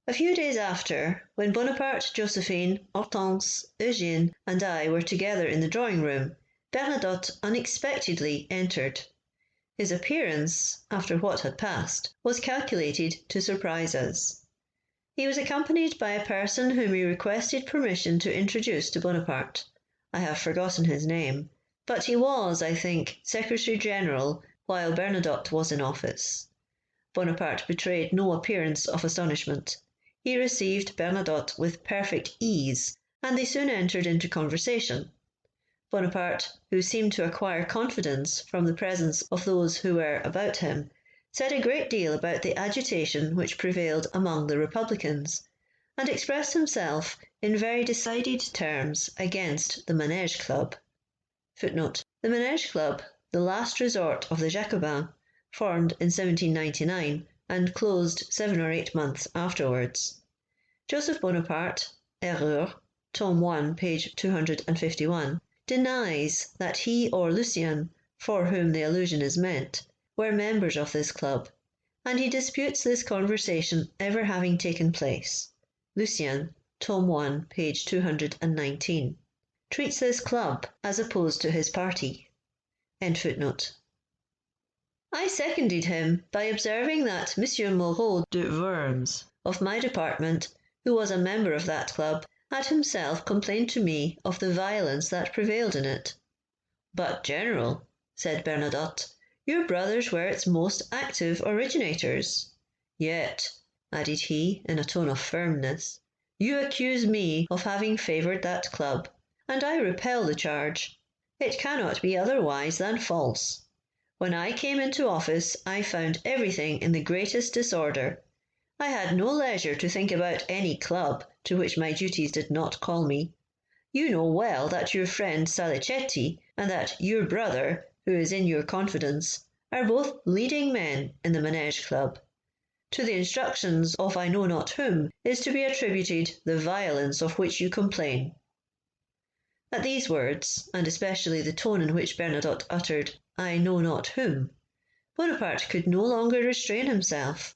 A few days after, when Bonaparte, Josephine, Hortense, Eugène, and I were together in the drawing-room, Bernadotte unexpectedly entered. His appearance, after what had passed, was calculated to surprise us. He was accompanied by a person whom he requested permission to introduce to Bonaparte. I have forgotten his name, but he was, I think, Secretary-General while Bernadotte was in office. Bonaparte betrayed no appearance of astonishment. He received Bernadotte with perfect ease, and they soon entered into conversation. Bonaparte, who seemed to acquire confidence from the presence of those who were about him, said a great deal about the agitation which prevailed among the Republicans, and expressed himself in very decided terms against the Manège Club. Footnote: the Manège Club, the last resort of the Jacobins, formed in 1799 and closed 7 or 8 months afterwards. Joseph Bonaparte, Erreurs, Tome 1, page 251, denies that he or Lucien, for whom the allusion is meant, were members of this club, and he disputes this conversation ever having taken place. Lucien, Tome 1, page 219, treats this club as opposed to his party. End footnote. I seconded him by observing that M. Moreau de Worms, of my department, who was a member of that club, had himself complained to me of the violence that prevailed in it. But, General, said Bernadotte, your brothers were its most active originators. Yet, added he, in a tone of firmness, you accuse me of having favoured that club, and I repel the charge. It cannot be otherwise than false. When I came into office, I found everything in the greatest disorder. I had no leisure to think about any club to which my duties did not call me. You know well that your friend Salicetti and that your brother, who is in your confidence, are both leading men in the Manège Club. To the instructions of I know not whom is to be attributed the violence of which you complain. At these words, and especially the tone in which Bernadotte uttered I know not whom, Bonaparte could no longer restrain himself.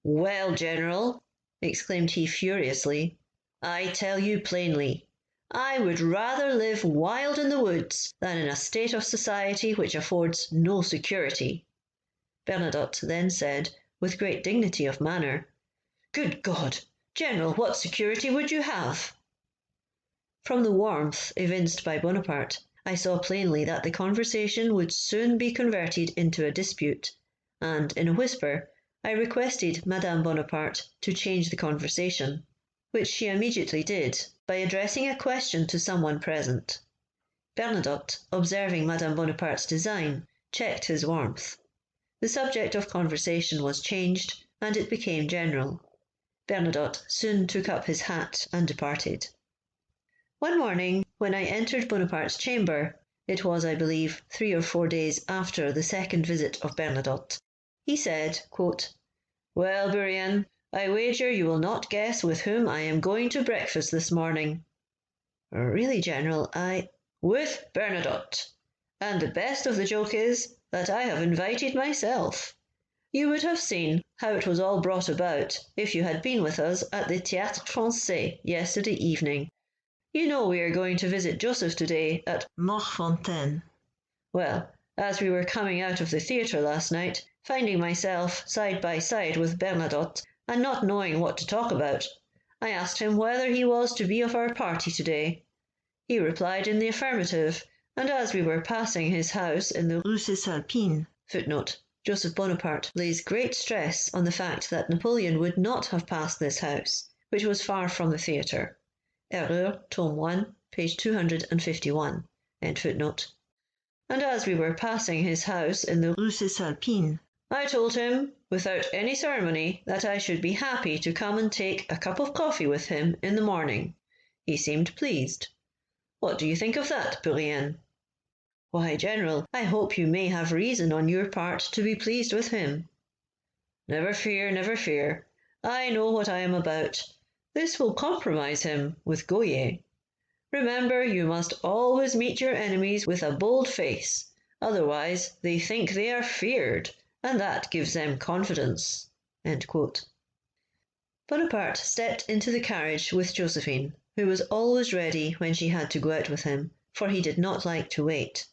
Well, General, exclaimed he furiously, I tell you plainly, I would rather live wild in the woods than in a state of society which affords no security. Bernadotte then said, with great dignity of manner, Good God, General, what security would you have? From the warmth evinced by Bonaparte, I saw plainly that the conversation would soon be converted into a dispute, and in a whisper I requested Madame Bonaparte to change the conversation, which she immediately did by addressing a question to someone present. Bernadotte, observing Madame Bonaparte's design, checked his warmth. The subject of conversation was changed, and it became general. Bernadotte soon took up his hat and departed. One morning, when I entered Bonaparte's chamber, it was, I believe, 3 or 4 days after the second visit of Bernadotte, he said, quote, Well, Bourrienne, I wager you will not guess with whom I am going to breakfast this morning. Really, General, With Bernadotte. And the best of the joke is that I have invited myself. You would have seen how it was all brought about if you had been with us at the Théâtre Français yesterday evening. You know we are going to visit Joseph today at Morfontaine. Well, as we were coming out of the theatre last night, finding myself side by side with Bernadotte, and not knowing what to talk about, I asked him whether he was to be of our party today. He replied in the affirmative, and as we were passing his house in the Rue Cisalpine, footnote, Joseph Bonaparte lays great stress on the fact that Napoleon would not have passed this house, which was far from the theatre. Erreurs, Tome 1, page 251, end footnote. And as we were passing his house in the Rue Cisalpine, I told him, without any ceremony, that I should be happy to come and take a cup of coffee with him in the morning. He seemed pleased. What do you think of that, Bourrienne? Why, General, I hope you may have reason on your part to be pleased with him. Never fear, never fear. I know what I am about. This will compromise him with Goyer. Remember, you must always meet your enemies with a bold face, otherwise they think they are feared, and that gives them confidence. End quote. Bonaparte stepped into the carriage with Josephine, who was always ready when she had to go out with him, for he did not like to wait.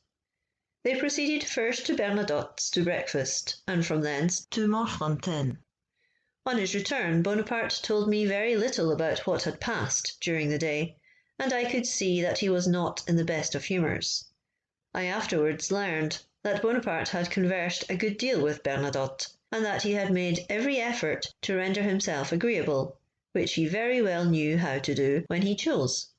They proceeded first to Bernadotte's to breakfast, and from thence to Morfontaine. On his return, Bonaparte told me very little about what had passed during the day, and I could see that he was not in the best of humours. I afterwards learned that Bonaparte had conversed a good deal with Bernadotte, and that he had made every effort to render himself agreeable, which he very well knew how to do when he chose.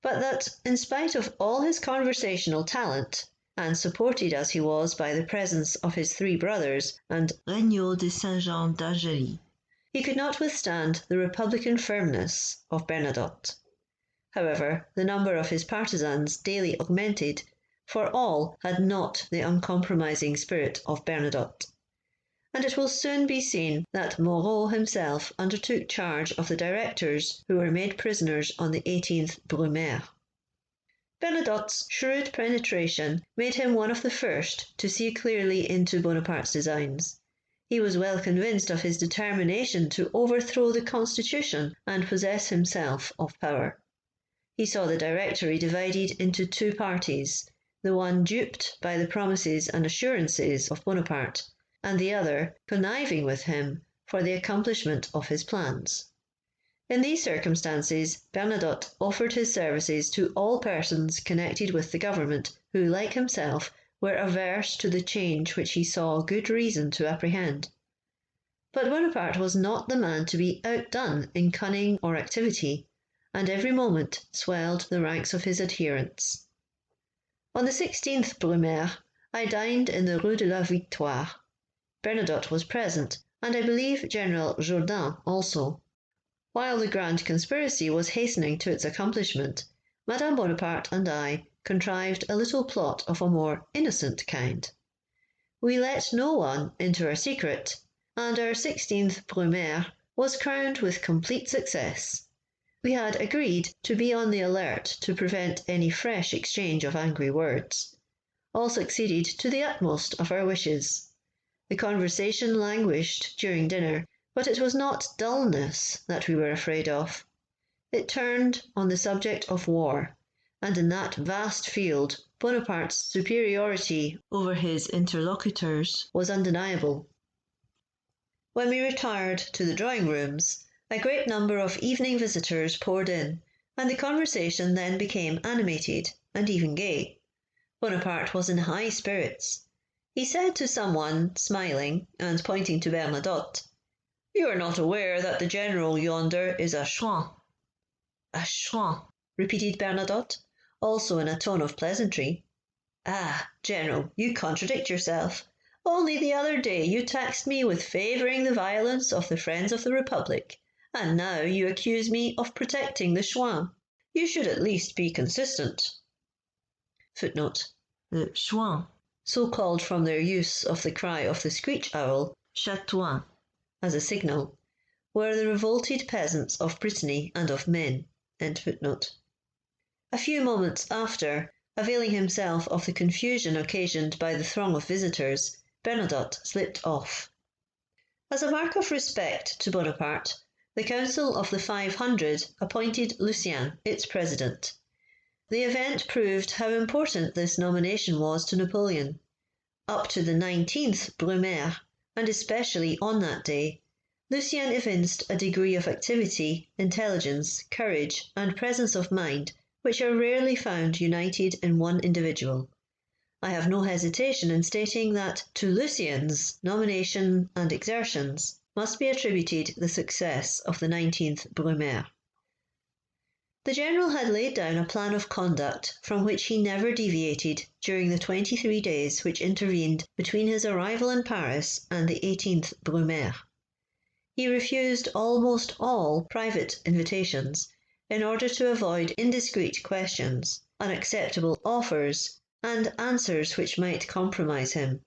But that, in spite of all his conversational talent, and supported as he was by the presence of his three brothers and Regnault de Saint-Jean d'Algérie, he could not withstand the republican firmness of Bernadotte. However, the number of his partisans daily augmented, for all had not the uncompromising spirit of Bernadotte. And it will soon be seen that Moreau himself undertook charge of the directors who were made prisoners on the 18th Brumaire. Bernadotte's shrewd penetration made him one of the first to see clearly into Bonaparte's designs. He was well convinced of his determination to overthrow the constitution and possess himself of power. He saw the Directory divided into two parties, the one duped by the promises and assurances of Bonaparte, and the other conniving with him for the accomplishment of his plans. In these circumstances, Bernadotte offered his services to all persons connected with the government who, like himself, were averse to the change which he saw good reason to apprehend. But Bonaparte was not the man to be outdone in cunning or activity, and every moment swelled the ranks of his adherents. On the 16th Brumaire, I dined in the Rue de la Victoire. Bernadotte was present, and I believe General Jourdan also. While the grand conspiracy was hastening to its accomplishment, Madame Bonaparte and I contrived a little plot of a more innocent kind. We let no one into our secret, and our 16th Brumaire was crowned with complete success. We had agreed to be on the alert to prevent any fresh exchange of angry words. All succeeded to the utmost of our wishes. The conversation languished during dinner, but it was not dullness that we were afraid of. It turned on the subject of war, and in that vast field Bonaparte's superiority over his interlocutors was undeniable. When we retired to the drawing-rooms, a great number of evening visitors poured in, and the conversation then became animated and even gay. Bonaparte was in high spirits. He said to someone, smiling, and pointing to Bernadotte, "You are not aware that the general yonder is a chouan." "A chouan," repeated Bernadotte, also in a tone of pleasantry. "Ah, General, you contradict yourself. Only the other day you taxed me with favouring the violence of the friends of the Republic, and now you accuse me of protecting the chouan. You should at least be consistent." Footnote: the chouan, so called from their use of the cry of the screech owl, chatouin, as a signal, were the revolted peasants of Brittany and of Maine. End footnote. A few moments after, availing himself of the confusion occasioned by the throng of visitors, Bernadotte slipped off. As a mark of respect to Bonaparte, the Council of the 500 appointed Lucien its president. The event proved how important this nomination was to Napoleon. Up to the 19th Brumaire, and especially on that day, Lucien evinced a degree of activity, intelligence, courage, and presence of mind which are rarely found united in one individual. I have no hesitation in stating that to Lucien's nomination and exertions must be attributed the success of the 19th Brumaire. The general had laid down a plan of conduct from which he never deviated during the 23 days which intervened between his arrival in Paris and the 18th Brumaire. He refused almost all private invitations in order to avoid indiscreet questions, unacceptable offers, and answers which might compromise him.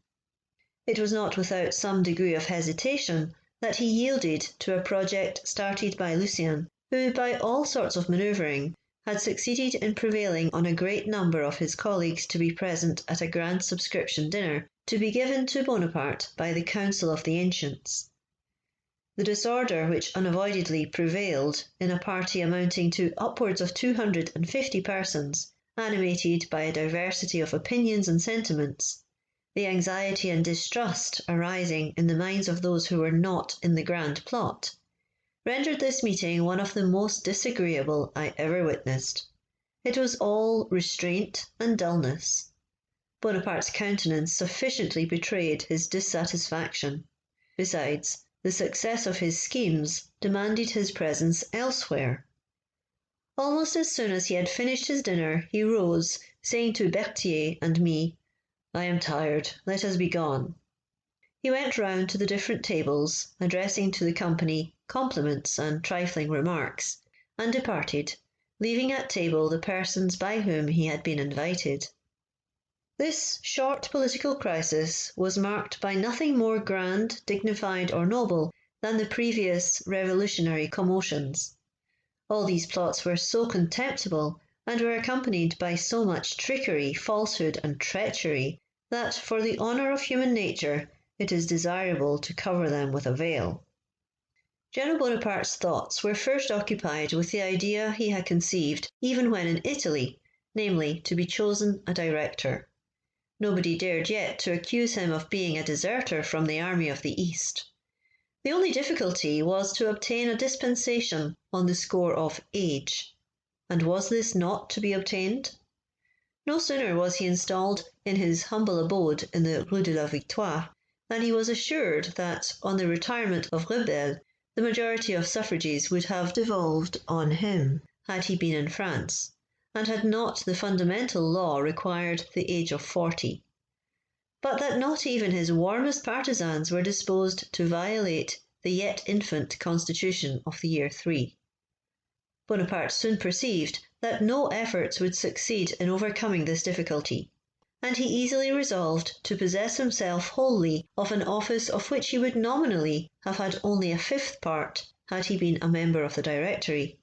It was not without some degree of hesitation that he yielded to a project started by Lucien, who, by all sorts of manoeuvring, had succeeded in prevailing on a great number of his colleagues to be present at a grand subscription dinner to be given to Bonaparte by the Council of the Ancients. The disorder which unavoidably prevailed in a party amounting to upwards of 250 persons, animated by a diversity of opinions and sentiments, the anxiety and distrust arising in the minds of those who were not in the grand plot, rendered this meeting one of the most disagreeable I ever witnessed. It was all restraint and dullness. Bonaparte's countenance sufficiently betrayed his dissatisfaction. Besides, the success of his schemes demanded his presence elsewhere. Almost as soon as he had finished his dinner, he rose, saying to Berthier and me, I am tired. Let us be gone." He went round to the different tables, addressing to the company compliments and trifling remarks, and departed, leaving at table the persons by whom he had been invited. This short political crisis was marked by nothing more grand, dignified, or noble than the previous revolutionary commotions. All these plots were so contemptible, and were accompanied by so much trickery, falsehood, and treachery, that for the honour of human nature it is desirable to cover them with a veil. General Bonaparte's thoughts were first occupied with the idea he had conceived even when in Italy, namely, to be chosen a director. Nobody dared yet to accuse him of being a deserter from the army of the East. The only difficulty was to obtain a dispensation on the score of age. And was this not to be obtained? No sooner was he installed in his humble abode in the Rue de la Victoire than he was assured that, on the retirement of Rebelle, the majority of suffrages would have devolved on him had he been in France, and had not the fundamental law required the age of 40, but that not even his warmest partisans were disposed to violate the yet infant constitution of the year 3. Bonaparte soon perceived that no efforts would succeed in overcoming this difficulty, and he easily resolved to possess himself wholly of an office of which he would nominally have had only a fifth part had he been a member of the Directory.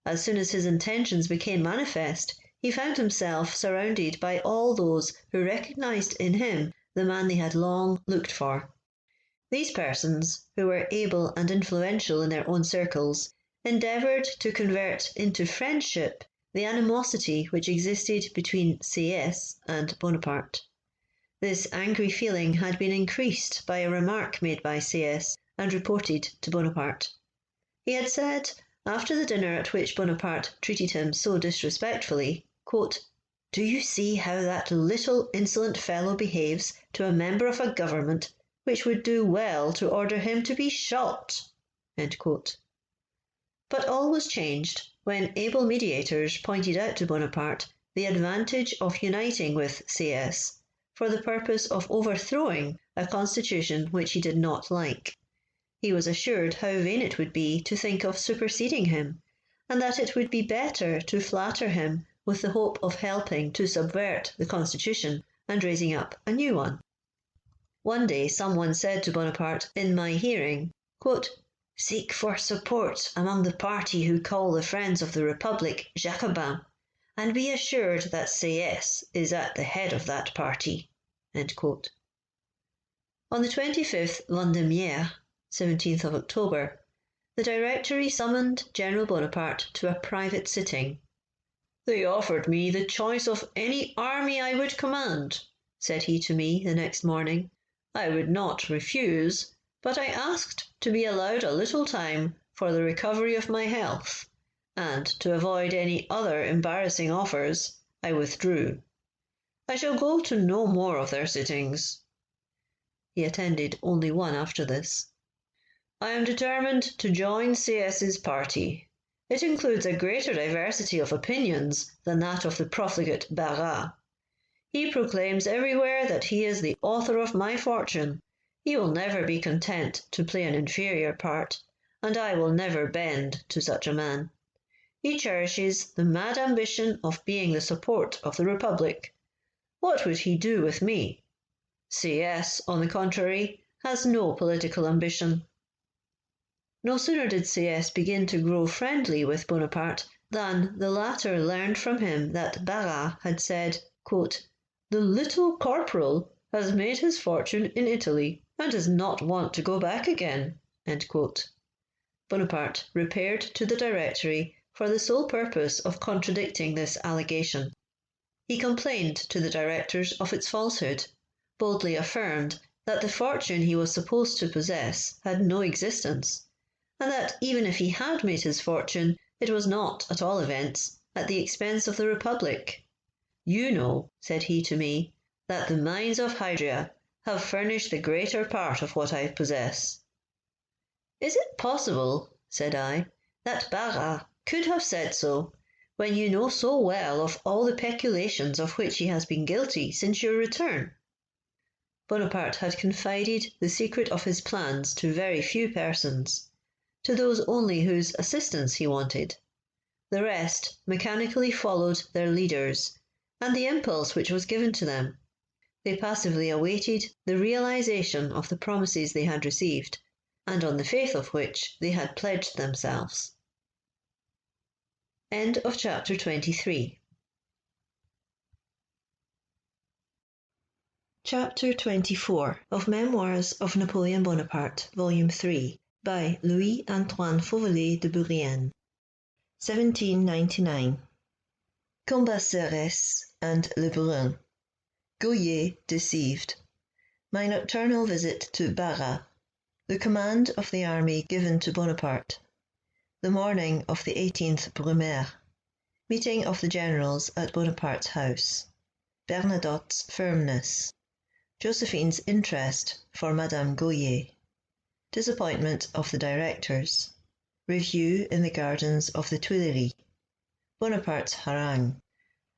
As soon as his intentions became manifest, he found himself surrounded by all those who recognised in him the man they had long looked for. These persons, who were able and influential in their own circles, endeavoured to convert into friendship the animosity which existed between CS and Bonaparte. This angry feeling had been increased by a remark made by CS and reported to Bonaparte. He had said, after the dinner at which Bonaparte treated him so disrespectfully, quote, "Do you see how that little insolent fellow behaves to a member of a government which would do well to order him to be shot?" End quote. But all was changed when able mediators pointed out to Bonaparte the advantage of uniting with CS for the purpose of overthrowing a constitution which he did not like. He was assured how vain it would be to think of superseding him, and that it would be better to flatter him with the hope of helping to subvert the constitution and raising up a new one. One day someone said to Bonaparte in my hearing, quote, "Seek for support among the party who call the friends of the Republic Jacobins, and be assured that CS is at the head of that party." End quote. On the 25th Vendémiaire, 17th of October, the Directory summoned General Bonaparte to a private sitting. "They offered me the choice of any army I would command," said he to me the next morning. "I would not refuse, but I asked to be allowed a little time for the recovery of my health, and to avoid any other embarrassing offers, I withdrew. I shall go to no more of their sittings." He attended only one after this. "I am determined to join CS's party. It includes a greater diversity of opinions than that of the profligate Barras. He proclaims everywhere that he is the author of my fortune. He will never be content to play an inferior part, and I will never bend to such a man. He cherishes the mad ambition of being the support of the Republic. What would he do with me? CS, on the contrary, has no political ambition." No sooner did CS begin to grow friendly with Bonaparte than the latter learned from him that Barras had said, quote, "The little corporal has made his fortune in Italy and does not want to go back again." End quote. Bonaparte repaired to the Directory for the sole purpose of contradicting this allegation. He complained to the directors of its falsehood, boldly affirmed that the fortune he was supposed to possess had no existence, and that even if he had made his fortune, it was not, at all events, at the expense of the Republic. "You know," said he to me, "that the mines of Hydria have furnished the greater part of what I possess." "Is it possible," said I, "that Barras could have said so, when you know so well of all the peculations of which he has been guilty since your return?" Bonaparte had confided the secret of his plans to very few persons, to those only whose assistance he wanted. The rest mechanically followed their leaders and the impulse which was given to them. They passively awaited the realization of the promises they had received, and on the faith of which they had pledged themselves. End of chapter 23. Chapter 24 of Memoirs of Napoleon Bonaparte, Volume 3, by Louis Antoine Fauvelet de Bourrienne, 1799. Cambacérès and Lebrun. Gouhier deceived. My nocturnal visit to Barras. The command of the army given to Bonaparte. The morning of the 18th Brumaire. Meeting of the generals at Bonaparte's house. Bernadotte's firmness. Josephine's interest for Madame Gouhier. Disappointment of the directors. Review in the gardens of the Tuileries. Bonaparte's harangue.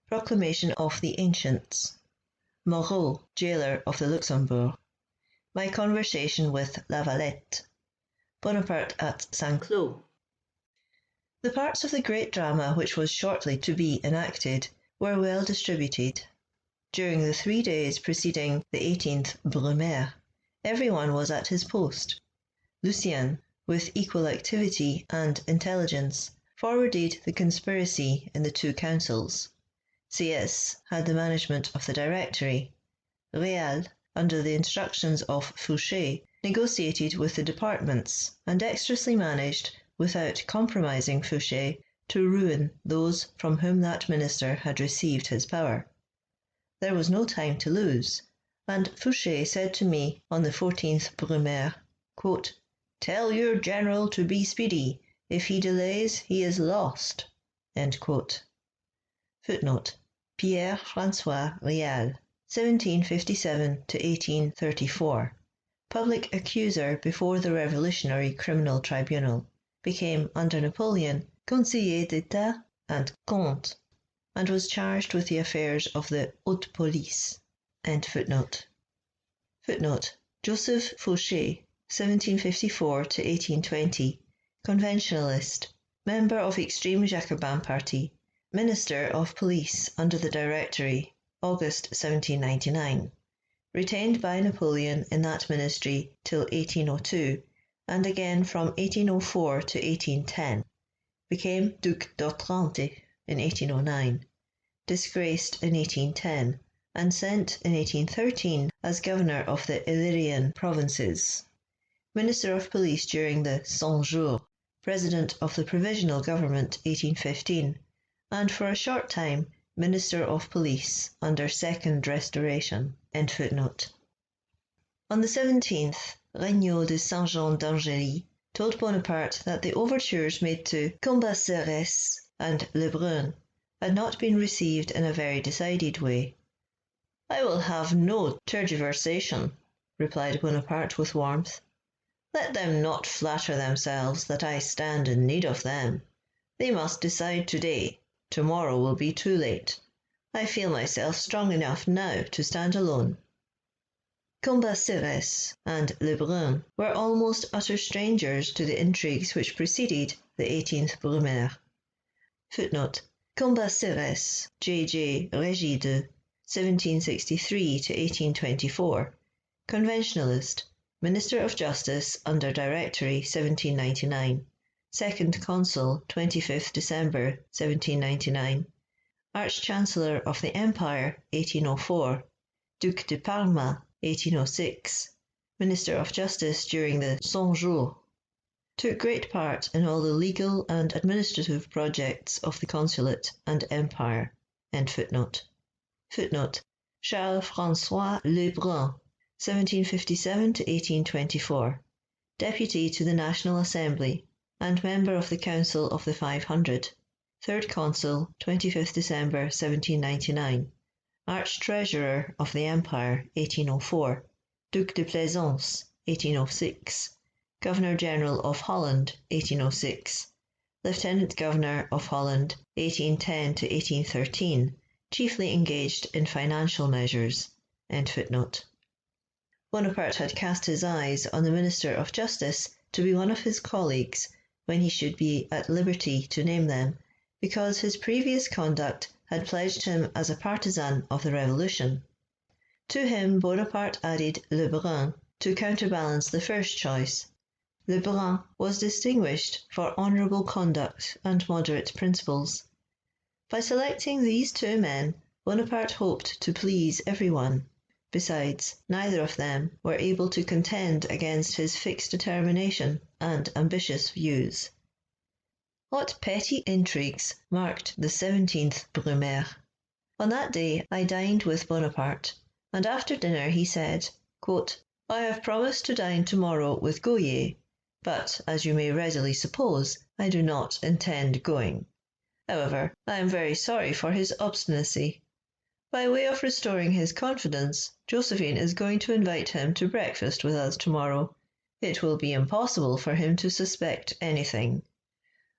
Proclamation of the ancients. Moreau, jailer of the Luxembourg. My conversation with Lavalette. Bonaparte at Saint-Cloud. The parts of the great drama which was shortly to be enacted were well distributed. During the 3 days preceding the 18th Brumaire, everyone was at his post. Lucien, with equal activity and intelligence, forwarded the conspiracy in the 2 councils. CS had the management of the Directory. Réal, under the instructions of Fouché, negotiated with the departments and dexterously managed, without compromising Fouché, to ruin those from whom that minister had received his power. There was no time to lose, and Fouché said to me on the 14th Brumaire, quote, "Tell your general to be speedy. If he delays, he is lost." End quote. Footnote: Pierre-François Réal, 1757 to 1834. Public accuser before the Revolutionary Criminal Tribunal. Became, under Napoleon, conseiller d'État and comte, and was charged with the affairs of the haute police. End footnote. Footnote: Joseph Fouché, 1754 to 1820, conventionalist, member of extreme Jacobin party, Minister of Police under the Directory, August 1799. Retained by Napoleon in that ministry till 1802, and again from 1804 to 1810. Became Duc d'Otrante in 1809. Disgraced in 1810, and sent in 1813 as governor of the Illyrian provinces. Minister of Police during the 100 Jours, President of the Provisional Government 1815, and for a short time Minister of Police under Second Restoration. End footnote. On the 17th, Regnault de Saint-Jean d'Angély told Bonaparte that the overtures made to Cambacérès and Lebrun had not been received in a very decided way. "I will have no tergiversation," replied Bonaparte with warmth. "Let them not flatter themselves that I stand in need of them. They must decide today. Tomorrow will be too late. I feel myself strong enough now to stand alone." Cambacérès and Lebrun were almost utter strangers to the intrigues which preceded the 18th Brumaire. Footnote: Cambacérès, J.J. Régide, 1763 to 1824, conventionalist, Minister of Justice under Directory 1799, Second Consul 25th December 1799, Arch-Chancellor of the Empire 1804, Duc de Parma 1806, Minister of Justice during the 100 Jours. Took great part in all the legal and administrative projects of the consulate and empire. End footnote. Footnote: Charles-François Lebrun, 1757 to 1824, Deputy to the National Assembly and member of the Council of the 500, Third Consul, 25th December 1799, Arch-Treasurer of the Empire 1804, Duc de Plaisance 1806, Governor-General of Holland 1806, Lieutenant Governor of Holland, 1810 to 1813, chiefly engaged in financial measures. End footnote. Bonaparte had cast his eyes on the Minister of Justice to be one of his colleagues when he should be at liberty to name them, because his previous conduct had pledged him as a partisan of the Revolution. To him Bonaparte added Lebrun to counterbalance the first choice. Lebrun was distinguished for honourable conduct and moderate principles. By selecting these two men, Bonaparte hoped to please everyone. Besides, neither of them were able to contend against his fixed determination and ambitious views. What petty intrigues marked the 17th Brumaire? On that day I dined with Bonaparte, and after dinner he said, quote, "I have promised to dine tomorrow with Goyer, but, as you may readily suppose, I do not intend going. However, I am very sorry for his obstinacy. By way of restoring his confidence, Josephine is going to invite him to breakfast with us tomorrow. It will be impossible for him to suspect anything.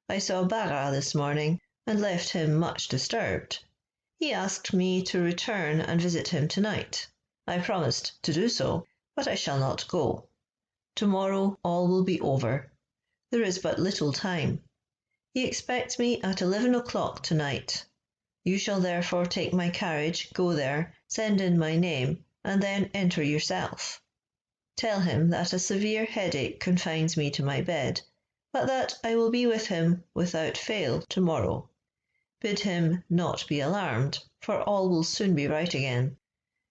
I saw Barras this morning and left him much disturbed. He asked me to return and visit him tonight. I promised to do so, but I shall not go. Tomorrow all will be over. There is but little time. He expects me at 11 o'clock tonight. You shall therefore take my carriage, go there, send in my name, and then enter yourself. Tell him that a severe headache confines me to my bed, but that I will be with him without fail tomorrow. Bid him not be alarmed, for all will soon be right again.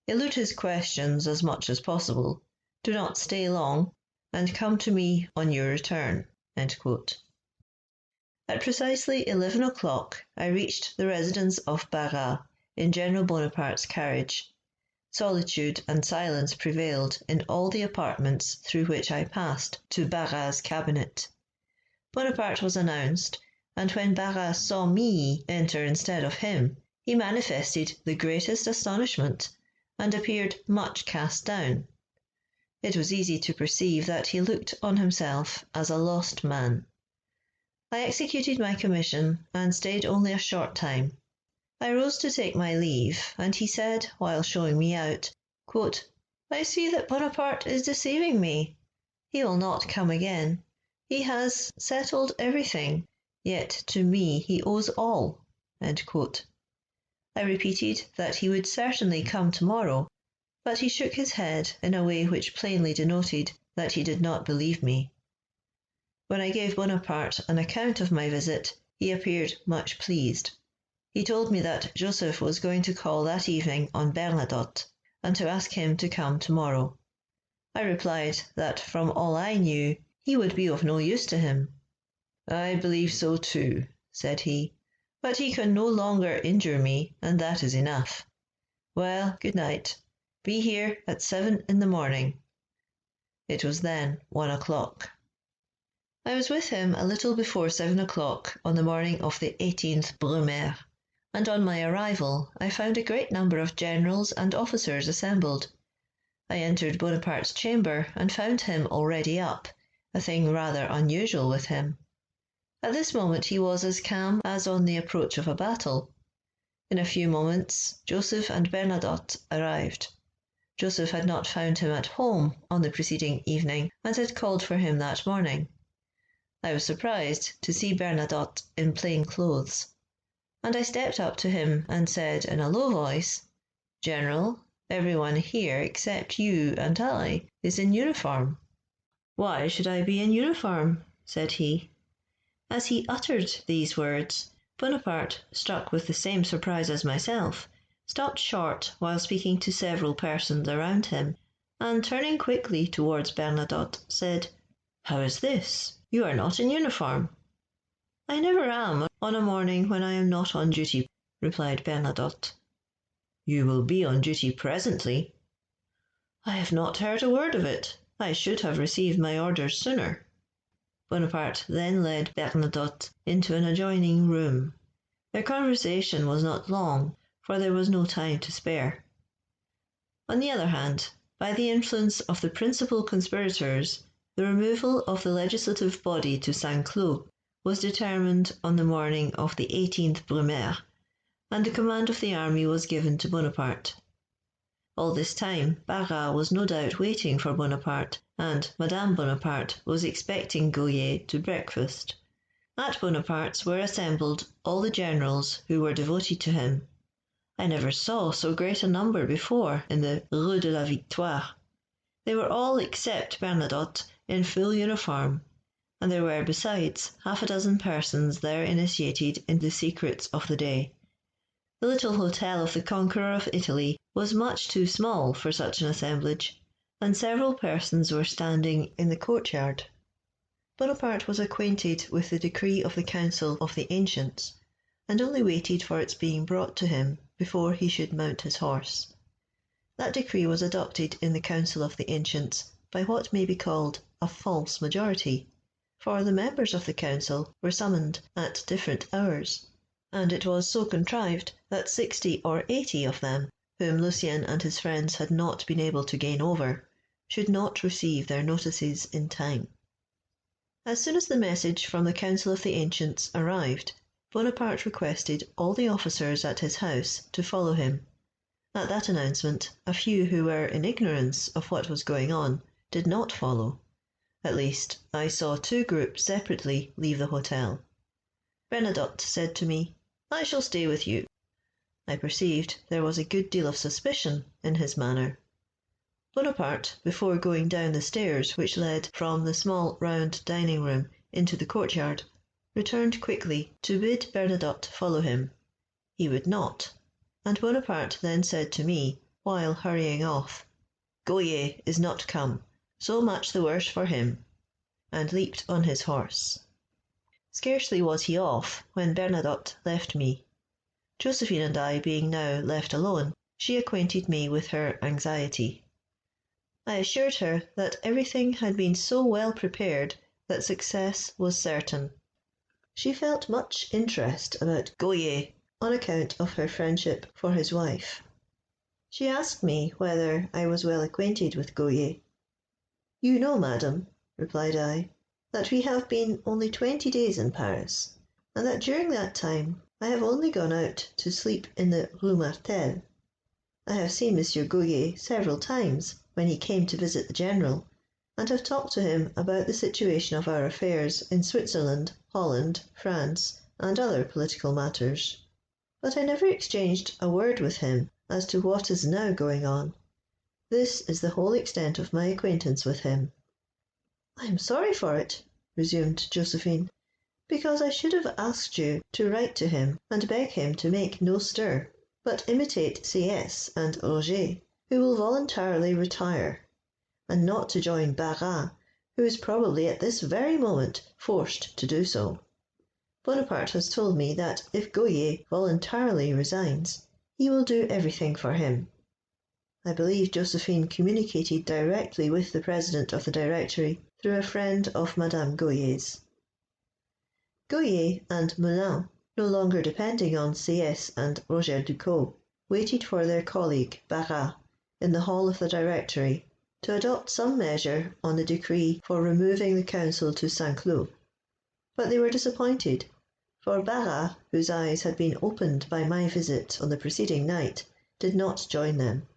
Elude his questions as much as possible. Do not stay long, and come to me on your return." End quote. At precisely 11 o'clock I reached the residence of Barras in General Bonaparte's carriage. Solitude and silence prevailed in all the apartments through which I passed to Barras's cabinet. Bonaparte was announced, and when Barras saw me enter instead of him, he manifested the greatest astonishment, and appeared much cast down. It was easy to perceive that he looked on himself as a lost man. I executed my commission, and stayed only a short time. I rose to take my leave, and he said, while showing me out, quote, "I see that Bonaparte is deceiving me. He will not come again. He has settled everything, yet to me he owes all." End quote. I repeated that he would certainly come tomorrow, but he shook his head in a way which plainly denoted that he did not believe me. When I gave Bonaparte an account of my visit, he appeared much pleased. He told me that Joseph was going to call that evening on Bernadotte, and to ask him to come tomorrow. I replied that from all I knew, he would be of no use to him. "I believe so too," said he, "but he can no longer injure me, and that is enough. Well, good night. Be here at 7 in the morning." It was then 1 o'clock. I was with him a little before 7 o'clock on the morning of the 18th Brumaire, and on my arrival I found a great number of generals and officers assembled. I entered Bonaparte's chamber and found him already up, a thing rather unusual with him. At this moment he was as calm as on the approach of a battle. In a few moments Joseph and Bernadotte arrived. Joseph had not found him at home on the preceding evening, and had called for him that morning. I was surprised to see Bernadotte in plain clothes, and I stepped up to him and said in a low voice, "General, everyone here except you and I is in uniform." "Why should I be in uniform?" said he. As he uttered these words, Bonaparte, struck with the same surprise as myself, stopped short while speaking to several persons around him, and turning quickly towards Bernadotte, said, "How is this? You are not in uniform." "I never am on a morning when I am not on duty," replied Bernadotte. "You will be on duty presently." "I have not heard a word of it. I should have received my orders sooner." Bonaparte then led Bernadotte into an adjoining room. Their conversation was not long, for there was no time to spare. On the other hand, by the influence of the principal conspirators, the removal of the legislative body to Saint-Cloud was determined on the morning of the 18th Brumaire, and the command of the army was given to Bonaparte. All this time, Barras was no doubt waiting for Bonaparte, and Madame Bonaparte was expecting Gouhier to breakfast. At Bonaparte's were assembled all the generals who were devoted to him. I never saw so great a number before in the Rue de la Victoire. They were all except Bernadotte in full uniform, and there were besides half a dozen persons there initiated in the secrets of the day. The little hotel of the conqueror of Italy was much too small for such an assemblage, and several persons were standing in the courtyard. Bonaparte was acquainted with the decree of the Council of the Ancients, and only waited for its being brought to him before he should mount his horse. That decree was adopted in the Council of the Ancients by what may be called a false majority, for the members of the Council were summoned at different hours, and it was so contrived that 60 or 80 of them, whom Lucien and his friends had not been able to gain over, should not receive their notices in time. As soon as the message from the Council of the Ancients arrived, Bonaparte requested all the officers at his house to follow him. At that announcement, a few who were in ignorance of what was going on did not follow. At least, I saw 2 groups separately leave the hotel. Bernadotte said to me, "I shall stay with you." I perceived there was a good deal of suspicion in his manner. Bonaparte, before going down the stairs which led from the small round dining room into the courtyard, returned quickly to bid Bernadotte follow him. He would not, and Bonaparte then said to me, while hurrying off, "Gouhier is not come, so much the worse for him," and leaped on his horse. Scarcely was he off when Bernadotte left me. Josephine and I being now left alone, she acquainted me with her anxiety. I assured her that everything had been so well prepared that success was certain. She felt much interest about Gouhier on account of her friendship for his wife. She asked me whether I was well acquainted with Gouhier. "You know, madam," replied I, "that we have been only 20 days in Paris, and that during that time I have only gone out to sleep in the Rue Martel. I have seen Monsieur Gouhier several times when he came to visit the General, and have talked to him about the situation of our affairs in Switzerland, Holland, France, and other political matters. But I never exchanged a word with him as to what is now going on. This is the whole extent of my acquaintance with him." "I am sorry for it," resumed Josephine, "because I should have asked you to write to him and beg him to make no stir, but imitate C.S. and Roger, who will voluntarily retire, and not to join Barras, who is probably at this very moment forced to do so. Bonaparte has told me that if Gouhier voluntarily resigns, he will do everything for him." I believe Josephine communicated directly with the president of the Directory through a friend of Madame Gouhier's. Gouhier and Moulin, no longer depending on C.S. and Roger Ducos, waited for their colleague Barras in the hall of the Directory to adopt some measure on the decree for removing the council to Saint-Cloud. But they were disappointed, for Barras, whose eyes had been opened by my visit on the preceding night, did not join them.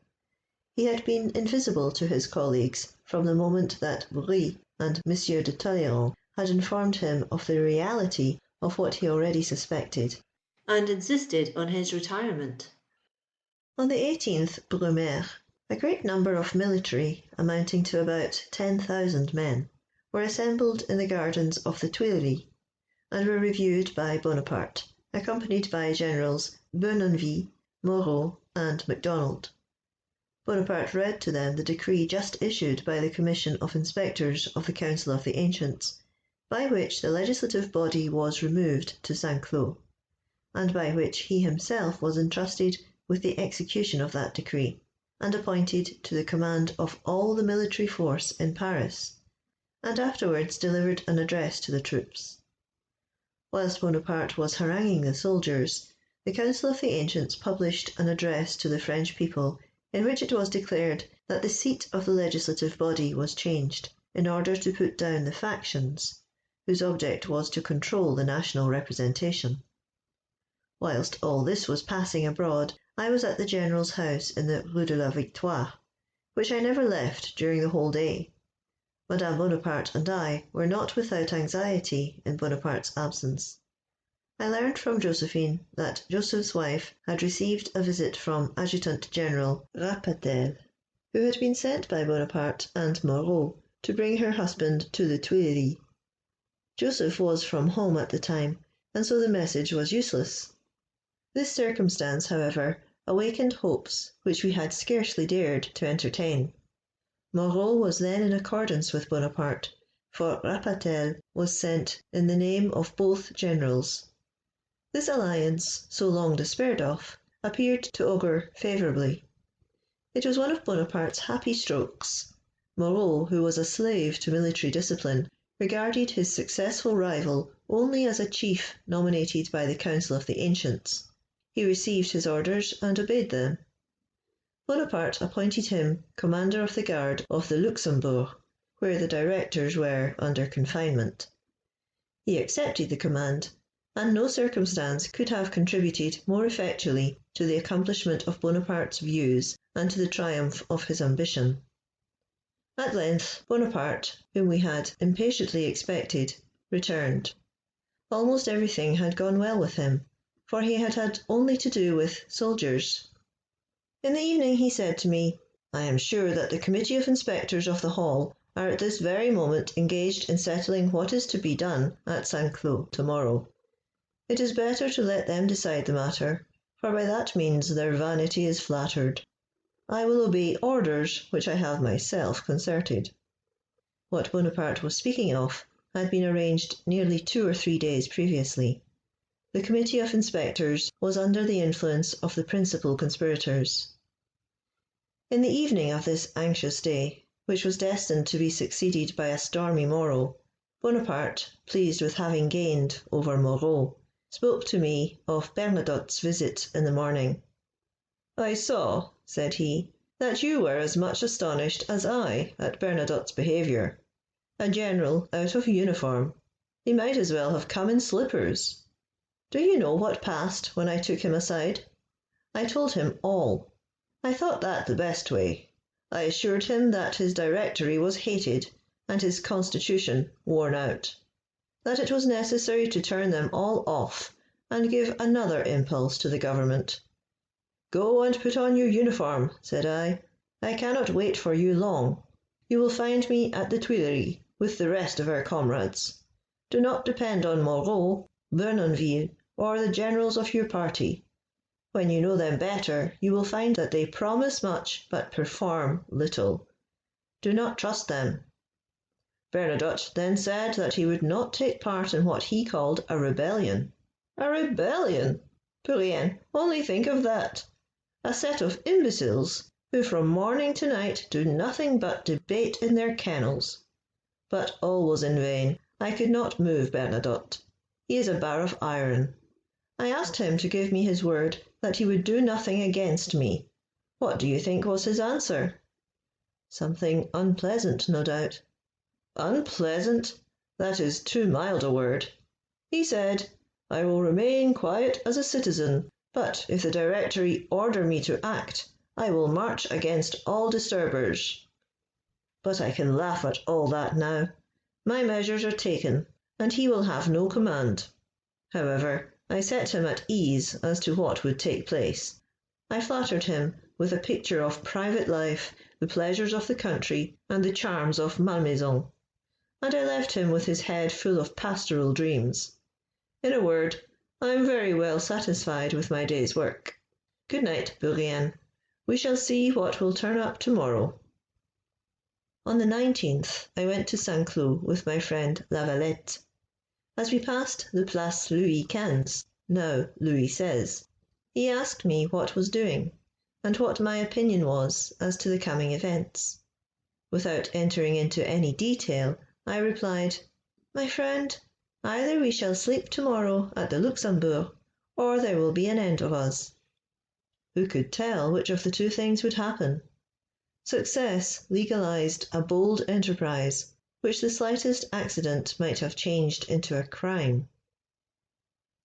He had been invisible to his colleagues from the moment that Brie and M. de Talleyrand had informed him of the reality of what he already suspected, and insisted on his retirement. On the 18th Brumaire, a great number of military, amounting to about 10,000 men, were assembled in the gardens of the Tuileries, and were reviewed by Bonaparte, accompanied by Generals Bournonville, Moreau, and Macdonald. Bonaparte read to them the decree just issued by the Commission of Inspectors of the Council of the Ancients, by which the legislative body was removed to Saint-Cloud, and by which he himself was entrusted with the execution of that decree, and appointed to the command of all the military force in Paris, and afterwards delivered an address to the troops. Whilst Bonaparte was haranguing the soldiers, the Council of the Ancients published an address to the French people in which it was declared that the seat of the legislative body was changed, in order to put down the factions, whose object was to control the national representation. Whilst all this was passing abroad, I was at the General's house in the Rue de la Victoire, which I never left during the whole day. Madame Bonaparte and I were not without anxiety in Bonaparte's absence. I learned from Josephine that Joseph's wife had received a visit from Adjutant-General Repentant, who had been sent by Bonaparte and Moreau to bring her husband to the Tuileries. Joseph was from home at the time, and so the message was useless. This circumstance, however, awakened hopes which we had scarcely dared to entertain. Moreau was then in accordance with Bonaparte, for Repentant was sent in the name of both generals. This alliance, so long despaired of, appeared to augur favourably. It was one of Bonaparte's happy strokes. Moreau, who was a slave to military discipline, regarded his successful rival only as a chief nominated by the Council of the Ancients. He received his orders and obeyed them. Bonaparte appointed him commander of the guard of the Luxembourg, where the directors were under confinement. He accepted the command, and no circumstance could have contributed more effectually to the accomplishment of Bonaparte's views and to the triumph of his ambition. At length Bonaparte, whom we had impatiently expected, returned. Almost everything had gone well with him, for he had had only to do with soldiers. In the evening he said to me, "I am sure that the Committee of Inspectors of the Hall are at this very moment engaged in settling what is to be done at Saint-Cloud tomorrow. It is better to let them decide the matter, for by that means their vanity is flattered. I will obey orders which I have myself concerted." What Bonaparte was speaking of had been arranged nearly 2 or 3 days previously. The Committee of Inspectors was under the influence of the principal conspirators. In the evening of this anxious day, which was destined to be succeeded by a stormy morrow, Bonaparte, pleased with having gained over Moreau, spoke to me of Bernadotte's visit in the morning. "I saw," said he, "that you were as much astonished as I at Bernadotte's behaviour. A general out of uniform. He might as well have come in slippers. Do you know what passed when I took him aside? I told him all. I thought that the best way. I assured him that his directory was hated and his constitution worn out, that it was necessary to turn them all off and give another impulse to the government. 'Go and put on your uniform,' said I. 'I cannot wait for you long. You will find me at the Tuileries with the rest of our comrades. Do not depend on Moreau, Bournonville, or the generals of your party. When you know them better, you will find that they promise much but perform little. Do not trust them.' Bernadotte then said that he would not take part in what he called a rebellion. A rebellion! Bourrienne, only think of that! A set of imbeciles who from morning to night do nothing but debate in their kennels. But all was in vain. I could not move Bernadotte. He is a bar of iron. I asked him to give me his word that he would do nothing against me. What do you think was his answer? Something unpleasant, no doubt. Unpleasant? That is too mild a word. He said, 'I will remain quiet as a citizen, but if the Directory order me to act, I will march against all disturbers.' But I can laugh at all that now. My measures are taken, and he will have no command. However, I set him at ease as to what would take place. I flattered him with a picture of private life, the pleasures of the country, and the charms of Malmaison, and I left him with his head full of pastoral dreams. In a word, I am very well satisfied with my day's work. Good night, Bourrienne. We shall see what will turn up tomorrow." On the 19th I went to Saint-Cloud with my friend Lavalette. As we passed the Place Louis XV, now Louis XVI, he asked me what was doing, and what my opinion was as to the coming events. Without entering into any detail, I replied, "My friend, either we shall sleep tomorrow at the Luxembourg, or there will be an end of us." Who could tell which of the two things would happen? Success legalized a bold enterprise, which the slightest accident might have changed into a crime.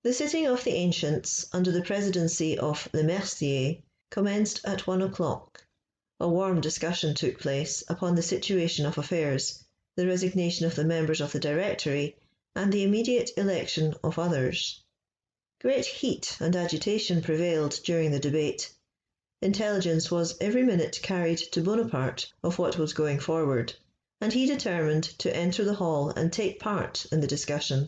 The sitting of the ancients under the presidency of Le Mercier commenced at 1 o'clock. A warm discussion took place upon the situation of affairs, the resignation of the members of the Directory, and the immediate election of others. Great heat and agitation prevailed during the debate. Intelligence was every minute carried to Bonaparte of what was going forward, and he determined to enter the hall and take part in the discussion.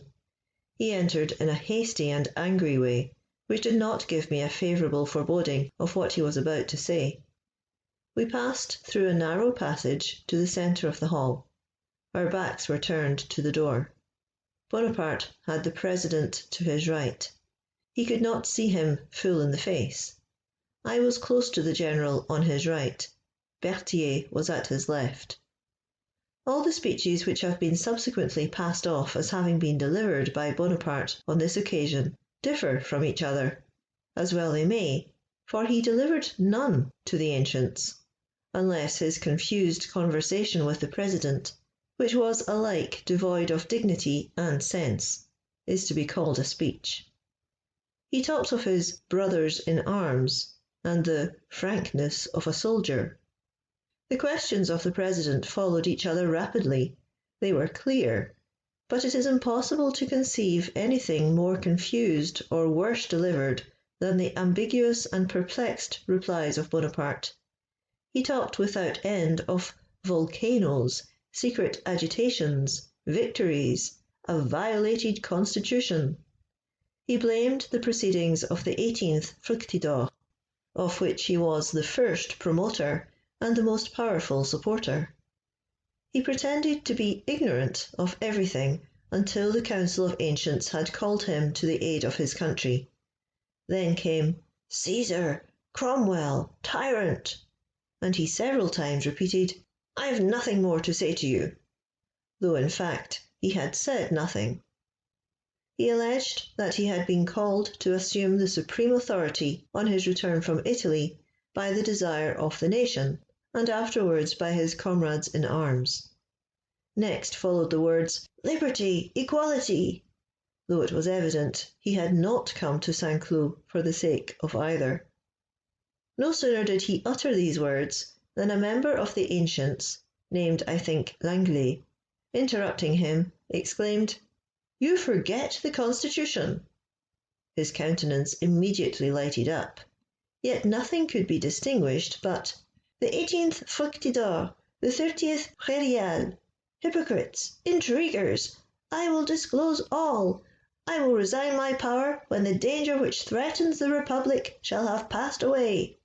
He entered in a hasty and angry way, which did not give me a favourable foreboding of what he was about to say. We passed through a narrow passage to the centre of the hall. Our backs were turned to the door. Bonaparte had the president to his right. He could not see him full in the face. I was close to the general on his right. Berthier was at his left. All the speeches which have been subsequently passed off as having been delivered by Bonaparte on this occasion differ from each other, as well they may, for he delivered none to the ancients, unless his confused conversation with the president, which was alike devoid of dignity and sense, is to be called a speech. He talked of his brothers in arms and the frankness of a soldier. The questions of the president followed each other rapidly. They were clear, but it is impossible to conceive anything more confused or worse delivered than the ambiguous and perplexed replies of Bonaparte. He talked without end of volcanoes, secret agitations, victories, a violated constitution. He blamed the proceedings of the 18th Fructidor, of which he was the first promoter and the most powerful supporter. He pretended to be ignorant of everything until the Council of Ancients had called him to the aid of his country. Then came Caesar, Cromwell, tyrant, and he several times repeated, "I've nothing more to say to you," though in fact he had said nothing. He alleged that he had been called to assume the supreme authority on his return from Italy by the desire of the nation, and afterwards by his comrades in arms. Next followed the words "liberty, equality," though it was evident he had not come to St. Cloud for the sake of either. No sooner did he utter these words than a member of the ancients, named I think Langlais, interrupting him, exclaimed, "You forget the Constitution." His countenance immediately lighted up, yet nothing could be distinguished but the 18th Fructidor, the 30th Prairial, hypocrites, intriguers, I will disclose all. I will resign my power when the danger which threatens the Republic shall have passed away.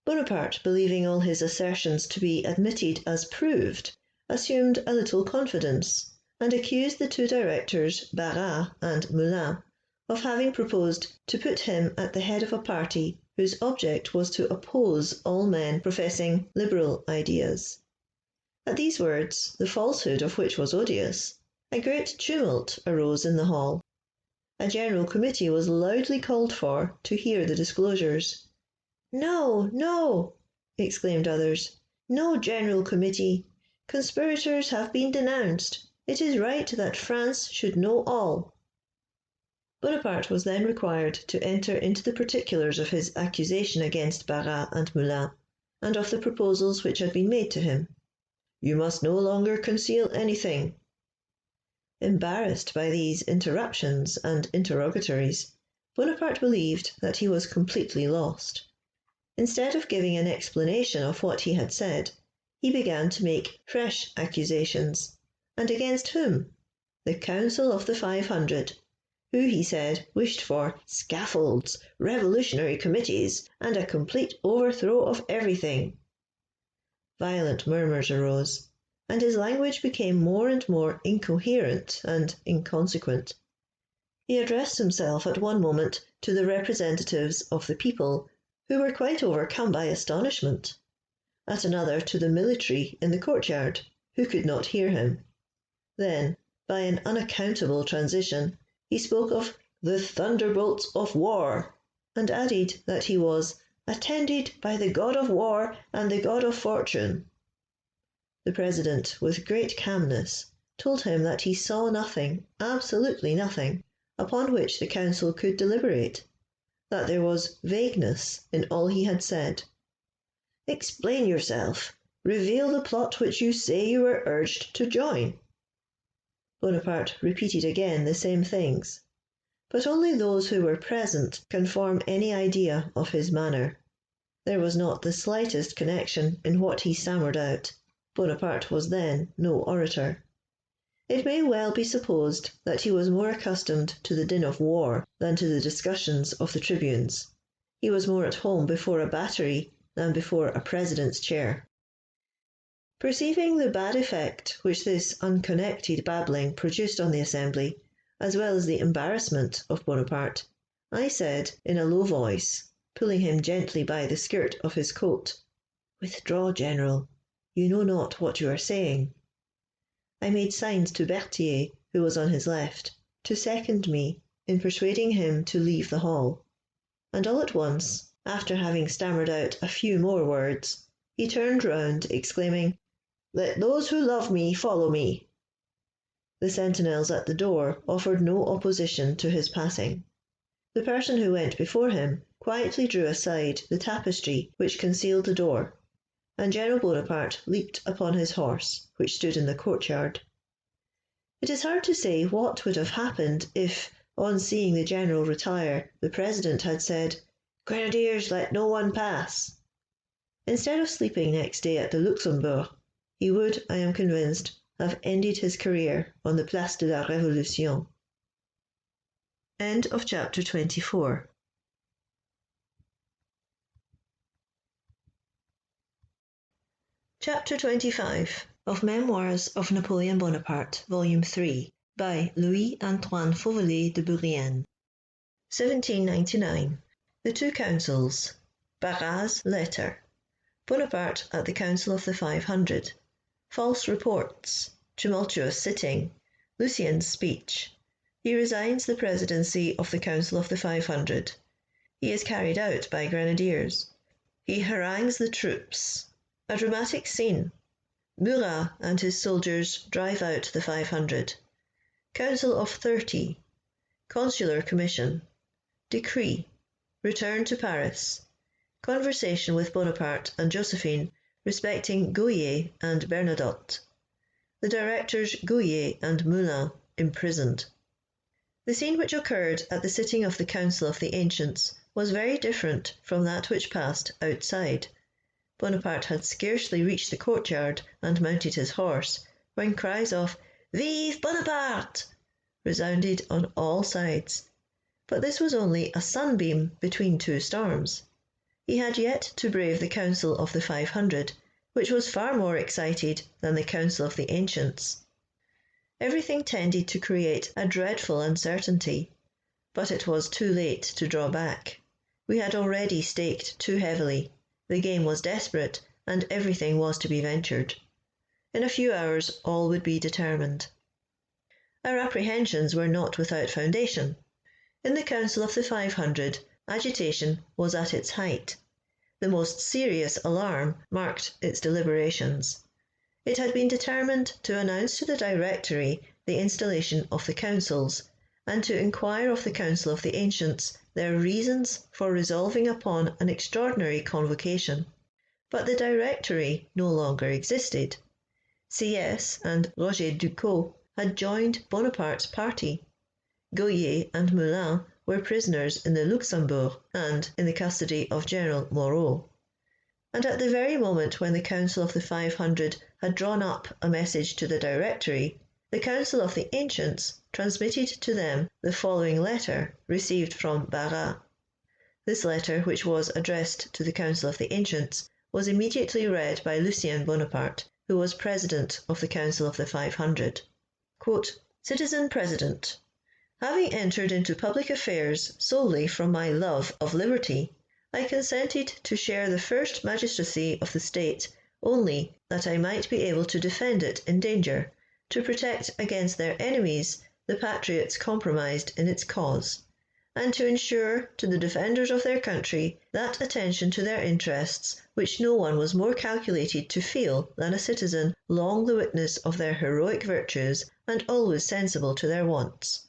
Bonaparte, believing all his assertions to be admitted as proved, assumed a little confidence, and accused the two directors, Barras and Moulin, of having proposed to put him at the head of a party whose object was to oppose all men professing liberal ideas. At these words, the falsehood of which was odious, a great tumult arose in the hall. A general committee was loudly called for to hear the disclosures. "No, no," exclaimed others, "no general committee. Conspirators have been denounced. It is right that France should know all." Bonaparte was then required to enter into the particulars of his accusation against Barras and Moulin, and of the proposals which had been made to him. "You must no longer conceal anything." Embarrassed by these interruptions and interrogatories, Bonaparte believed that he was completely lost. Instead of giving an explanation of what he had said, he began to make fresh accusations. And against whom? The Council of the 500, who, he said, wished for scaffolds, revolutionary committees, and a complete overthrow of everything. Violent murmurs arose, and his language became more and more incoherent and inconsequent. He addressed himself at one moment to the representatives of the people, who were quite overcome by astonishment, at another to the military in the courtyard, who could not hear him. Then, by an unaccountable transition, he spoke of the thunderbolts of war, and added that he was attended by the god of war and the god of fortune. The President, with great calmness, told him that he saw nothing, absolutely nothing, upon which the council could deliberate, that there was vagueness in all he had said. "Explain yourself. Reveal the plot which you say you were urged to join." Bonaparte repeated again the same things, but only those who were present can form any idea of his manner. There was not the slightest connection in what he stammered out. Bonaparte was then no orator. It may well be supposed that he was more accustomed to the din of war than to the discussions of the tribunes. He was more at home before a battery than before a president's chair. Perceiving the bad effect which this unconnected babbling produced on the assembly, as well as the embarrassment of Bonaparte, I said in a low voice, pulling him gently by the skirt of his coat, "Withdraw, General. You know not what you are saying." I made signs to Berthier, who was on his left, to second me in persuading him to leave the hall. And all at once, after having stammered out a few more words, he turned round, exclaiming, "Let those who love me follow me." The sentinels at the door offered no opposition to his passing. The person who went before him quietly drew aside the tapestry which concealed the door, and General Bonaparte leaped upon his horse, which stood in the courtyard. It is hard to say what would have happened if, on seeing the general retire, the President had said, "Grenadiers, let no one pass." Instead of sleeping next day at the Luxembourg, he would, I am convinced, have ended his career on the Place de la Révolution. End of chapter 24. Chapter 25 of Memoirs of Napoleon Bonaparte, Volume 3, by Louis-Antoine Fauvelet de Bourrienne. 1799. The Two Councils. Barras' Letter. Bonaparte at the Council of the 500. False reports. Tumultuous sitting. Lucien's speech. He resigns the presidency of the Council of the 500. He is carried out by grenadiers. He harangues the troops. A dramatic scene. Murat and his soldiers drive out the 500. Council of 30. Consular Commission. Decree. Return to Paris. Conversation with Bonaparte and Josephine respecting Gohier and Bernadotte. The directors Gohier and Moulin imprisoned. The scene which occurred at the sitting of the Council of the Ancients was very different from that which passed outside. Bonaparte had scarcely reached the courtyard and mounted his horse, when cries of "Vive Bonaparte!" resounded on all sides. But this was only a sunbeam between two storms. He had yet to brave the Council of the 500, which was far more excited than the Council of the Ancients. Everything tended to create a dreadful uncertainty, but it was too late to draw back. We had already staked too heavily. The game was desperate, and everything was to be ventured. In a few hours all would be determined. Our apprehensions were not without foundation. In the Council of the 500, agitation was at its height. The most serious alarm marked its deliberations. It had been determined to announce to the Directory the installation of the councils, and to inquire of the Council of the Ancients their reasons for resolving upon an extraordinary convocation. But the Directory no longer existed. Sieyès and Roger Ducos had joined Bonaparte's party. Gohier and Moulin were prisoners in the Luxembourg and in the custody of General Moreau. And at the very moment when the Council of the 500 had drawn up a message to the Directory, the Council of the Ancients transmitted to them the following letter received from Barras. This letter, which was addressed to the Council of the Ancients, was immediately read by Lucien Bonaparte, who was President of the Council of the 500. Quote, "Citizen President, having entered into public affairs solely from my love of liberty, I consented to share the first magistracy of the state only that I might be able to defend it in danger, to protect against their enemies the patriots compromised in its cause, and to ensure to the defenders of their country that attention to their interests which no one was more calculated to feel than a citizen long the witness of their heroic virtues and always sensible to their wants.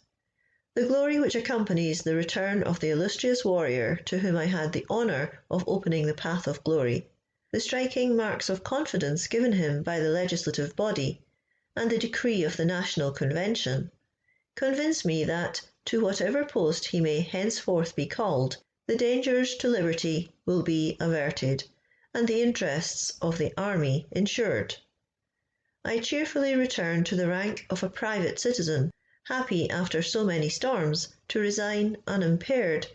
The glory which accompanies the return of the illustrious warrior to whom I had the honour of opening the path of glory, the striking marks of confidence given him by the legislative body, and the decree of the National Convention, convince me that, to whatever post he may henceforth be called, the dangers to liberty will be averted, and the interests of the army ensured. I cheerfully return to the rank of a private citizen, happy after so many storms to resign unimpaired,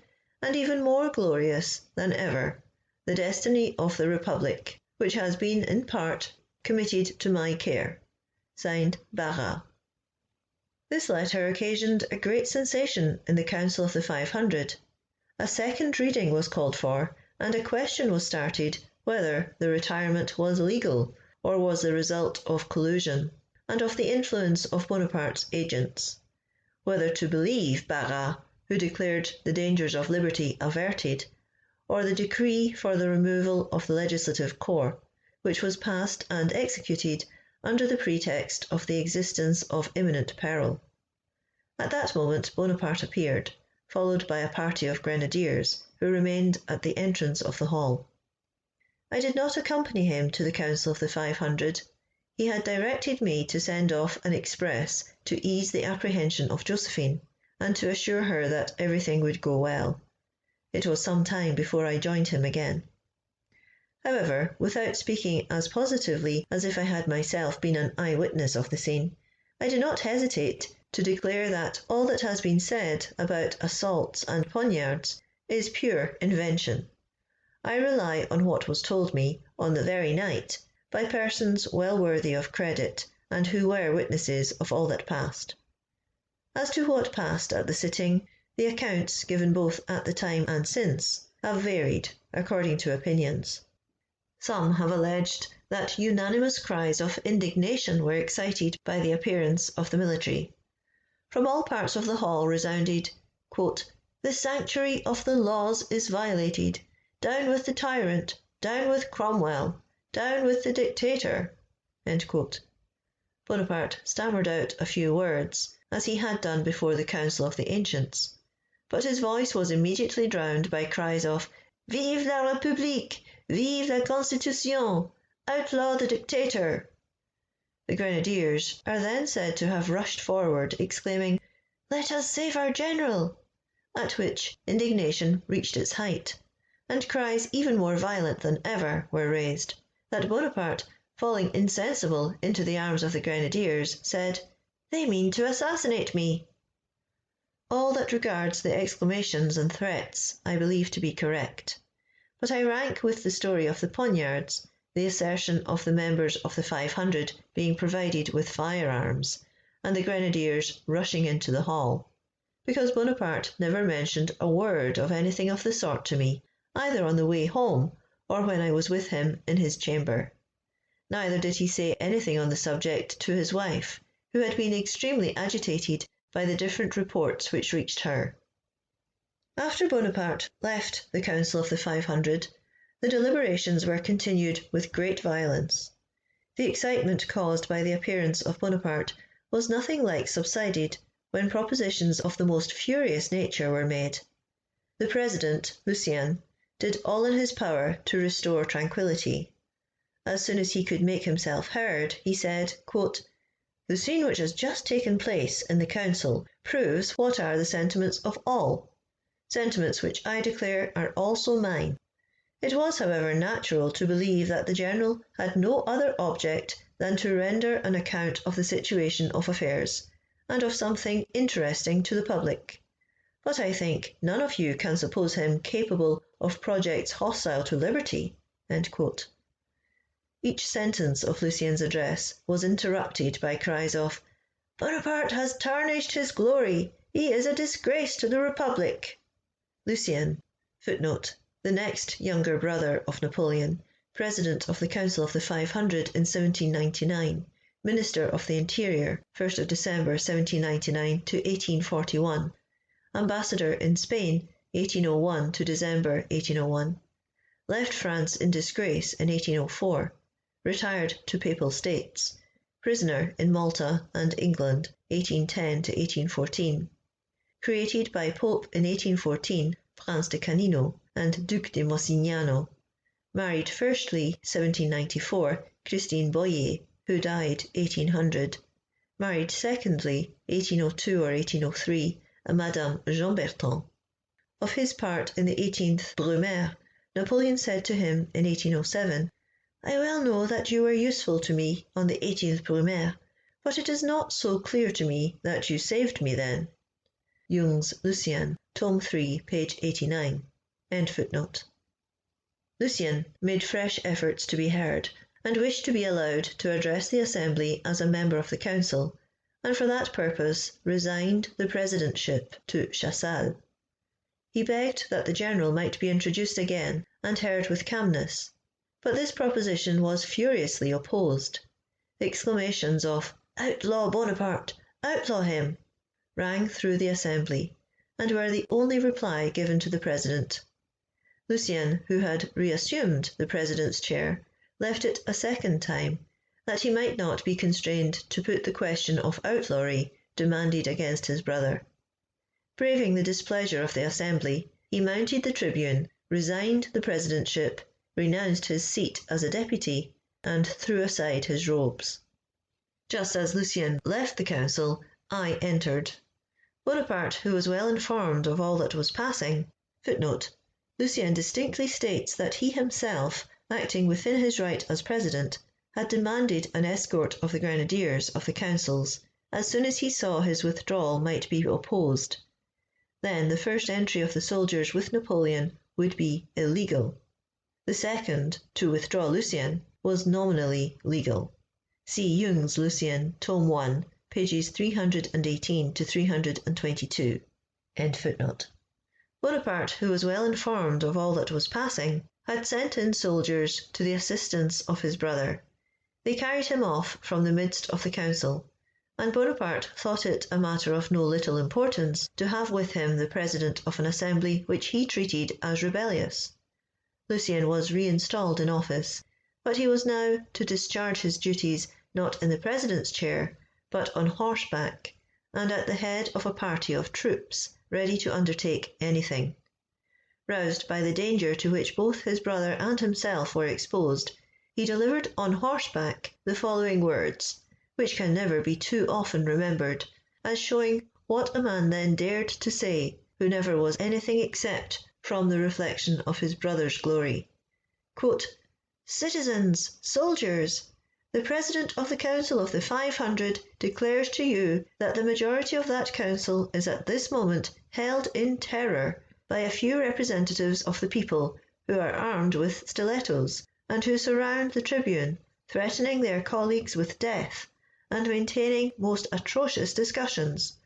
and even more glorious than ever, the destiny of the Republic, which has been in part committed to my care. Signed, Barras. This letter occasioned a great sensation in the Council of the 500. A second reading was called for, and a question was started whether the retirement was legal or was the result of collusion and of the influence of Bonaparte's agents, whether to believe Barras, who declared the dangers of liberty averted, or the decree for the removal of the legislative corps, which was passed and executed under the pretext of the existence of imminent peril. At that moment Bonaparte appeared, followed by a party of grenadiers, who remained at the entrance of the hall. I did not accompany him to the Council of the 500. He had directed me to send off an express to ease the apprehension of Josephine, and to assure her that everything would go well. It was some time before I joined him again. However, without speaking as positively as if I had myself been an eye-witness of the scene, I do not hesitate to declare that all that has been said about assaults and poniards is pure invention. I rely on what was told me on the very night by persons well worthy of credit and who were witnesses of all that passed. As to what passed at the sitting, the accounts given both at the time and since have varied according to opinions. Some have alleged that unanimous cries of indignation were excited by the appearance of the military. From all parts of the hall resounded, quote, "The sanctuary of the laws is violated. Down with the tyrant, down with Cromwell, down with the dictator." End quote. Bonaparte stammered out a few words, as he had done before the Council of the Ancients, but his voice was immediately drowned by cries of "Vive la République! Vive la Constitution! Outlaw the dictator!" The grenadiers are then said to have rushed forward, exclaiming, "Let us save our general!" at which indignation reached its height, and cries even more violent than ever were raised, that Bonaparte, falling insensible into the arms of the grenadiers, said, "They mean to assassinate me." All that regards the exclamations and threats I believe to be correct, but I rank with the story of the poniards the assertion of the members of the 500 being provided with firearms, and the grenadiers rushing into the hall, because Bonaparte never mentioned a word of anything of the sort to me, either on the way home or when I was with him in his chamber. Neither did he say anything on the subject to his wife, who had been extremely agitated by the different reports which reached her. After Bonaparte left the Council of the 500, the deliberations were continued with great violence. The excitement caused by the appearance of Bonaparte was nothing like subsided when propositions of the most furious nature were made. The President, Lucien, did all in his power to restore tranquillity. As soon as he could make himself heard, he said, quote, "The scene which has just taken place in the Council proves what are the sentiments of all, sentiments which I declare are also mine. It was, however, natural to believe that the General had no other object than to render an account of the situation of affairs, and of something interesting to the public. But I think none of you can suppose him capable of projects hostile to liberty." End quote. Each sentence of Lucien's address was interrupted by cries of "Bonaparte has tarnished his glory. He is a disgrace to the Republic." Lucien, footnote, the next younger brother of Napoleon, President of the Council of the 500 in 1799, Minister of the Interior, 1st of December 1799 to 1841, ambassador in Spain 1801 to December 1801, left France in disgrace in 1804, retired to Papal States, prisoner in Malta and England 1810 to 1814, created by Pope in 1814 Prince de Canino and Duc de Mosignano, married firstly 1794 Christine Boyer, who died 1800, married secondly 1802 or 1803 a Madame Jean Bertrand. Of his part in the 18th Brumaire, Napoleon said to him in 1807, "I well know that you were useful to me on the 18th Brumaire, but it is not so clear to me that you saved me then." Jung's Lucien, Tome 3, page 89. End footnote. Lucien made fresh efforts to be heard, and wished to be allowed to address the Assembly as a member of the Council, and for that purpose resigned the presidentship to Chassaal. He begged that the general might be introduced again and heard with calmness, but this proposition was furiously opposed. Exclamations of "Outlaw Bonaparte! Outlaw him!" rang through the Assembly, and were the only reply given to the president. Lucien, who had reassumed the president's chair, left it a second time, that he might not be constrained to put the question of outlawry demanded against his brother. Braving the displeasure of the Assembly, he mounted the tribune, resigned the presidentship, renounced his seat as a deputy, and threw aside his robes. Just as Lucien left the council, I entered. Bonaparte, who was well informed of all that was passing, footnote, Lucien distinctly states that he himself, acting within his right as president, had demanded an escort of the grenadiers of the councils as soon as he saw his withdrawal might be opposed. Then the first entry of the soldiers with Napoleon would be illegal. The second, to withdraw Lucien, was nominally legal. See Jung's Lucien, Tome 1, pages 318 to 322. End footnote. Bonaparte, who was well informed of all that was passing, had sent in soldiers to the assistance of his brother. They carried him off from the midst of the council, and Bonaparte thought it a matter of no little importance to have with him the president of an assembly which he treated as rebellious. Lucien was reinstalled in office, but he was now to discharge his duties not in the president's chair, but on horseback, and at the head of a party of troops, ready to undertake anything. Roused by the danger to which both his brother and himself were exposed, he delivered on horseback the following words, which can never be too often remembered, as showing what a man then dared to say who never was anything except from the reflection of his brother's glory. Quote, "Citizens, soldiers, the President of the Council of the 500 declares to you that the majority of that council is at this moment held in terror by a few representatives of the people who are armed with stilettos and who surround the tribune, threatening their colleagues with death and maintaining most atrocious discussions.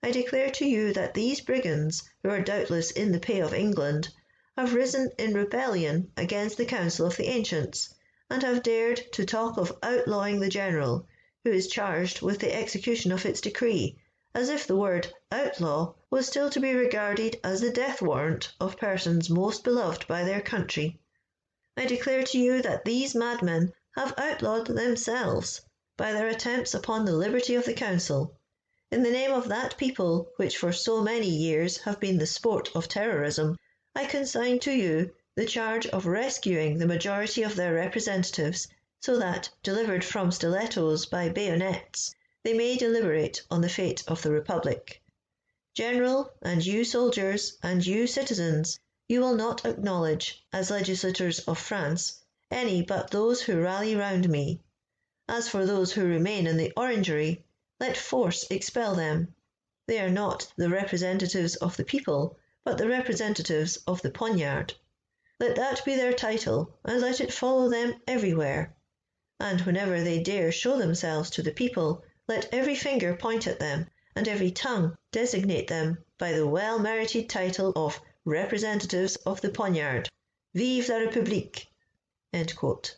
I declare to you that these brigands, who are doubtless in the pay of England, have risen in rebellion against the Council of the Ancients, and have dared to talk of outlawing the general, who is charged with the execution of its decree, as if the word outlaw was still to be regarded as the death warrant of persons most beloved by their country. I declare to you that these madmen have outlawed themselves by their attempts upon the liberty of the council. In the name of that people which for so many years have been the sport of terrorism, I consign to you the charge of rescuing the majority of their representatives, so that, delivered from stilettos by bayonets, they may deliberate on the fate of the Republic. General, and you soldiers, and you citizens, you will not acknowledge, as legislators of France, any but those who rally round me. As for those who remain in the orangery, let force expel them. They are not the representatives of the people, but the representatives of the poniard. Let that be their title, and let it follow them everywhere. And whenever they dare show themselves to the people, let every finger point at them, and every tongue designate them by the well-merited title of representatives of the poniard. Vive la République!" End quote.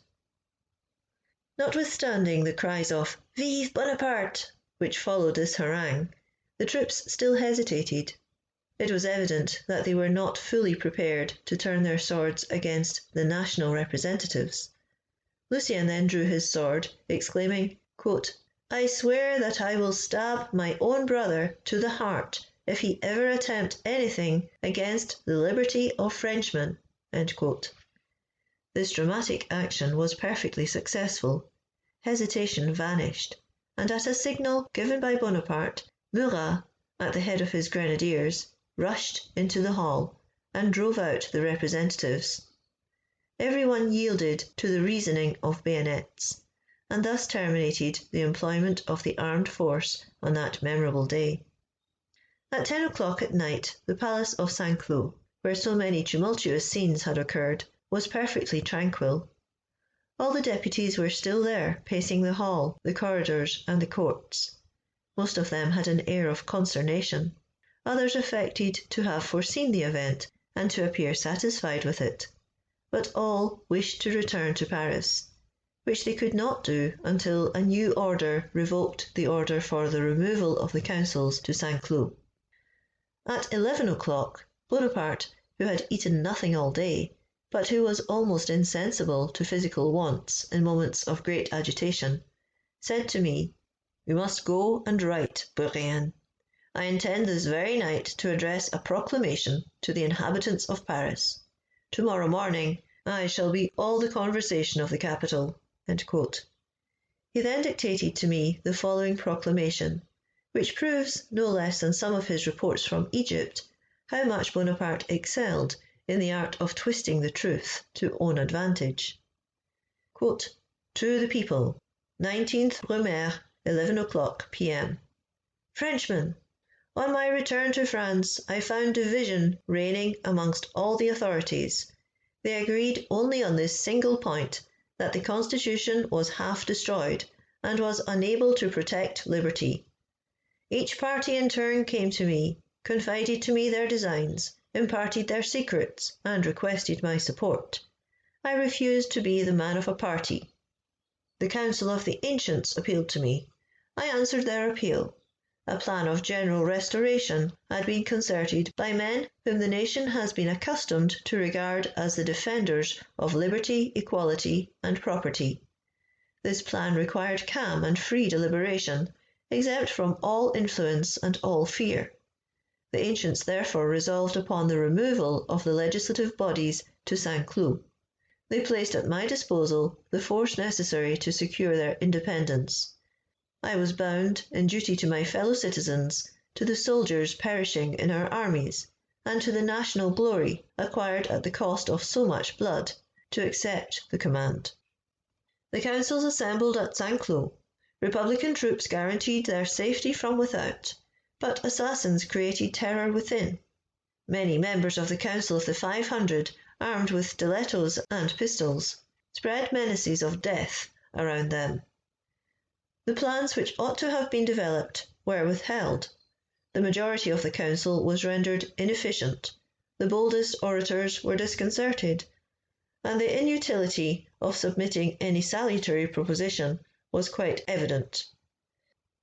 Notwithstanding the cries of "Vive Bonaparte!" which followed this harangue, the troops still hesitated. It was evident that they were not fully prepared to turn their swords against the national representatives. Lucien then drew his sword, exclaiming, quote, "I swear that I will stab my own brother to the heart if he ever attempt anything against the liberty of Frenchmen." End quote. This dramatic action was perfectly successful. Hesitation vanished, and at a signal given by Bonaparte, Murat, at the head of his grenadiers, rushed into the hall and drove out the representatives. Everyone yielded to the reasoning of bayonets, and thus terminated the employment of the armed force on that memorable day. At 10 o'clock at night, the palace of Saint-Cloud, where so many tumultuous scenes had occurred, was perfectly tranquil. All the deputies were still there, pacing the hall, the corridors, and the courts. Most of them had an air of consternation. Others affected to have foreseen the event and to appear satisfied with it. But all wished to return to Paris, which they could not do until a new order revoked the order for the removal of the councils to Saint-Cloud. At 11 o'clock, Bonaparte, who had eaten nothing all day, but who was almost insensible to physical wants in moments of great agitation, said to me, "We must go and write, Bourrienne. I intend this very night to address a proclamation to the inhabitants of Paris. Tomorrow morning I shall be all the conversation of the capital." End quote. He then dictated to me the following proclamation, which proves, no less than some of his reports from Egypt, how much Bonaparte excelled in the art of twisting the truth to own advantage. Quote, "To the people, 19th Brumaire, 11 o'clock p.m. Frenchmen, on my return to France, I found division reigning amongst all the authorities. They agreed only on this single point, that the Constitution was half destroyed and was unable to protect liberty. Each party in turn came to me, confided to me their designs, imparted their secrets, and requested my support. I refused to be the man of a party. The Council of the Ancients appealed to me. I answered their appeal. A plan of general restoration had been concerted by men whom the nation has been accustomed to regard as the defenders of liberty, equality, and property. This plan required calm and free deliberation, exempt from all influence and all fear. The ancients therefore resolved upon the removal of the legislative bodies to Saint-Cloud. They placed at my disposal the force necessary to secure their independence. I was bound, in duty to my fellow citizens, to the soldiers perishing in our armies, and to the national glory acquired at the cost of so much blood, to accept the command. The councils assembled at Saint-Cloud. Republican troops guaranteed their safety from without, but assassins created terror within. Many members of the Council of the 500, armed with stilettos and pistols, spread menaces of death around them. The plans which ought to have been developed were withheld. The majority of the council was rendered inefficient. The boldest orators were disconcerted, and the inutility of submitting any salutary proposition was quite evident.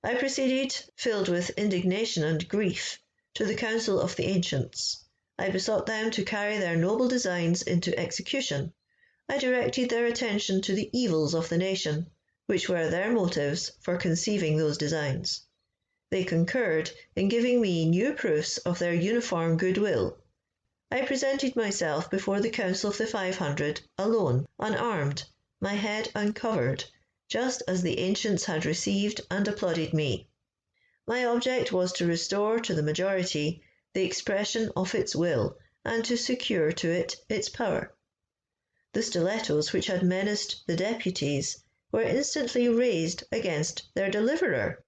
I proceeded, filled with indignation and grief, to the Council of the Ancients. I besought them to carry their noble designs into execution. I directed their attention to the evils of the nation, which were their motives for conceiving those designs. They concurred in giving me new proofs of their uniform goodwill. I presented myself before the Council of the 500, alone, unarmed, my head uncovered, just as the ancients had received and applauded me. My object was to restore to the majority the expression of its will, and to secure to it its power. The stilettos which had menaced the deputies were instantly raised against their deliverer.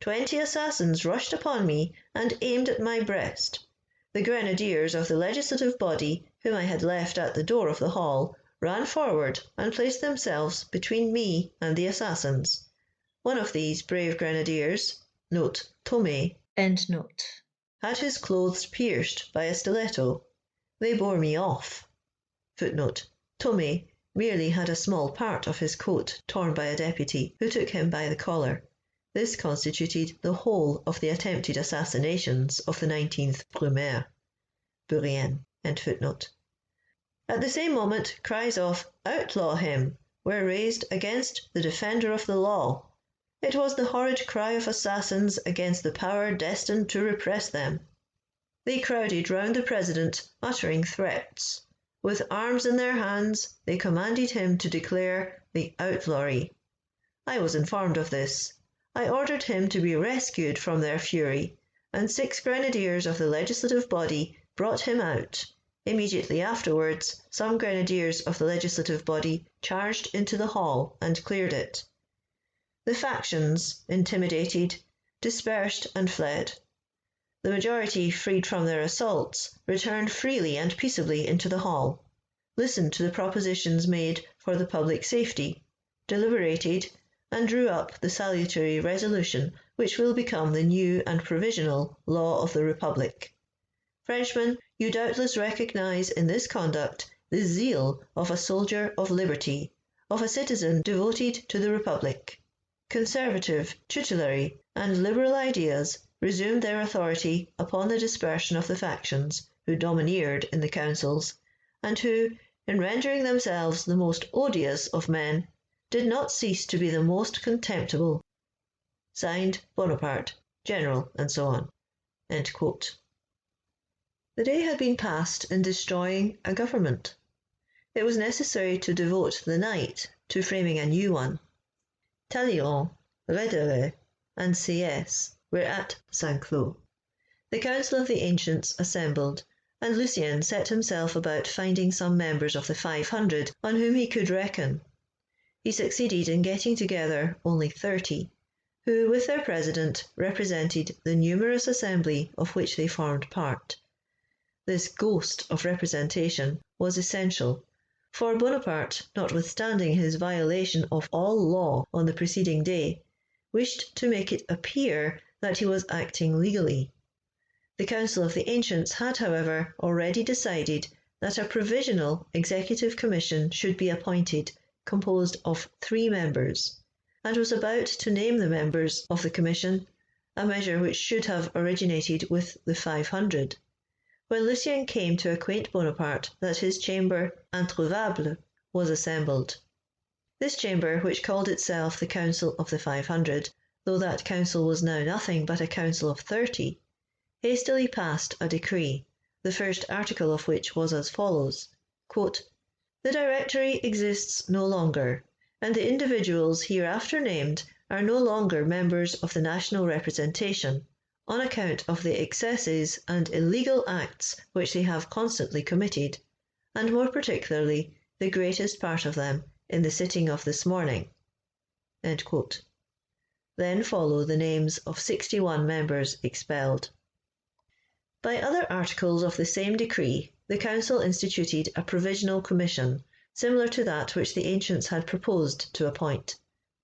20 assassins rushed upon me and aimed at my breast. The grenadiers of the legislative body, whom I had left at the door of the hall, ran forward and placed themselves between me and the assassins. One of these brave grenadiers, Thomé, had his clothes pierced by a stiletto. They bore me off. Thomé merely had a small part of his coat torn by a deputy, who took him by the collar. This constituted the whole of the attempted assassinations of the 19th Brumaire, Bourrienne. At the same moment, cries of "Outlaw him!" were raised against the defender of the law. It was the horrid cry of assassins against the power destined to repress them. They crowded round the president, uttering threats. With arms in their hands, they commanded him to declare the outlawry. I was informed of this. I ordered him to be rescued from their fury, and 6 grenadiers of the legislative body brought him out. Immediately afterwards, some grenadiers of the legislative body charged into the hall and cleared it. The factions, intimidated, dispersed and fled. The majority, freed from their assaults, returned freely and peaceably into the hall, listened to the propositions made for the public safety, deliberated, and drew up the salutary resolution which will become the new and provisional law of the Republic. Frenchmen, you doubtless recognise in this conduct the zeal of a soldier of liberty, of a citizen devoted to the Republic. Conservative, tutelary, and liberal ideas resumed their authority upon the dispersion of the factions who domineered in the councils, and who, in rendering themselves the most odious of men, did not cease to be the most contemptible. Signed, Bonaparte, General, and so on. The day had been passed in destroying a government. It was necessary to devote the night to framing a new one. Talleyrand, Rederer, and Sieyès were at Saint-Cloud. The Council of the Ancients assembled, and Lucien set himself about finding some members of the 500 on whom he could reckon. He succeeded in getting together only 30, who, with their president, represented the numerous assembly of which they formed part. This ghost of representation was essential, for Bonaparte, notwithstanding his violation of all law on the preceding day, wished to make it appear that he was acting legally. The Council of the Ancients had, however, already decided that a provisional executive commission should be appointed, composed of 3 members, and was about to name the members of the commission, a measure which should have originated with the 500, when Lucien came to acquaint Bonaparte that his chamber introuvable was assembled. This chamber, which called itself the Council of the 500, though that council was now nothing but a council of 30, hastily passed a decree, the first article of which was as follows: quote, "The Directory exists no longer, and the individuals hereafter named are no longer members of the national representation, on account of the excesses and illegal acts which they have constantly committed, and more particularly the greatest part of them in the sitting of this morning." End quote. Then follow the names of 61 members expelled. By other articles of the same decree, the Council instituted a provisional commission, similar to that which the ancients had proposed to appoint,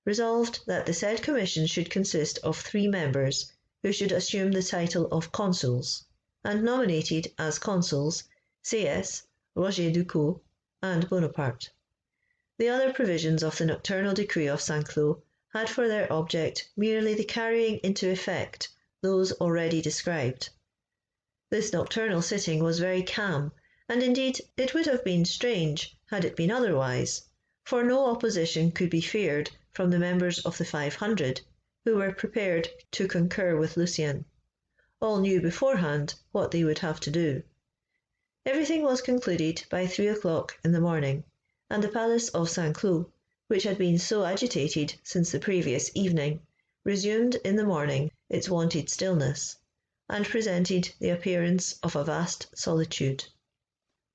resolved that the said commission should consist of 3 members, who should assume the title of consuls, and nominated as consuls Sieyès, Roger Ducos, and Bonaparte. The other provisions of the nocturnal decree of Saint-Cloud had for their object merely the carrying into effect those already described. This nocturnal sitting was very calm, and indeed it would have been strange had it been otherwise, for no opposition could be feared from the members of the 500, who were prepared to concur with Lucien. All knew beforehand what they would have to do. Everything was concluded by 3 o'clock in the morning, and the palace of Saint-Cloud, which had been so agitated since the previous evening, resumed in the morning its wonted stillness, and presented the appearance of a vast solitude.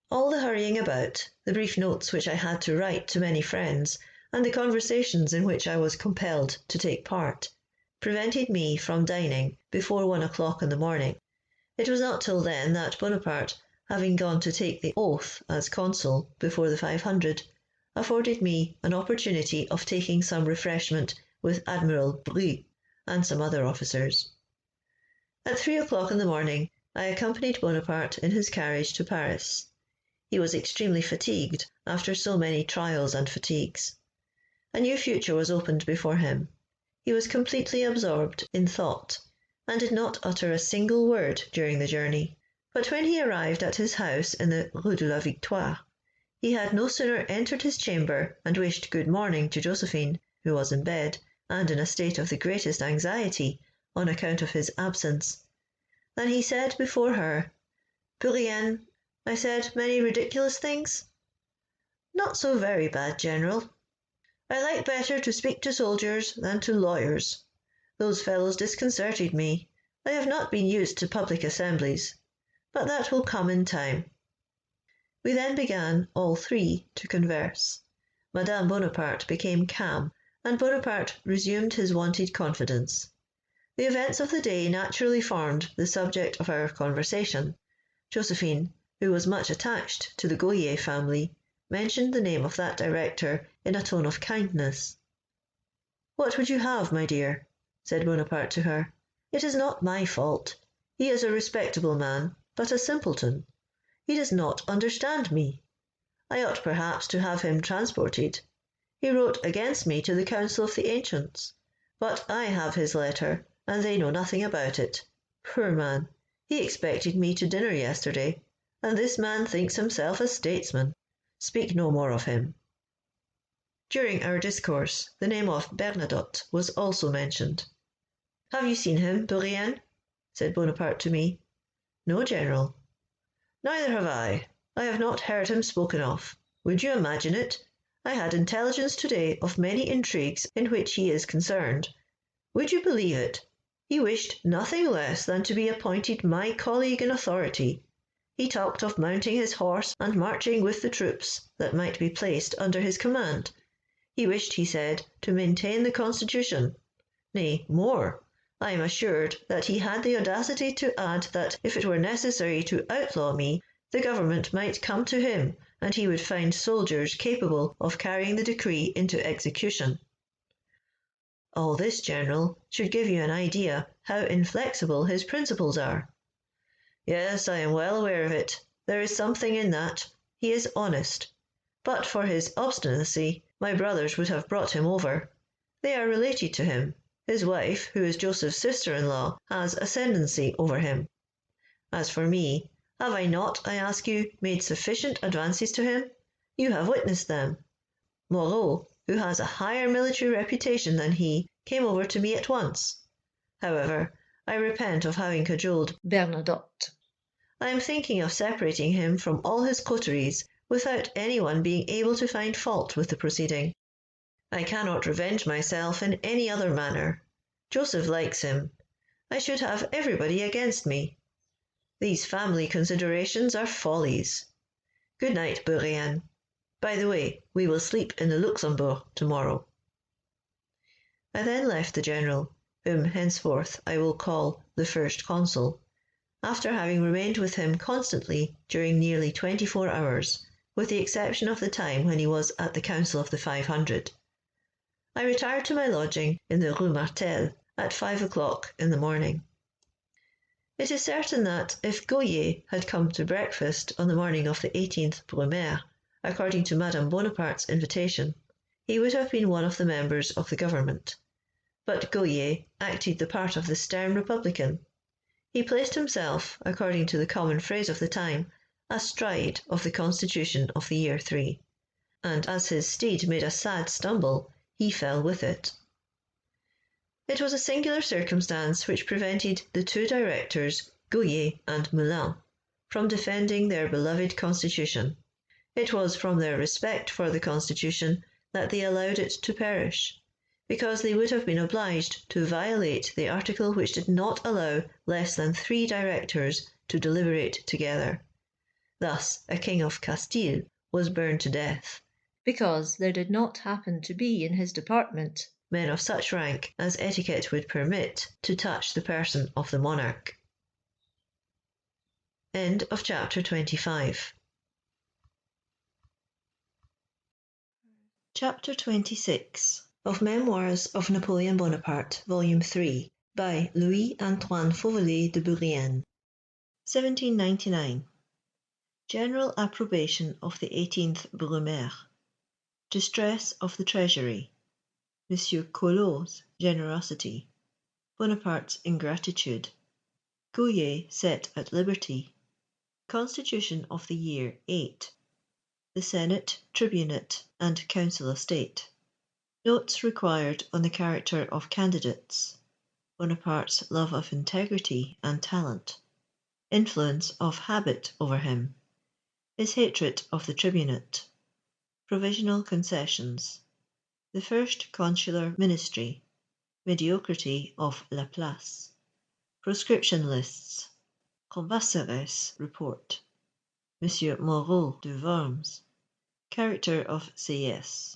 All the hurrying about, the brief notes which I had to write to many friends, and the conversations in which I was compelled to take part, prevented me from dining before 1 o'clock in the morning. It was not till then that Bonaparte, having gone to take the oath as consul before the 500, afforded me an opportunity of taking some refreshment with Admiral Brie and some other officers. At 3 o'clock in the morning, I accompanied Bonaparte in his carriage to Paris. He was extremely fatigued after so many trials and fatigues. A new future was opened before him. He was completely absorbed in thought, and did not utter a single word during the journey. But when he arrived at his house in the Rue de la Victoire, he had no sooner entered his chamber and wished good morning to Josephine, who was in bed, and in a state of the greatest anxiety on account of his absence, than he said before her, "Bourrienne, I said many ridiculous things?" "Not so very bad, General. I like better to speak to soldiers than to lawyers. Those fellows disconcerted me. I have not been used to public assemblies, but that will come in time." We then began, all three, to converse. Madame Bonaparte became calm, and Bonaparte resumed his wonted confidence. The events of the day naturally formed the subject of our conversation. Josephine, who was much attached to the Gohier family, mentioned the name of that director in a tone of kindness. "What would you have, my dear?" said Bonaparte to her. "It is not my fault. He is a respectable man, but a simpleton. He does not understand me. I ought perhaps to have him transported. He wrote against me to the Council of the Ancients, but I have his letter, and they know nothing about it. Poor man! He expected me to dinner yesterday, and this man thinks himself a statesman. Speak no more of him." During our discourse, the name of Bernadotte was also mentioned. "Have you seen him, Bourrienne?" said Bonaparte to me. "No, General." "Neither have I. I have not heard him spoken of. Would you imagine it? I had intelligence today of many intrigues in which he is concerned. Would you believe it? He wished nothing less than to be appointed my colleague in authority. He talked of mounting his horse and marching with the troops that might be placed under his command. He wished, he said, to maintain the constitution. Nay, more, I am assured that he had the audacity to add that if it were necessary to outlaw me, the government might come to him, and he would find soldiers capable of carrying the decree into execution. All this, General, should give you an idea how inflexible his principles are." "Yes, I am well aware of it. There is something in that. He is honest. But for his obstinacy, my brothers would have brought him over. They are related to him. His wife, who is Joseph's sister-in-law, has ascendancy over him. As for me, have I not, I ask you, made sufficient advances to him? You have witnessed them. Moreau, who has a higher military reputation than he, came over to me at once. However, I repent of having cajoled Bernadotte. I am thinking of separating him from all his coteries without anyone being able to find fault with the proceeding. I cannot revenge myself in any other manner. Joseph likes him. I should have everybody against me. These family considerations are follies. Good night, Bourrienne. By the way, we will sleep in the Luxembourg tomorrow." I then left the General, whom henceforth I will call the First Consul, after having remained with him constantly during nearly 24 hours, with the exception of the time when he was at the Council of the 500. I retired to my lodging in the Rue Martel at 5 o'clock in the morning. It is certain that if Gohier had come to breakfast on the morning of the 18th Brumaire, according to Madame Bonaparte's invitation, he would have been one of the members of the government. But Gohier acted the part of the stern republican. He placed himself, according to the common phrase of the time, astride of the constitution of the year 3, and as his steed made a sad stumble, he fell with it. It was a singular circumstance which prevented the two directors, Gohier and Moulin, from defending their beloved constitution. It was from their respect for the constitution that they allowed it to perish, because they would have been obliged to violate the article which did not allow less than 3 directors to deliberate together. Thus a king of Castile was burned to death, because there did not happen to be in his department men of such rank as etiquette would permit to touch the person of the monarch. End of chapter 25. Chapter 26 of Memoirs of Napoleon Bonaparte, Volume 3, by Louis-Antoine Fauvelet de Bourrienne. 1799. General approbation of the 18th Brumaire. Distress of the Treasury. Monsieur Collot's generosity, Bonaparte's ingratitude, Gouhier set at liberty, Constitution of the year 8, the Senate, Tribunate, and Council of State, notes required on the character of candidates, Bonaparte's love of integrity and talent, influence of habit over him, his hatred of the Tribunate, provisional concessions, the first consular ministry, mediocrity of Laplace, proscription lists, Cambacérès report, M. Moreau de Worms, character of Sieyès,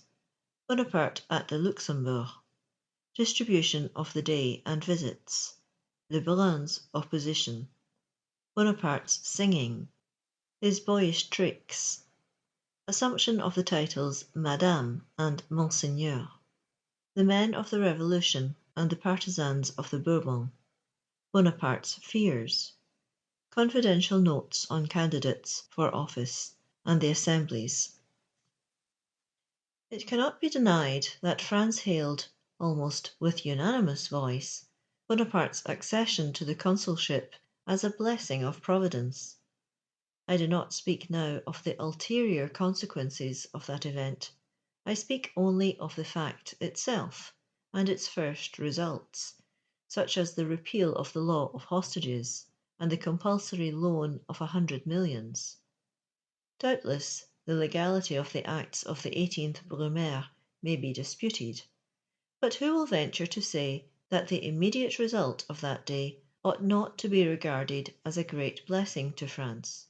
Bonaparte at the Luxembourg, distribution of the day and visits, Lebrun's opposition, Bonaparte's singing, his boyish tricks, assumption of the titles Madame and Monseigneur, the men of the Revolution and the partisans of the Bourbon, Bonaparte's fears, confidential notes on candidates for office and the assemblies. It cannot be denied that France hailed, almost with unanimous voice, Bonaparte's accession to the consulship as a blessing of Providence. I do not speak now of the ulterior consequences of that event. I speak only of the fact itself and its first results, such as the repeal of the law of hostages and the compulsory loan of 100 millions. Doubtless, the legality of the acts of the 18th Brumaire may be disputed, but who will venture to say that the immediate result of that day ought not to be regarded as a great blessing to France?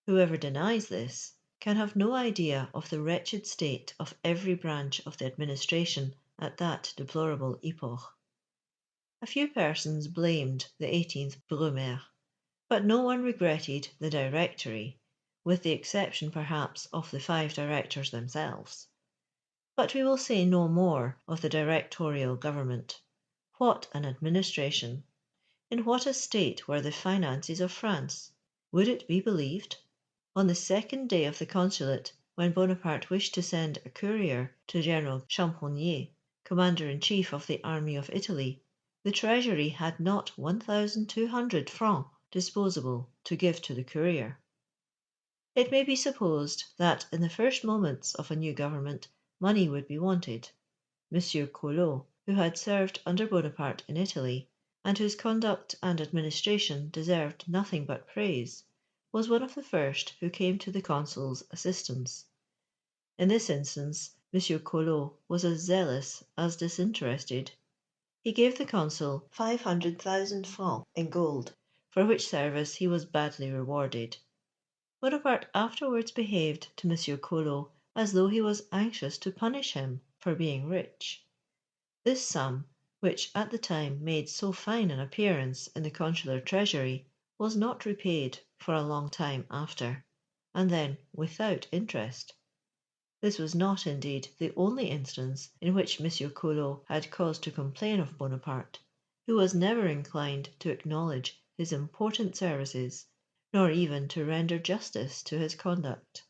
Whoever denies this can have no idea of the wretched state of every branch of the administration at that deplorable epoch. A few persons blamed the 18th Brumaire, but no one regretted the Directory, with the exception perhaps of the 5 directors themselves. But we will say no more of the directorial government. What an administration! In what a state were the finances of France? Would it be believed? On the second day of the consulate, when Bonaparte wished to send a courier to General Champollion, commander-in-chief of the army of Italy, the treasury had not 1,200 francs disposable to give to the courier. It may be supposed that in the first moments of a new government money would be wanted. M. Collot, who had served under Bonaparte in Italy, and whose conduct and administration deserved nothing but praise, was one of the first who came to the consul's assistance. In this instance, M. Collot was as zealous as disinterested. He gave the consul 500,000 francs in gold, for which service he was badly rewarded. Bonaparte afterwards behaved to M. Collot as though he was anxious to punish him for being rich. This sum, which at the time made so fine an appearance in the consular treasury, was not repaid for a long time after, and then without interest. This was not indeed the only instance in which M. Collot had cause to complain of Bonaparte, who was never inclined to acknowledge his important services, nor even to render justice to his conduct.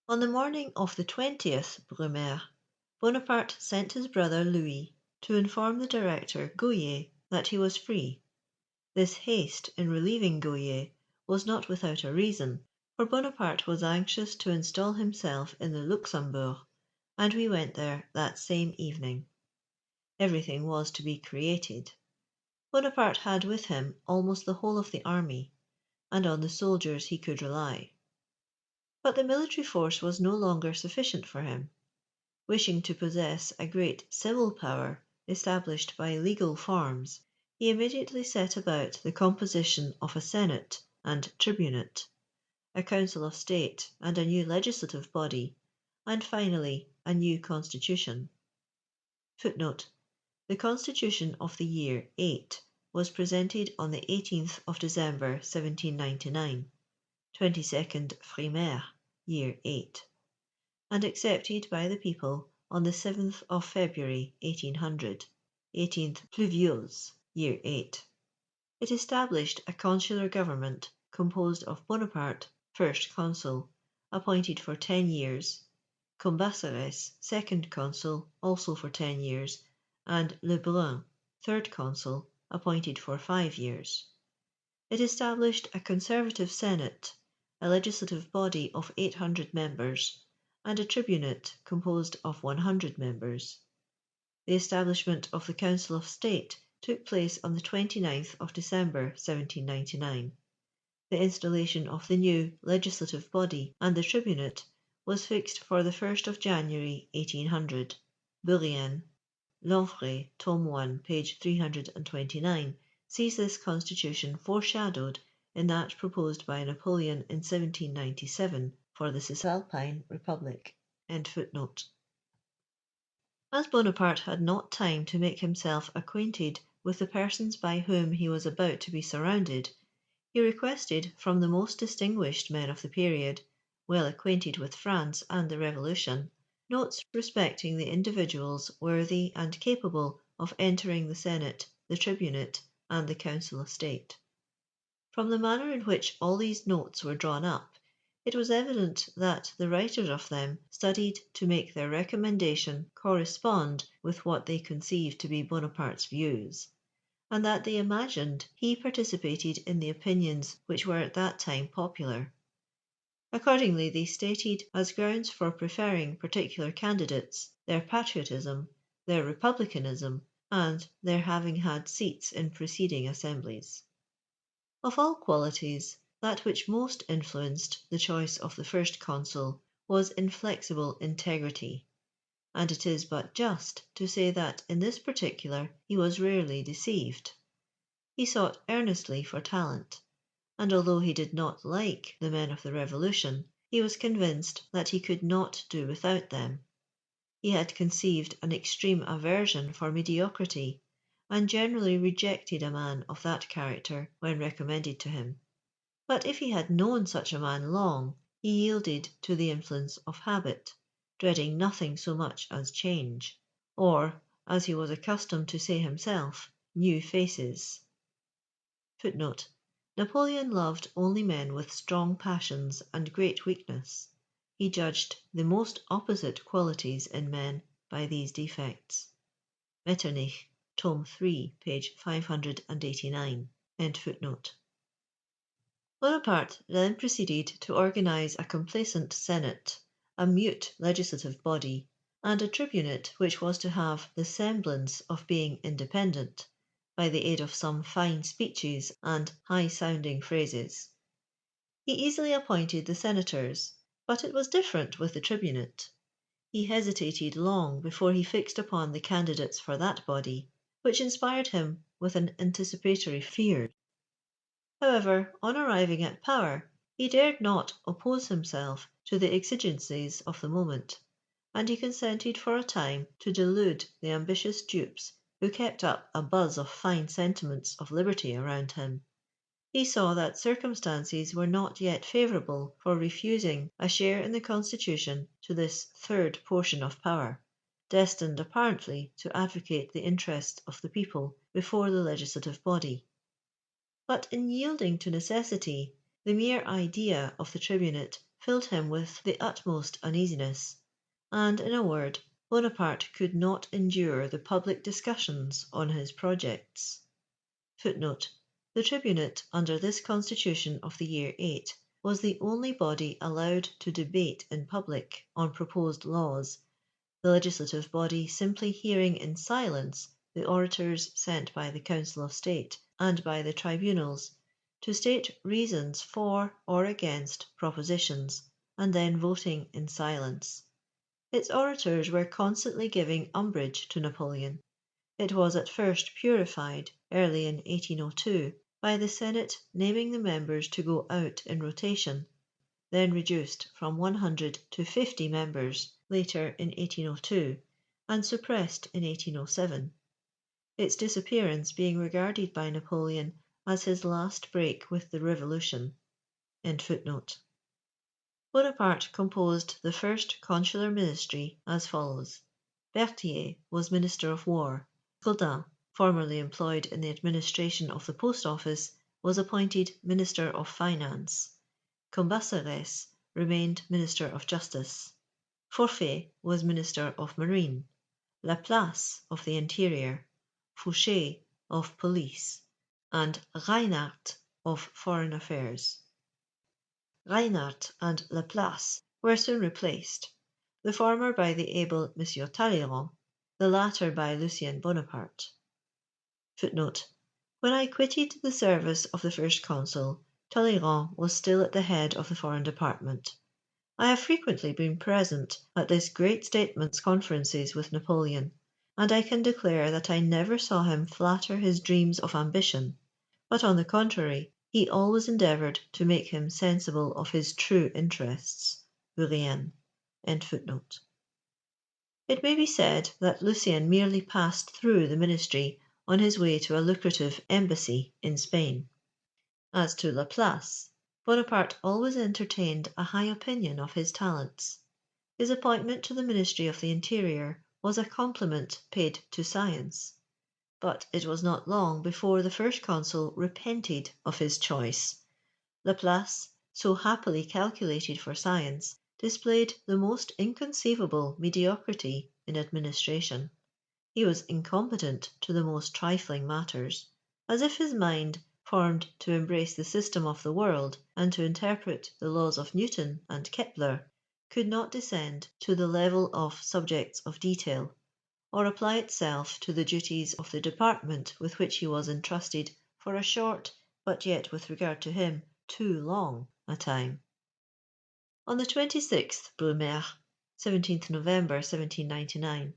On the morning of the 20th Brumaire, Bonaparte sent his brother Louis to inform the director Gouhier that he was free. This haste in relieving Gouhier was not without a reason, for Bonaparte was anxious to install himself in the Luxembourg, and we went there that same evening. Everything was to be created. Bonaparte had with him almost the whole of the army, and on the soldiers he could rely. But the military force was no longer sufficient for him. Wishing to possess a great civil power established by legal forms, he immediately set about the composition of a Senate and Tribunate, a Council of State and a new legislative body, and finally a new constitution. Footnote: the constitution of the year 8 was presented on the 18th of December 1799, 22nd Frimaire, year 8, and accepted by the people on the 7th of February 1800, 18th Pluviose, year 8. It established a consular government composed of Bonaparte, first consul, appointed for 10 years, Cambaceres, second consul, also for 10 years, and Lebrun, third consul, appointed for 5 years. It established a conservative senate, a legislative body of 800 members, and a tribunate composed of 100 members. The establishment of the Council of State took place on the 29th of December 1799. The installation of the new legislative body and the tribunate was fixed for the 1st of January 1800. Bourrienne, L'Enfray, Tome 1, page 329, sees this constitution foreshadowed in that proposed by Napoleon in 1797 for the Cisalpine Republic. End footnote. As Bonaparte had not time to make himself acquainted with the persons by whom he was about to be surrounded, he requested from the most distinguished men of the period, well acquainted with France and the Revolution, notes respecting the individuals worthy and capable of entering the Senate, the Tribunate, and the Council of State. From the manner in which all these notes were drawn up, it was evident that the writers of them studied to make their recommendation correspond with what they conceived to be Bonaparte's views, and that they imagined he participated in the opinions which were at that time popular. Accordingly, they stated as grounds for preferring particular candidates their patriotism, their republicanism, and their having had seats in preceding assemblies. Of all qualities, that which most influenced the choice of the first consul was inflexible integrity, and it is but just to say that in this particular he was rarely deceived. He sought earnestly for talent, and although he did not like the men of the Revolution, he was convinced that he could not do without them. He had conceived an extreme aversion for mediocrity, and generally rejected a man of that character when recommended to him. But if he had known such a man long, he yielded to the influence of habit, dreading nothing so much as change, or, as he was accustomed to say himself, new faces. Footnote: Napoleon loved only men with strong passions and great weakness. He judged the most opposite qualities in men by these defects. Metternich, Tome 3, page 589. End footnote. Bonaparte then proceeded to organize a complaisant senate, a mute legislative body, and a tribunate which was to have the semblance of being independent, by the aid of some fine speeches and high-sounding phrases. He easily appointed the senators, but it was different with the tribunate. He hesitated long before he fixed upon the candidates for that body, which inspired him with an anticipatory fear. However, on arriving at power, he dared not oppose himself to the exigencies of the moment, and he consented for a time to delude the ambitious dupes who kept up a buzz of fine sentiments of liberty around him. He saw that circumstances were not yet favourable for refusing a share in the constitution to this third portion of power, destined apparently to advocate the interests of the people before the legislative body. But in yielding to necessity, the mere idea of the tribunate filled him with the utmost uneasiness, and, in a word, Bonaparte could not endure the public discussions on his projects. Footnote: the tribunate under this constitution of the year 8 was the only body allowed to debate in public on proposed laws, the legislative body simply hearing in silence the orators sent by the Council of State and by the tribunals to state reasons for or against propositions, and then voting in silence. Its orators were constantly giving umbrage to Napoleon. It was at first purified, early in 1802, by the Senate naming the members to go out in rotation, then reduced from 100 to 50 members later in 1802, and suppressed in 1807, its disappearance being regarded by Napoleon as his last break with the Revolution. End footnote. Bonaparte composed the first consular ministry as follows: Berthier was Minister of War. Gaudin, formerly employed in the administration of the Post Office, was appointed Minister of Finance. Cambaceres remained Minister of Justice. Forfait was Minister of Marine, Laplace of the Interior, Fouché of Police, and Reinhardt of Foreign Affairs. Reinhardt and Laplace were soon replaced, the former by the able M. Talleyrand, the latter by Lucien Bonaparte. Footnote: when I quitted the service of the First Consul, Talleyrand was still at the head of the Foreign Department. I have frequently been present at this great statesman's conferences with Napoleon, and I can declare that I never saw him flatter his dreams of ambition, but on the contrary, he always endeavoured to make him sensible of his true interests. Bourrienne. It may be said that Lucien merely passed through the ministry on his way to a lucrative embassy in Spain. As to Laplace, Bonaparte always entertained a high opinion of his talents. His appointment to the Ministry of the Interior was a compliment paid to science. But it was not long before the First Consul repented of his choice. Laplace, so happily calculated for science, displayed the most inconceivable mediocrity in administration. He was incompetent to the most trifling matters, as if his mind, formed to embrace the system of the world and to interpret the laws of Newton and Kepler, could not descend to the level of subjects of detail, or apply itself to the duties of the department with which he was entrusted for a short, but yet with regard to him, too long a time. On the 26th Brumaire, 17th November 1799,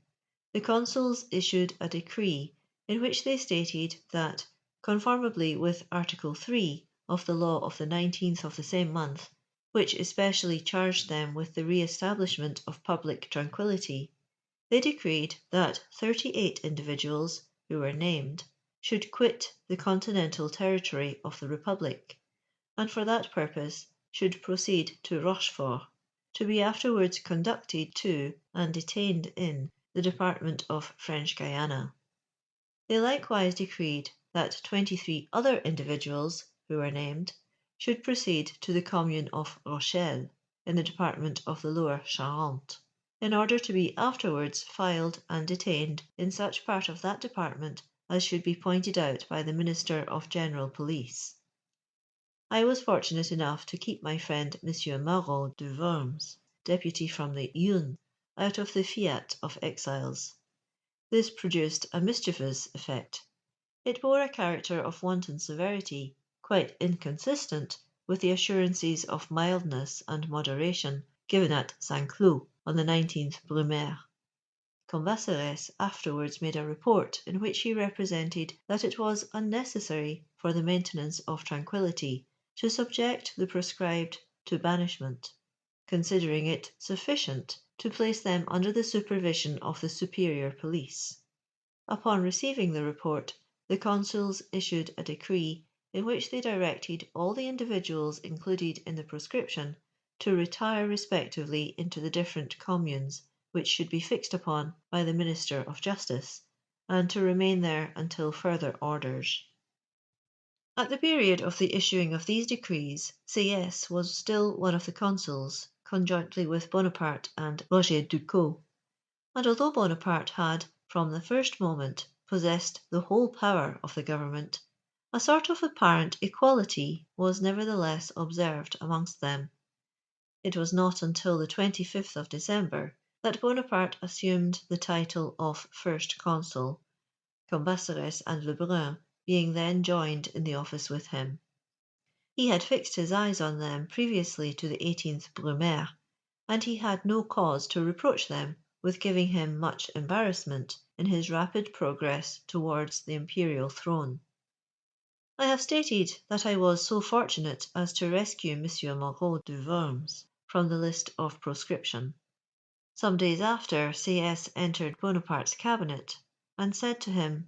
the consuls issued a decree in which they stated that, conformably with Article 3 of the law of the 19th of the same month, which especially charged them with the re-establishment of public tranquillity, they decreed that 38 individuals, who were named, should quit the continental territory of the Republic, and for that purpose should proceed to Rochefort, to be afterwards conducted to and detained in the department of French Guiana. They likewise decreed that 23 other individuals, who were named, should proceed to the commune of Rochelle, in the department of the Lower Charente, in order to be afterwards filed and detained in such part of that department as should be pointed out by the Minister of General Police. I was fortunate enough to keep my friend M. Marot de Worms, deputy from the Yonne, out of the fiat of exiles. This produced a mischievous effect. It bore a character of wanton severity, quite inconsistent with the assurances of mildness and moderation given at St. Cloud on the 19th Brumaire. Cambacérès afterwards made a report in which he represented that it was unnecessary for the maintenance of tranquillity to subject the proscribed to banishment, considering it sufficient to place them under the supervision of the superior police. Upon receiving the report, the consuls issued a decree in which they directed all the individuals included in the proscription to retire respectively into the different communes which should be fixed upon by the Minister of Justice, and to remain there until further orders. At the period of the issuing of these decrees, Sieyès was still one of the consuls, conjointly with Bonaparte and Roger Ducos, and although Bonaparte had, from the first moment, possessed the whole power of the government, a sort of apparent equality was nevertheless observed amongst them. It was not until the 25th of December that Bonaparte assumed the title of First Consul, Cambacérès and Lebrun being then joined in the office with him. He had fixed his eyes on them previously to the 18th Brumaire, and he had no cause to reproach them with giving him much embarrassment in his rapid progress towards the imperial throne. I have stated that I was so fortunate as to rescue M. Marot de Worms from the list of proscription. Some days after, Sieyès entered Bonaparte's cabinet, and said to him,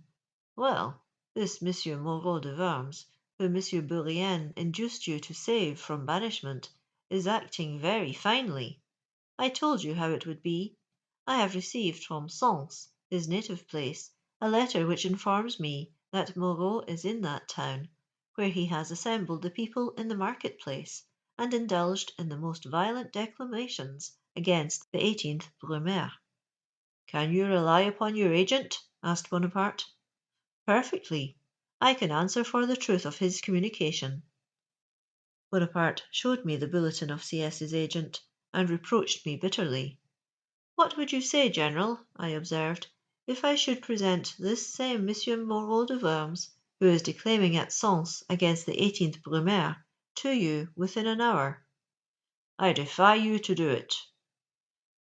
"Well, this M. Marot de Worms, whom M. Bourrienne induced you to save from banishment, is acting very finely. I told you how it would be. I have received from Sens, his native place, a letter which informs me that Marot is in that town, where he has assembled the people in the market place, and indulged in the most violent declamations against the 18th Brumaire. "Can you rely upon your agent?" asked Bonaparte. "Perfectly. I can answer for the truth of his communication." Bonaparte showed me the bulletin of C.S.'s agent, and reproached me bitterly. "What would you say, General," I observed, "if I should present this same M. Moreau de Worms, who is declaiming at Sens against the 18th Brumaire, to you within an hour?" "I defy you to do it."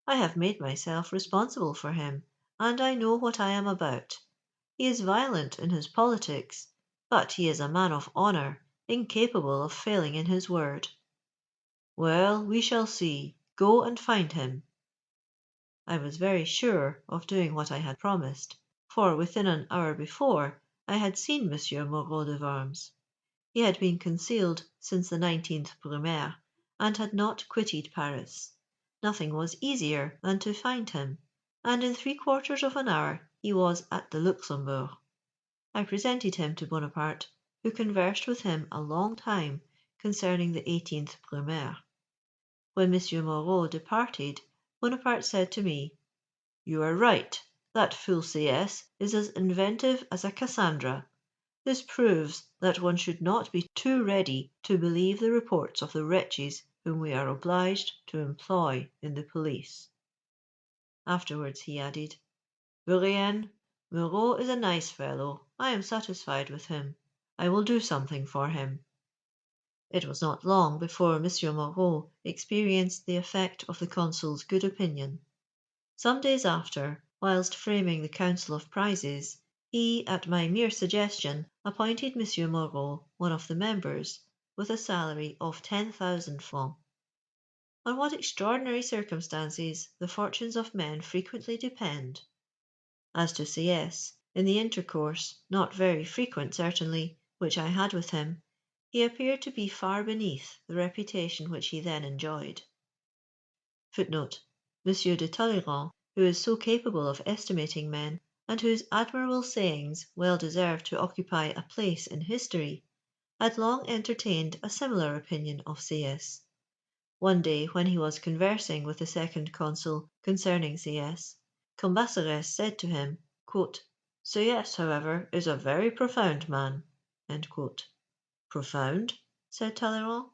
"I have made myself responsible for him, and I know what I am about. He is violent in his politics, but he is a man of honour, incapable of failing in his word." "Well, we shall see. Go and find him." I was very sure of doing what I had promised, for within an hour before I had seen M. Moreau de Worms. He had been concealed since the 19th Brumaire, and had not quitted Paris. Nothing was easier than to find him, and in 3/4 of an hour he was at the Luxembourg. I presented him to Bonaparte, who conversed with him a long time concerning the 18th Brumaire. When M. Moreau departed, Bonaparte said to me, "You are right. That fool C.S. is as inventive as a Cassandra. This proves that one should not be too ready to believe the reports of the wretches whom we are obliged to employ in the police." Afterwards he added, "Bourrienne, Moreau is a nice fellow. I am satisfied with him. I will do something for him." It was not long before M. Moreau experienced the effect of the consul's good opinion. Some days after, whilst framing the Council of Prizes, he, at my mere suggestion, appointed M. Moreau one of the members, with a salary of 10,000 francs. On what extraordinary circumstances the fortunes of men frequently depend! As to C.S., in the intercourse, not very frequent certainly, which I had with him, he appeared to be far beneath the reputation which he then enjoyed. Footnote: M. de Talleyrand, who is so capable of estimating men, and whose admirable sayings well deserve to occupy a place in history, had long entertained a similar opinion of C.S. One day, when he was conversing with the second consul concerning C.S., Cambacérès said to him, "C.S., however, is a very profound man." "Profound?" said Talleyrand.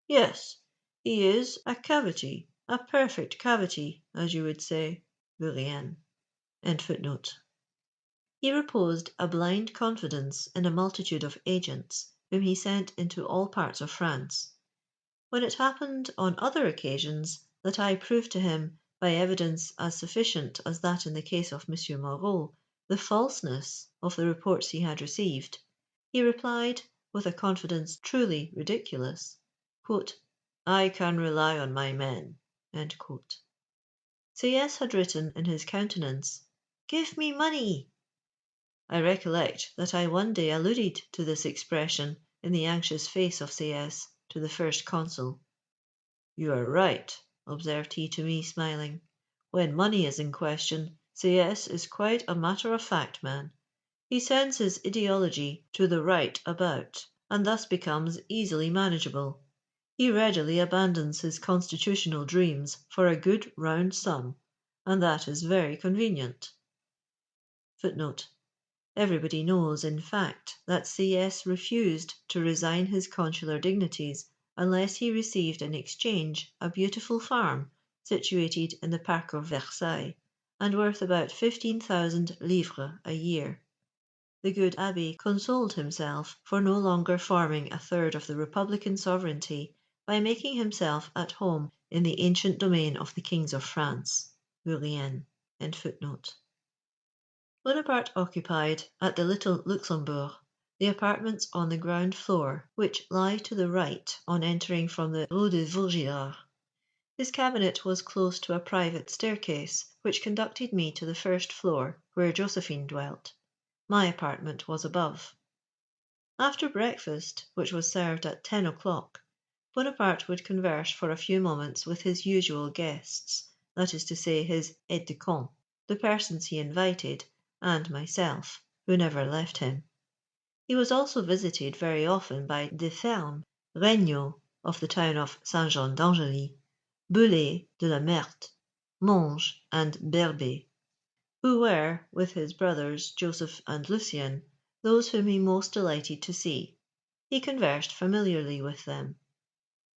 "Yes, he is a cavity, a perfect cavity, as you would say, Bourrienne." He reposed a blind confidence in a multitude of agents, whom he sent into all parts of France. When it happened on other occasions that I proved to him, by evidence as sufficient as that in the case of M. Moreau, the falseness of the reports he had received, he replied, with a confidence truly ridiculous, "I can rely on my men." C.S. had written in his countenance, "Give me money." I recollect that I one day alluded to this expression in the anxious face of C.S. to the first consul. "You are right," observed he to me, smiling. "When money is in question, C.S. is quite a matter-of-fact man. He sends his ideology to the right about, and thus becomes easily manageable. He readily abandons his constitutional dreams for a good round sum, and that is very convenient." Everybody knows, in fact, that C.S. refused to resign his consular dignities unless he received in exchange a beautiful farm situated in the Park of Versailles, and worth about 15,000 livres a year. The good abbé consoled himself for no longer forming a third of the republican sovereignty by making himself at home in the ancient domain of the kings of France, Bourrienne. Bonaparte occupied, at the little Luxembourg, the apartments on the ground floor, which lie to the right on entering from the Rue de Vaugirard. His cabinet was close to a private staircase, which conducted me to the first floor, where Josephine dwelt. My apartment was above. After breakfast, which was served at 10 o'clock, Bonaparte would converse for a few moments with his usual guests, that is to say, his aides de camp, the persons he invited, and myself, who never left him. He was also visited very often by de Ferme, Regnault of the town of Saint Jean d'Angely, Boulet de la Meurthe, Monge, and Berbet, who were, with his brothers Joseph and Lucien, those whom he most delighted to see. He conversed familiarly with them.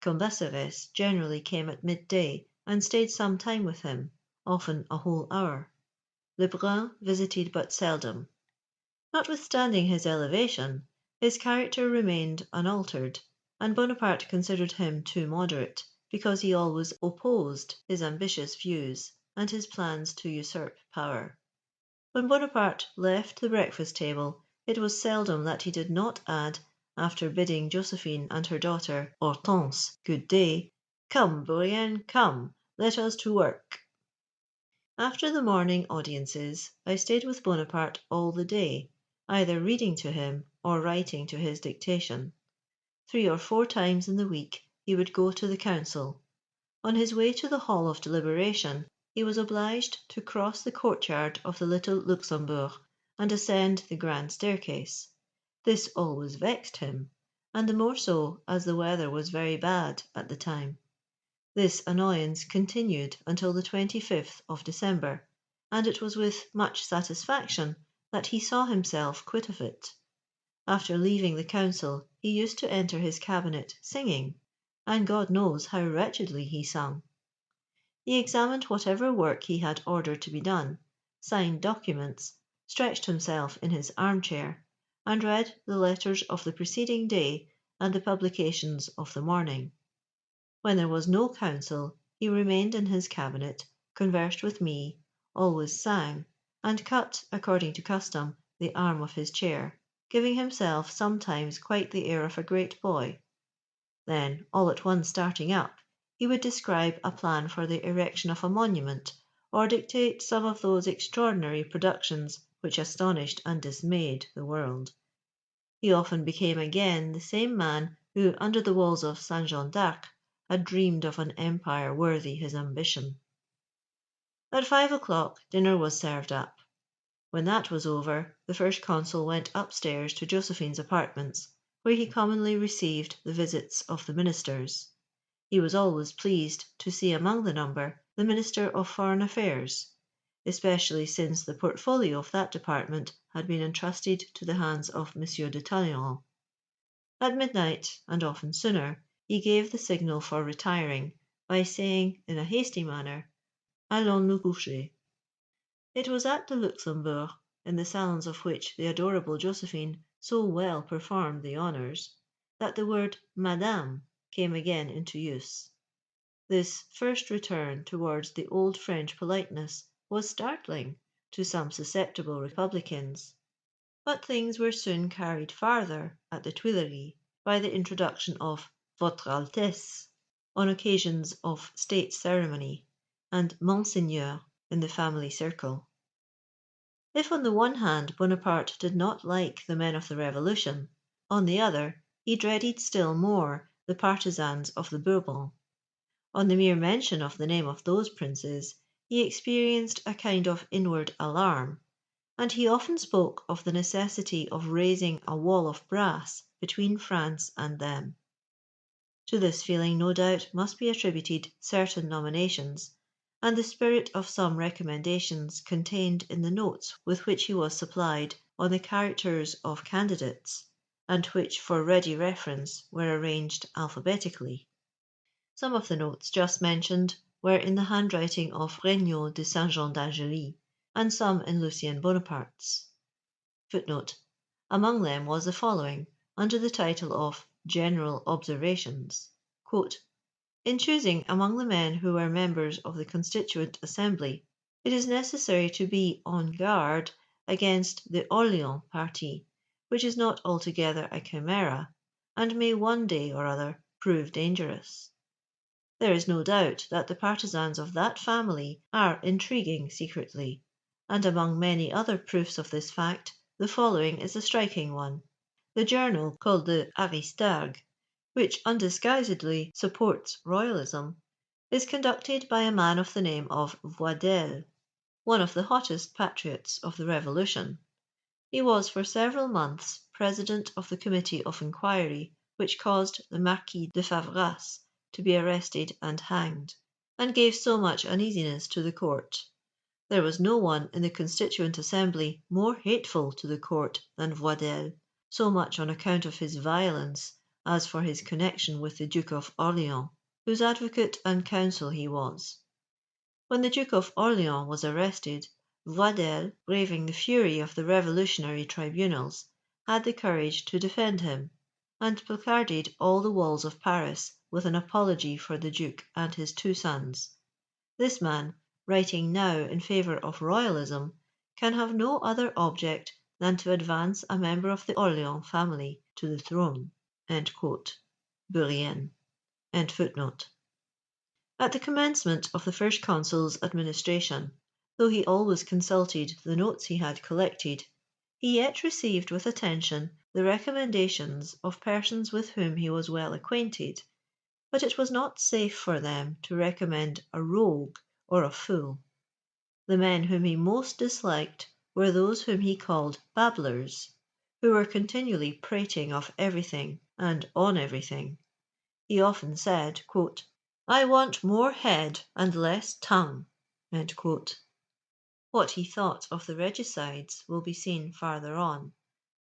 Cambacérès generally came at midday and stayed some time with him, often a whole hour. Lebrun visited but seldom. Notwithstanding his elevation, his character remained unaltered, and Bonaparte considered him too moderate, because he always opposed his ambitious views and his plans to usurp power. When Bonaparte left the breakfast table, it was seldom that he did not add, after bidding Josephine and her daughter Hortense good day, "Come, Bourrienne, come, let us to work." After the morning audiences, I stayed with Bonaparte all the day, either reading to him or writing to his dictation. 3 or 4 times in the week he would go to the council. On his way to the hall of deliberation, he was obliged to cross the courtyard of the little Luxembourg and ascend the grand staircase. This always vexed him, and the more so as the weather was very bad at the time. This annoyance continued until the 25th of December, and it was with much satisfaction that he saw himself quit of it. After leaving the council, he used to enter his cabinet singing, and God knows how wretchedly he sung. He examined whatever work he had ordered to be done, signed documents, stretched himself in his armchair, and read the letters of the preceding day and the publications of the morning. When there was no council, he remained in his cabinet, conversed with me, always sang, and cut, according to custom, the arm of his chair, giving himself sometimes quite the air of a great boy. Then, all at once starting up, he would describe a plan for the erection of a monument, or dictate some of those extraordinary productions which astonished and dismayed the world. He often became again the same man who, under the walls of St. Jean d'Arc, had dreamed of an empire worthy his ambition. At 5 o'clock dinner was served up. When that was over, the First Consul went upstairs to Josephine's apartments, where he commonly received the visits of the ministers. He was always pleased to see among the number the Minister of Foreign Affairs, especially since the portfolio of that department had been entrusted to the hands of M. de Talleyrand. At midnight, and often sooner, he gave the signal for retiring, by saying, in a hasty manner, "Allons nous coucher." It was at the Luxembourg, in the salons of which the adorable Josephine so well performed the honours, that the word Madame came again into use. This first return towards the old French politeness was startling to some susceptible republicans, but things were soon carried farther at the Tuileries by the introduction of Votre Altesse on occasions of state ceremony, and Monseigneur in the family circle. If on the one hand Bonaparte did not like the men of the Revolution, on the other he dreaded still more the partisans of the Bourbons. On the mere mention of the name of those princes, he experienced a kind of inward alarm, and he often spoke of the necessity of raising a wall of brass between France and them. To this feeling, no doubt, must be attributed certain nominations, and the spirit of some recommendations contained in the notes with which he was supplied on the characters of candidates, and which, for ready reference, were arranged alphabetically. Some of the notes just mentioned were in the handwriting of Regnault de Saint Jean d'Angely, and some in Lucien Bonaparte's. Footnote: among them was the following, under the title of General Observations: "In choosing among the men who were members of the Constituent Assembly, it is necessary to be on guard against the Orleans party, which is not altogether a chimera, and may one day or other prove dangerous. There is no doubt that the partisans of that family are intriguing secretly, and among many other proofs of this fact, the following is a striking one. The journal called the Aristarque, which undisguisedly supports royalism, is conducted by a man of the name of Voidel, one of the hottest patriots of the Revolution. He was for several months president of the committee of inquiry which caused the Marquis de Favras to be arrested and hanged, and gave so much uneasiness to the court. There was no one in the Constituent Assembly more hateful to the court than Voidel, so much on account of his violence as for his connection with the Duke of Orleans, whose advocate and counsel he was. When the Duke of Orleans was arrested, Voidel, braving the fury of the revolutionary tribunals, had the courage to defend him, and placarded all the walls of Paris with an apology for the Duke and his two sons. This man, writing now in favour of royalism, can have no other object than to advance a member of the Orleans family to the throne." Bourrienne. At the commencement of the First Consul's administration, though he always consulted the notes he had collected, he yet received with attention the recommendations of persons with whom he was well acquainted, but it was not safe for them to recommend a rogue or a fool. The men whom he most disliked were those whom he called babblers, who were continually prating of everything and on everything. He often said, "I want more head and less tongue." What he thought of the regicides will be seen farther on,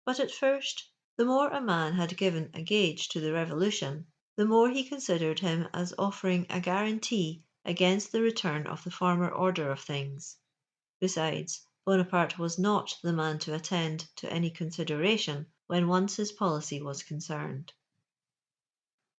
but at first, the more a man had given a gauge to the revolution, the more he considered him as offering a guarantee against the return of the former order of things. Besides, Bonaparte was not the man to attend to any consideration when once his policy was concerned.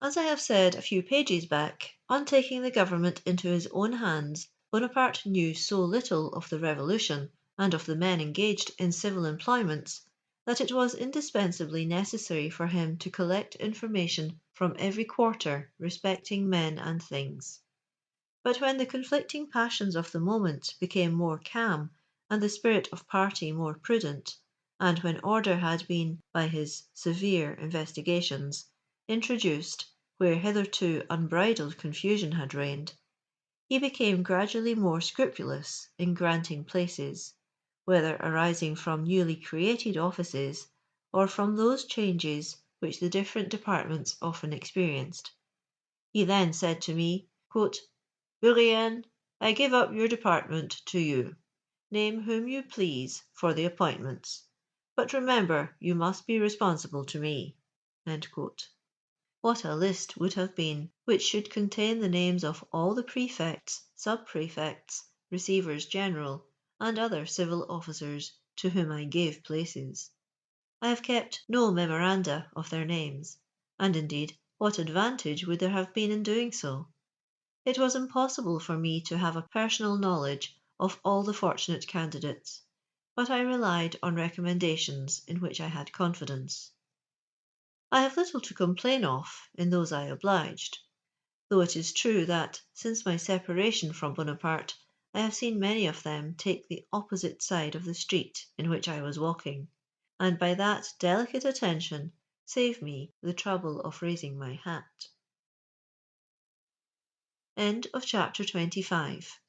As I have said a few pages back, on taking the government into his own hands, Bonaparte knew so little of the revolution and of the men engaged in civil employments, that it was indispensably necessary for him to collect information from every quarter respecting men and things. But when the conflicting passions of the moment became more calm and the spirit of party more prudent, and when order had been, by his severe investigations, introduced where hitherto unbridled confusion had reigned, he became gradually more scrupulous in granting places, whether arising from newly created offices or from those changes which the different departments often experienced. He then said to me, "Bourrienne, I give up your department to you. Name whom you please for the appointments, but remember you must be responsible to me." What a list would have been which should contain the names of all the prefects, sub-prefects, receivers general, and other civil officers to whom I gave places. I have kept no memoranda of their names, and indeed what advantage would there have been in doing so? It was impossible for me to have a personal knowledge of all the fortunate candidates, but I relied on recommendations in which I had confidence. I have little to complain of in those I obliged, though it is true that, since my separation from Bonaparte, I have seen many of them take the opposite side of the street in which I was walking, and by that delicate attention save me the trouble of raising my hat. End of chapter 25.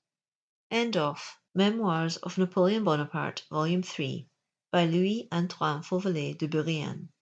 End of Memoirs of Napoleon Bonaparte, Volume 3, by Louis Antoine Fauvelet de Bourrienne.